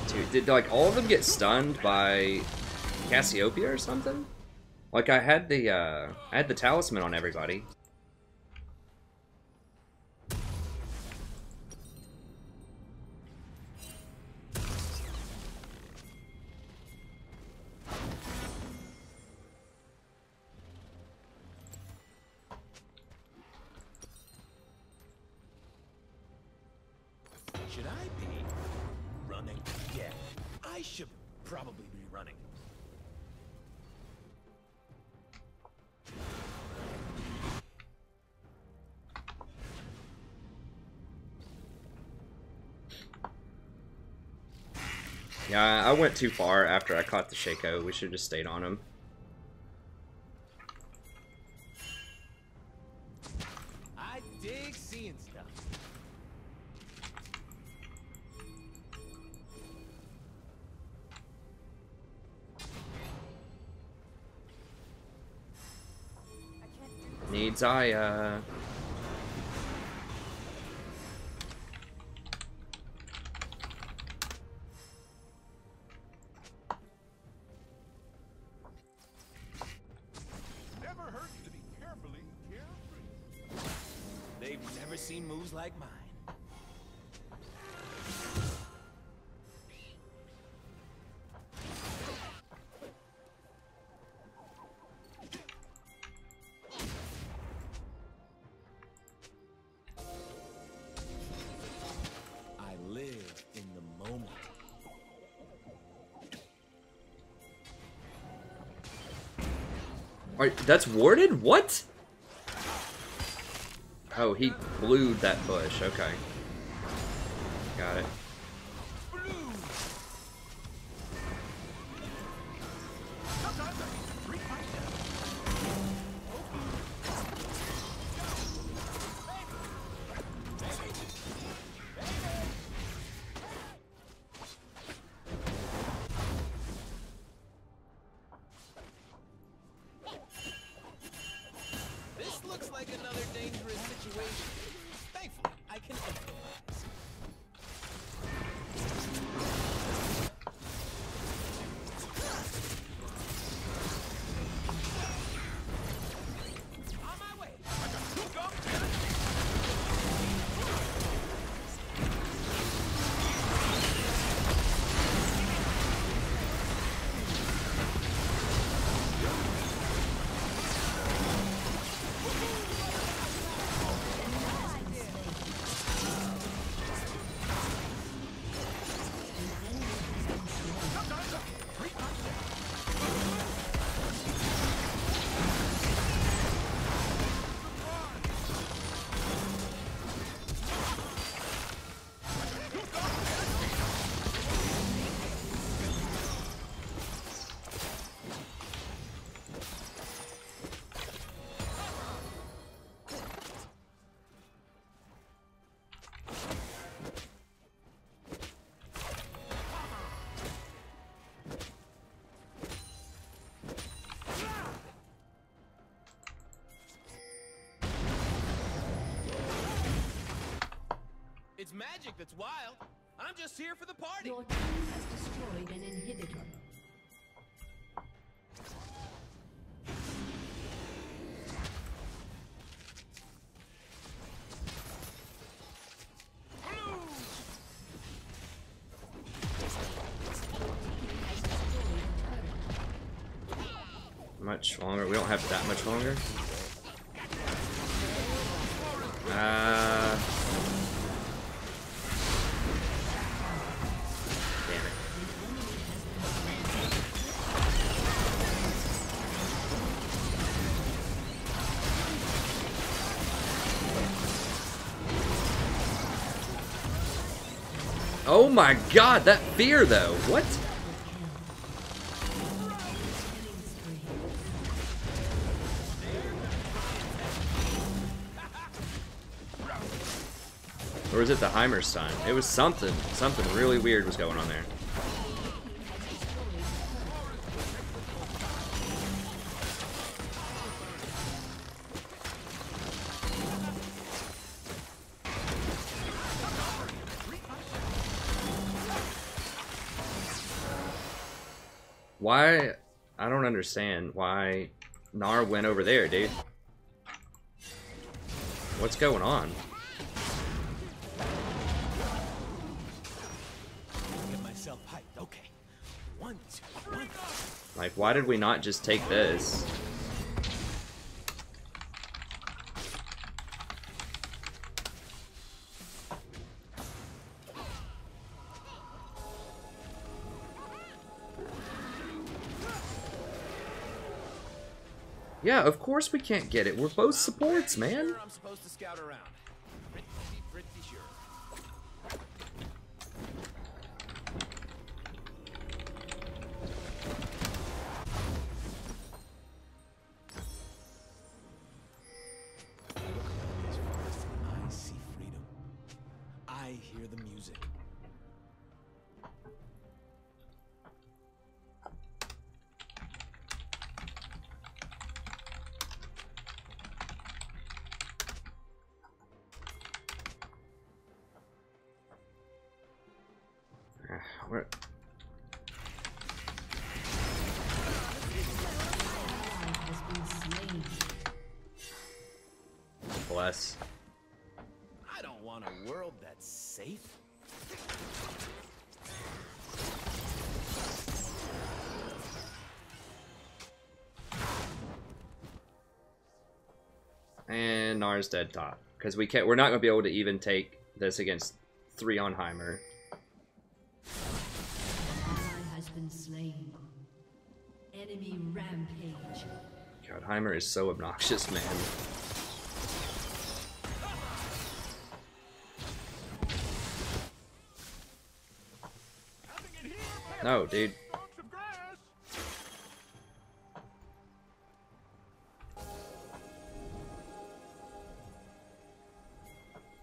Dude, did like all of them get stunned by Cassiopeia or something? Like I had the talisman on everybody. Should I be running? Yeah, I should probably be running. Yeah, I went too far after I caught the Shaco. We should have just stayed on him. I dig seeing stuff. Needs Aya. Never hurts to be carefully carefree. They've never seen moves like mine. I live in the moment. Alright, that's warded? What? Oh, he glued that bush. Okay. Got it. This looks like another dangerous situation. Thankfully, I can improvise. On my way. It's magic that's wild. I'm just here for the party. Your team has destroyed an inhibitor. Much longer. We don't have that much longer. Damn it. Oh my god, that fear though. What? Or was it the Heimer stun? It was something really weird was going on there. Why? I don't understand why Gnar went over there, dude. What's going on? Okay. 1, 2, 1. Like, why did we not just take this? Yeah, of course we can't get it. We're both supports, man. I'm supposed to scout around. Pretty sure. I see freedom. I hear the music. Where? Bless. I don't want a world that's safe. And Gnar's dead top. Because we're not gonna be able to even take this against 3 on Heimer. Has been slain. Enemy rampage. God, Heimer is so obnoxious, man. No, dude.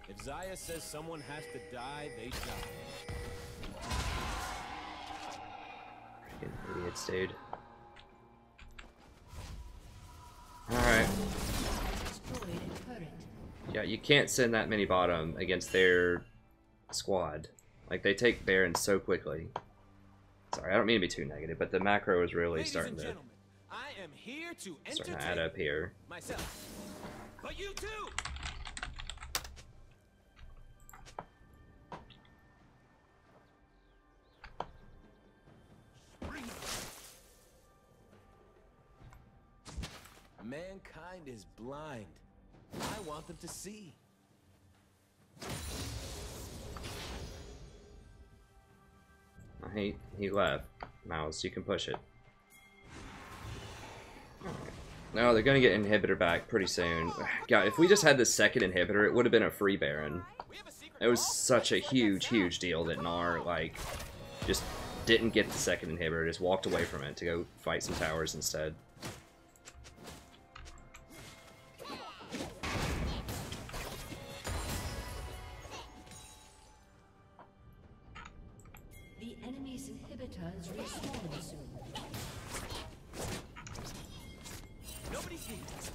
If Zaya says someone has to die, they die. Freaking idiots, dude. Alright. Yeah, you can't send that many bottom against their squad. Like, they take Baron so quickly. Sorry, I don't mean to be too negative, but the macro is really starting to add up here. Myself. But you too! Mankind is blind. I want them to see. He left. Mouse, you can push it. No, they're gonna get inhibitor back pretty soon. God, if we just had the second inhibitor, it would have been a free Baron. It was such a huge deal that Gnar, like, just didn't get the second inhibitor, just walked away from it to go fight some towers instead. The enemy's inhibitor is respawning soon. Nobody sees.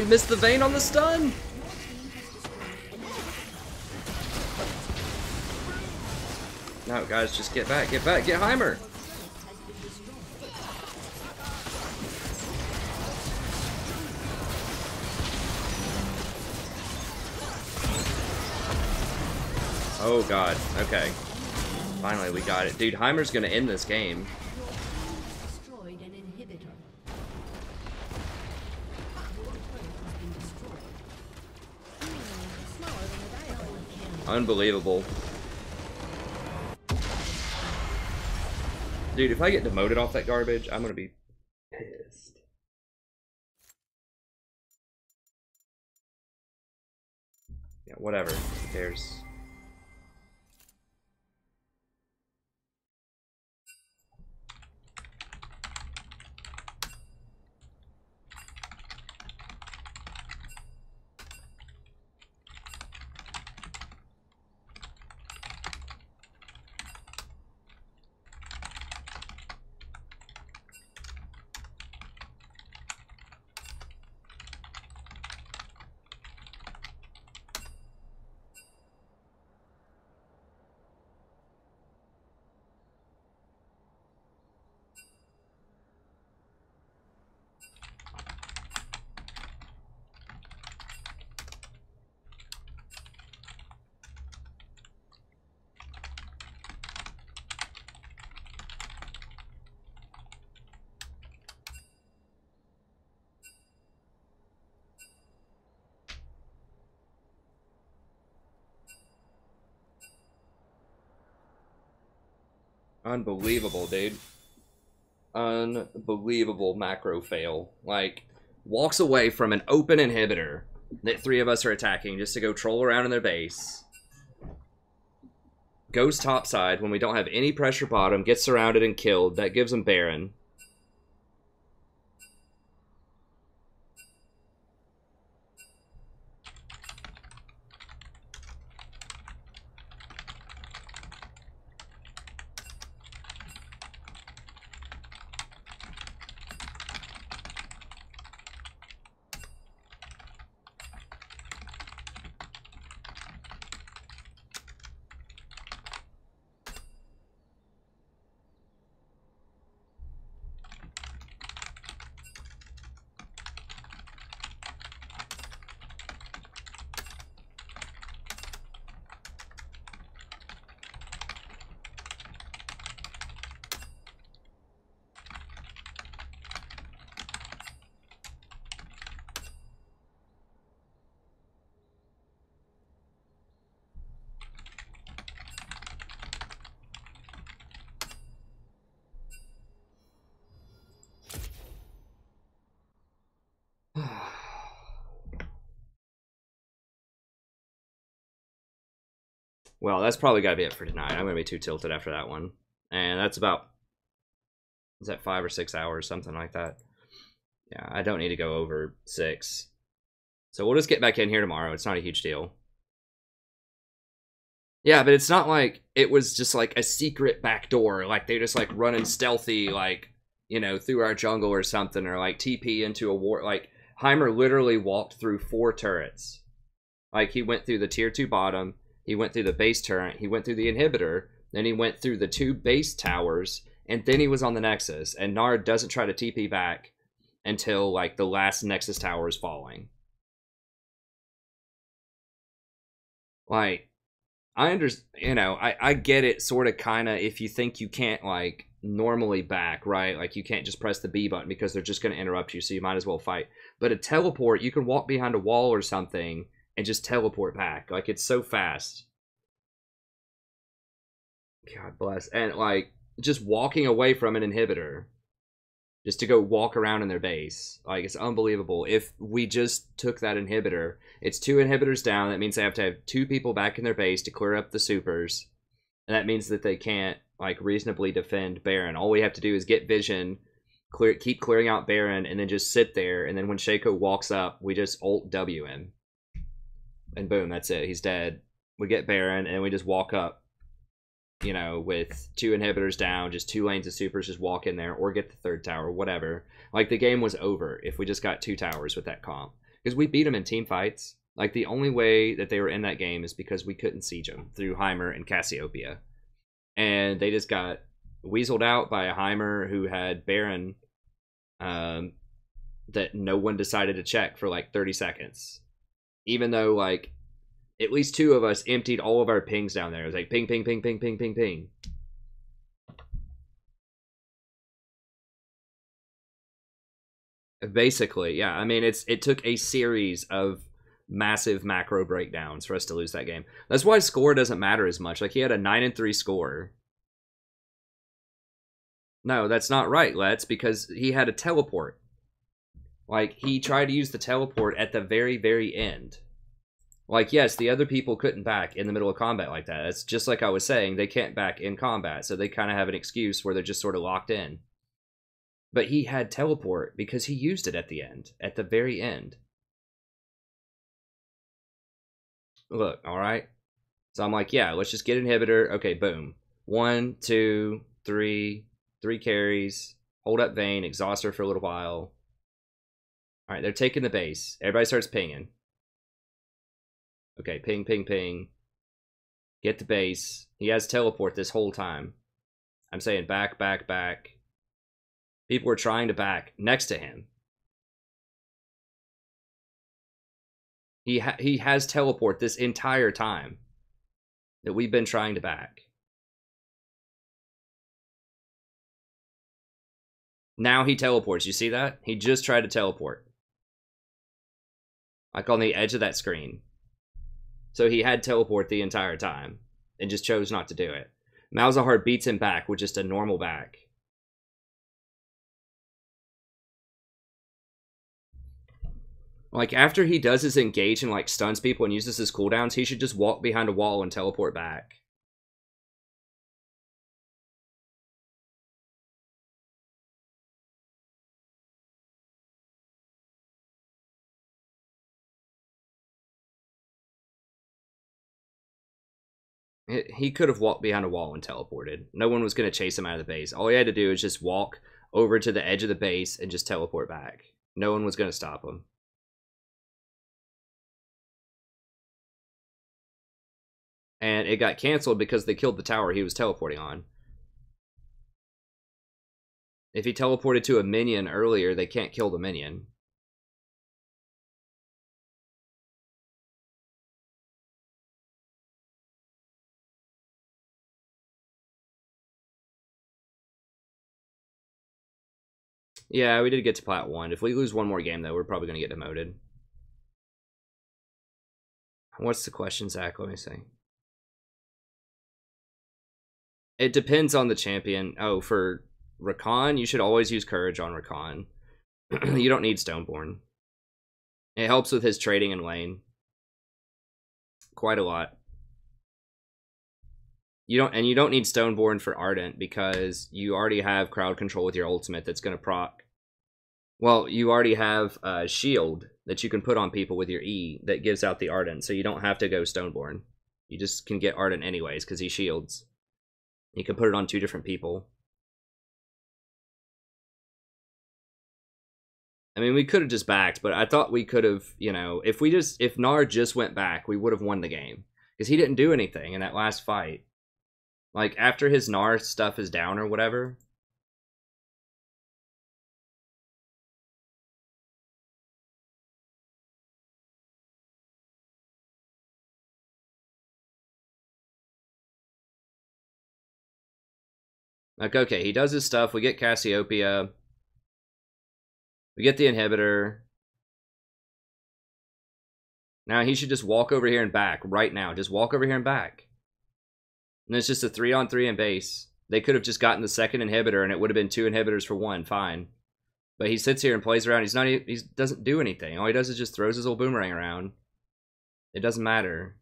he missed the vein on the stun. No, guys, just get back, get Heimer. Oh god, okay. Finally we got it. Dude, Heimer's gonna end this game. Destroyed an inhibitor. Unbelievable. Dude, if I get demoted off that garbage, I'm gonna be pissed. Yeah, whatever. Who cares? Unbelievable, dude. Unbelievable macro fail. Like, walks away from an open inhibitor that 3 of us are attacking just to go troll around in their base. Goes topside when we don't have any pressure bottom, gets surrounded and killed. That gives them Baron. Well, that's probably gotta be it for tonight. I'm gonna be too tilted after that one. And that's about, is that 5 or 6 hours, something like that. Yeah, I don't need to go over 6. So we'll just get back in here tomorrow. It's not a huge deal. Yeah, but it's not like it was just like a secret back door. Like they're just like running stealthy, like, you know, through our jungle or something, or like TP into a war. Like Heimer literally walked through 4 turrets. Like he went through the tier 2 bottom. He went through the base turret, he went through the inhibitor, then he went through the 2 base towers, and then he was on the Nexus. And Nard doesn't try to TP back until, like, the last Nexus tower is falling. Like, I understand, you know, I get it sort of kind of if you think you can't, like, normally back, right? Like, you can't just press the B button because they're just going to interrupt you, so you might as well fight. But a teleport, you can walk behind a wall or something and just teleport back. Like, it's so fast. God bless. And, like, just walking away from an inhibitor just to go walk around in their base. Like, it's unbelievable. If we just took that inhibitor, it's 2 inhibitors down. That means they have to have 2 people back in their base to clear up the supers. And that means that they can't, like, reasonably defend Baron. All we have to do is get vision, keep clearing out Baron, and then just sit there. And then when Shaco walks up, we just ult W him. And boom, that's it. He's dead. We get Baron, and we just walk up, you know, with 2 inhibitors down, just 2 lanes of supers, just walk in there, or get the 3rd tower, whatever. Like, the game was over if we just got 2 towers with that comp. Because we beat them in team fights. Like, the only way that they were in that game is because we couldn't siege them through Heimer and Cassiopeia. And they just got weaseled out by a Heimer who had Baron that no one decided to check for like 30 seconds. Even though, like, at least 2 of us emptied all of our pings down there. It was like ping, ping, ping, ping, ping, ping, ping. Basically, yeah. I mean, it took a series of massive macro breakdowns for us to lose that game. That's why score doesn't matter as much. Like, he had a 9-3 score. No, that's not right, Let's, because he had a teleport. Like, he tried to use the teleport at the very, very end. Like, yes, the other people couldn't back in the middle of combat like that. It's just like I was saying, they can't back in combat, so they kind of have an excuse where they're just sort of locked in. But he had teleport because he used it at the end, at the very end. Look, alright? So I'm like, yeah, let's just get inhibitor. Okay, boom. 1, 2, 3, 3 carries. Hold up Vayne, exhaust her for a little while. Alright, they're taking the base. Everybody starts pinging. Okay, ping, ping, ping. Get the base. He has teleport this whole time. I'm saying back, back, back. People were trying to back next to him. He has teleport this entire time that we've been trying to back. Now he teleports. You see that? He just tried to teleport. Like on the edge of that screen. So he had teleport the entire time and just chose not to do it. Malzahar beats him back with just a normal back. Like, after he does his engage and, like, stuns people and uses his cooldowns, he should just walk behind a wall and teleport back. He could have walked behind a wall and teleported. No one was going to chase him out of the base. All he had to do is just walk over to the edge of the base and just teleport back. No one was going to stop him. And it got canceled because they killed the tower he was teleporting on. If he teleported to a minion earlier, they can't kill the minion. Yeah, we did get to plat 1. If we lose one more game, though, we're probably going to get demoted. What's the question, Zach? Let me see. It depends on the champion. Oh, for Rakan, you should always use Courage on Rakan. You don't need Stoneborn. It helps with his trading in lane. Quite a lot. You don't need Stoneborn for Ardent because you already have crowd control with your ultimate that's going to proc. Well, you already have a shield that you can put on people with your E that gives out the Ardent, so you don't have to go Stoneborn. You just can get Ardent anyways because he shields. You can put it on 2 different people. I mean, we could have just backed, but I thought we could have, you know, if Gnar just went back, we would have won the game. Because he didn't do anything in that last fight. Like, after his Gnar stuff is down or whatever. Like, okay, he does his stuff. We get Cassiopeia. We get the inhibitor. Now he should just walk over here and back right now. Just walk over here and back. And it's just a 3-on-3 in base. They could have just gotten the second inhibitor and it would have been 2 inhibitors for 1. Fine. But he sits here and plays around. He doesn't do anything. All he does is just throws his old boomerang around. It doesn't matter.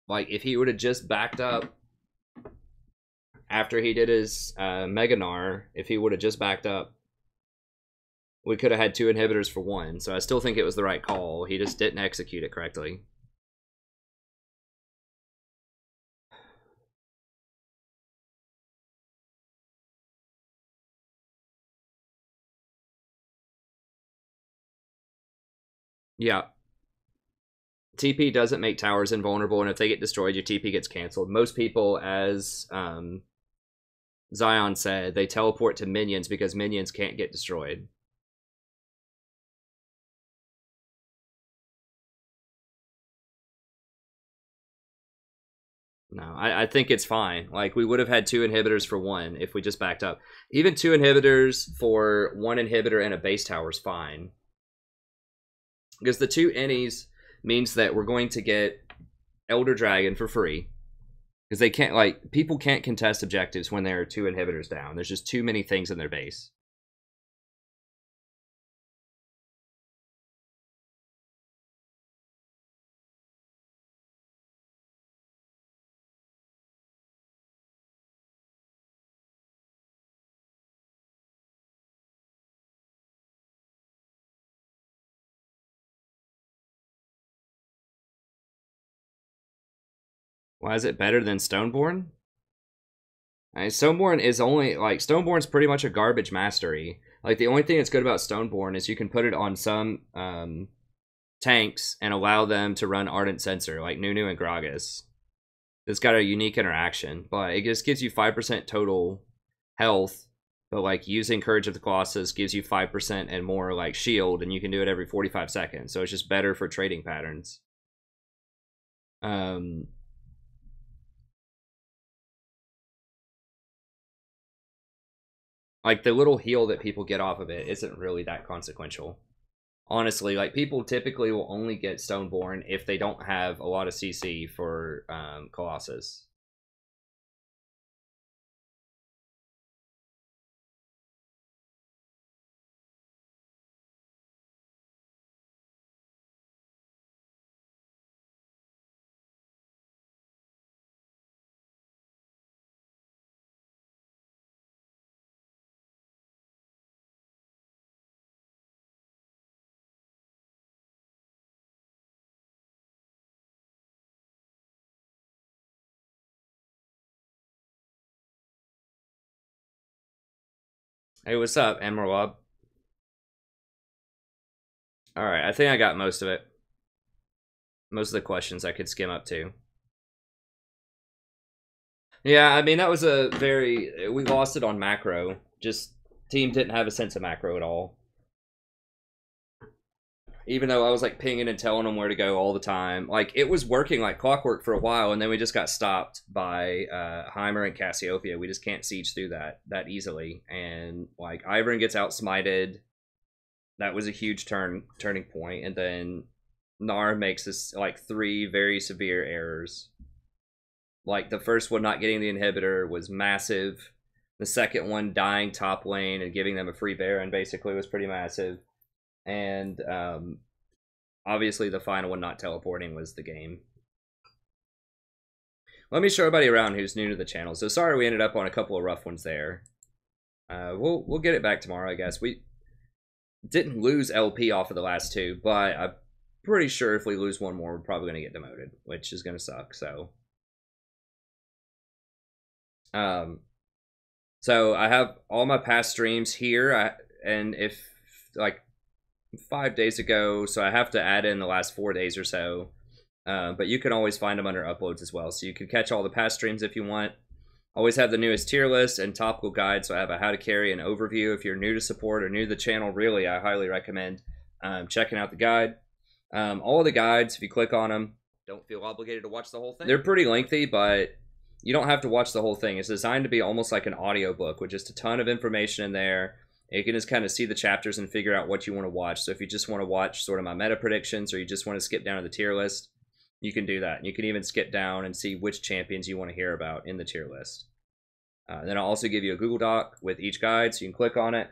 Like, if he would have just backed up after he did his Mega Gnar, if he would have just backed up, we could have had 2 inhibitors for 1. So I still think it was the right call. He just didn't execute it correctly. Yeah. TP doesn't make towers invulnerable, and if they get destroyed, your TP gets canceled. Most people, as Zion said, they teleport to minions because minions can't get destroyed. No, I think it's fine. Like, we would have had 2 inhibitors for 1 if we just backed up. Even 2 inhibitors for 1 inhibitor and a base tower is fine. Because the 2 innies means that we're going to get Elder Dragon for free. Because they can't, like, people can't contest objectives when there are 2 inhibitors down. There's just too many things in their base. Why is it better than Stoneborn? Stoneborn is only, like, Stoneborn's pretty much a garbage mastery. Like, the only thing that's good about Stoneborn is you can put it on some tanks and allow them to run Ardent Sensor, like Nunu and Gragas. It's got a unique interaction, but it just gives you 5% total health, but, like, using Courage of the Colossus gives you 5% and more, like, shield, and you can do it every 45 seconds, so it's just better for trading patterns. Like, the little heal that people get off of it isn't really that consequential. Honestly, like, people typically will only get Stoneborn if they don't have a lot of CC for Colossus. Hey, what's up, Emerald? Alright, I think I got most of it. Most of the questions I could skim up to. Yeah, I mean, that was a very... We lost it on macro. Just, team didn't have a sense of macro at all. Even though I was, like, pinging and telling them where to go all the time. Like, it was working like clockwork for a while, and then we just got stopped by Heimer and Cassiopeia. We just can't siege through that easily. And, like, Ivern gets outsmited. That was a huge turning point. And then Gnar makes this, like, 3 very severe errors. Like, the first one, not getting the inhibitor, was massive. The second one, dying top lane and giving them a free Baron, basically, was pretty massive. And obviously the final one, not teleporting, was the game. Let me show everybody around who's new to the channel. So sorry we ended up on a couple of rough ones there. We'll get it back tomorrow, I guess. We didn't lose LP off of the last 2, but I'm pretty sure if we lose one more, we're probably going to get demoted, which is going to suck. So I have all my past streams here, and if, like, 5 days ago, so I have to add in the last 4 days or so, but you can always find them under uploads as well, so you can catch all the past streams if you want. Always have the newest tier list and topical guide, so I have a how to carry and overview. If you're new to support or new to the channel, really, I highly recommend checking out the guide. All of the guides, if you click on them, don't feel obligated to watch the whole thing. They're pretty lengthy, but you don't have to watch the whole thing. It's designed to be almost like an audiobook with just a ton of information in there. You can just kind of see the chapters and figure out what you want to watch. So if you just want to watch sort of my meta predictions, or you just want to skip down to the tier list, you can do that. You can even skip down and see which champions you want to hear about in the tier list. Then I'll also give you a Google Doc with each guide, so you can click on it.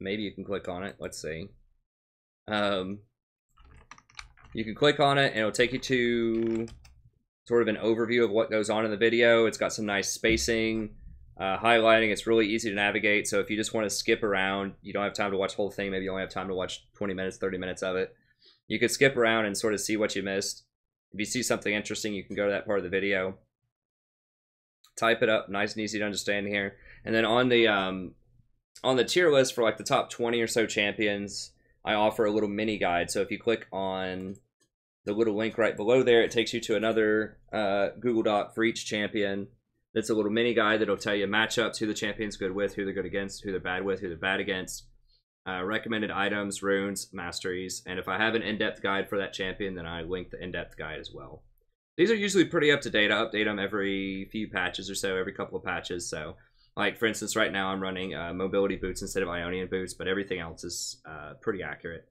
Maybe you can click on it. Let's see. You can click on it, and it'll take you to sort of an overview of what goes on in the video. It's got some nice spacing. Highlighting, it's really easy to navigate, so if you just want to skip around, you don't have time to watch the whole thing, maybe you only have time to watch 20 minutes, 30 minutes of it, you could skip around and sort of see what you missed. If you see something interesting, you can go to that part of the video, type it up, nice and easy to understand here, and then on the on the tier list for like the top 20 or so champions, I offer a little mini guide. So if you click on the little link right below there, it takes you to another Google Doc for each champion. It's a little mini guide that'll tell you matchups, who the champion's good with, who they're good against, who they're bad with, who they're bad against, recommended items, runes, masteries, and if I have an in-depth guide for that champion, then I link the in-depth guide as well. These are usually pretty up-to-date. I update them every few patches or so, every couple of patches. So, like, for instance, right now I'm running mobility boots instead of Ionian boots, but everything else is pretty accurate.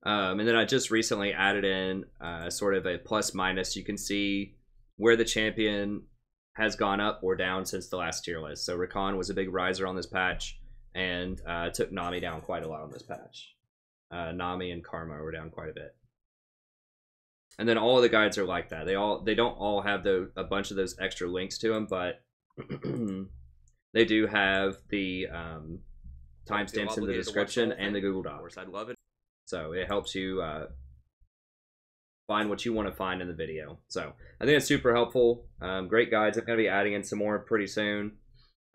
And then I just recently added in sort of a plus-minus. You can see where the champion has gone up or down since the last tier list. So Rakan was a big riser on this patch, and took Nami down quite a lot on this patch. Nami and Karma were down quite a bit. And then all of the guides are like that. They don't all have a bunch of those extra links to them, but they do have the timestamps in the description and the Google Docs. I'd love it. So it helps you find what you want to find in the video. So I think it's super helpful. Great guides. I'm going to be adding in some more pretty soon.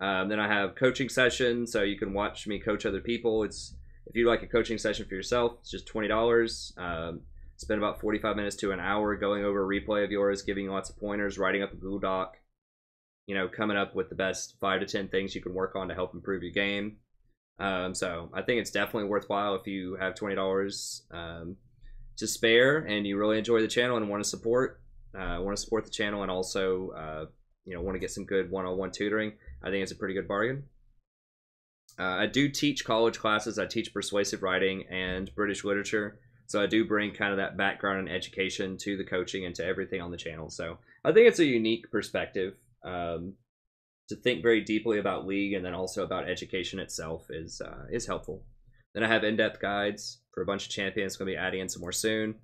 Then I have coaching sessions, so you can watch me coach other people. If you like a coaching session for yourself, it's just $20. Spend about 45 minutes to an hour going over a replay of yours, giving you lots of pointers, writing up a Google Doc, you know, coming up with the best 5 to 10 things you can work on to help improve your game. So I think it's definitely worthwhile if you have $20 to spare and you really enjoy the channel and want to support the channel, and also you know, want to get some good one-on-one tutoring. I think it's a pretty good bargain. I do teach college classes. I teach persuasive writing and British literature. So I do bring kind of that background and education to the coaching and to everything on the channel. So I think it's a unique perspective to think very deeply about League, and then also about education itself is helpful. Then I have in-depth guides for a bunch of champions. Going to be adding in some more soon.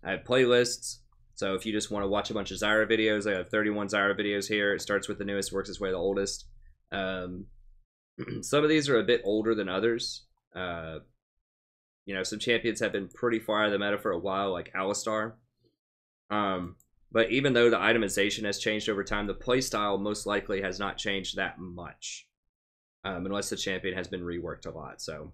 I have playlists. So if you just want to watch a bunch of Zyra videos, I have 31 Zyra videos here. It starts with the newest, works its way to the oldest. Some of these are a bit older than others. You know, some champions have been pretty far out of the meta for a while, like Alistar. But even though the itemization has changed over time, the playstyle most likely has not changed that much. Unless the champion has been reworked a lot. So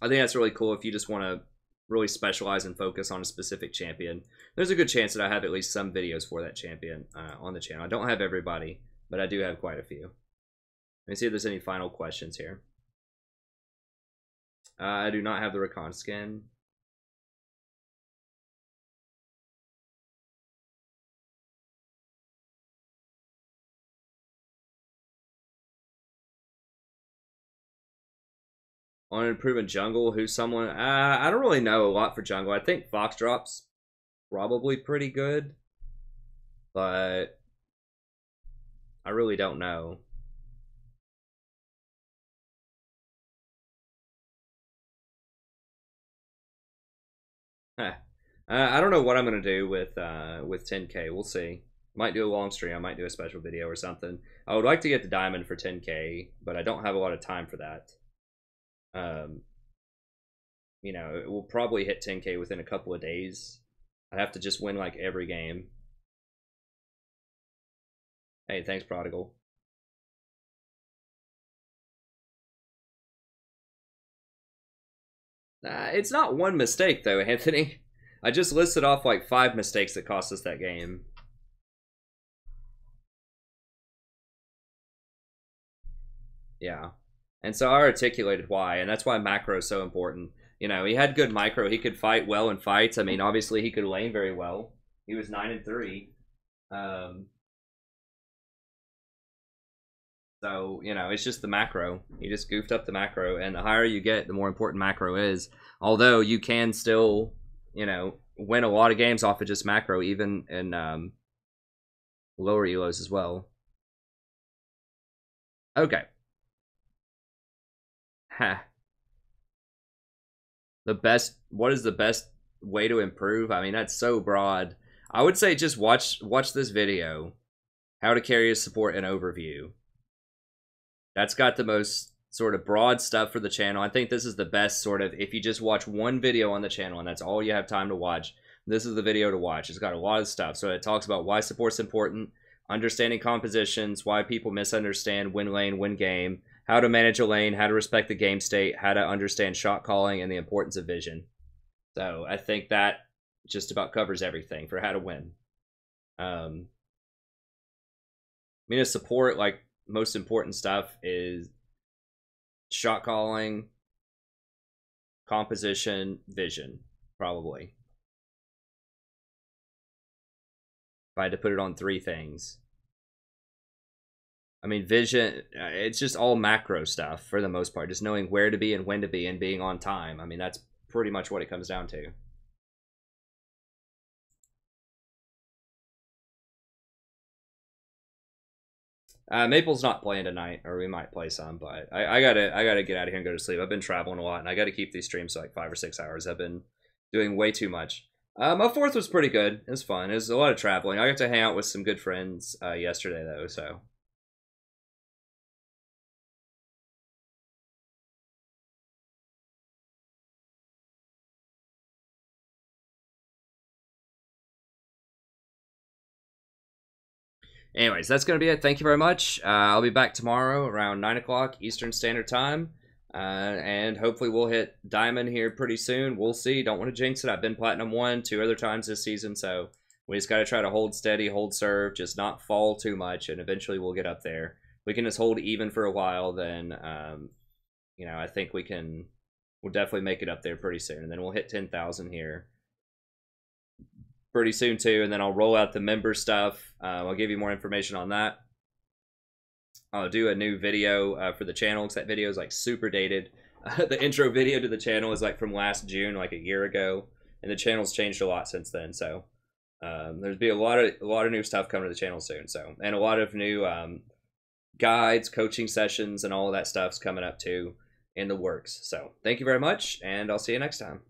I think that's really cool if you just want to really specialize and focus on a specific champion. There's a good chance that I have at least some videos for that champion on the channel. I don't have everybody, but I do have quite a few. Let me see if there's any final questions here. I do not have the Rakan skin. On an improvement jungle, who's someone... I don't really know a lot for jungle. I think Foxdrop's probably pretty good, but I really don't know. I don't know what I'm gonna do with 10K. We'll see. Might do a long stream. I might do a special video or something. I would like to get the diamond for 10K, but I don't have a lot of time for that. You know, it will probably hit 10K within a couple of days. I have to just win like every game. Hey, thanks, Prodigal. It's not one mistake though, Anthony. I just listed off like 5 mistakes that cost us that game. Yeah. And so I articulated why, and that's why macro is so important. You know, he had good micro. He could fight well in fights. I mean, obviously he could lane very well. He was 9-3. So, you know, it's just the macro. He just goofed up the macro, and the higher you get, the more important macro is. Although you can still, you know, win a lot of games off of just macro, even in lower elos as well. Okay. What is the best way to improve? I mean, that's so broad. I would say just watch this video, how to carry a support and overview. That's got the most sort of broad stuff for the channel. I think this is the best sort of, if you just watch one video on the channel and that's all you have time to watch, this is the video to watch. It's got a lot of stuff. So it talks about why support's important, understanding compositions, why people misunderstand win lane, win game, how to manage a lane, how to respect the game state, how to understand shot calling, and the importance of vision. So I think that just about covers everything for how to win. I mean, as support, like, most important stuff is shot calling, composition, vision, probably. If I had to put it on 3 things. I mean, vision, it's just all macro stuff for the most part. Just knowing where to be and when to be and being on time. I mean, that's pretty much what it comes down to. Maple's not playing tonight, or we might play some, but I gotta get out of here and go to sleep. I've been traveling a lot, and I gotta keep these streams to like 5 or 6 hours. I've been doing way too much. My 4th was pretty good. It was fun. It was a lot of traveling. I got to hang out with some good friends yesterday, though, so. Anyways, that's going to be it. Thank you very much. I'll be back tomorrow around 9 o'clock Eastern Standard Time. And hopefully we'll hit Diamond here pretty soon. We'll see. Don't want to jinx it. I've been Platinum 1 2 other times this season, so we just got to try to hold steady, hold serve, just not fall too much, and eventually we'll get up there. We can just hold even for a while, then, you know, I think we'll definitely make it up there pretty soon. And then we'll hit 10,000 here pretty soon too, and then I'll roll out the member stuff. I'll give you more information on that. I'll do a new video for the channel, because that video is like super dated. The intro video to the channel is like from last June, like a year ago, and the channel's changed a lot since then. So there's be a lot of new stuff coming to the channel soon. So, and a lot of new guides, coaching sessions, and all of that stuff's coming up too in the works. So thank you very much, and I'll see you next time.